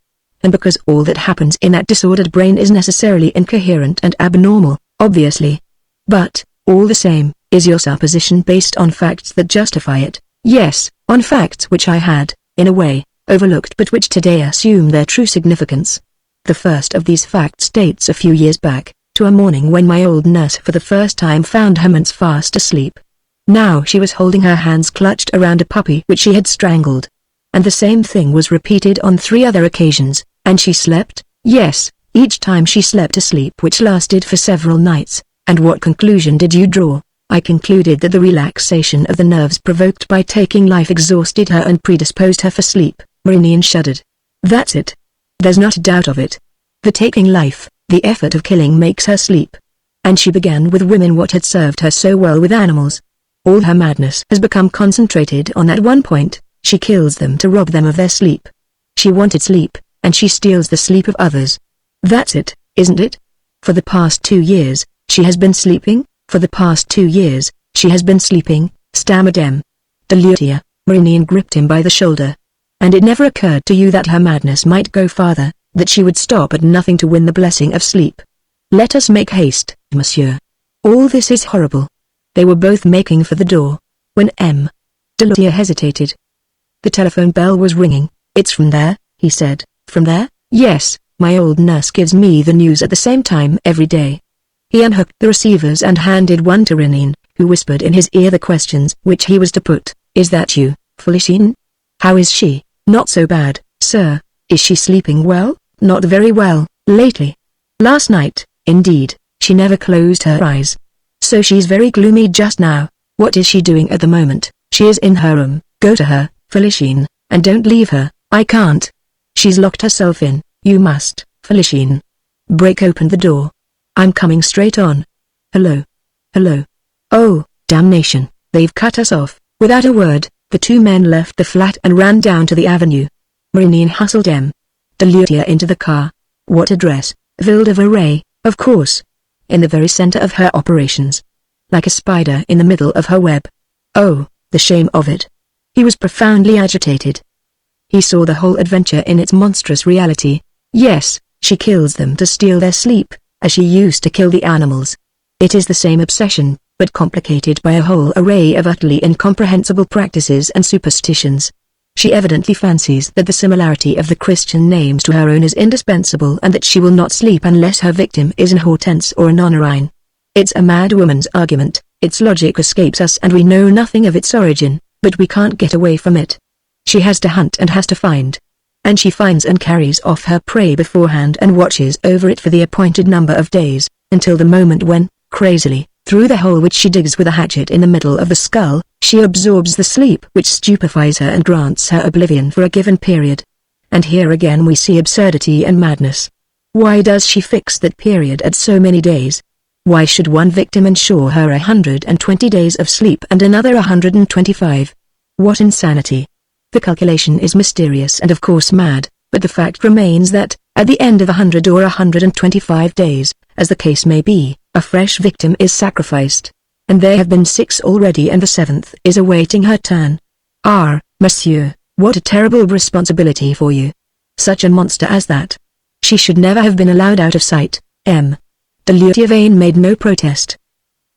And because all that happens in that disordered brain is necessarily incoherent and abnormal, obviously. But, all the same, is your supposition based on facts that justify it? Yes, on facts which I had, in a way, overlooked but which today assume their true significance. The first of these facts dates a few years back, to a morning when my old nurse for the first time found Hermance fast asleep. Now she was holding her hands clutched around a puppy which she had strangled. And the same thing was repeated on 3 other occasions, and she slept, yes, each time she slept a sleep which lasted for several nights. And what conclusion did you draw? I concluded that the relaxation of the nerves provoked by taking life exhausted her and predisposed her for sleep. Magneon shuddered. That's it. There's not a doubt of it. The taking life, the effort of killing makes her sleep. And she began with women what had served her so well with animals. All her madness has become concentrated on that one point. She kills them to rob them of their sleep. She wanted sleep, and she steals the sleep of others. That's it, isn't it? For the past 2 years, she has been sleeping. For the past 2 years, she has been sleeping, stammered M. Delutia. Magneon gripped him by the shoulder. And it never occurred to you that her madness might go farther, that she would stop at nothing to win the blessing of sleep. Let us make haste, monsieur. All this is horrible. They were both making for the door, when M. Delutia hesitated. The telephone bell was ringing. It's from there, he said. From there? Yes, my old nurse gives me the news at the same time every day. He unhooked the receivers and handed one to Magneon, who whispered in his ear the questions which he was to put. Is that you, Felicien? How is she? Not so bad, sir. Is she sleeping well? Not very well, lately. Last night, indeed, she never closed her eyes. So she's very gloomy just now. What is she doing at the moment? She is in her room. Go to her, Felicien, and don't leave her. I can't. She's locked herself in. You must, Felicien. Break open the door. I'm coming straight on. Hello. Hello. Oh, damnation, they've cut us off. Without a word, the 2 men left the flat and ran down to the avenue. Magneon hustled M. Delutia into the car. What address? Ville de Varay, of course. In the very center of her operations. Like a spider in the middle of her web. Oh, the shame of it. He was profoundly agitated. He saw the whole adventure in its monstrous reality. Yes, she kills them to steal their sleep, as she used to kill the animals. It is the same obsession, but complicated by a whole array of utterly incomprehensible practices and superstitions. She evidently fancies that the similarity of the Christian names to her own is indispensable and that she will not sleep unless her victim is an Hortense or an Honorine. It's a mad woman's argument, its logic escapes us and we know nothing of its origin, but we can't get away from it. She has to hunt and has to find. And she finds and carries off her prey beforehand and watches over it for the appointed number of days, until the moment when, crazily, through the hole which she digs with a hatchet in the middle of the skull, she absorbs the sleep which stupefies her and grants her oblivion for a given period. And here again we see absurdity and madness. Why does she fix that period at so many days? Why should one victim ensure her 120 days of sleep and another 125? What insanity! The calculation is mysterious and of course mad, but the fact remains that, at the end of 100 or 125 days, as the case may be, a fresh victim is sacrificed. And there have been 6 already and the 7th is awaiting her turn. Ah, monsieur, what a terrible responsibility for you. Such a monster as that. She should never have been allowed out of sight. M. de Lutyervain made no protest.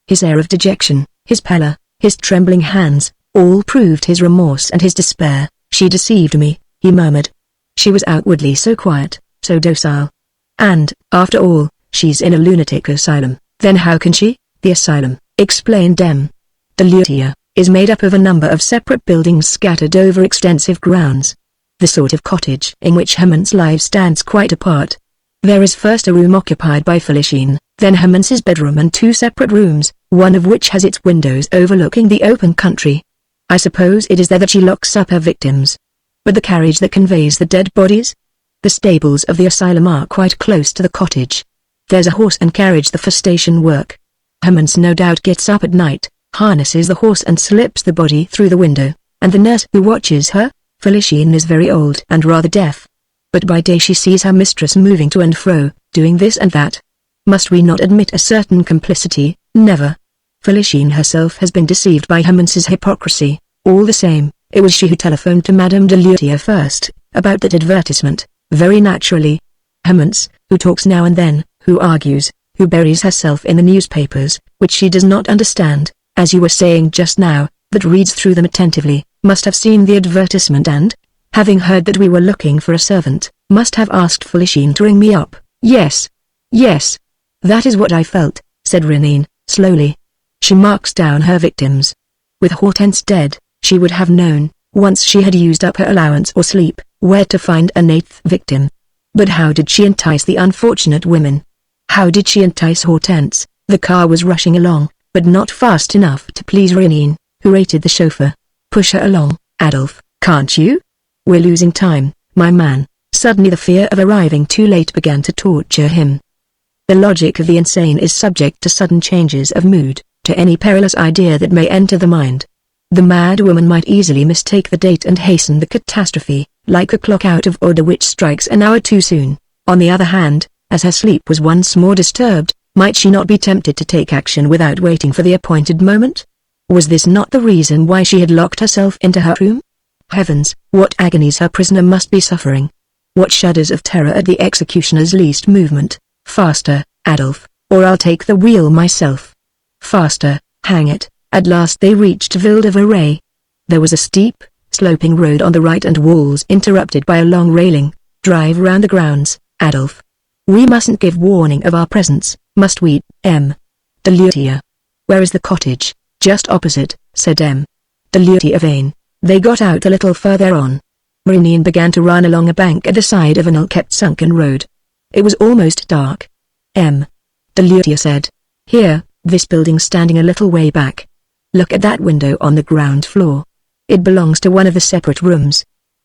His air of dejection, his pallor, his trembling hands, all proved his remorse and his despair. She deceived me, he murmured. She was outwardly so quiet, so docile. And, after all, she's in a lunatic asylum. Then how can she? The asylum, explained M. de Luthier, is made up of a number of separate buildings scattered over extensive grounds. The sort of cottage in which Herman's life stands quite apart. There is first a room occupied by Felicien, then Herman's bedroom and 2 separate rooms, one of which has its windows overlooking the open country. I suppose it is there that she locks up her victims. But the carriage that conveys the dead bodies? The stables of the asylum are quite close to the cottage. There's a horse and carriage for station work. Herman's no doubt gets up at night, harnesses the horse and slips the body through the window, and the nurse who watches her, Felicien, is very old and rather deaf. But by day she sees her mistress moving to and fro, doing this and that. Must we not admit a certain complicity? Never. Felicien herself has been deceived by Herman's hypocrisy. All the same, it was she who telephoned to Madame de Luthier first, about that advertisement, very naturally. Herman's, who talks now and then, who argues, who buries herself in the newspapers, which she does not understand, as you were saying just now, that reads through them attentively, must have seen the advertisement and, having heard that we were looking for a servant, must have asked Felicien to ring me up. Yes. Yes. That is what I felt, said Renine, slowly. She marks down her victims. With Hortense dead, she would have known, once she had used up her allowance or sleep, where to find an 8th victim. But how did she entice the unfortunate women? How did she entice Hortense? The car was rushing along, but not fast enough to please Renine, who rated the chauffeur. Push her along, Adolphe, can't you? We're losing time, my man. Suddenly the fear of arriving too late began to torture him. The logic of the insane is subject to sudden changes of mood, to any perilous idea that may enter the mind. The mad woman might easily mistake the date and hasten the catastrophe, like a clock out of order which strikes an hour too soon. On the other hand, as her sleep was once more disturbed, might she not be tempted to take action without waiting for the appointed moment? Was this not the reason why she had locked herself into her room? Heavens, what agonies her prisoner must be suffering! What shudders of terror at the executioner's least movement! Faster, Adolphe, or I'll take the wheel myself. Faster, hang it! At last they reached Ville de Varay. There was a steep, sloping road on the right and walls interrupted by a long railing. Drive round the grounds, Adolphe. We mustn't give warning of our presence, must we, M. de Luthier? Where is the cottage? Just opposite, said M. de Luthier. They got out a little further on. Renine began to run along a bank at the side of an ill-kept sunken road. It was almost dark. M. de Luthier said, "Here, this building standing a little way back. Look at that window on the ground floor. It belongs to one of the separate rooms.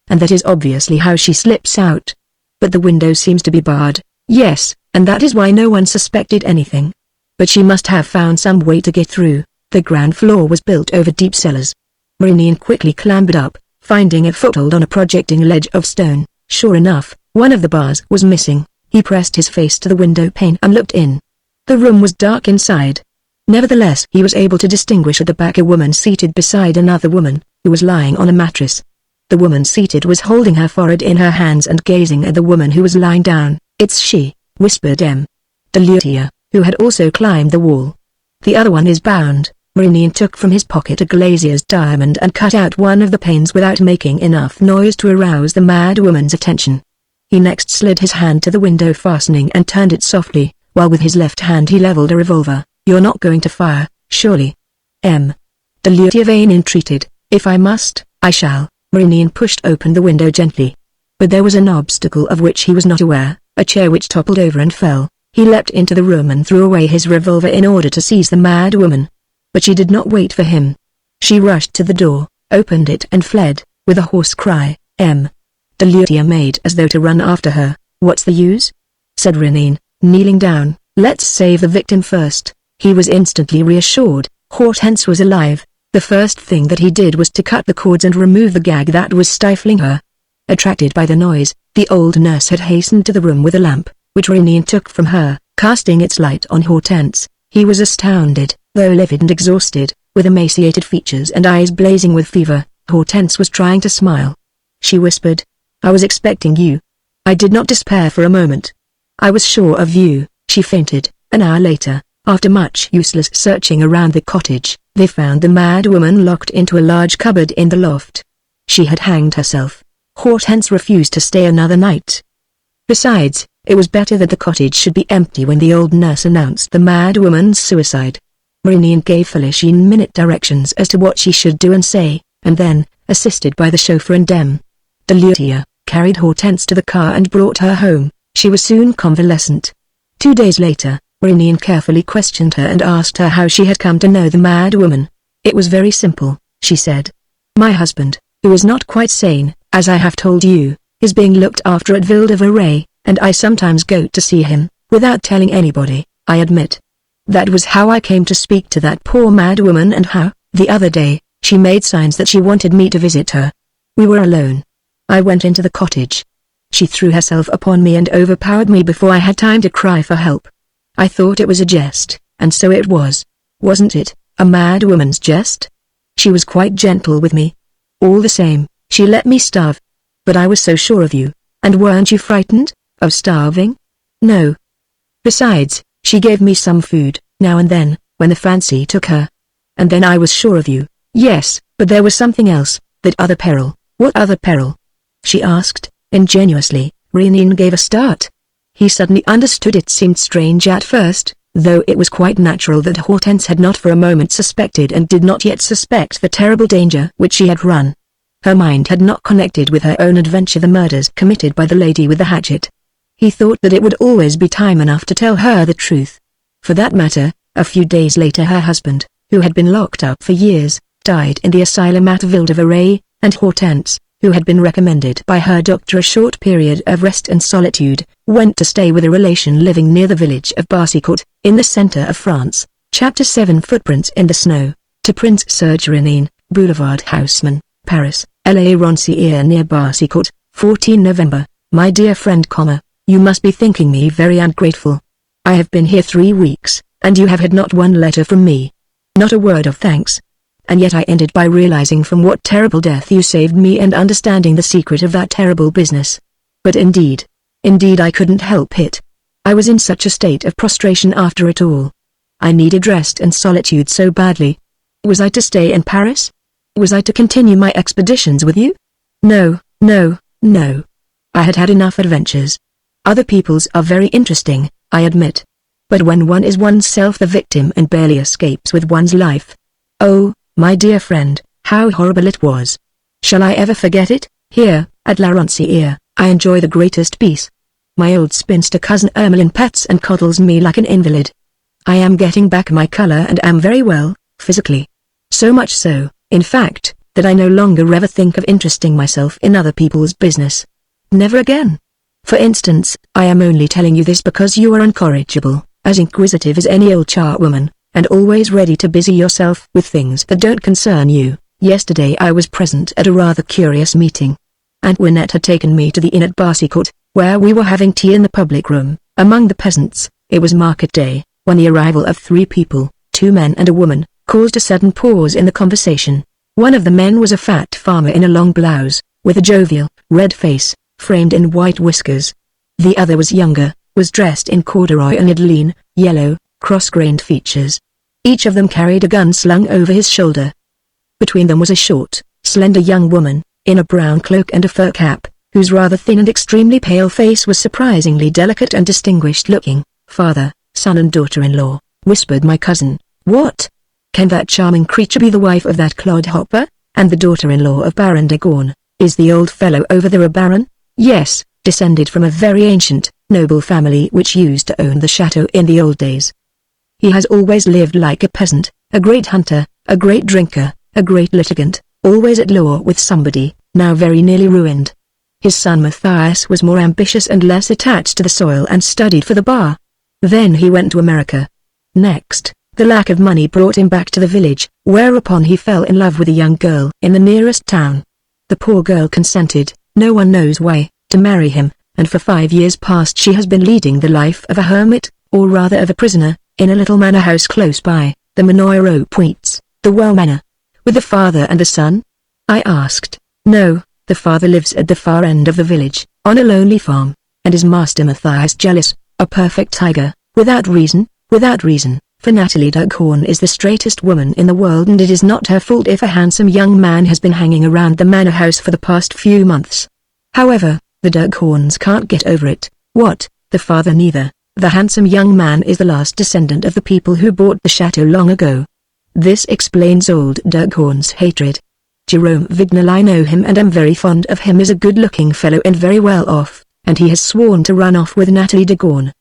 And that is obviously how she slips out. But the window seems to be barred." "Yes, and that is why no one suspected anything. But she must have found some way to get through. The ground floor was built over deep cellars." Renine quickly clambered up, finding a foothold on a projecting ledge of stone. Sure enough, one of the bars was missing. He pressed his face to the window pane and looked in. The room was dark inside. Nevertheless, he was able to distinguish at the back a woman seated beside another woman, who was lying on a mattress. The woman seated was holding her forehead in her hands and gazing at the woman who was lying down. "It's she," whispered M. de Luthier, who had also climbed the wall. "The other one is bound." Renine took from his pocket a glazier's diamond and cut out one of the panes without making enough noise to arouse the mad woman's attention. He next slid his hand to the window fastening and turned it softly, while with his left hand he leveled a revolver. "You're not going to fire, surely?" M. de Luthier entreated. "If I must, I shall." Renine pushed open the window gently. But there was an obstacle of which he was not aware, a chair which toppled over and fell. He leapt into the room and threw away his revolver in order to seize the mad woman. But she did not wait for him. She rushed to the door, opened it and fled, with a hoarse cry. Delutia made as though to run after her. "What's the use?" said Renine, kneeling down. "Let's save the victim first." He was instantly reassured. Hortense was alive. The first thing that he did was to cut the cords and remove the gag that was stifling her. Attracted by the noise, the old nurse had hastened to the room with a lamp, which Renine took from her, casting its light on Hortense. He was astounded, though livid and exhausted, with emaciated features and eyes blazing with fever. Hortense was trying to smile. She whispered, "I was expecting you." I did not despair for a moment. "I was sure of you." She fainted. An hour later, after much useless searching around the cottage, they found the mad woman locked into a large cupboard in the loft. She had hanged herself. Hortense refused to stay another night. Besides, it was better that the cottage should be empty when the old nurse announced the mad woman's suicide. Renine gave Felicien minute directions as to what she should do and say, and then, assisted by the chauffeur and Delutia, carried Hortense to the car and brought her home. She was soon convalescent. 2 days later, Renine carefully questioned her and asked her how she had come to know the mad woman. "It was very simple," she said. "My husband, who is not quite sane, as I have told you, is being looked after at Ville de Varay, and I sometimes go to see him, without telling anybody, I admit. That was how I came to speak to that poor mad woman and how, the other day, she made signs that she wanted me to visit her. We were alone. I went into the cottage. She threw herself upon me and overpowered me before I had time to cry for help. I thought it was a jest, and so it was. Wasn't it, a mad woman's jest? She was quite gentle with me. All the same, she let me starve. But I was so sure of you, and weren't you frightened, of starving? No. Besides, she gave me some food, now and then, when the fancy took her. And then I was sure of you. Yes, but there was something else, that other peril. What other peril?" she asked, ingenuously. Renine gave a start. He suddenly understood. It seemed strange at first, though it was quite natural that Hortense had not for a moment suspected and did not yet suspect the terrible danger which she had run. Her mind had not connected with her own adventure the murders committed by the lady with the hatchet. He thought that it would always be time enough to tell her the truth. For that matter, a few days later her husband, who had been locked up for years, died in the asylum at Ville de Varay, and Hortense, who had been recommended by her doctor a short period of rest and solitude, went to stay with a relation living near the village of Barsicourt, in the center of France. Chapter 7 Footprints in the Snow. To Prince Serge Renine, Boulevard Haussmann, Paris, La Roncière near Barsicourt, 14 November. My dear friend, you must be thinking me very ungrateful. I have been here 3 weeks, and you have had not one letter from me. Not a word of thanks. And yet I ended by realizing from what terrible death you saved me and understanding the secret of that terrible business. But indeed I couldn't help it. I was in such a state of prostration after it all. I needed rest and solitude so badly. Was I to stay in Paris? Was I to continue my expeditions with you? No. I had had enough adventures. Other people's are very interesting, I admit. But when one is oneself the victim and barely escapes with one's life. Oh, my dear friend, how horrible it was. Shall I ever forget it? Here, at La Roncière, I enjoy the greatest peace. My old spinster cousin Ermeline pets and coddles me like an invalid. I am getting back my color and am very well, physically. So much so, in fact, that I no longer ever think of interesting myself in other people's business. Never again. For instance, I am only telling you this because you are incorrigible, as inquisitive as any old charwoman, and always ready to busy yourself with things that don't concern you. Yesterday I was present at a rather curious meeting. Antoinette had taken me to the inn at Barsicourt, where we were having tea in the public room, among the peasants. It was market day, when the arrival of 3 people, 2 men and a woman, caused a sudden pause in the conversation. One of the men was a fat farmer in a long blouse, with a jovial, red face, framed in white whiskers. The other was younger, was dressed in corduroy and had lean, yellow, cross-grained features. Each of them carried a gun slung over his shoulder. Between them was a short, slender young woman, in a brown cloak and a fur cap, whose rather thin and extremely pale face was surprisingly delicate and distinguished-looking. "Father, son and daughter-in-law," whispered my cousin. "What? Can that charming creature be the wife of that clodhopper, and the daughter-in-law of Baron de Gorne? Is the old fellow over there a baron?" "Yes, descended from a very ancient, noble family which used to own the chateau in the old days. He has always lived like a peasant, a great hunter, a great drinker, a great litigant, always at law with somebody, now very nearly ruined. His son Matthias was more ambitious and less attached to the soil and studied for the bar. Then he went to America. Next, the lack of money brought him back to the village, whereupon he fell in love with a young girl in the nearest town. The poor girl consented, no one knows why, to marry him, and for 5 years past she has been leading the life of a hermit, or rather of a prisoner, in a little manor house close by, the Manor aux Points, the Well Manor. With the father and the son? I asked. No, the father lives at the far end of the village, on a lonely farm, and his master Matthias jealous, a perfect tiger, without reason, for Natalie Dughorn is the straightest woman in the world, and it is not her fault if a handsome young man has been hanging around the manor house for the past few months. However, the Dughorns can't get over it. What, the father neither? The handsome young man is the last descendant of the people who bought the chateau long ago. This explains old Dughorn's hatred. Jerome Vignal, I know him and am very fond of him, is a good-looking fellow and very well off, and he has sworn to run off with Natalie Dughorn.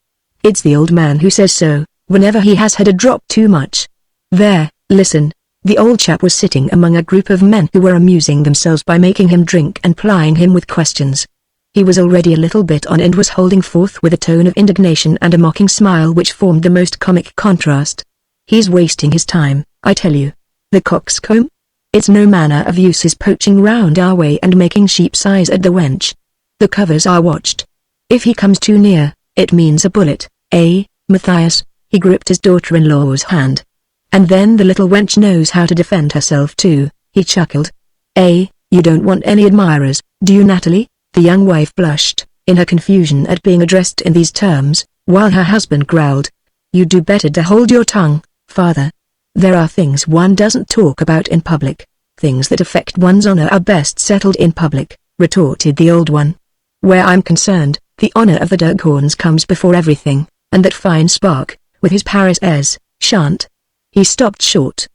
It's the old man who says so, whenever he has had a drop too much. There, listen. The old chap was sitting among a group of men who were amusing themselves by making him drink and plying him with questions. He was already a little bit on and was holding forth with a tone of indignation and a mocking smile which formed the most comic contrast. He's wasting his time, I tell you. The coxcomb? It's no manner of use his poaching round our way and making sheep's eyes at the wench. The covers are watched. If he comes too near, it means a bullet, eh, Matthias? He gripped his daughter-in-law's hand. And then the little wench knows how to defend herself too, he chuckled. Eh, you don't want any admirers, do you, Natalie? The young wife blushed, in her confusion at being addressed in these terms, while her husband growled. You do better to hold your tongue, father. There are things one doesn't talk about in public. Things that affect one's honor are best settled in public, retorted the old one. Where I'm concerned, the honor of the Dughorns comes before everything, and that fine spark, with his Paris airs, shan't. He stopped short.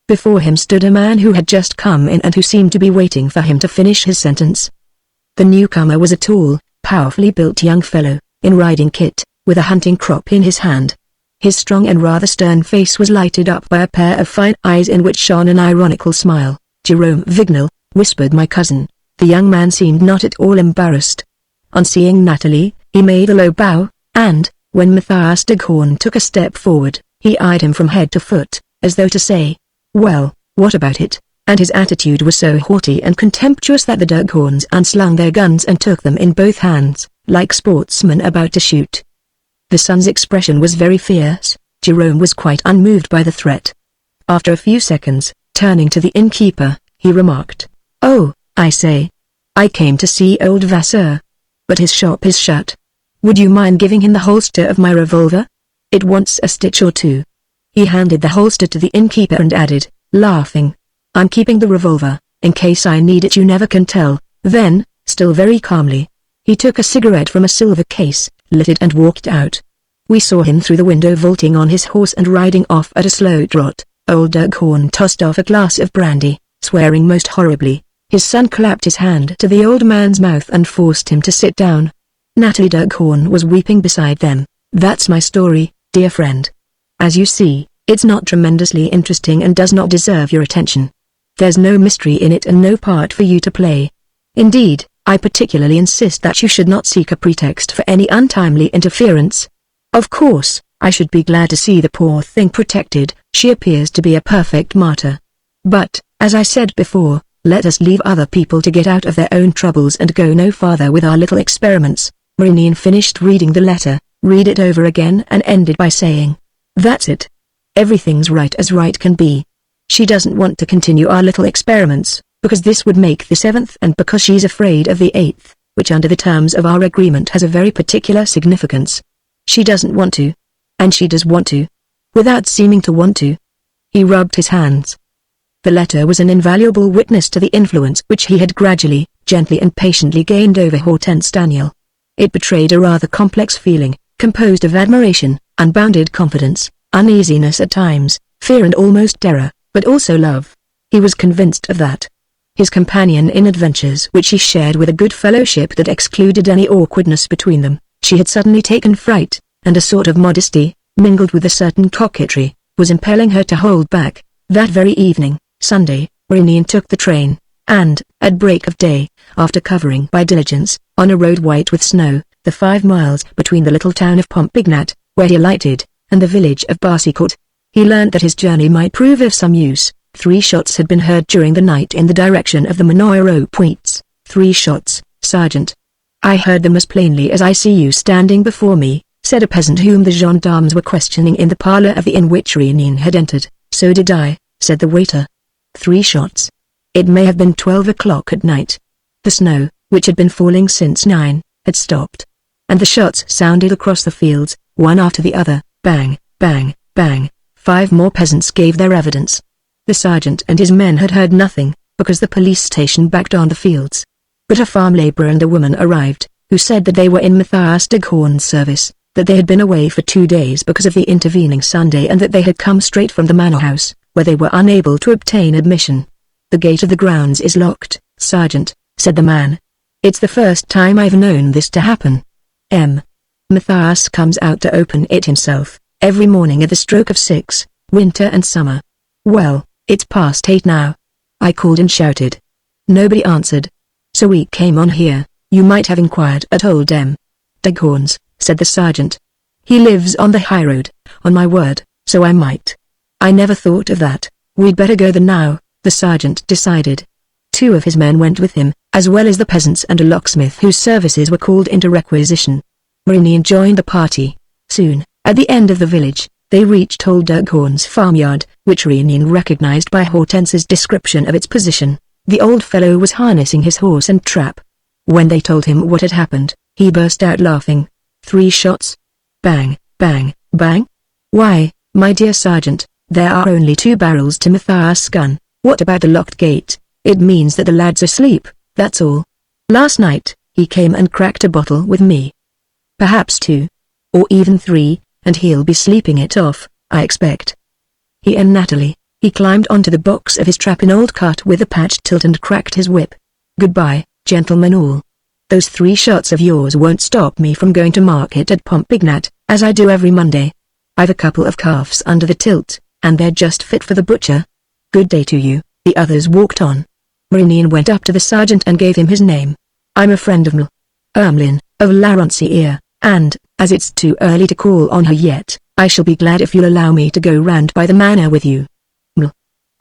Before him stood a man who had just come in and who seemed to be waiting for him to finish his sentence. The newcomer was a tall, powerfully built young fellow, in riding kit, with a hunting crop in his hand. His strong and rather stern face was lighted up by a pair of fine eyes in which shone an ironical smile. Jerome Vignal, whispered my cousin. The young man seemed not at all embarrassed. On seeing Natalie, he made a low bow, and, when Matthias Dughorn took a step forward, he eyed him from head to foot, as though to say, well, what about it? And his attitude was so haughty and contemptuous that the Dughorns unslung their guns and took them in both hands, like sportsmen about to shoot. The son's expression was very fierce. Jerome was quite unmoved by the threat. After a few seconds, turning to the innkeeper, he remarked, Oh, I say. I came to see old Vasseur. But his shop is shut. Would you mind giving him the holster of my revolver? It wants a stitch or two. He handed the holster to the innkeeper and added, laughing, I'm keeping the revolver, in case I need it. You never can tell. Then, still very calmly, he took a cigarette from a silver case, lit it and walked out. We saw him through the window vaulting on his horse and riding off at a slow trot. Old Dughorn tossed off a glass of brandy, swearing most horribly. His son clapped his hand to the old man's mouth and forced him to sit down. Natalie Dughorn was weeping beside them. That's my story, dear friend. As you see, it's not tremendously interesting and does not deserve your attention. There's no mystery in it and no part for you to play. Indeed, I particularly insist that you should not seek a pretext for any untimely interference. Of course, I should be glad to see the poor thing protected. She appears to be a perfect martyr. But, as I said before, let us leave other people to get out of their own troubles and go no farther with our little experiments. Maureen finished reading the letter, read it over again and ended by saying, That's it. Everything's right as right can be. She doesn't want to continue our little experiments, because this would make the 7th and because she's afraid of the 8th, which under the terms of our agreement has a very particular significance. She doesn't want to. And she does want to. Without seeming to want to. He rubbed his hands. The letter was an invaluable witness to the influence which he had gradually, gently and patiently gained over Hortense Daniel. It betrayed a rather complex feeling, composed of admiration, unbounded confidence, uneasiness at times, fear and almost terror, but also love. He was convinced of that. His companion in adventures which he shared with a good fellowship that excluded any awkwardness between them, She had suddenly taken fright, and a sort of modesty, mingled with a certain coquetry, was impelling her to hold back. That very evening, Sunday, Maureen took the train, and, at break of day, after covering by diligence, on a road white with snow, the 5 miles between the little town of Pompignat, where he alighted, and the village of Barsicourt, he learnt that his journey might prove of some use. 3 shots had been heard during the night in the direction of the Monnoyer points. 3 shots, Sergeant. I heard them as plainly as I see you standing before me, said a peasant whom the gendarmes were questioning in the parlour of the inn which Maureen had entered. So did I, said the waiter. 3 shots. It may have been 12 o'clock at night. The snow, which had been falling since 9, had stopped. And the shots sounded across the fields, one after the other, bang, bang, bang. 5 more peasants gave their evidence. The sergeant and his men had heard nothing, because the police station backed on the fields. But a farm labourer and a woman arrived, who said that they were in Matthias Deghorn's service, that they had been away for 2 days because of the intervening Sunday and that they had come straight from the manor house, where they were unable to obtain admission. The gate of the grounds is locked, Sergeant, said the man. It's the first time I've known this to happen. Matthias comes out to open it himself, every morning at the stroke of 6, winter and summer. Well, it's past 8 now. I called and shouted. Nobody answered. So we came on here. You might have inquired at old Deghorn's, said the sergeant. He lives on the high road, on my word, so I might. I never thought of that. We'd better go there now, the sergeant decided. 2 of his men went with him, as well as the peasants and a locksmith whose services were called into requisition. Maureen joined the party. Soon, at the end of the village, they reached old Deghorn's farmyard, which Maureen recognized by Hortense's description of its position. The old fellow was harnessing his horse and trap. When they told him what had happened, he burst out laughing. 3 shots? Bang, bang, bang? Why, my dear sergeant, there are only 2 barrels to Matthias' gun. What about the locked gate? It means that the lad's asleep, that's all. Last night, he came and cracked a bottle with me. Perhaps 2. Or even 3, and he'll be sleeping it off, I expect. He and Natalie. He climbed onto the box of his trap in old cart with a patched tilt and cracked his whip. Goodbye, gentlemen all. Those 3 shots of yours won't stop me from going to market at Pompignat, as I do every Monday. I've a couple of calves under the tilt, and they're just fit for the butcher. Good day to you. The others walked on. Maureen went up to the sergeant and gave him his name. I'm a friend of Ermelin, of La Roncière, and, as it's too early to call on her yet, I shall be glad if you'll allow me to go round by the manor with you.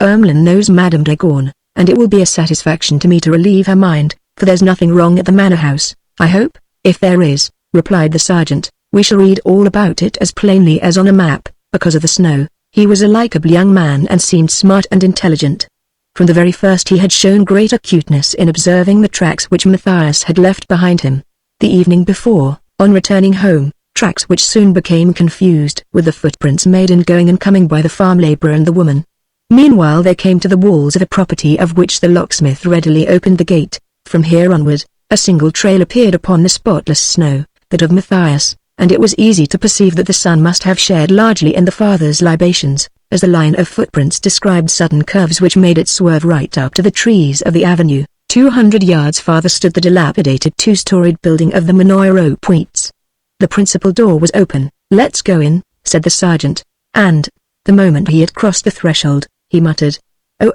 Ermelin knows Madame Deghorn, and it will be a satisfaction to me to relieve her mind, for there's nothing wrong at the manor house, I hope. If there is, replied the sergeant, we shall read all about it as plainly as on a map. Because of the snow, he was a likable young man and seemed smart and intelligent. From the very first he had shown great acuteness in observing the tracks which Matthias had left behind him. The evening before, on returning home, tracks which soon became confused with the footprints made in going and coming by the farm labourer and the woman. Meanwhile they came to the walls of a property of which the locksmith readily opened the gate. From here onward, a single trail appeared upon the spotless snow, that of Matthias, and it was easy to perceive that the son must have shared largely in the father's libations, as the line of footprints described sudden curves which made it swerve right up to the trees of the avenue. 200 yards farther stood the dilapidated 2-storied building of the Monnoyer points. The principal door was open. Let's go in, said the sergeant, and, the moment he had crossed the threshold, he muttered, Oh,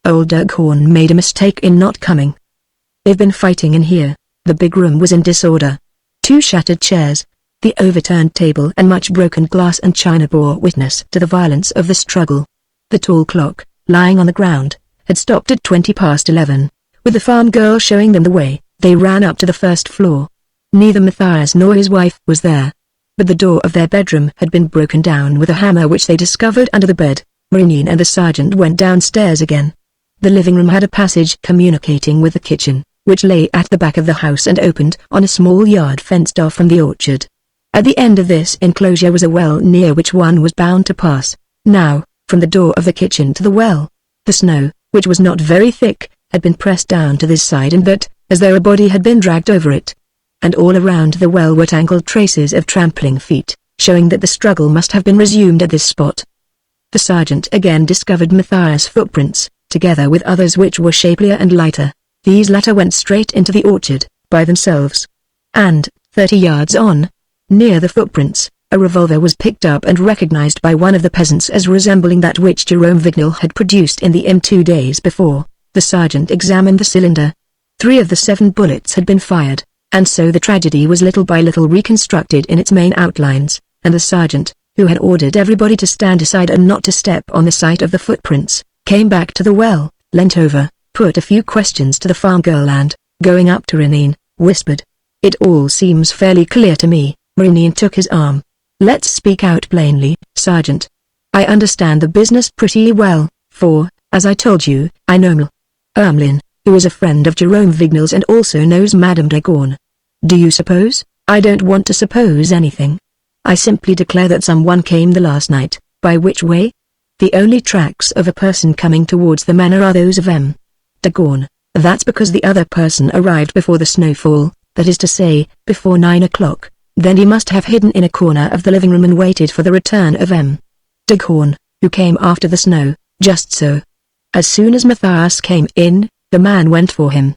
old Deghorn made a mistake in not coming. They've been fighting in here. The big room was in disorder. 2 shattered chairs, the overturned table and much broken glass and china bore witness to the violence of the struggle. The tall clock, lying on the ground, had stopped at 20 past 11. With the farm girl showing them the way, they ran up to the first floor. Neither Matthias nor his wife was there. But the door of their bedroom had been broken down with a hammer which they discovered under the bed. Maureen and the sergeant went downstairs again. The living room had a passage communicating with the kitchen, which lay at the back of the house and opened on a small yard fenced off from the orchard. At the end of this enclosure was a well near which one was bound to pass. Now, from the door of the kitchen to the well, the snow, which was not very thick, had been pressed down to this side and that, as though a body had been dragged over it. And all around the well were tangled traces of trampling feet, showing that the struggle must have been resumed at this spot. The sergeant again discovered Matthias' footprints, together with others which were shapelier and lighter. These latter went straight into the orchard, by themselves. And, 30 yards on, near the footprints, a revolver was picked up and recognized by one of the peasants as resembling that which Jerome Vignal had produced in the inn 2 days before. The sergeant examined the cylinder. 3 of the 7 bullets had been fired, and so the tragedy was little by little reconstructed in its main outlines, and the sergeant, who had ordered everybody to stand aside and not to step on the site of the footprints, came back to the well, leant over, put a few questions to the farm girl and, going up to Renine, whispered, "It all seems fairly clear to me." Renine took his arm. "Let's speak out plainly, Sergeant. I understand the business pretty well, for, as I told you, I know Ermelin, who is a friend of Jerome Vignal's and also knows Madame de Gorne. Do you suppose? I don't want to suppose anything. I simply declare that someone came the last night. By which way? The only tracks of a person coming towards the manor are those of M. de Gorne. That's because the other person arrived before the snowfall, that is to say, before 9 o'clock. Then he must have hidden in a corner of the living room and waited for the return of M. de Gorne, who came after the snow. Just so. As soon as Matthias came in, the man went for him.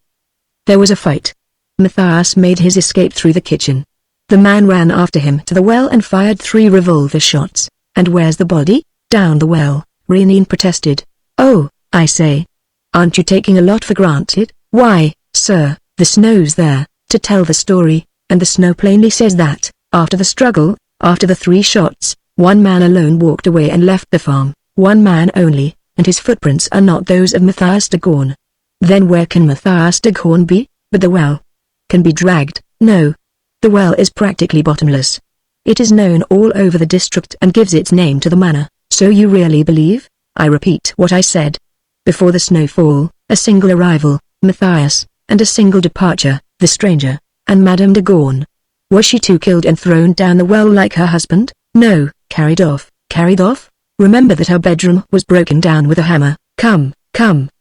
There was a fight. Matthias made his escape through the kitchen. The man ran after him to the well and fired 3 revolver shots. And where's the body? Down the well, Renine protested. Oh, I say. Aren't you taking a lot for granted? Why, sir, the snow's there, to tell the story, and the snow plainly says that, after the struggle, after the 3 shots, one man alone walked away and left the farm, one man only, and his footprints are not those of Matthias de Gorne. Then where can Matthias de Gorne be? But the well can be dragged. No. The well is practically bottomless. It is known all over the district and gives its name to the manor. So you really believe? I repeat what I said. Before the snowfall, a single arrival, Matthias, and a single departure, the stranger, and Madame de Gorne. Was she too killed and thrown down the well like her husband? No, carried off. Carried off? Remember that her bedroom was broken down with a hammer. Come,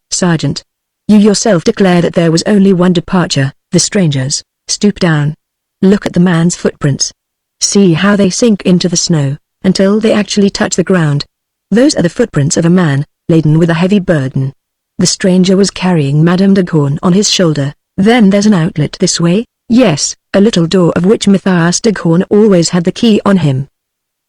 Sergeant. You yourself declare that there was only one departure, the stranger's. Stoop down. Look at the man's footprints. See how they sink into the snow, until they actually touch the ground. Those are the footprints of a man, laden with a heavy burden. The stranger was carrying Madame de Gorne on his shoulder. Then there's an outlet this way. Yes, a little door of which Matthias de Gorne always had the key on him.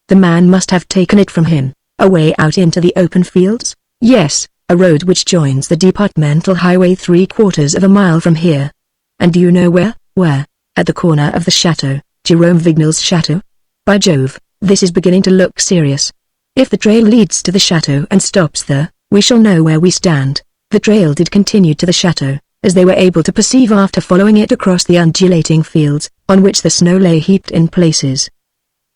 The man must have taken it from him. A way out into the open fields? Yes, a road which joins the departmental highway 3/4 of a mile from here. And do you know where? Where? At the corner of the chateau, Jerome Vignal's chateau? By Jove, this is beginning to look serious. If the trail leads to the chateau and stops there, we shall know where we stand. The trail did continue to the chateau, as they were able to perceive after following it across the undulating fields, on which the snow lay heaped in places.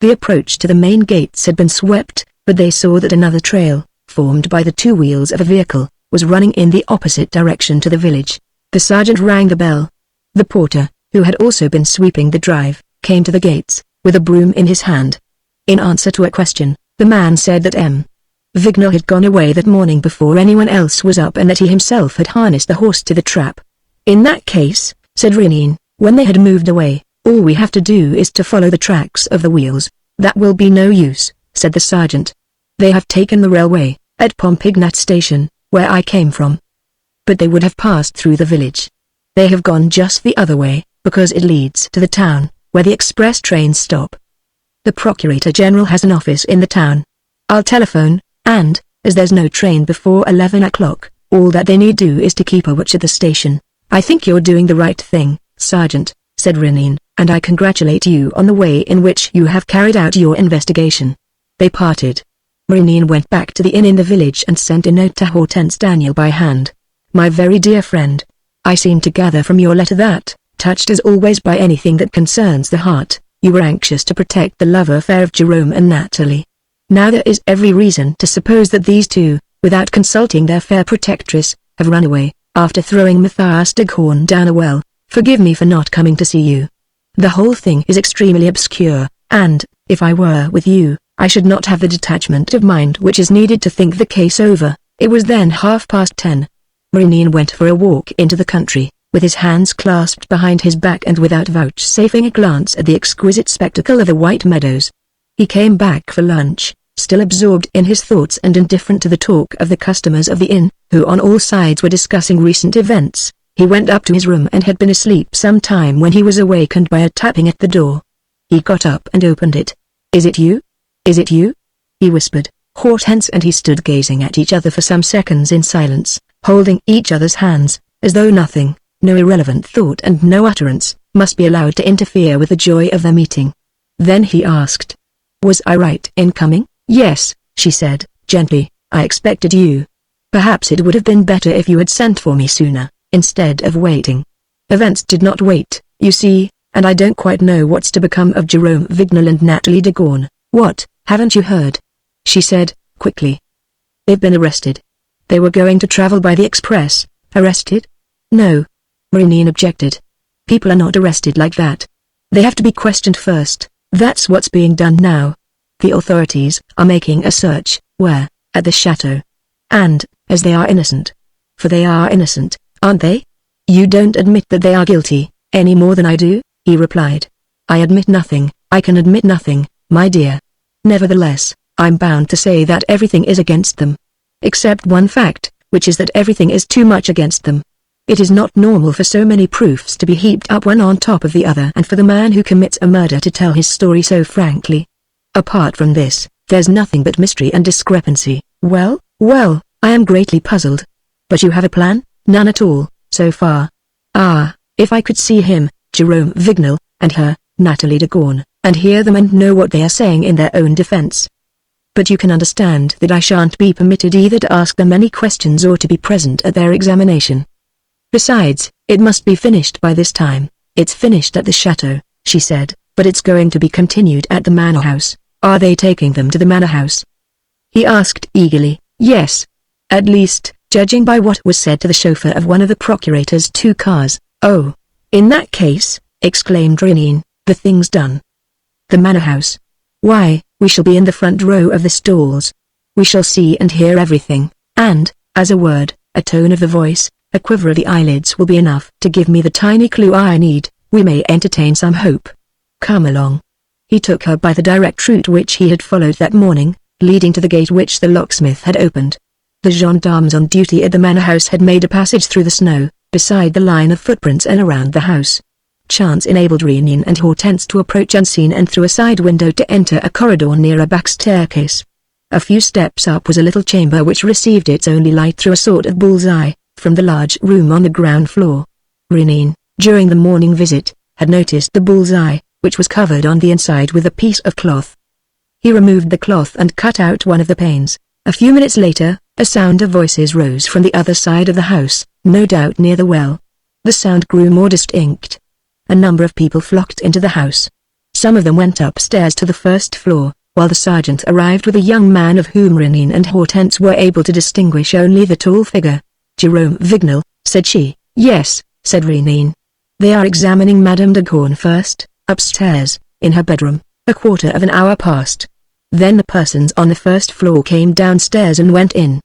The approach to the main gates had been swept, but they saw that another trail, formed by the 2 wheels of a vehicle, was running in the opposite direction to the village. The sergeant rang the bell. The porter, who had also been sweeping the drive, came to the gates, with a broom in his hand. In answer to a question, the man said that M. Vignal had gone away that morning before anyone else was up and that he himself had harnessed the horse to the trap. In that case, said Renine, when they had moved away, all we have to do is to follow the tracks of the wheels. That will be no use, said the sergeant. They have taken the railway, at Pompignat station, where I came from. But they would have passed through the village. They have gone just the other way, because it leads to the town, where the express trains stop. The Procurator General has an office in the town. I'll telephone, and, as there's no train before 11 o'clock, all that they need do is to keep a watch at the station. I think you're doing the right thing, Sergeant, said Renine, and I congratulate you on the way in which you have carried out your investigation. They parted. Renine went back to the inn in the village and sent a note to Hortense Daniel by hand. My very dear friend, I seem to gather from your letter that, touched as always by anything that concerns the heart, you were anxious to protect the love affair of Jerome and Natalie. Now there is every reason to suppose that these two, without consulting their fair protectress, have run away, after throwing Matthias de Gorne down a well. Forgive me for not coming to see you. The whole thing is extremely obscure, and, if I were with you, I should not have the detachment of mind which is needed to think the case over. It was then 10:30. Renine went for a walk into the country, with his hands clasped behind his back and without vouchsafing a glance at the exquisite spectacle of the white meadows. He came back for lunch, still absorbed in his thoughts and indifferent to the talk of the customers of the inn, who on all sides were discussing recent events. He went up to his room and had been asleep some time when he was awakened by a tapping at the door. He got up and opened it. "Is it you? Is it you?" he whispered. Hortense and he stood gazing at each other for some seconds in silence, holding each other's hands, as though nothing, no irrelevant thought and no utterance, must be allowed to interfere with the joy of their meeting. Then he asked, "Was I right in coming?" "Yes," she said, gently, "I expected you. Perhaps it would have been better if you had sent for me sooner, instead of waiting." Events did not wait, you see, and I don't quite know what's to become of Jerome Vignal and Natalie de Gorne. "What, haven't you heard?" she said, quickly. "They've been arrested. They were going to travel by the express." "Arrested?" "No," Maureen objected. "People are not arrested like that. They have to be questioned first. That's what's being done now. The authorities are making a search, where? At the chateau. And, as they are innocent. For they are innocent, aren't they?" "You don't admit that they are guilty, any more than I do," he replied. "I admit nothing, I can admit nothing, my dear. Nevertheless, I'm bound to say that everything is against them. Except one fact, which is that everything is too much against them. It is not normal for so many proofs to be heaped up one on top of the other and for the man who commits a murder to tell his story so frankly. Apart from this, there's nothing but mystery and discrepancy." Well, I am greatly puzzled. "But you have a plan?" "None at all, so far." "Ah, if I could see him, Jerome Vignal, and her, Natalie de Gorne, and hear them and know what they are saying in their own defense. But you can understand that I shan't be permitted either to ask them any questions or to be present at their examination. Besides, it must be finished by this time." "It's finished at the chateau," she said, "but it's going to be continued at the manor house." "Are they taking them to the manor house?" he asked eagerly. "Yes. At least, judging by what was said to the chauffeur of one of the procurator's 2 cars." "Oh. In that case," exclaimed Renine, "the thing's done. The manor house. Why, we shall be in the front row of the stalls. We shall see and hear everything, and, as a word, a tone of the voice, a quiver of the eyelids will be enough to give me the tiny clue I need. We may entertain some hope. Come along." He took her by the direct route which he had followed that morning, leading to the gate which the locksmith had opened. The gendarmes on duty at the manor house had made a passage through the snow, beside the line of footprints and around the house. Chance enabled Renine and Hortense to approach unseen and through a side window to enter a corridor near a back staircase. A few steps up was a little chamber which received its only light through a sort of bull's-eye, from the large room on the ground floor. Renine, during the morning visit, had noticed the bull's-eye, which was covered on the inside with a piece of cloth. He removed the cloth and cut out one of the panes. A few minutes later, a sound of voices rose from the other side of the house, no doubt near the well. The sound grew more distinct. A number of people flocked into the house. Some of them went upstairs to the first floor, while the sergeant arrived with a young man of whom Renine and Hortense were able to distinguish only the tall figure. "Jerome Vignal," said she. "Yes," said Renine. "They are examining Madame de Gorne first, upstairs, in her bedroom." A quarter of an hour passed. Then the persons on the first floor came downstairs and went in.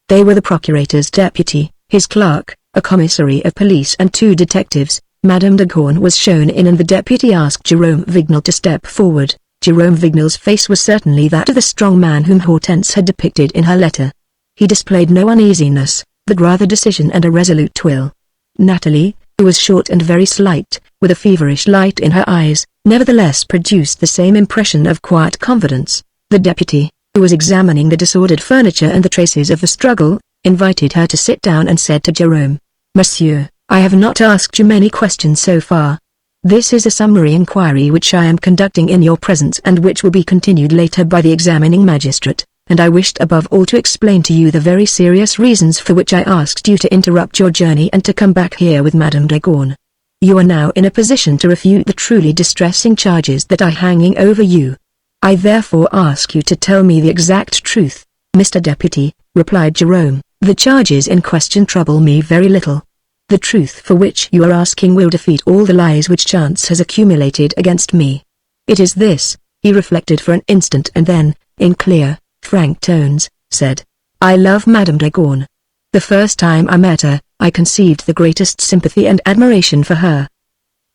They were the procurator's deputy, his clerk, a commissary of police and 2 detectives. Madame de Gorne was shown in and the deputy asked Jerome Vignal to step forward. Jerome Vignal's face was certainly that of the strong man whom Hortense had depicted in her letter. He displayed no uneasiness, but rather decision and a resolute will. Natalie, who was short and very slight, with a feverish light in her eyes, nevertheless produced the same impression of quiet confidence. The deputy, who was examining the disordered furniture and the traces of the struggle, invited her to sit down and said to Jerome, "Monsieur, I have not asked you many questions so far. This is a summary inquiry which I am conducting in your presence and which will be continued later by the examining magistrate, and I wished above all to explain to you the very serious reasons for which I asked you to interrupt your journey and to come back here with Madame de Gorne. You are now in a position to refute the truly distressing charges that are hanging over you. I therefore ask you to tell me the exact truth." "Mr. Deputy," replied Jerome, "the charges in question trouble me very little. The truth for which you are asking will defeat all the lies which chance has accumulated against me. It is this." He reflected for an instant and then, in clear, frank tones, said, "I love Madame de Gorne. The first time I met her, I conceived the greatest sympathy and admiration for her.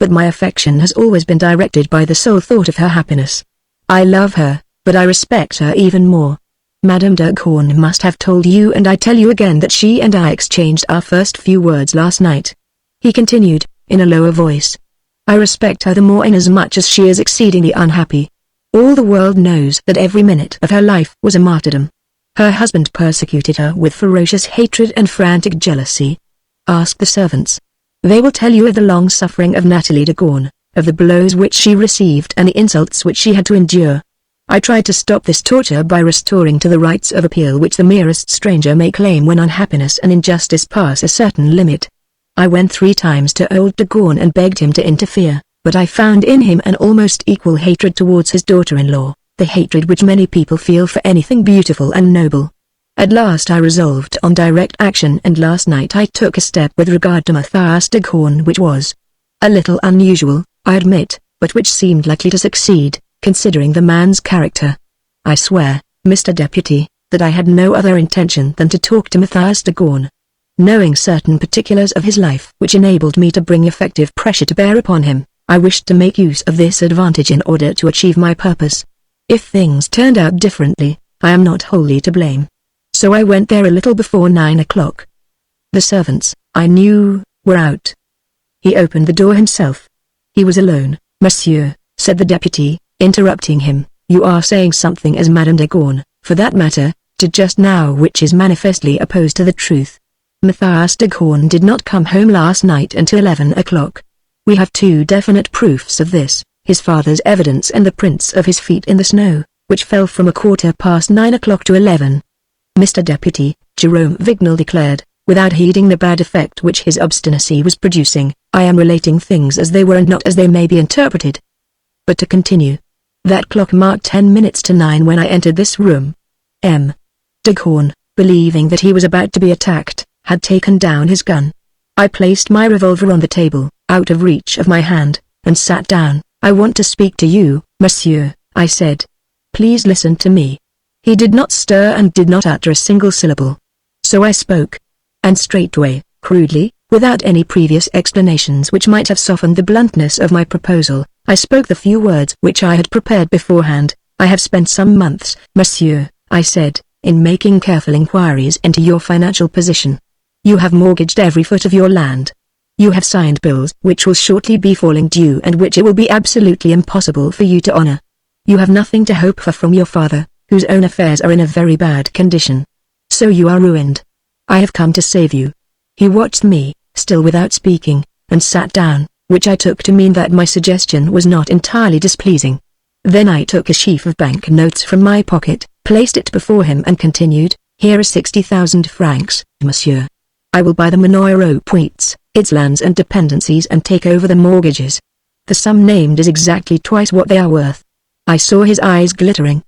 But my affection has always been directed by the sole thought of her happiness. I love her, but I respect her even more. Madame de Gorne must have told you and I tell you again that she and I exchanged our first few words last night. He continued, in a lower voice. I respect her the more inasmuch as she is exceedingly unhappy. All the world knows that every minute of her life was a martyrdom. Her husband persecuted her with ferocious hatred and frantic jealousy. Ask the servants. They will tell you of the long suffering of Nathalie de Gorne, of the blows which she received and the insults which she had to endure. I tried to stop this torture by restoring to the rights of appeal which the merest stranger may claim when unhappiness and injustice pass a certain limit. I went 3 times to old de Gorne and begged him to interfere, but I found in him an almost equal hatred towards his daughter-in-law, the hatred which many people feel for anything beautiful and noble. At last I resolved on direct action, and last night I took a step with regard to Matthias de Gorne which was a little unusual, I admit, but which seemed likely to succeed, considering the man's character. I swear, Mr. Deputy, that I had no other intention than to talk to Matthias de Gorne. Knowing certain particulars of his life which enabled me to bring effective pressure to bear upon him, I wished to make use of this advantage in order to achieve my purpose. If things turned out differently, I am not wholly to blame. So I went there a little before 9 o'clock. The servants, I knew, were out. He opened the door himself. He was alone. Monsieur, said the deputy, interrupting him, you are saying something as Madame de Gorne, for that matter, did just now which is manifestly opposed to the truth. Matthias de Gorne did not come home last night until 11 o'clock. We have 2 definite proofs of this, his father's evidence and the prints of his feet in the snow, which fell from 9:15 o'clock to 11. Mr. Deputy, Jerome Vignal declared, without heeding the bad effect which his obstinacy was producing, I am relating things as they were and not as they may be interpreted. But to continue. That clock marked 10 minutes to 9 when I entered this room. M. de Gorne, believing that he was about to be attacked, had taken down his gun. I placed my revolver on the table, out of reach of my hand, and sat down. I want to speak to you, monsieur, I said. Please listen to me. He did not stir and did not utter a single syllable. So I spoke. And straightway, crudely, without any previous explanations which might have softened the bluntness of my proposal, I spoke the few words which I had prepared beforehand. I have spent some months, monsieur, I said, in making careful inquiries into your financial position. You have mortgaged every foot of your land. You have signed bills which will shortly be falling due and which it will be absolutely impossible for you to honor. You have nothing to hope for from your father, whose own affairs are in a very bad condition. So you are ruined. I have come to save you. He watched me, still without speaking, and sat down, which I took to mean that my suggestion was not entirely displeasing. Then I took a sheaf of bank notes from my pocket, placed it before him and continued, here are 60,000 francs, monsieur. I will buy the MagneonBooks, its lands and dependencies and take over the mortgages. The sum named is exactly twice what they are worth. I saw his eyes glittering.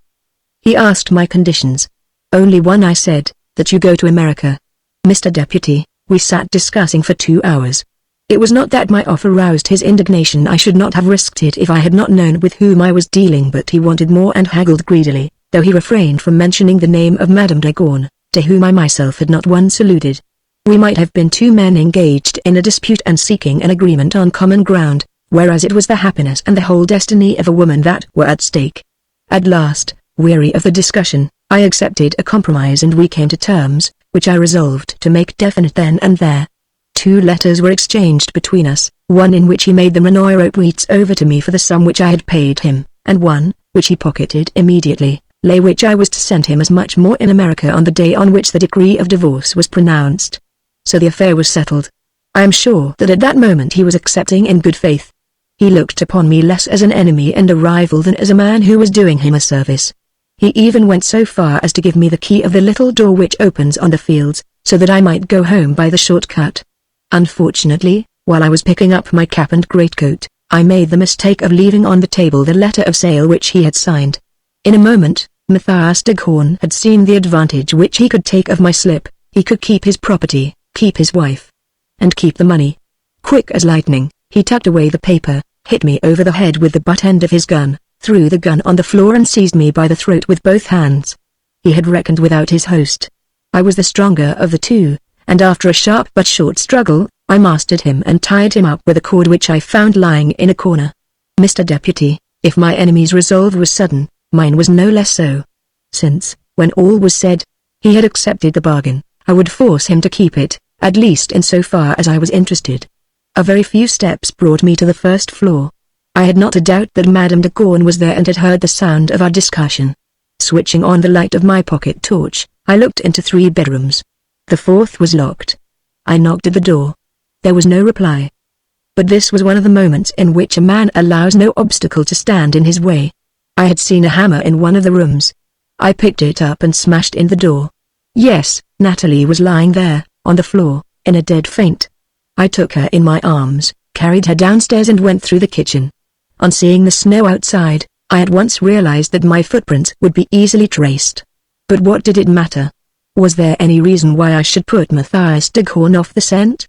He asked my conditions. Only one, I said, that you go to America. Mr. Deputy, we sat discussing for 2 hours. It was not that my offer roused his indignation. I should not have risked it if I had not known with whom I was dealing, but he wanted more and haggled greedily, though he refrained from mentioning the name of Madame de Gorne, to whom I myself had not once alluded. We might have been 2 men engaged in a dispute and seeking an agreement on common ground, whereas it was the happiness and the whole destiny of a woman that were at stake. At last, weary of the discussion, I accepted a compromise and we came to terms, which I resolved to make definite then and there. 2 letters were exchanged between us, one in which he made the MagneonBooks over to me for the sum which I had paid him, and one, which he pocketed immediately, lay which I was to send him as much more in America on the day on which the decree of divorce was pronounced. So the affair was settled. I am sure that at that moment he was accepting in good faith. He looked upon me less as an enemy and a rival than as a man who was doing him a service. He even went so far as to give me the key of the little door which opens on the fields, so that I might go home by the short cut. Unfortunately, while I was picking up my cap and greatcoat, I made the mistake of leaving on the table the letter of sale which he had signed. In a moment, Matthias de Gorne had seen the advantage which he could take of my slip. He could keep his property, keep his wife, and keep the money. Quick as lightning, he tucked away the paper, hit me over the head with the butt end of his gun, threw the gun on the floor and seized me by the throat with both hands. He had reckoned without his host. I was the stronger of the 2, and after a sharp but short struggle, I mastered him and tied him up with a cord which I found lying in a corner. Mr. Deputy, if my enemy's resolve was sudden, mine was no less so. Since, when all was said, he had accepted the bargain, I would force him to keep it, at least in so far as I was interested. A very few steps brought me to the first floor. I had not a doubt that Madame de Gaulle was there and had heard the sound of our discussion. Switching on the light of my pocket torch, I looked into 3 bedrooms. The 4th was locked. I knocked at the door. There was no reply. But this was one of the moments in which a man allows no obstacle to stand in his way. I had seen a hammer in one of the rooms. I picked it up and smashed in the door. Yes, Natalie was lying there, on the floor, in a dead faint. I took her in my arms, carried her downstairs and went through the kitchen. On seeing the snow outside, I at once realized that my footprints would be easily traced. But what did it matter? Was there any reason why I should put Matthias de Gaulle off the scent?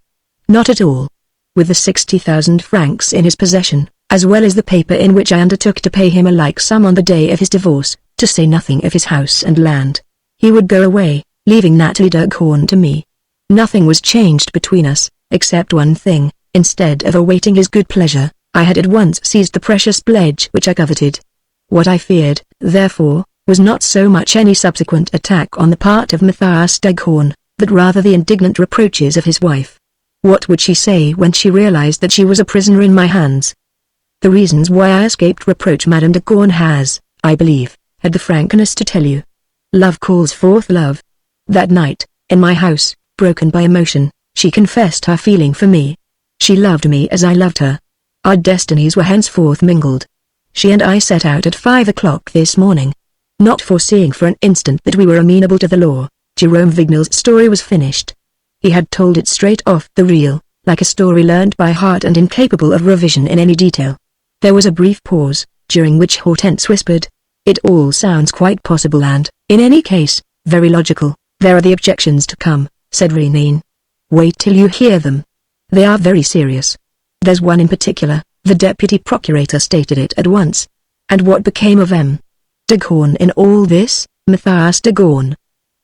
Not at all. With the 60,000 francs in his possession, as well as the paper in which I undertook to pay him a like sum on the day of his divorce, to say nothing of his house and land, he would go away, leaving Natalie de Gaulle to me. Nothing was changed between us, except one thing. Instead of awaiting his good pleasure, I had at once seized the precious pledge which I coveted. What I feared, therefore, was not so much any subsequent attack on the part of Matthias de Gaulle, but rather the indignant reproaches of his wife. What would she say when she realized that she was a prisoner in my hands? The reasons why I escaped reproach Madame de Gaulle has, I believe, had the frankness to tell you. Love calls forth love. That night, in my house, broken by emotion, she confessed her feeling for me. She loved me as I loved her. Our destinies were henceforth mingled. She and I set out at 5 o'clock this morning. Not foreseeing for an instant that we were amenable to the law, Jerome Vignal's story was finished. He had told it straight off the reel, like a story learned by heart and incapable of revision in any detail. There was a brief pause, during which Hortense whispered, "It all sounds quite possible and, in any case, very logical." "There are the objections to come," said Renine. "Wait till you hear them. They are very serious. There's one in particular," the deputy procurator stated it at once. "And what became of M. de Gaulle in all this, Matthias de Gaulle?"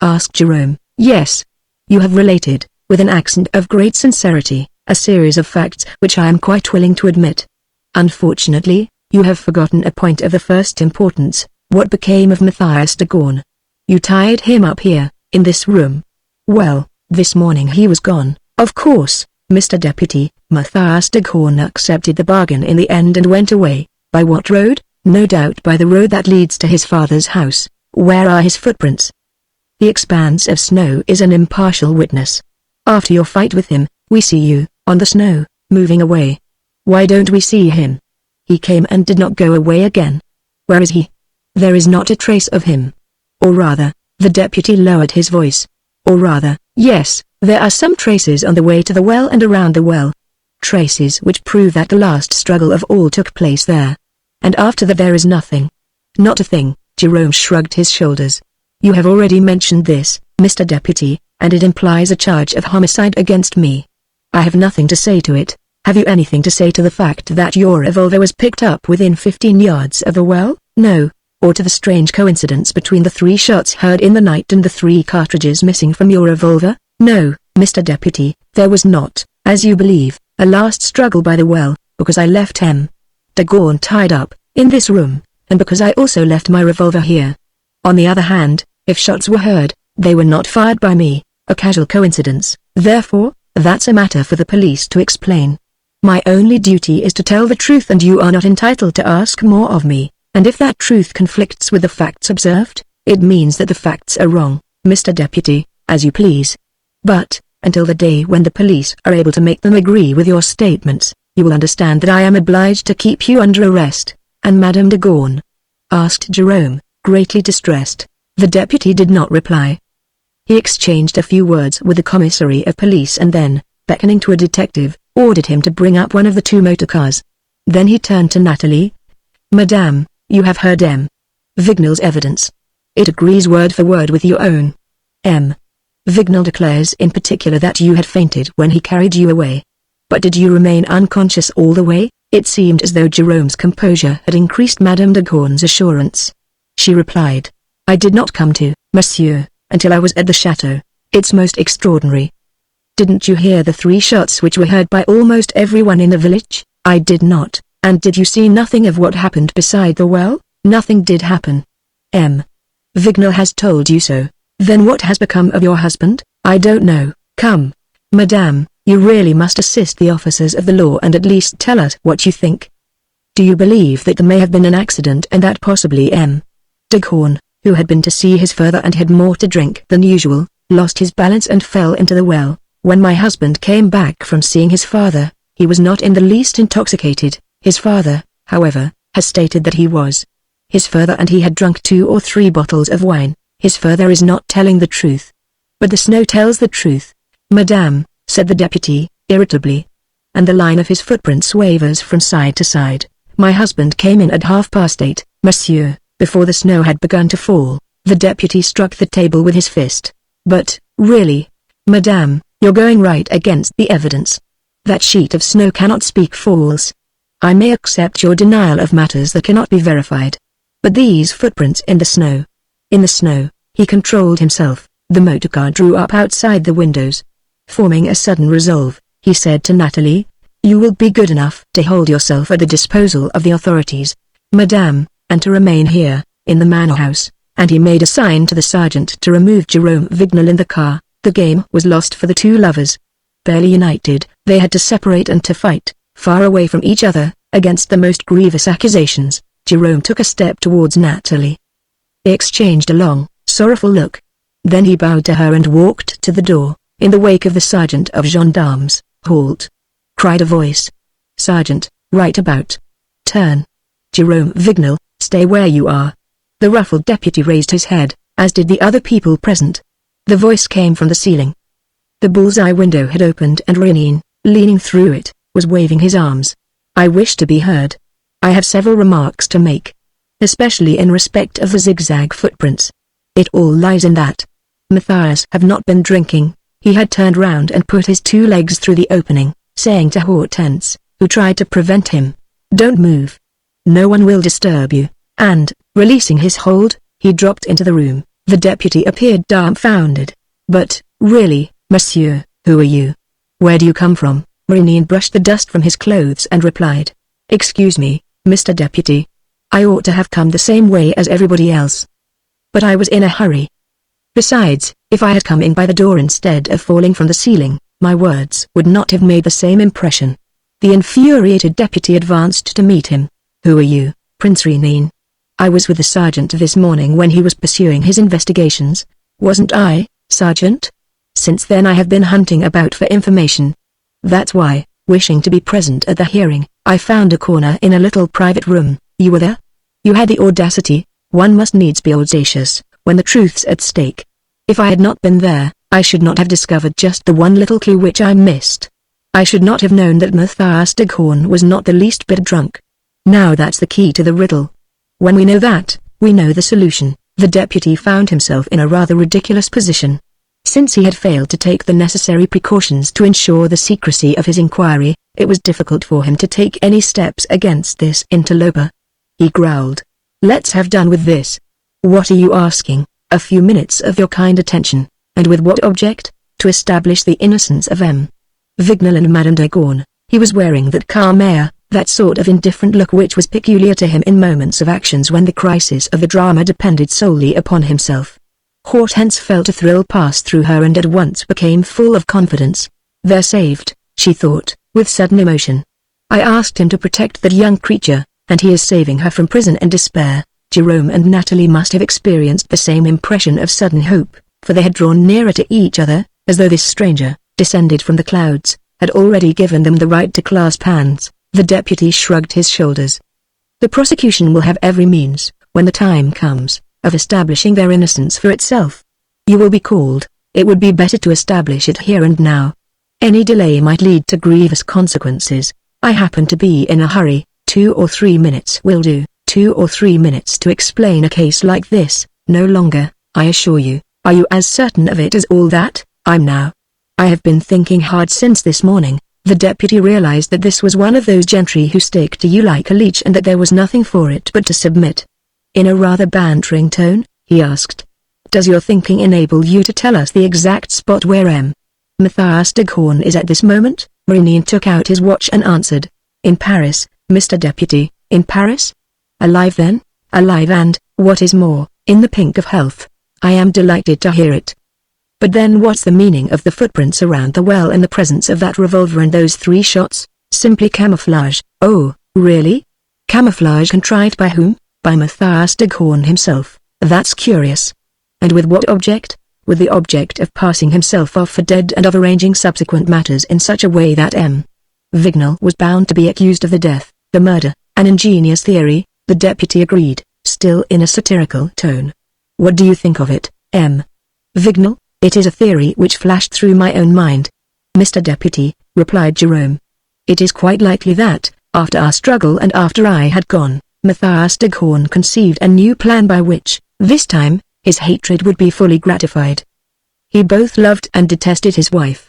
asked Jerome. "Yes. You have related, with an accent of great sincerity, a series of facts which I am quite willing to admit. Unfortunately, you have forgotten a point of the first importance. What became of Matthias de Gaulle? You tied him up here, in this room. Well, this morning he was gone, of course, Mr. Deputy." Matthias de Gaulle accepted the bargain in the end and went away. By what road? No doubt by the road that leads to his father's house. Where are his footprints? The expanse of snow is an impartial witness. After your fight with him, we see you, on the snow, moving away. Why don't we see him? He came and did not go away again. Where is he? There is not a trace of him. Or rather, the deputy lowered his voice. Or rather, yes, there are some traces on the way to the well and around the well. Traces which prove that the last struggle of all took place there. And after that there is nothing. Not a thing." Jerome shrugged his shoulders. "You have already mentioned this, Mr. Deputy, and it implies a charge of homicide against me. I have nothing to say to it. Have you anything to say to the fact that your revolver was picked up within 15 yards of the well? No. Or to the strange coincidence between the 3 shots heard in the night and the 3 cartridges missing from your revolver? No, Mr. Deputy, there was not, as you believe, a last struggle by the well, because I left M. de Gaulle tied up, in this room, and because I also left my revolver here. On the other hand, if shots were heard, they were not fired by me, a casual coincidence. Therefore, that's a matter for the police to explain. My only duty is to tell the truth and you are not entitled to ask more of me, and if that truth conflicts with the facts observed, it means that the facts are wrong, Mr. Deputy, as you please. But, until the day when the police are able to make them agree with your statements, you will understand that I am obliged to keep you under arrest." "And Madame de Gaulle?" asked Jerome, greatly distressed. The deputy did not reply. He exchanged a few words with the commissary of police and then, beckoning to a detective, ordered him to bring up one of the 2 motor cars. Then he turned to Natalie. "Madame, you have heard M. Vignal's evidence. It agrees word for word with your own. M. Vignal declares in particular that you had fainted when he carried you away. But did you remain unconscious all the way?" It seemed as though Jerome's composure had increased Madame de Gaulle's assurance. She replied, "I did not come to, monsieur, until I was at the chateau. It's most extraordinary." "Didn't you hear the 3 shots which were heard by almost everyone in the village?" "I did not." "And did you see nothing of what happened beside the well?" "Nothing did happen." "M. Vignal has told you so. Then what has become of your husband?" "I don't know." "Come, madame, You really must assist the officers of the law and at least tell us what you think. Do you believe that there may have been an accident and that possibly M. de Gorne, who had been to see his father and had more to drink than usual, lost his balance and fell into the well? When my husband came back from seeing his father, he was not in the least intoxicated. His father, however, has stated that he was. His father and he had drunk 2 or 3 bottles of wine. His father is not telling the truth. But the snow tells the truth, madame, said the deputy, irritably. And the line of his footprints wavers from side to side. My husband came in at 8:30, monsieur, before the snow had begun to fall. The deputy struck the table with his fist. But, really, madame, you're going right against the evidence. That sheet of snow cannot speak false. I may accept your denial of matters that cannot be verified. But these footprints in the snow. In the snow, he controlled himself. The motor car drew up outside the windows. Forming a sudden resolve, he said to Natalie, you will be good enough to hold yourself at the disposal of the authorities, madame, and to remain here, in the manor house, and he made a sign to the sergeant to remove Jerome Vignal in the car. The game was lost for the two lovers. Barely united, they had to separate and to fight, far away from each other, against the most grievous accusations. Jerome took a step towards Natalie. They exchanged a long, sorrowful look. Then he bowed to her and walked to the door. In the wake of the sergeant of gendarmes. Halt! Cried a voice. Sergeant, right about. Turn. Jerome Vignal, stay where you are. The ruffled deputy raised his head, as did the other people present. The voice came from the ceiling. The bullseye window had opened and Rénine, leaning through it, was waving his arms. I wish to be heard. I have several remarks to make. Especially in respect of the zigzag footprints. It all lies in that. Matthias have not been drinking. He had turned round and put his 2 legs through the opening, saying to Hortense, who tried to prevent him, don't move. No one will disturb you, and, releasing his hold, he dropped into the room. The deputy appeared dumbfounded. But, really, monsieur, who are you? Where do you come from? Rénine brushed the dust from his clothes and replied, excuse me, Mr. Deputy. I ought to have come the same way as everybody else. But I was in a hurry. Besides, if I had come in by the door instead of falling from the ceiling, my words would not have made the same impression. The infuriated deputy advanced to meet him. Who are you, Prince Rénine? I was with the sergeant this morning when he was pursuing his investigations. Wasn't I, sergeant? Since then I have been hunting about for information. That's why, wishing to be present at the hearing, I found a corner in a little private room. You were there? You had the audacity. One must needs be audacious when the truth's at stake. If I had not been there, I should not have discovered just the one little clue which I missed. I should not have known that Matthias de Gorne was not the least bit drunk. Now that's the key to the riddle. When we know that, we know the solution. The deputy found himself in a rather ridiculous position. Since he had failed to take the necessary precautions to ensure the secrecy of his inquiry, it was difficult for him to take any steps against this interloper. He growled. Let's have done with this. What are you asking? A few minutes of your kind attention, and with what object? To establish the innocence of M. Vignal and Madame de Gorne. He was wearing that calm air, that sort of indifferent look which was peculiar to him in moments of actions when the crisis of the drama depended solely upon himself. Hortense felt a thrill pass through her and at once became full of confidence. They're saved, she thought, with sudden emotion. I asked him to protect that young creature, and he is saving her from prison and despair. Jerome and Natalie must have experienced the same impression of sudden hope, for they had drawn nearer to each other, as though this stranger, descended from the clouds, had already given them the right to clasp hands. The deputy shrugged his shoulders. The prosecution will have every means, when the time comes, of establishing their innocence for itself. You will be called. It would be better to establish it here and now. Any delay might lead to grievous consequences. I happen to be in a hurry. 2 or 3 minutes will do. 2 or 3 minutes to explain a case like this, no longer, I assure you. Are you as certain of it as all that? I'm now. I have been thinking hard since this morning. The deputy realized that this was one of those gentry who stick to you like a leech and that there was nothing for it but to submit. In a rather bantering tone, he asked, does your thinking enable you to tell us the exact spot where M. Matthias de Gorne is at this moment? Rénine took out his watch and answered, in Paris, Mr. Deputy. In Paris? Alive then? Alive and, what is more, in the pink of health. I am delighted to hear it. But then what's the meaning of the footprints around the well in the presence of that revolver and those 3 shots? Simply camouflage. Oh, really? Camouflage contrived by whom? By Matthias Staghorn himself. That's curious. And with what object? With the object of passing himself off for dead and of arranging subsequent matters in such a way that M. Vignal was bound to be accused of the death, the murder. An ingenious theory, the deputy agreed, still in a satirical tone. What do you think of it, M. Vignal? It is a theory which flashed through my own mind. Mr. Deputy, replied Jerome. It is quite likely that, after our struggle and after I had gone, Matthias Staghorn conceived a new plan by which, this time, his hatred would be fully gratified. He both loved and detested his wife.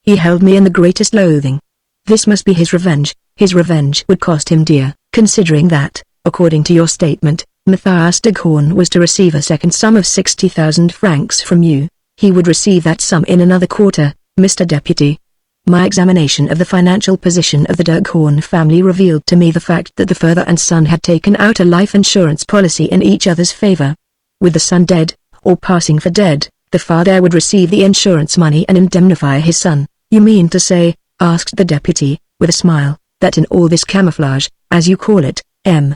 He held me in the greatest loathing. This must be his revenge. His revenge would cost him dear, considering that, according to your statement, Matthias Staghorn was to receive a second sum of 60,000 francs from you. He would receive that sum in another quarter, Mr. Deputy. My examination of the financial position of the Staghorn family revealed to me the fact that the father and son had taken out a life insurance policy in each other's favor. With the son dead, or passing for dead, the father would receive the insurance money and indemnify his son. You mean to say, asked the deputy, with a smile, that in all this camouflage, as you call it, M.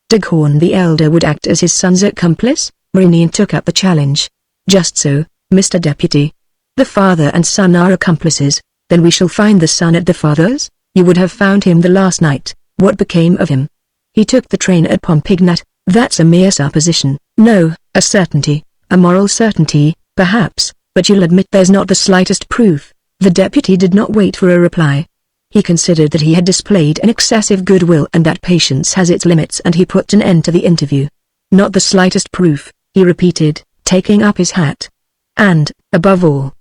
Staghorn the elder would act as his son's accomplice? Maugnion took up the challenge. Just so, Mr. Deputy. The father and son are accomplices. Then we shall find the son at the father's? You would have found him the last night. What became of him? He took the train at Pompignat. That's a mere supposition. No, a certainty, a moral certainty, perhaps, but you'll admit there's not the slightest proof. The deputy did not wait for a reply. He considered that he had displayed an excessive goodwill and that patience has its limits, and he put an end to the interview. Not the slightest proof, he repeated, taking up his hat. And, above all,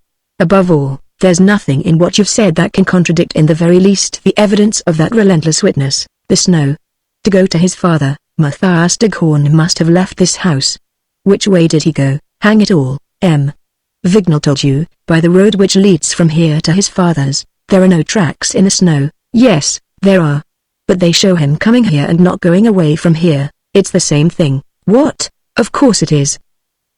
there's nothing in what you've said that can contradict in the very least the evidence of that relentless witness, the Snow. To go to his father, Matthias Staghorn must have left this house. Which way did he go? Hang it all, M. Vignal told you, by the road which leads from here to his father's. There are no tracks in the snow. Yes, there are. But they show him coming here and not going away from here. It's the same thing. What? Of course it is.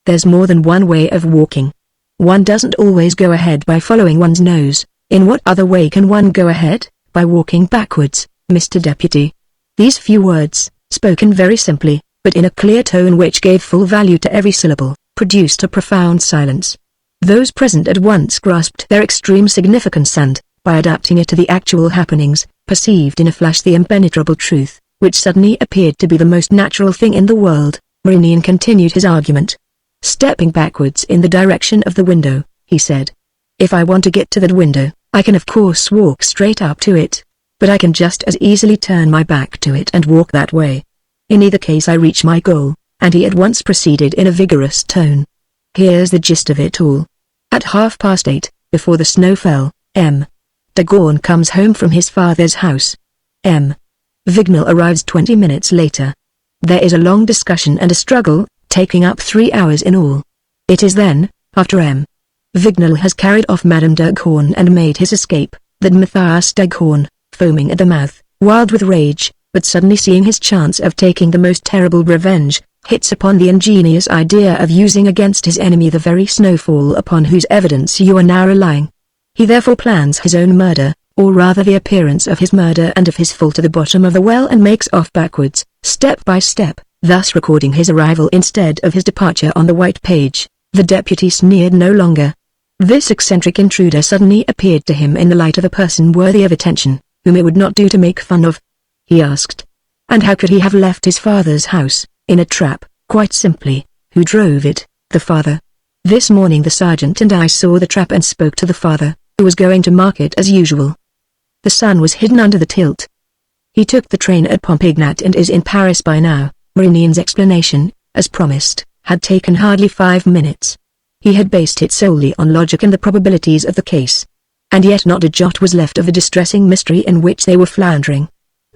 There's more than one way of walking. One doesn't always go ahead by following one's nose. In what other way can one go ahead? By walking backwards, Mr. Deputy. These few words, spoken very simply, but in a clear tone which gave full value to every syllable, produced a profound silence. Those present at once grasped their extreme significance and, by adapting it to the actual happenings, perceived in a flash the impenetrable truth, which suddenly appeared to be the most natural thing in the world. Maugnion continued his argument. Stepping backwards in the direction of the window, he said. If I want to get to that window, I can of course walk straight up to it. But I can just as easily turn my back to it and walk that way. In either case I reach my goal, and he at once proceeded in a vigorous tone. Here's the gist of it all. At 8:30, before the snow fell, M. Staghorn comes home from his father's house. M. Vignal arrives 20 minutes later. There is a long discussion and a struggle, taking up 3 hours in all. It is then, after M. Vignal has carried off Madame Staghorn and made his escape, that Matthias Staghorn, foaming at the mouth, wild with rage, but suddenly seeing his chance of taking the most terrible revenge, hits upon the ingenious idea of using against his enemy the very snowfall upon whose evidence you are now relying. He therefore plans his own murder, or rather the appearance of his murder and of his fall to the bottom of the well, and makes off backwards, step by step, thus recording his arrival instead of his departure on the white page. The deputy sneered no longer. This eccentric intruder suddenly appeared to him in the light of a person worthy of attention, whom it would not do to make fun of. He asked. And how could he have left his father's house? In a trap. Quite simply. Who drove it? The father. This morning the sergeant and I saw the trap and spoke to the father, who was going to market as usual. The son was hidden under the tilt. He took the train at Pompignat and is in Paris by now. Magnion's explanation, as promised, had taken hardly 5 minutes. He had based it solely on logic and the probabilities of the case. And yet not a jot was left of the distressing mystery in which they were floundering.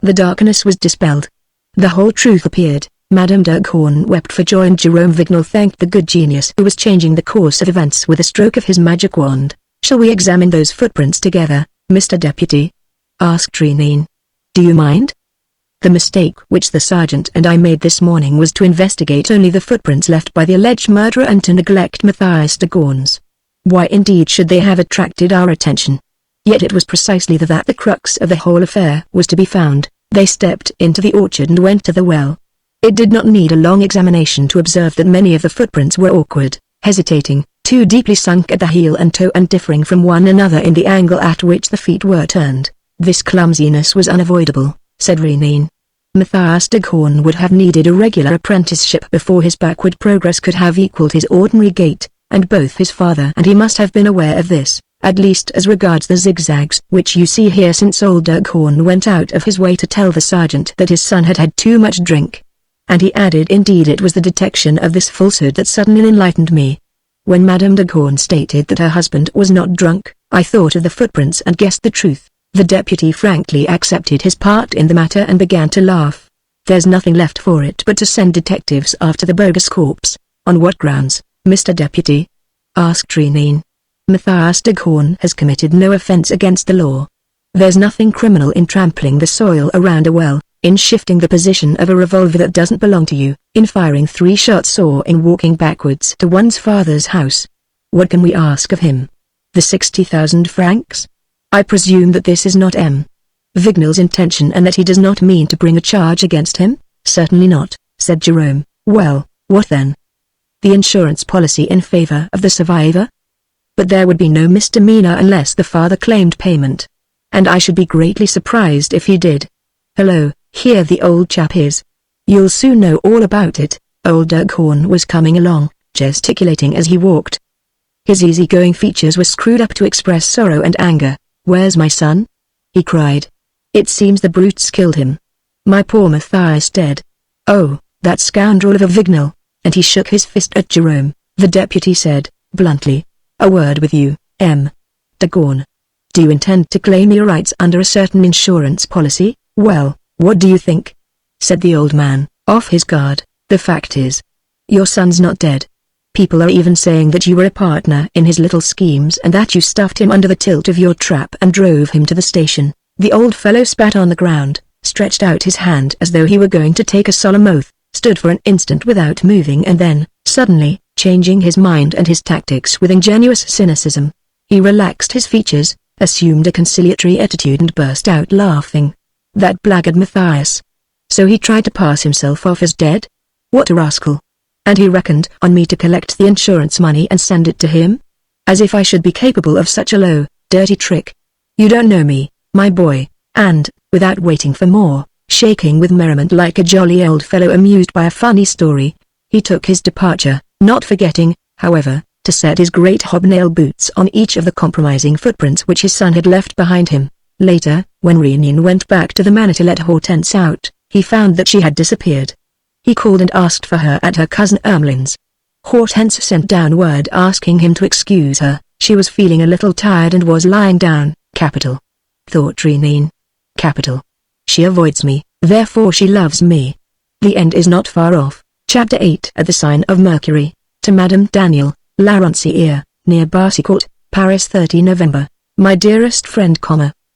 The darkness was dispelled. The whole truth appeared. Madame Staghorn wept for joy and Jerome Vignal thanked the good genius who was changing the course of events with a stroke of his magic wand. Shall we examine those footprints together, Mr. Deputy? Asked Maugnion. Do you mind? The mistake which the sergeant and I made this morning was to investigate only the footprints left by the alleged murderer and to neglect Matthias Staghorn's. Why indeed should they have attracted our attention? Yet it was precisely that the crux of the whole affair was to be found. They stepped into the orchard and went to the well. It did not need a long examination to observe that many of the footprints were awkward, hesitating, too deeply sunk at the heel and toe and differing from one another in the angle at which the feet were turned. This clumsiness was unavoidable, said Renine. Matthias de Gorn would have needed a regular apprenticeship before his backward progress could have equaled his ordinary gait, and both his father and he must have been aware of this, at least as regards the zigzags which you see here, since old de Gorn went out of his way to tell the sergeant that his son had had too much drink. And he added, indeed it was the detection of this falsehood that suddenly enlightened me. When Madame de Gorn stated that her husband was not drunk, I thought of the footprints and guessed the truth. The deputy frankly accepted his part in the matter and began to laugh. There's nothing left for it but to send detectives after the bogus corpse. On what grounds, Mr. Deputy? Asked Renine. Matthias de Gorn has committed no offense against the law. There's nothing criminal in trampling the soil around a well, in shifting the position of a revolver that doesn't belong to you, in firing 3 shots or in walking backwards to one's father's house. What can we ask of him? The 60,000 francs? I presume that this is not M. Vignal's intention and that he does not mean to bring a charge against him? Certainly not, said Jerome. Well, what then? The insurance policy in favor of the survivor? But there would be no misdemeanor unless the father claimed payment. And I should be greatly surprised if he did. Hello, here the old chap is. You'll soon know all about it. Old de Gorn was coming along, gesticulating as he walked. His easy-going features were screwed up to express sorrow and anger. Where's my son? He cried. It seems the brutes killed him. My poor Matthias dead. Oh, that scoundrel of a Vignal. And he shook his fist at Jerome. The deputy said, bluntly, a word with you, M. de Gorn. Do you intend to claim your rights under a certain insurance policy? Well, what do you think? Said the old man, off his guard. The fact is, your son's not dead. People are even saying that you were a partner in his little schemes and that you stuffed him under the tilt of your trap and drove him to the station. The old fellow spat on the ground, stretched out his hand as though he were going to take a solemn oath, stood for an instant without moving and then, suddenly, changing his mind and his tactics with ingenuous cynicism, he relaxed his features, assumed a conciliatory attitude and burst out laughing. That blackguard Matthias. So he tried to pass himself off as dead? What a rascal. And he reckoned on me to collect the insurance money and send it to him? As if I should be capable of such a low, dirty trick. You don't know me, my boy, and, without waiting for more, shaking with merriment like a jolly old fellow amused by a funny story, he took his departure, not forgetting, however, to set his great hobnail boots on each of the compromising footprints which his son had left behind him. Later, when Renine went back to the manor to let Hortense out, he found that she had disappeared. He called and asked for her at her cousin Ermeline's. Hortense sent down word asking him to excuse her. She was feeling a little tired and was lying down. Capital, thought Renine. Capital. She avoids me, therefore she loves me. The end is not far off. Chapter 8. At the sign of Mercury. To Madame Daniel, La Roncière, near Barsicourt, Paris, 30 November. My dearest friend,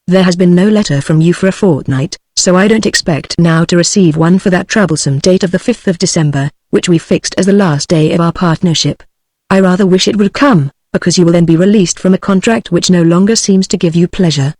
there has been no letter from you for a fortnight, so I don't expect now to receive one for that troublesome date of the 5th of December, which we fixed as the last day of our partnership. I rather wish it would come, because you will then be released from a contract which no longer seems to give you pleasure.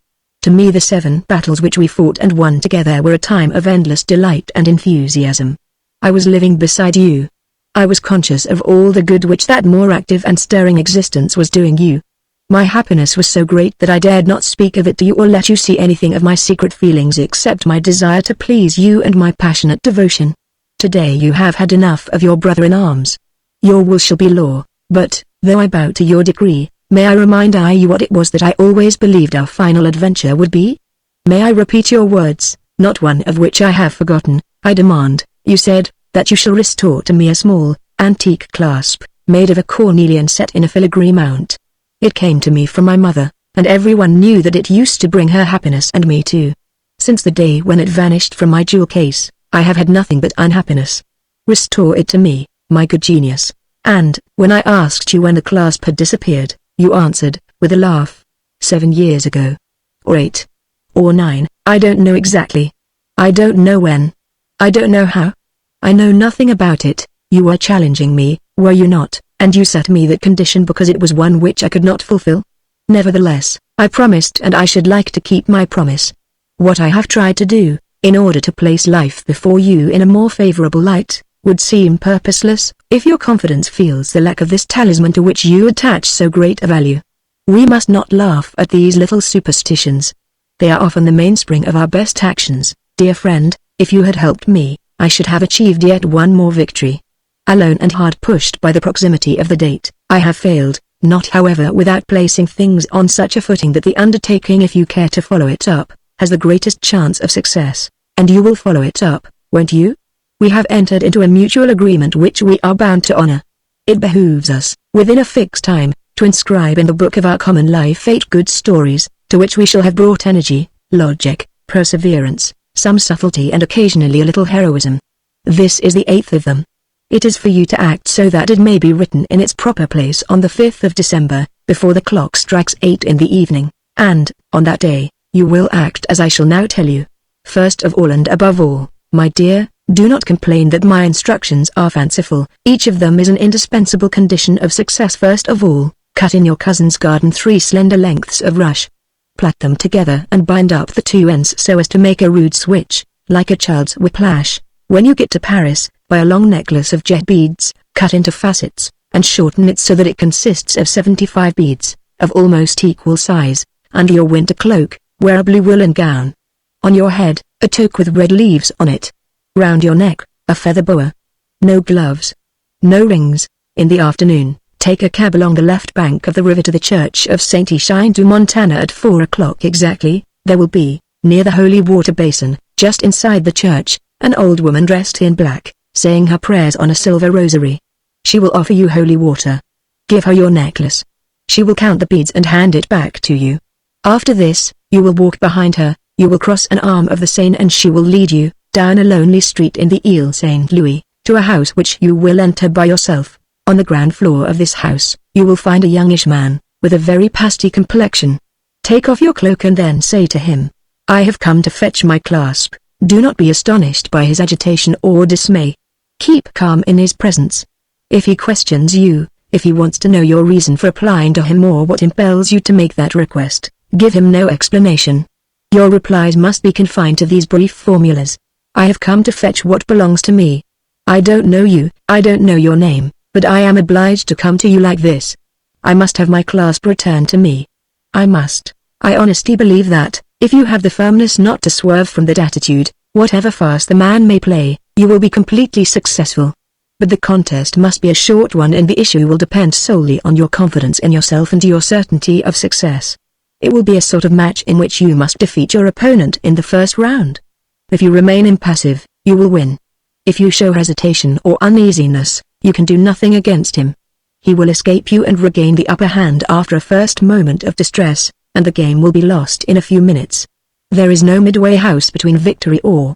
To me the 7 battles which we fought and won together were a time of endless delight and enthusiasm. I was living beside you. I was conscious of all the good which that more active and stirring existence was doing you. My happiness was so great that I dared not speak of it to you or let you see anything of my secret feelings except my desire to please you and my passionate devotion. Today you have had enough of your brother-in-arms. Your will shall be law, but, though I bow to your decree, may I remind you what it was that I always believed our final adventure would be? May I repeat your words, not one of which I have forgotten? I demand, you said, that you shall restore to me a small, antique clasp, made of a cornelian set in a filigree mount. It came to me from my mother, and everyone knew that it used to bring her happiness and me too. Since the day when it vanished from my jewel case, I have had nothing but unhappiness. Restore it to me, my good genius. And, when I asked you when the clasp had disappeared, you answered, with a laugh, 7 years ago. Or 8. Or 9, I don't know exactly. I don't know when. I don't know how. I know nothing about it. You were challenging me, were you not, And you set me that condition because it was one which I could not fulfill? Nevertheless, I promised and I should like to keep my promise. What I have tried to do, in order to place life before you in a more favorable light, would seem purposeless, if your confidence feels the lack of this talisman to which you attach so great a value. We must not laugh at these little superstitions. They are often the mainspring of our best actions. Dear friend, if you had helped me, I should have achieved yet one more victory. Alone and hard pushed by the proximity of the date, I have failed, not however without placing things on such a footing that the undertaking, if you care to follow it up, has the greatest chance of success, and you will follow it up, won't you? We have entered into a mutual agreement which we are bound to honor. It behooves us, within a fixed time, to inscribe in the book of our common life 8 good stories, to which we shall have brought energy, logic, perseverance, some subtlety and occasionally a little heroism. This is the 8th of them. It is for you to act so that it may be written in its proper place on the 5th of December, before the clock strikes 8 in the evening, and, on that day, you will act as I shall now tell you. First of all and above all, my dear, do not complain that my instructions are fanciful. Each of them is an indispensable condition of success. First of all, cut in your cousin's garden 3 slender lengths of rush. Plait them together and bind up the 2 ends so as to make a rude switch, like a child's whiplash. When you get to Paris, buy a long necklace of jet beads, cut into facets, and shorten it so that it consists of 75 beads, of almost equal size. Under your winter cloak, wear a blue woolen gown. On your head, a toque with red leaves on it. Round your neck, a feather boa. No gloves. No rings. In the afternoon, take a cab along the left bank of the river to the church of St. Etienne du Montana at 4 o'clock exactly. There will be, near the holy water basin, just inside the church, an old woman dressed in black, saying her prayers on a silver rosary. She will offer you holy water. Give her your necklace. She will count the beads and hand it back to you. After this, you will walk behind her, you will cross an arm of the Seine and she will lead you, down a lonely street in the Ile Saint Louis, to a house which you will enter by yourself. On the ground floor of this house, you will find a youngish man, with a very pasty complexion. Take off your cloak and then say to him, I have come to fetch my clasp. Do not be astonished by his agitation or dismay. Keep calm in his presence. If he questions you, if he wants to know your reason for applying to him or what impels you to make that request, give him no explanation. Your replies must be confined to these brief formulas. I have come to fetch what belongs to me. I don't know you, I don't know your name, but I am obliged to come to you like this. I must have my clasp returned to me. I must. I honestly believe that, if you have the firmness not to swerve from that attitude, whatever farce the man may play, you will be completely successful. But the contest must be a short one and the issue will depend solely on your confidence in yourself and your certainty of success. It will be a sort of match in which you must defeat your opponent in the first round. If you remain impassive, you will win. If you show hesitation or uneasiness, you can do nothing against him. He will escape you and regain the upper hand after a first moment of distress, and the game will be lost in a few minutes. There is no midway house between victory or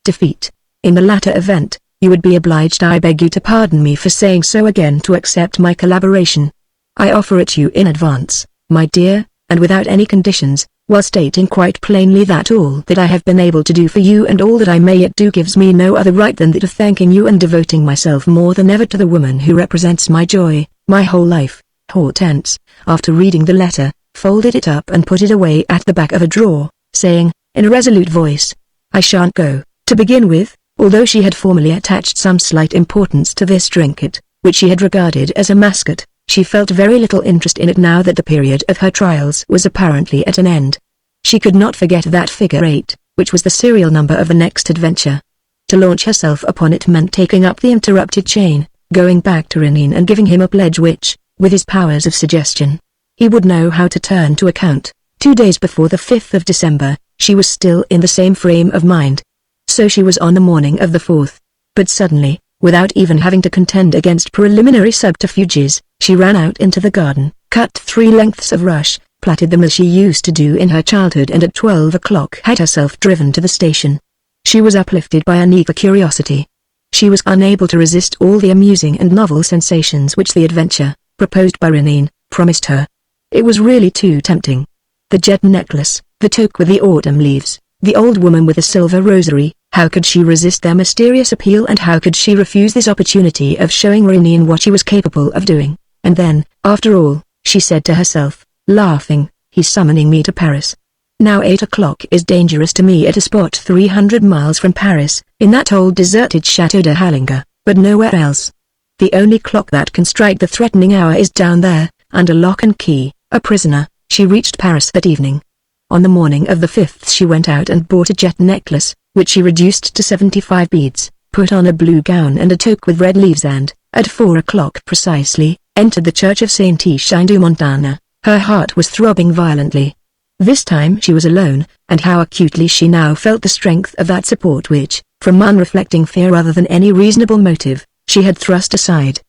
defeat. In the latter event, you would be obliged, I beg you to pardon me for saying so again, to accept my collaboration. I offer it you in advance, my dear, and without any conditions, while stating quite plainly that all that I have been able to do for you and all that I may yet do gives me no other right than that of thanking you and devoting myself more than ever to the woman who represents my joy, my whole life. Hortense, after reading the letter, folded it up and put it away at the back of a drawer, saying, in a resolute voice, I shan't go. To begin with, although she had formerly attached some slight importance to this trinket, which she had regarded as a mascot, she felt very little interest in it now that the period of her trials was apparently at an end. She could not forget that figure 8, which was the serial number of the next adventure. To launch herself upon it meant taking up the interrupted chain, going back to Renin and giving him a pledge which, with his powers of suggestion, he would know how to turn to account. 2 days before the 5th of December, she was still in the same frame of mind. So she was on the morning of the 4th. But suddenly, without even having to contend against preliminary subterfuges, she ran out into the garden, cut 3 lengths of rush, plaited them as she used to do in her childhood, and at 12 o'clock had herself driven to the station. She was uplifted by an eager curiosity. She was unable to resist all the amusing and novel sensations which the adventure, proposed by Renin, promised her. It was really too tempting. The jet necklace, the toque with the autumn leaves, the old woman with the silver rosary, How could she resist their mysterious appeal, and how could she refuse this opportunity of showing Maurice what she was capable of doing? And then, after all, she said to herself, laughing, he's summoning me to Paris. Now 8 o'clock is dangerous to me at a spot 300 miles from Paris, in that old deserted Chateau de Hallinga, but nowhere else. The only clock that can strike the threatening hour is down there, under lock and key, a prisoner. She reached Paris that evening. On the morning of the 5th she went out and bought a jet necklace, which she reduced to 75 beads, put on a blue gown and a toque with red leaves and, at 4 o'clock precisely, entered the church of Saint-Etienne-du-Montana. Her heart was throbbing violently. This time she was alone, and how acutely she now felt the strength of that support which, from unreflecting fear rather than any reasonable motive, she had thrust aside.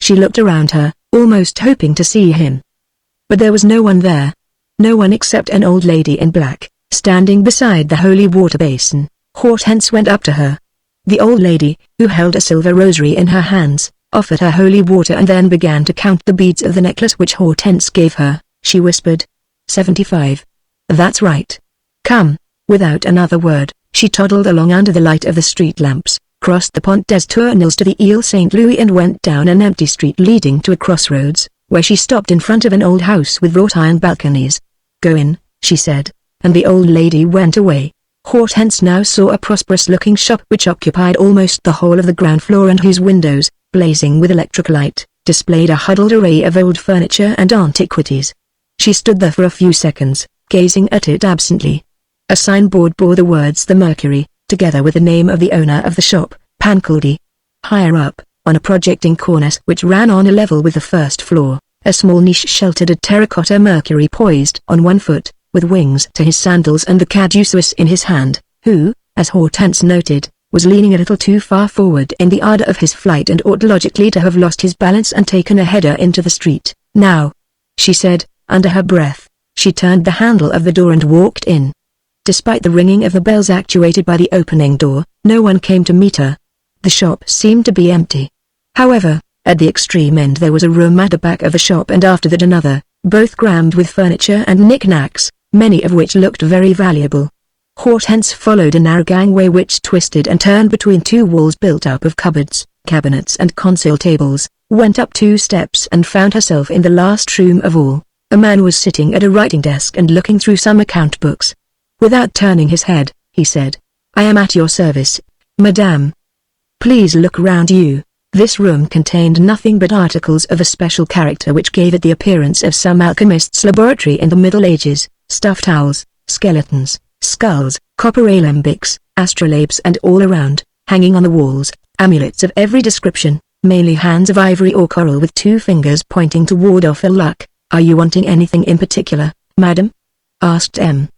She looked around her, almost hoping to see him. But there was no one there. No one except an old lady in black, standing beside the holy water basin. Hortense went up to her. The old lady, who held a silver rosary in her hands, offered her holy water and then began to count the beads of the necklace which Hortense gave her. She whispered, 75. That's right. Come. Without another word, she toddled along under the light of the street lamps, crossed the Pont des Tournelles to the Ile Saint-Louis and went down an empty street leading to a crossroads, where she stopped in front of an old house with wrought iron balconies. Go in, she said, and the old lady went away. Hortense now saw a prosperous-looking shop which occupied almost the whole of the ground floor and whose windows, blazing with electric light, displayed a huddled array of old furniture and antiquities. She stood there for a few seconds, gazing at it absently. A signboard bore the words The Mercury, together with the name of the owner of the shop, Pancaldi. Higher up, on a projecting cornice which ran on a level with the first floor, a small niche sheltered a terracotta Mercury poised on one foot, with wings to his sandals and the caduceus in his hand, who, as Hortense noted, was leaning a little too far forward in the ardor of his flight and ought logically to have lost his balance and taken a header into the street. Now, she said, under her breath. She turned the handle of the door and walked in. Despite the ringing of the bells actuated by the opening door, no one came to meet her. The shop seemed to be empty. However, at the extreme end there was a room at the back of the shop and after that another, both crammed with furniture and knickknacks, many of which looked very valuable. Hortense followed a narrow gangway which twisted and turned between two walls built up of cupboards, cabinets and console tables, went up 2 steps and found herself in the last room of all. A man was sitting at a writing desk and looking through some account books. Without turning his head, he said, I am at your service, madame. Please look round you. This room contained nothing but articles of a special character which gave it the appearance of some alchemist's laboratory in the Middle Ages, stuffed owls, skeletons, skulls, copper alembics, astrolabes and all around, hanging on the walls, amulets of every description, mainly hands of ivory or coral with 2 fingers pointing to ward off ill luck. Are you wanting anything in particular, madam? Asked M.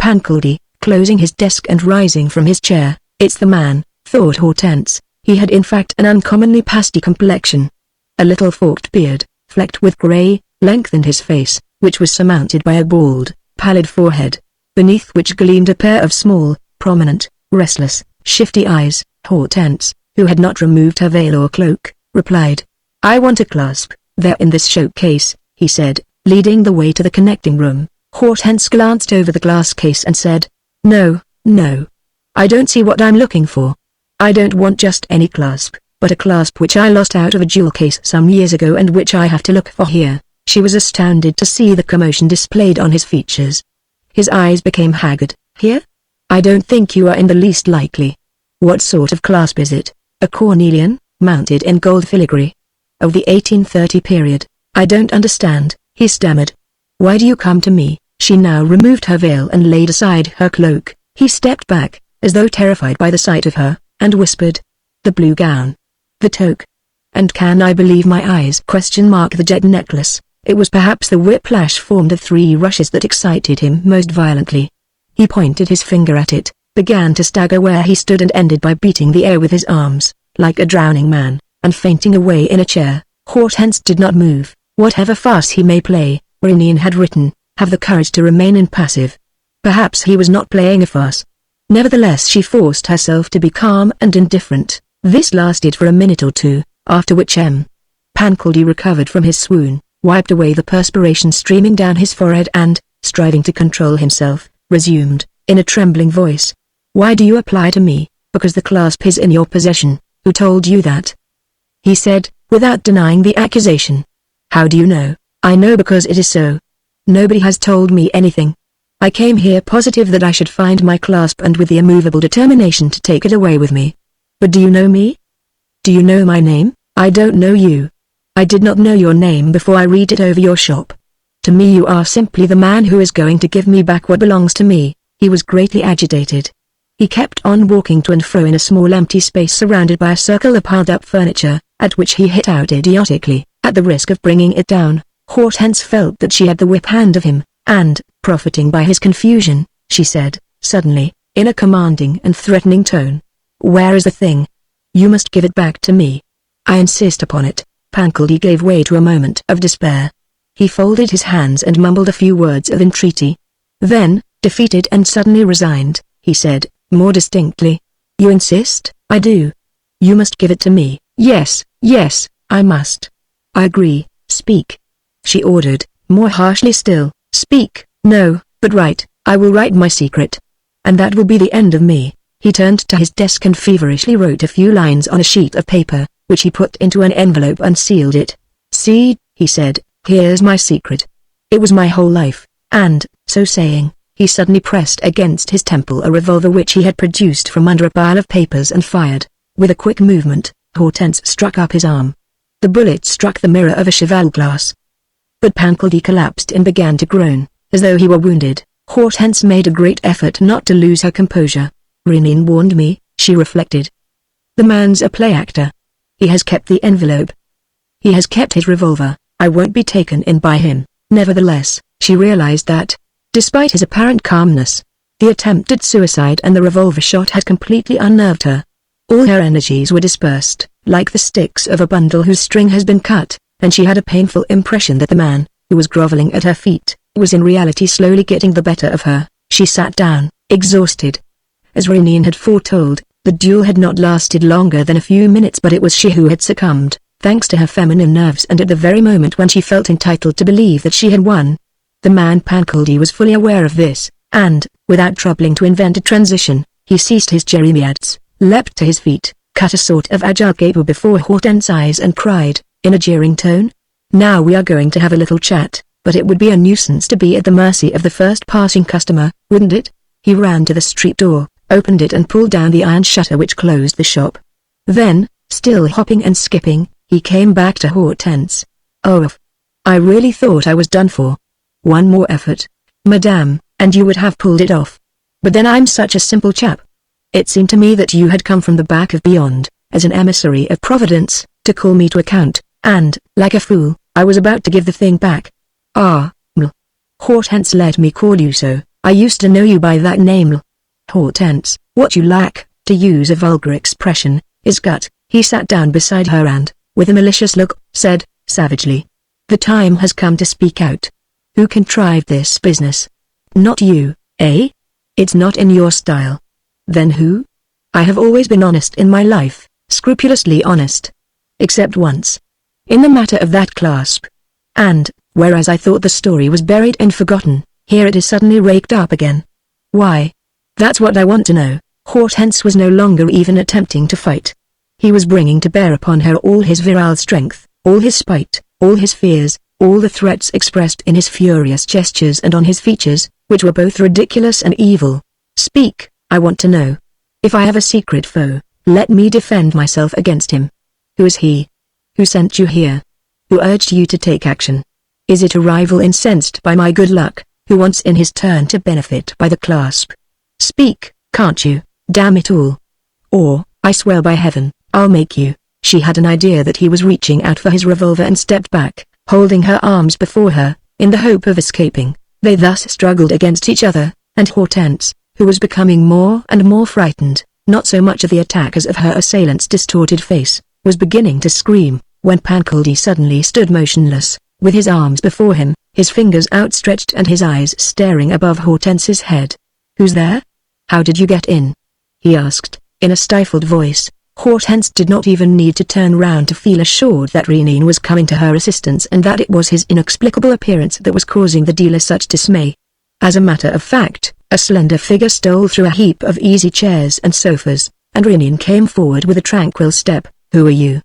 Pancaldi, closing his desk and rising from his chair. It's the man, thought Hortense. He had in fact an uncommonly pasty complexion. A little forked beard, flecked with grey, lengthened his face, which was surmounted by a bald, pallid forehead, beneath which gleamed a pair of small, prominent, restless, shifty eyes. Hortense, who had not removed her veil or cloak, replied, I want a clasp. They're in this showcase, he said, leading the way to the connecting room. Hortense glanced over the glass case and said, No, no. I don't see what I'm looking for. I don't want just any clasp, but a clasp which I lost out of a jewel case some years ago and which I have to look for here. She was astounded to see the commotion displayed on his features. His eyes became haggard. Here? I don't think you are in the least likely. What sort of clasp is it? A cornelian, mounted in gold filigree? Of the 1830 period. I don't understand, he stammered. Why do you come to me? She now removed her veil and laid aside her cloak. He stepped back, as though terrified by the sight of her, and whispered, The blue gown. The toque. And can I believe my eyes? The jet necklace. It was perhaps the whiplash formed of 3 rushes that excited him most violently. He pointed his finger at it, began to stagger where he stood and ended by beating the air with his arms, like a drowning man, and fainting away in a chair. Hortense did not move. Whatever farce he may play, Maurice had written, have the courage to remain impassive. Perhaps he was not playing a farce. Nevertheless she forced herself to be calm and indifferent. This lasted for a minute or 2, after which M. Pancaldi recovered from his swoon, wiped away the perspiration streaming down his forehead and, striving to control himself, resumed, in a trembling voice. Why do you apply to me? Because the clasp is in your possession. Who told you that? He said, without denying the accusation. How do you know? I know because it is so. Nobody has told me anything. I came here positive that I should find my clasp and with the immovable determination to take it away with me. But do you know me? Do you know my name? I don't know you. I did not know your name before I read it over your shop. To me you are simply the man who is going to give me back what belongs to me. He was greatly agitated. He kept on walking to and fro in a small empty space surrounded by a circle of piled-up furniture, at which he hit out idiotically, at the risk of bringing it down. Hortense felt that she had the whip hand of him, and, profiting by his confusion, she said, suddenly, in a commanding and threatening tone, "Where is the thing? You must give it back to me. I insist upon it." Pancaldi gave way to a moment of despair. He folded his hands and mumbled a few words of entreaty. Then, defeated and suddenly resigned, he said, more distinctly, "You insist?" "I do. You must give it to me." "Yes, yes, I must." "I agree, speak," she ordered, more harshly still. "Speak." "No, but write. I will write my secret. And that will be the end of me." He turned to his desk and feverishly wrote a few lines on a sheet of paper, which he put into an envelope and sealed it. "See," he said, "here's my secret. It was my whole life," and, so saying, he suddenly pressed against his temple a revolver which he had produced from under a pile of papers and fired. With a quick movement, Hortense struck up his arm. The bullet struck the mirror of a cheval glass. But Pancaldi collapsed and began to groan, as though he were wounded. Hortense made a great effort not to lose her composure. "Rénine warned me," she reflected. "The man's a play actor. He has kept the envelope. He has kept his revolver. I won't be taken in by him." Nevertheless, she realized that, despite his apparent calmness, the attempt at suicide and the revolver shot had completely unnerved her. All her energies were dispersed, like the sticks of a bundle whose string has been cut, and she had a painful impression that the man, who was groveling at her feet, was in reality slowly getting the better of her. She sat down, exhausted. As Rénine had foretold, the duel had not lasted longer than a few minutes, but it was she who had succumbed, thanks to her feminine nerves, and at the very moment when she felt entitled to believe that she had won. The man Pancaldi was fully aware of this, and, without troubling to invent a transition, he ceased his jeremiads, leapt to his feet, cut a sort of agile caper before Hortense's eyes and cried, in a jeering tone, "Now we are going to have a little chat, but it would be a nuisance to be at the mercy of the first passing customer, wouldn't it?" He ran to the street door, opened it and pulled down the iron shutter which closed the shop. Then, still hopping and skipping, he came back to Hortense. "Oh, I really thought I was done for. One more effort, madame, and you would have pulled it off. But then I'm such a simple chap. It seemed to me that you had come from the back of beyond, as an emissary of Providence, to call me to account, and, like a fool, I was about to give the thing back." "Ah, Ml. Hortense let me call you so. I used to know you by that name, Ml. Hortense, what you lack, to use a vulgar expression, is gut." He sat down beside her and, with a malicious look, said, savagely, "The time has come to speak out. Who contrived this business? Not you, eh? It's not in your style. Then who? I have always been honest in my life, scrupulously honest. Except once. In the matter of that clasp. And, whereas I thought the story was buried and forgotten, here it is suddenly raked up again. Why? That's what I want to know." Hortense was no longer even attempting to fight. He was bringing to bear upon her all his virile strength, all his spite, all his fears, all the threats expressed in his furious gestures and on his features, which were both ridiculous and evil. "Speak, I want to know. If I have a secret foe, let me defend myself against him. Who is he? Who sent you here? Who urged you to take action? Is it a rival incensed by my good luck, who wants in his turn to benefit by the clasp? Speak, can't you, damn it all? Or, I swear by heaven, I'll make you." She had an idea that he was reaching out for his revolver and stepped back, holding her arms before her, in the hope of escaping. They thus struggled against each other, and Hortense, who was becoming more and more frightened, not so much of the attack as of her assailant's distorted face, was beginning to scream, when Pancaldi suddenly stood motionless, with his arms before him, his fingers outstretched and his eyes staring above Hortense's head. "Who's there? How did you get in?" he asked, in a stifled voice. Hortense did not even need to turn round to feel assured that Rénine was coming to her assistance and that it was his inexplicable appearance that was causing the dealer such dismay. As a matter of fact, a slender figure stole through a heap of easy chairs and sofas, and Rinian came forward with a tranquil step. "Who are you?"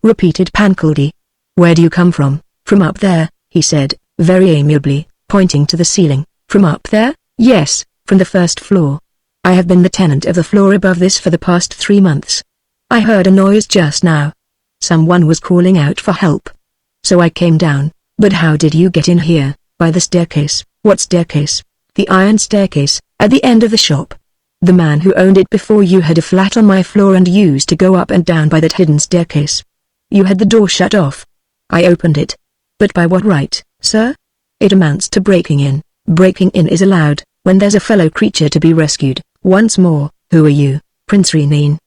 repeated Pankildi. "Where do you come from?" "From up there," he said, very amiably, pointing to the ceiling. "From up there?" "Yes, from the first floor. I have been the tenant of the floor above this for the past 3 months. I heard a noise just now. Someone was calling out for help. So I came down." "But how did you get in here?" "By the staircase." "What staircase?" "The iron staircase, at the end of the shop. The man who owned it before you had a flat on my floor and used to go up and down by that hidden staircase. You had the door shut off. I opened it." "But by what right, sir?" "It amounts to breaking in. Breaking in is allowed, when there's a fellow creature to be rescued." "Once more, who are you?" "Prince Rinian."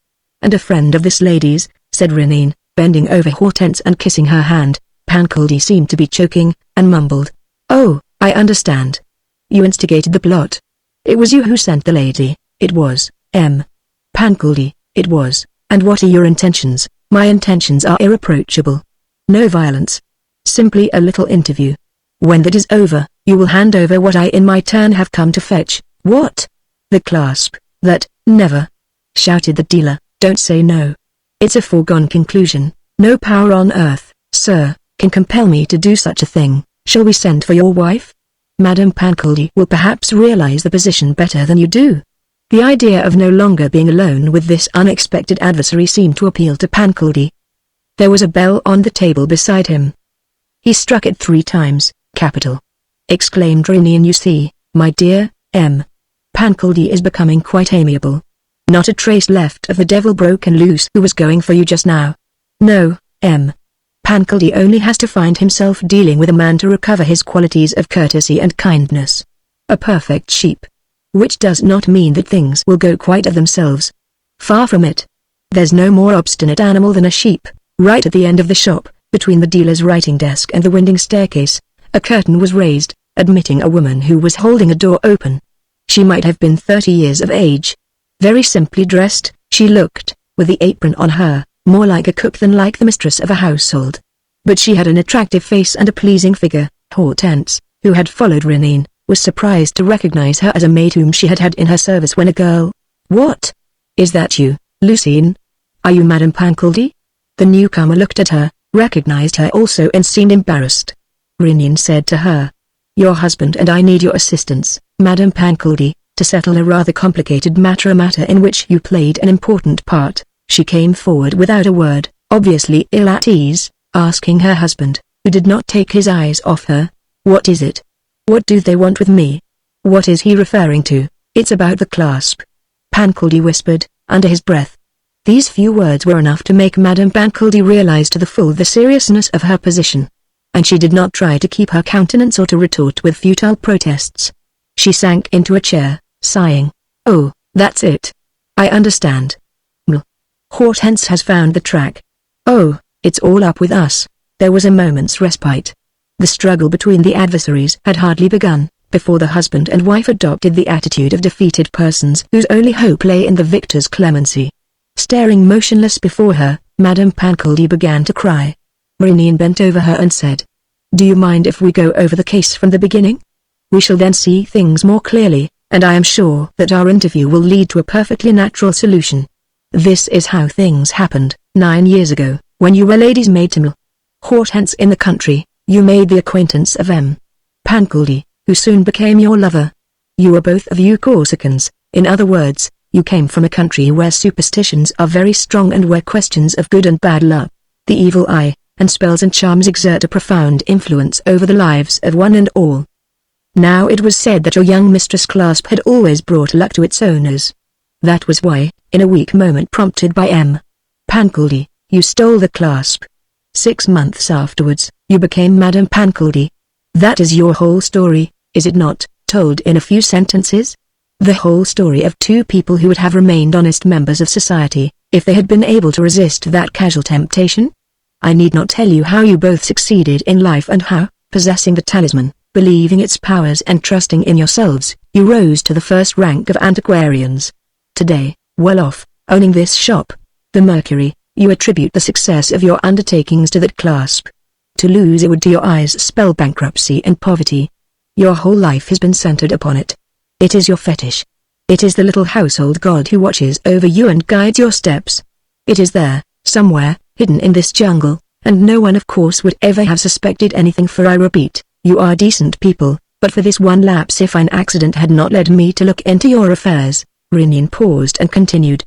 "And a friend of this lady's," said Rinian, bending over Hortense and kissing her hand. Pankildi seemed to be choking, and mumbled, "Oh, I understand. You instigated the plot. It was you who sent the lady." "It was, Pankildi, it was." "And what are your intentions?" "My intentions are irreproachable. No violence. Simply a little interview. When that is over, you will hand over what I in my turn have come to fetch." "What?" "The clasp." "That, never," shouted the dealer. "Don't say no. It's a foregone conclusion. No power on earth, sir, can compel me to do such a thing. Shall we send for your wife? Madame Pankildi will perhaps realize the position better than you do." The idea of no longer being alone with this unexpected adversary seemed to appeal to Pankildi. There was a bell on the table beside him. He struck it 3 times. "Capital!" exclaimed Rinian. "You see, my dear, Pankildi is becoming quite amiable. Not a trace left of the devil broken loose who was going for you just now. No, Pankildi only has to find himself dealing with a man to recover his qualities of courtesy and kindness. A perfect sheep. Which does not mean that things will go quite of themselves. Far from it. There's no more obstinate animal than a sheep." Right at the end of the shop, between the dealer's writing desk and the winding staircase, a curtain was raised, admitting a woman who was holding a door open. She might have been 30 years of age. Very simply dressed, she looked, with the apron on her, more like a cook than like the mistress of a household. But she had an attractive face and a pleasing figure. Hortense, who had followed Rinian, was surprised to recognize her as a maid whom she had had in her service when a girl. "What? Is that you, Lucine? Are you Madame Pankildi?" The newcomer looked at her, recognized her also and seemed embarrassed. Rinian said to her, "Your husband and I need your assistance, Madame Pankildi, to settle a rather complicated matter, a matter in which you played an important part." She came forward without a word, obviously ill at ease, asking her husband, who did not take his eyes off her, "What is it? What do they want with me? What is he referring to?" "It's about the clasp," Pankildi whispered, under his breath. These few words were enough to make Madame Pankildi realize to the full the seriousness of her position. And she did not try to keep her countenance or to retort with futile protests. She sank into a chair, sighing. "Oh, that's it. I understand. Hortense has found the track. Oh, it's all up with us." There was a moment's respite. The struggle between the adversaries had hardly begun, before the husband and wife adopted the attitude of defeated persons whose only hope lay in the victor's clemency. Staring motionless before her, Madame Pankildi began to cry. Rinian bent over her and said, "Do you mind if we go over the case from the beginning? We shall then see things more clearly, and I am sure that our interview will lead to a perfectly natural solution. This is how things happened. 9 years ago, when you were lady's maid to Hortense in the country, you made the acquaintance of Pankildi, who soon became your lover. You were both of you Corsicans, in other words, you came from a country where superstitions are very strong and where questions of good and bad luck, the evil eye, and spells and charms exert a profound influence over the lives of one and all. Now it was said that your young mistress clasp had always brought luck to its owners. That was why, in a weak moment prompted by Pankildi, you stole the clasp. 6 months afterwards, you became Madame Pankildi. That is your whole story, is it not, told in a few sentences? The whole story of 2 people who would have remained honest members of society, if they had been able to resist that casual temptation? I need not tell you how you both succeeded in life and how, possessing the talisman, believing its powers and trusting in yourselves, you rose to the first rank of antiquarians. Today, well off, owning this shop, the Mercury, you attribute the success of your undertakings to that clasp. To lose it would to your eyes spell bankruptcy and poverty. Your whole life has been centered upon it. It is your fetish. It is the little household god who watches over you and guides your steps. It is there, somewhere, hidden in this jungle, and no one of course would ever have suspected anything, for I repeat, you are decent people, but for this one lapse, if an accident had not led me to look into your affairs. Maignan paused and continued.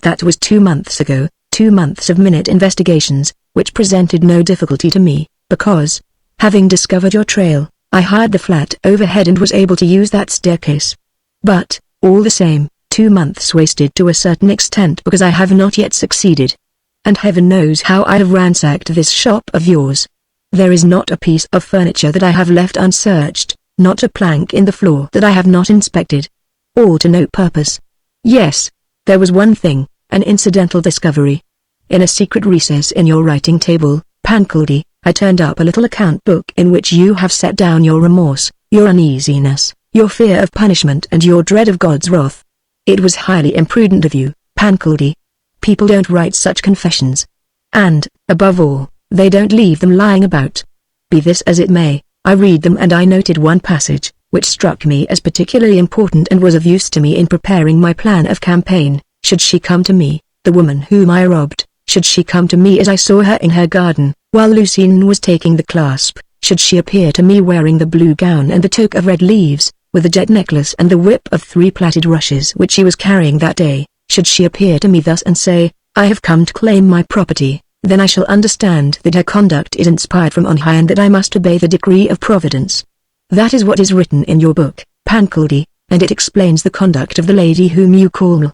That was 2 months ago, 2 months of minute investigations, which presented no difficulty to me, because, having discovered your trail, I hired the flat overhead and was able to use that staircase. But, all the same, 2 months wasted to a certain extent because I have not yet succeeded. And heaven knows how I have ransacked this shop of yours. There is not a piece of furniture that I have left unsearched, not a plank in the floor that I have not inspected. All to no purpose. Yes, there was one thing, an incidental discovery. In a secret recess in your writing table, Pancaldi, I turned up a little account book in which you have set down your remorse, your uneasiness, your fear of punishment and your dread of God's wrath. It was highly imprudent of you, Pancaldi. People don't write such confessions. And, above all, they don't leave them lying about. Be this as it may, I read them and I noted one passage, which struck me as particularly important and was of use to me in preparing my plan of campaign. Should she come to me, the woman whom I robbed, should she come to me as I saw her in her garden, while Lucien was taking the clasp, should she appear to me wearing the blue gown and the toque of red leaves, with the jet necklace and the whip of 3 plaited rushes which she was carrying that day, should she appear to me thus and say, I have come to claim my property, then I shall understand that her conduct is inspired from on high and that I must obey the decree of Providence. That is what is written in your book, Pancaldi, and it explains the conduct of the lady whom you call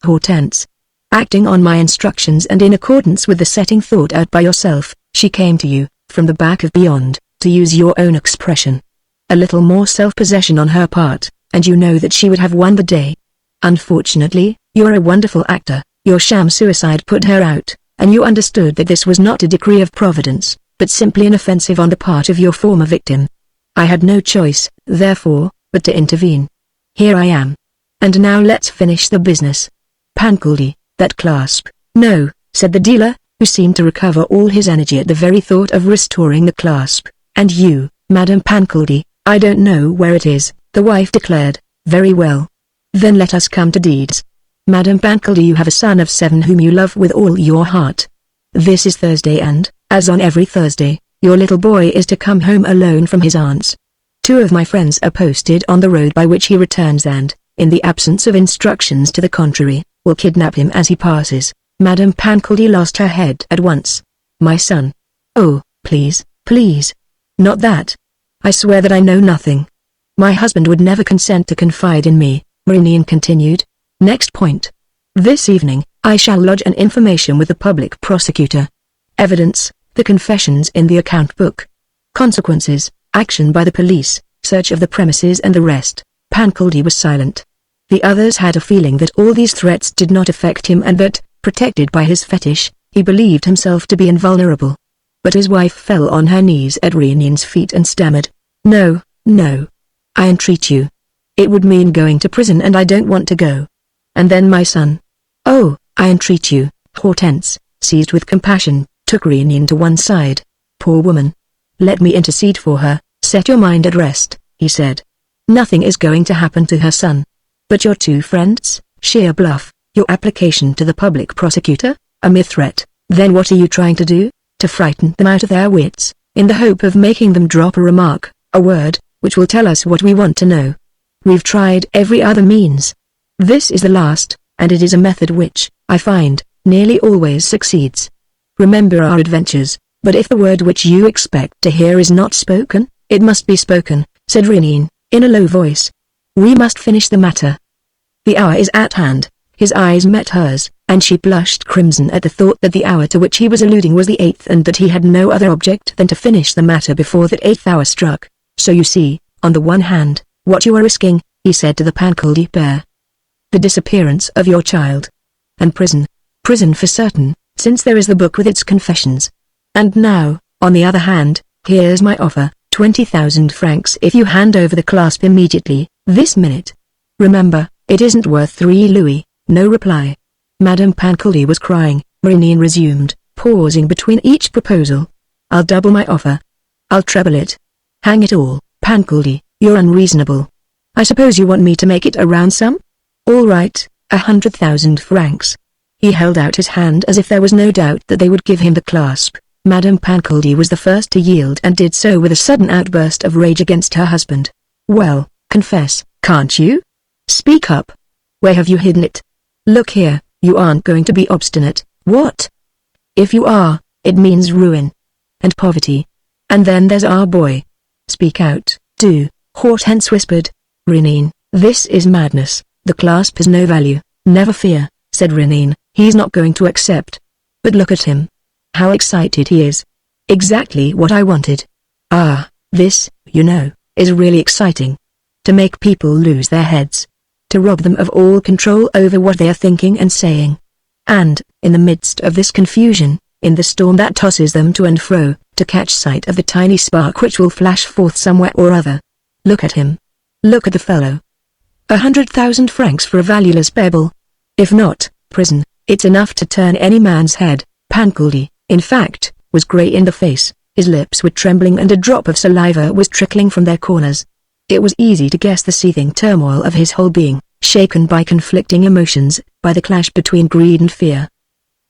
Hortense. Acting on my instructions and in accordance with the setting thought out by yourself, she came to you, from the back of beyond, to use your own expression. A little more self-possession on her part, and you know that she would have won the day. Unfortunately, you're a wonderful actor, your sham suicide put her out, and you understood that this was not a decree of Providence, but simply an offensive on the part of your former victim. I had no choice, therefore, but to intervene. Here I am. And now let's finish the business. Pancaldi, that clasp. No, said the dealer, who seemed to recover all his energy at the very thought of restoring the clasp. And you, Madame Pancaldi, I don't know where it is, the wife declared. Very well. Then let us come to deeds. Madame Pancaldi, you have a son of 7 whom you love with all your heart. This is Thursday and, as on every Thursday, your little boy is to come home alone from his aunt's. 2 of my friends are posted on the road by which he returns and, in the absence of instructions to the contrary, will kidnap him as he passes. Madame Pancaldi lost her head at once. My son. Oh, please, please. Not that. I swear that I know nothing. My husband would never consent to confide in me, Maignan continued. Next point. This evening, I shall lodge an information with the public prosecutor. Evidence, the confessions in the account book. Consequences, action by the police, search of the premises and the rest. Pancaldi was silent. The others had a feeling that all these threats did not affect him and that, protected by his fetish, he believed himself to be invulnerable. But his wife fell on her knees at Magnion's feet and stammered, No, no. I entreat you. It would mean going to prison and I don't want to go. And then my son. Oh, I entreat you. Hortense, seized with compassion, took Maignan to one side. Poor woman. Let me intercede for her. Set your mind at rest, he said. Nothing is going to happen to her son. But your 2 friends, sheer bluff, your application to the public prosecutor, a mere threat. Then what are you trying to do? To frighten them out of their wits, in the hope of making them drop a remark, a word, which will tell us what we want to know. We've tried every other means. This is the last, and it is a method which, I find, nearly always succeeds. Remember our adventures, but if the word which you expect to hear is not spoken, it must be spoken, said Maignan, in a low voice. We must finish the matter. The hour is at hand. His eyes met hers, and she blushed crimson at the thought that the hour to which he was alluding was the 8th and that he had no other object than to finish the matter before that 8th hour struck. So you see, on the one hand, what you are risking, he said to the Pancaldi pair. The disappearance of your child. And prison. Prison for certain, since there is the book with its confessions. And now, on the other hand, here's my offer, 20,000 francs if you hand over the clasp immediately, this minute. Remember, it isn't worth 3 louis. No reply. Madame Pancaldi was crying. Maignan resumed, pausing between each proposal. I'll double my offer. I'll treble it. Hang it all, Pancaldi, you're unreasonable. I suppose you want me to make it a round sum? All right, 100,000 francs. He held out his hand as if there was no doubt that they would give him the clasp. Madame Pancaldi was the first to yield and did so with a sudden outburst of rage against her husband. Well, confess, can't you? Speak up. Where have you hidden it? Look here, you aren't going to be obstinate, what? If you are, it means ruin. And poverty. And then there's our boy. Speak out, do, Hortense whispered. Renine, this is madness, the clasp has no value. Never fear, said Renine, he's not going to accept. But look at him. How excited he is. Exactly what I wanted. Ah, this, you know, is really exciting. To make people lose their heads. To rob them of all control over what they are thinking and saying. And, in the midst of this confusion, in the storm that tosses them to and fro, to catch sight of the tiny spark which will flash forth somewhere or other. Look at him. Look at the fellow. 100,000 francs for a valueless pebble. If not, prison. It's enough to turn any man's head. Pancaldi, in fact, was grey in the face, his lips were trembling and a drop of saliva was trickling from their corners. It was easy to guess the seething turmoil of his whole being, shaken by conflicting emotions, by the clash between greed and fear.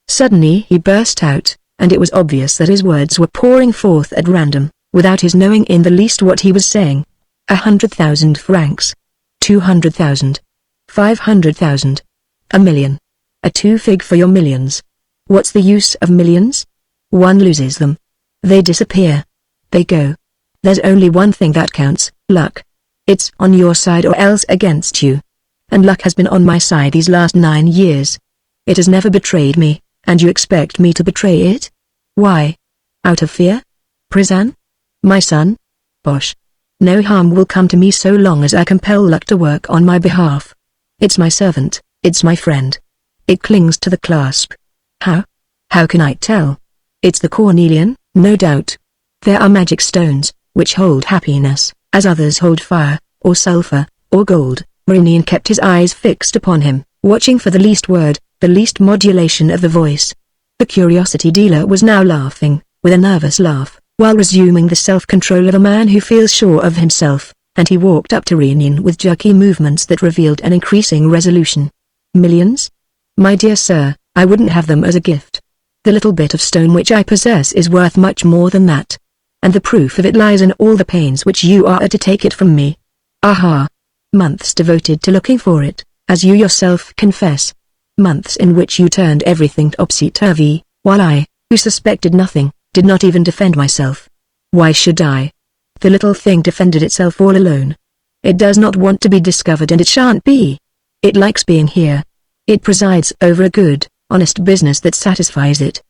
Suddenly he burst out, and it was obvious that his words were pouring forth at random, without his knowing in the least what he was saying. 100,000 francs. 200,000. 500,000. A million. A two-fig for your millions. What's the use of millions? One loses them. They disappear. They go. There's only one thing that counts, luck. It's on your side or else against you. And luck has been on my side these last 9 years. It has never betrayed me, and you expect me to betray it? Why? Out of fear? Prison? My son? Bosh. No harm will come to me so long as I compel luck to work on my behalf. It's my servant, it's my friend. It clings to the clasp. How? How can I tell? It's the cornelian, no doubt. There are magic stones, which hold happiness, as others hold fire, or sulfur, or gold. Renine kept his eyes fixed upon him, watching for the least word, the least modulation of the voice. The curiosity dealer was now laughing, with a nervous laugh, while resuming the self-control of a man who feels sure of himself, and he walked up to Renine with jerky movements that revealed an increasing resolution. Millions? My dear sir, I wouldn't have them as a gift. The little bit of stone which I possess is worth much more than that. And the proof of it lies in all the pains which you are to take it from me. Aha! Months devoted to looking for it, as you yourself confess. Months in which you turned everything topsy-turvy, while I, who suspected nothing, did not even defend myself. Why should I? The little thing defended itself all alone. It does not want to be discovered and it shan't be. It likes being here. It presides over a good, honest business that satisfies it.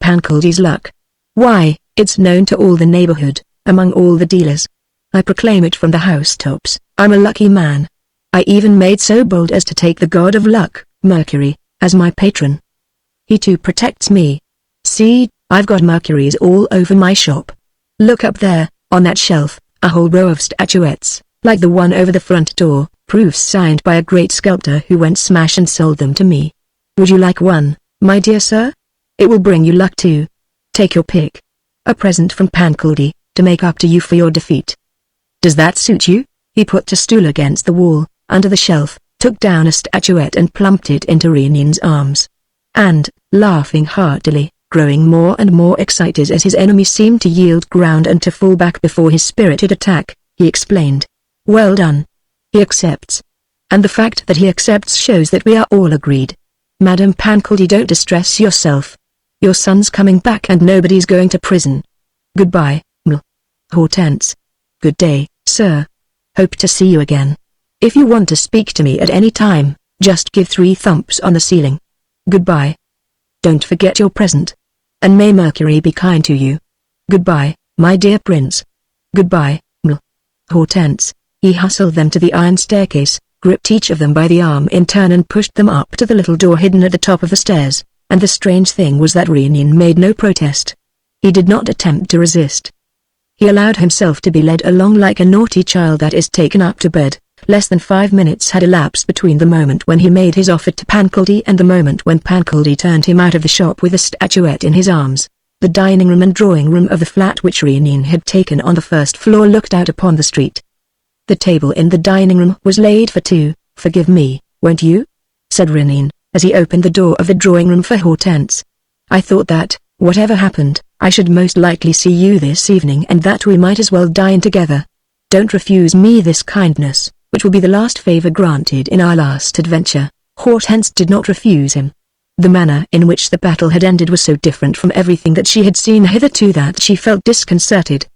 Pancaldi's luck. Why, it's known to all the neighborhood, among all the dealers. I proclaim it from the housetops. I'm a lucky man. I even made so bold as to take the god of luck, Mercury, as my patron. He too protects me. See, I've got Mercuries all over my shop. Look up there, on that shelf, a whole row of statuettes, like the one over the front door, proofs signed by a great sculptor who went smash and sold them to me. Would you like one, my dear sir? It will bring you luck too. Take your pick. A present from Pancaldi, to make up to you for your defeat. Does that suit you? He put a stool against the wall, under the shelf, took down a statuette and plumped it into Renine's arms. And, laughing heartily, growing more and more excited as his enemy seemed to yield ground and to fall back before his spirited attack, he explained. Well done. He accepts. And the fact that he accepts shows that we are all agreed. Madame Pancaldi, don't distress yourself. Your son's coming back and nobody's going to prison. Goodbye, Hortense. Good day, sir. Hope to see you again. If you want to speak to me at any time, just give 3 thumps on the ceiling. Goodbye. Don't forget your present. And may Mercury be kind to you. Goodbye, my dear prince. Goodbye, Hortense. He hustled them to the iron staircase, gripped each of them by the arm in turn and pushed them up to the little door hidden at the top of the stairs, and the strange thing was that Renine made no protest. He did not attempt to resist. He allowed himself to be led along like a naughty child that is taken up to bed. Less than 5 minutes had elapsed between the moment when he made his offer to Pancaldi and the moment when Pancaldi turned him out of the shop with a statuette in his arms. The dining room and drawing room of the flat which Renine had taken on the first floor looked out upon the street. The table in the dining room was laid for 2, forgive me, won't you?" said Renine, as he opened the door of the drawing room for Hortense. "I thought that, whatever happened, I should most likely see you this evening and that we might as well dine together. Don't refuse me this kindness, which will be the last favor granted in our last adventure." Hortense did not refuse him. The manner in which the battle had ended was so different from everything that she had seen hitherto that she felt disconcerted.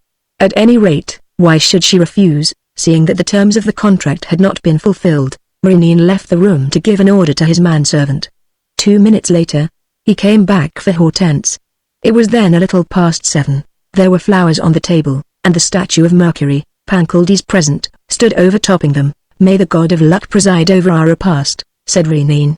At any rate, why should she refuse, seeing that the terms of the contract had not been fulfilled? Renine left the room to give an order to his manservant. 2 minutes later, he came back for Hortense. It was then a little past 7. There were flowers on the table, and the statue of Mercury, Pancaldi's present, stood overtopping them. "May the god of luck preside over our repast," said Renine.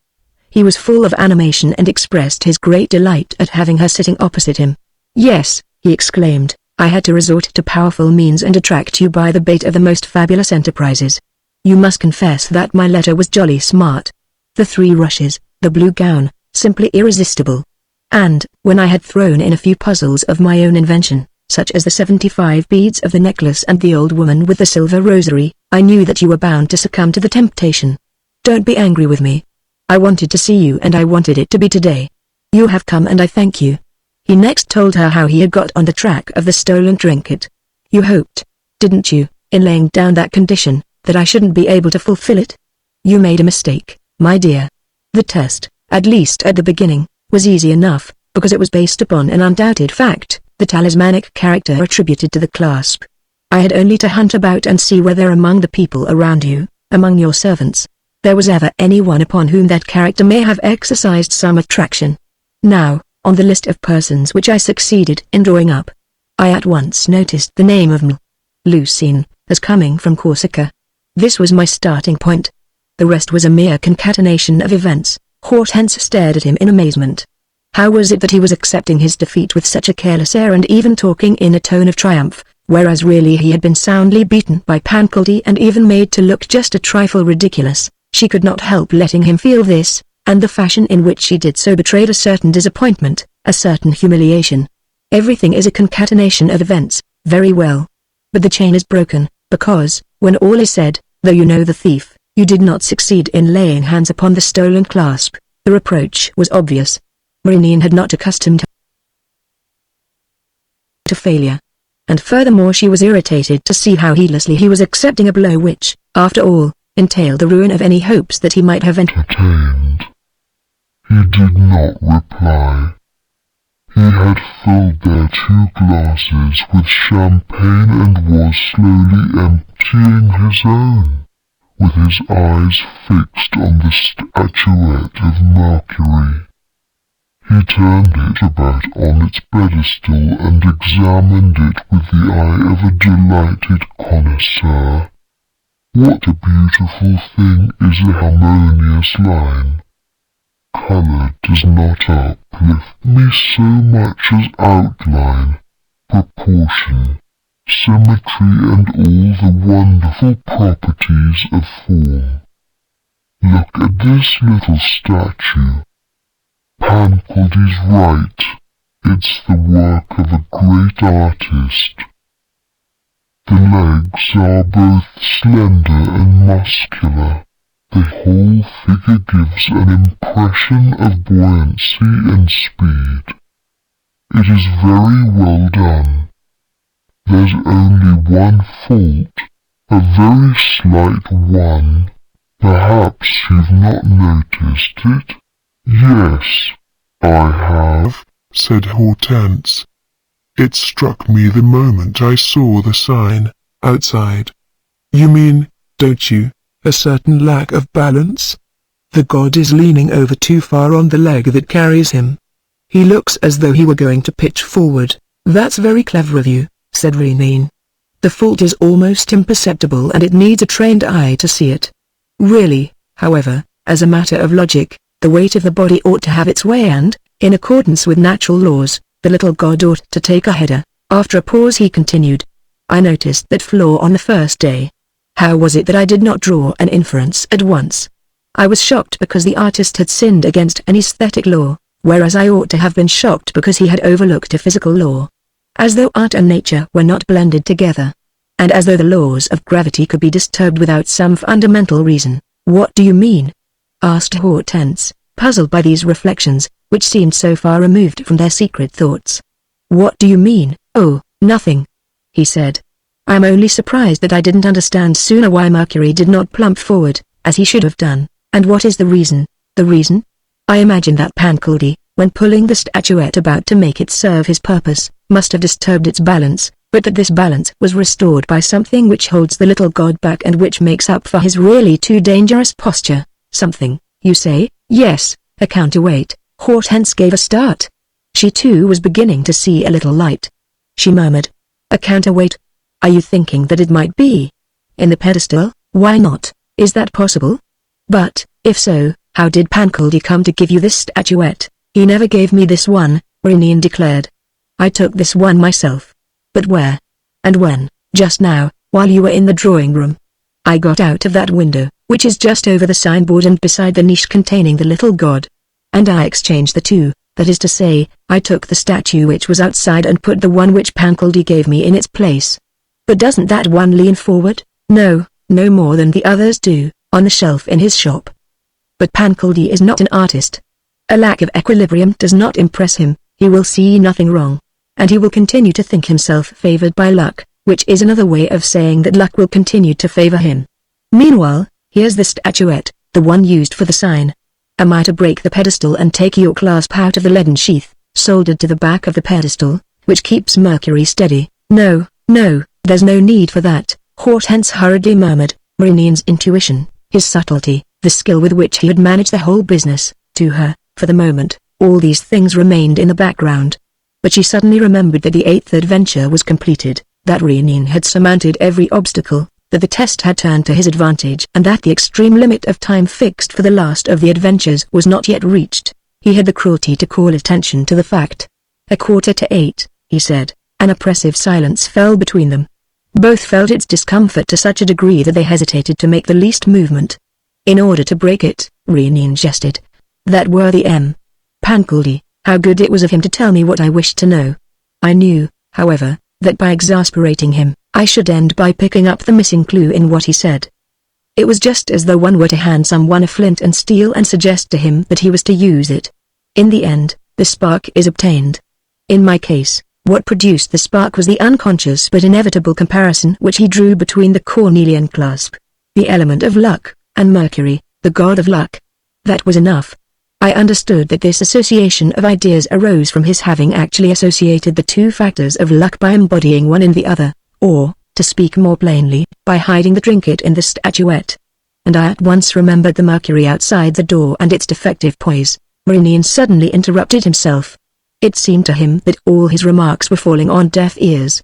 He was full of animation and expressed his great delight at having her sitting opposite him. "Yes," he exclaimed, "I had to resort to powerful means and attract you by the bait of the most fabulous enterprises. You must confess that my letter was jolly smart. The 3 rushes, the blue gown, simply irresistible. And, when I had thrown in a few puzzles of my own invention, such as the 75 beads of the necklace and the old woman with the silver rosary, I knew that you were bound to succumb to the temptation. Don't be angry with me. I wanted to see you and I wanted it to be today. You have come and I thank you." He next told her how he had got on the track of the stolen trinket. "You hoped, didn't you, in laying down that condition, that I shouldn't be able to fulfill it? You made a mistake, my dear. The test, at least at the beginning, was easy enough, because it was based upon an undoubted fact, the talismanic character attributed to the clasp. I had only to hunt about and see whether among the people around you, among your servants, there was ever anyone upon whom that character may have exercised some attraction. Now, on the list of persons which I succeeded in drawing up, I at once noticed the name of Lucine, as coming from Corsica. This was my starting point. The rest was a mere concatenation of events." Hortense stared at him in amazement. How was it that he was accepting his defeat with such a careless air and even talking in a tone of triumph, whereas really he had been soundly beaten by Pancaldi and even made to look just a trifle ridiculous? She could not help letting him feel this, and the fashion in which she did so betrayed a certain disappointment, a certain humiliation. Everything is a concatenation of events, very well. But the chain is broken, because, when all is said, though you know the thief, you did not succeed in laying hands upon the stolen clasp. The reproach was obvious. Renine had not accustomed her to failure. And furthermore she was irritated to see how heedlessly he was accepting a blow which, after all, entailed the ruin of any hopes that he might have entertained. He did not reply. He had filled their 2 glasses with champagne and was slowly emptying his own, with his eyes fixed on the statuette of Mercury. He turned it about on its pedestal and examined it with the eye of a delighted connoisseur. What a beautiful thing is a harmonious line. Colour does not uplift me so much as outline, proportion, symmetry and all the wonderful properties of form. Look at this little statue. Pancaldi's right, it's the work of a great artist. The legs are both slender and muscular. The whole figure gives an impression of buoyancy and speed. It is very well done. There's only one fault, a very slight one. Perhaps you've not noticed it? Yes, I have, said Hortense. It struck me the moment I saw the sign, outside. You mean, don't you, a certain lack of balance? The god is leaning over too far on the leg that carries him. He looks as though he were going to pitch forward. That's very clever of you, said Renine. The fault is almost imperceptible and it needs a trained eye to see it. Really, however, as a matter of logic, the weight of the body ought to have its way and, in accordance with natural laws, the little god ought to take a header. After a pause he continued. I noticed that flaw on the first day. How was it that I did not draw an inference at once? I was shocked because the artist had sinned against an aesthetic law, whereas I ought to have been shocked because he had overlooked a physical law. As though art and nature were not blended together. And as though the laws of gravity could be disturbed without some fundamental reason. What do you mean? asked Hortense, puzzled by these reflections, which seemed so far removed from their secret thoughts. "What do you mean?" "Oh, nothing," he said. "I'm only surprised that I didn't understand sooner why Mercury did not plump forward, as he should have done. And what is the reason?" "The reason? I imagine that Pancaldi, when pulling the statuette about to make it serve his purpose, must have disturbed its balance, but that this balance was restored by something which holds the little god back and which makes up for his really too dangerous posture." "Something, you say?" "Yes, a counterweight." Hortense gave a start. She too was beginning to see a little light. She murmured, "A counterweight? Are you thinking that it might be in the pedestal?" "Why not? Is that possible?" "But, if so, how did Pancaldi come to give you this statuette?" "He never gave me this one," Maureen declared. "I took this one myself." "But where? And when?" "Just now, while you were in the drawing room. I got out of that window, which is just over the signboard and beside the niche containing the little god. And I exchanged the two, that is to say, I took the statue which was outside and put the one which Pancaldi gave me in its place." "But doesn't that one lean forward?" "No, no more than the others do, on the shelf in his shop." "But Pancaldi is not an artist. A lack of equilibrium does not impress him. He will see nothing wrong. And he will continue to think himself favored by luck, which is another way of saying that luck will continue to favor him. Meanwhile, here's the statuette, the one used for the sign. Am I to break the pedestal and take your clasp out of the leaden sheath, soldered to the back of the pedestal, which keeps Mercury steady?" "No, no, there's no need for that," Hortense hurriedly murmured. Maureen's intuition, his subtlety, the skill with which he had managed the whole business, to her, for the moment, all these things remained in the background. But she suddenly remembered that the 8th adventure was completed, that Maureen had surmounted every obstacle, that the test had turned to his advantage and that the extreme limit of time fixed for the last of the adventures was not yet reached. He had the cruelty to call attention to the fact. "8:15, he said. An oppressive silence fell between them. Both felt its discomfort to such a degree that they hesitated to make the least movement. "In order to break it," Maureen jested. "That worthy Pancaldi, how good it was of him to tell me what I wished to know. I knew, however, that by exasperating him, I should end by picking up the missing clue in what he said. It was just as though one were to hand someone a flint and steel and suggest to him that he was to use it. In the end, the spark is obtained. In my case, what produced the spark was the unconscious but inevitable comparison which he drew between the cornelian clasp, the element of luck, and Mercury, the god of luck. That was enough. I understood that this association of ideas arose from his having actually associated the two factors of luck by embodying one in the other, or, to speak more plainly, by hiding the trinket in the statuette. And I at once remembered the Mercury outside the door and its defective poise." Maureen suddenly interrupted himself. It seemed to him that all his remarks were falling on deaf ears.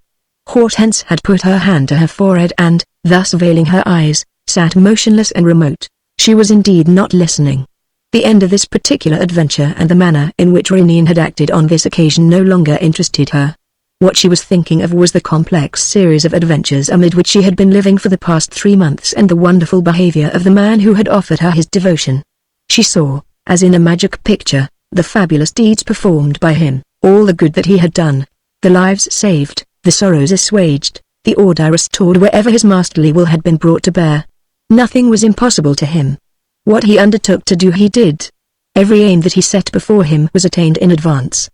Hortense had put her hand to her forehead and, thus veiling her eyes, sat motionless and remote. She was indeed not listening. The end of this particular adventure and the manner in which Maureen had acted on this occasion no longer interested her. What she was thinking of was the complex series of adventures amid which she had been living for the past 3 months and the wonderful behavior of the man who had offered her his devotion. She saw, as in a magic picture, the fabulous deeds performed by him, all the good that he had done, the lives saved, the sorrows assuaged, the order restored wherever his masterly will had been brought to bear. Nothing was impossible to him. What he undertook to do he did. Every aim that he set before him was attained in advance.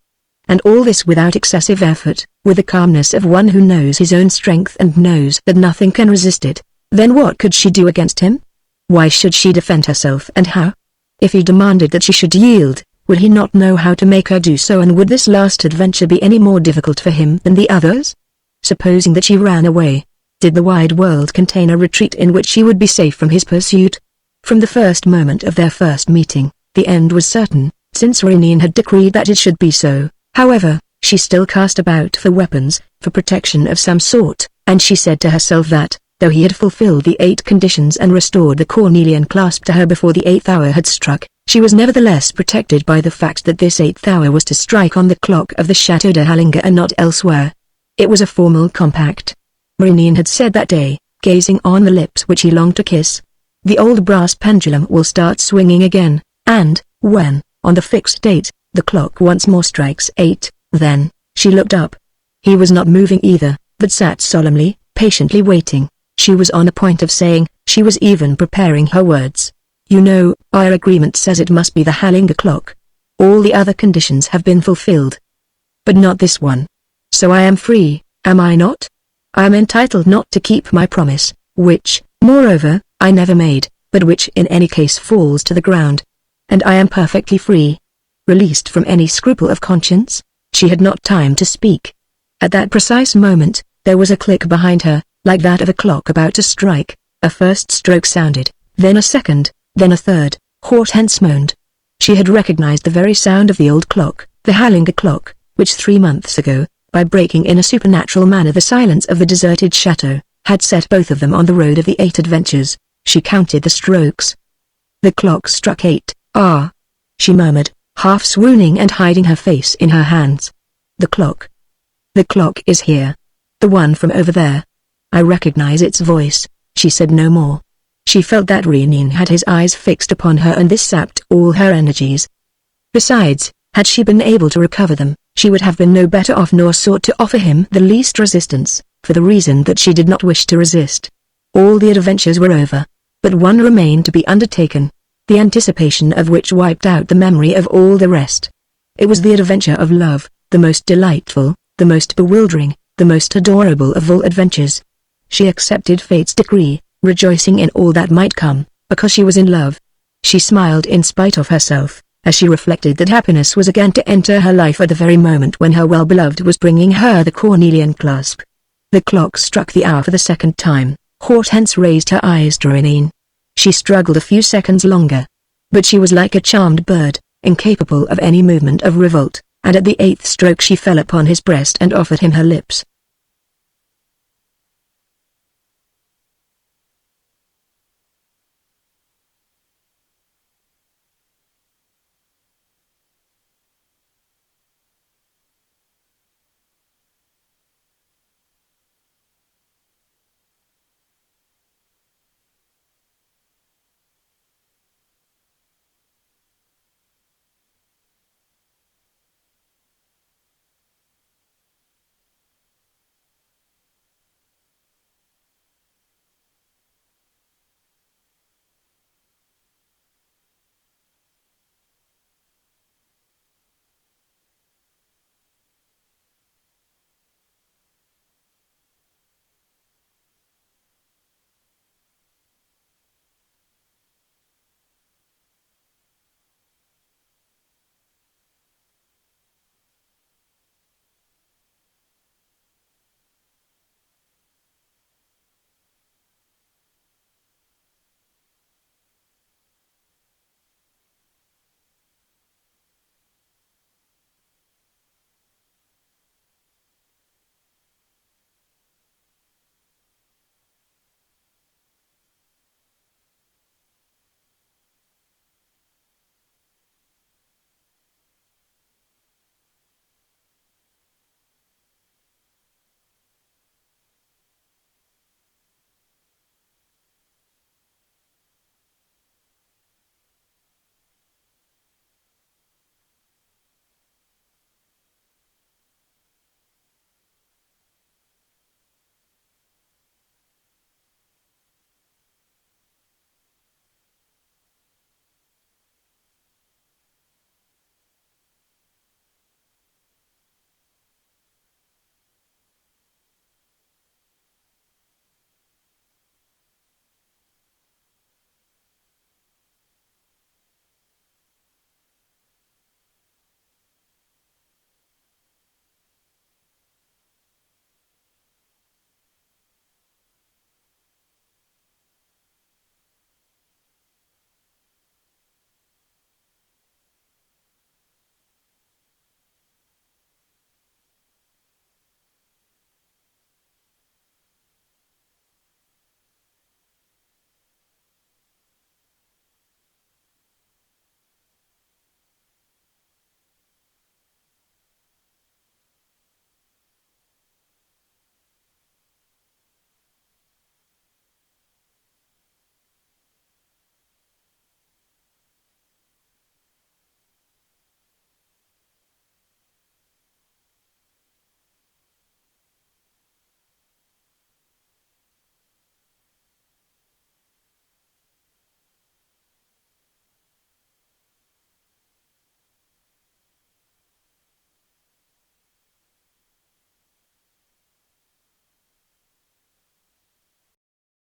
And all this without excessive effort, with the calmness of one who knows his own strength and knows that nothing can resist it. Then what could she do against him? Why should she defend herself and how? If he demanded that she should yield, would he not know how to make her do so, and would this last adventure be any more difficult for him than the others? Supposing that she ran away, did the wide world contain a retreat in which she would be safe from his pursuit? From the first moment of their first meeting, the end was certain, since Maureen had decreed that it should be so. However, she still cast about for weapons, for protection of some sort, and she said to herself that, though he had fulfilled the 8 conditions and restored the cornelian clasp to her before the 8th hour had struck, she was nevertheless protected by the fact that this 8th hour was to strike on the clock of the Château de Hallinga and not elsewhere. It was a formal compact. Maureen had said that day, gazing on the lips which he longed to kiss. The old brass pendulum will start swinging again, and, when, on the fixed date, the clock once more strikes 8, then, she looked up. He was not moving either, but sat solemnly, patiently waiting. She was on the point of saying, she was even preparing her words. You know, our agreement says it must be the Hallinga clock. All the other conditions have been fulfilled. But not this one. So I am free, am I not? I am entitled not to keep my promise, which, moreover, I never made, but which in any case falls to the ground. And I am perfectly free. Released from any scruple of conscience? She had not time to speak. At that precise moment, there was a click behind her, like that of a clock about to strike. A first stroke sounded, then a second, then a third. Hortense moaned. She had recognized the very sound of the old clock, the Hallinga clock, which 3 months ago, by breaking in a supernatural manner the silence of the deserted chateau, had set both of them on the road of the 8 adventures. She counted the strokes. The clock struck 8. Ah! She murmured, half swooning and hiding her face in her hands. The clock. The clock is here. The one from over there. I recognize its voice. She said no more. She felt that Renin had his eyes fixed upon her, and this sapped all her energies. Besides, had she been able to recover them, she would have been no better off nor sought to offer him the least resistance, for the reason that she did not wish to resist. All the adventures were over. But one remained to be undertaken, the anticipation of which wiped out the memory of all the rest. It was the adventure of love, the most delightful, the most bewildering, the most adorable of all adventures. She accepted fate's decree, rejoicing in all that might come, because she was in love. She smiled in spite of herself, as she reflected that happiness was again to enter her life at the very moment when her well-beloved was bringing her the cornelian clasp. The clock struck the hour for the second time. Hortense raised her eyes to Renin. She struggled a few seconds longer. But she was like a charmed bird, incapable of any movement of revolt, and at the 8th stroke she fell upon his breast and offered him her lips.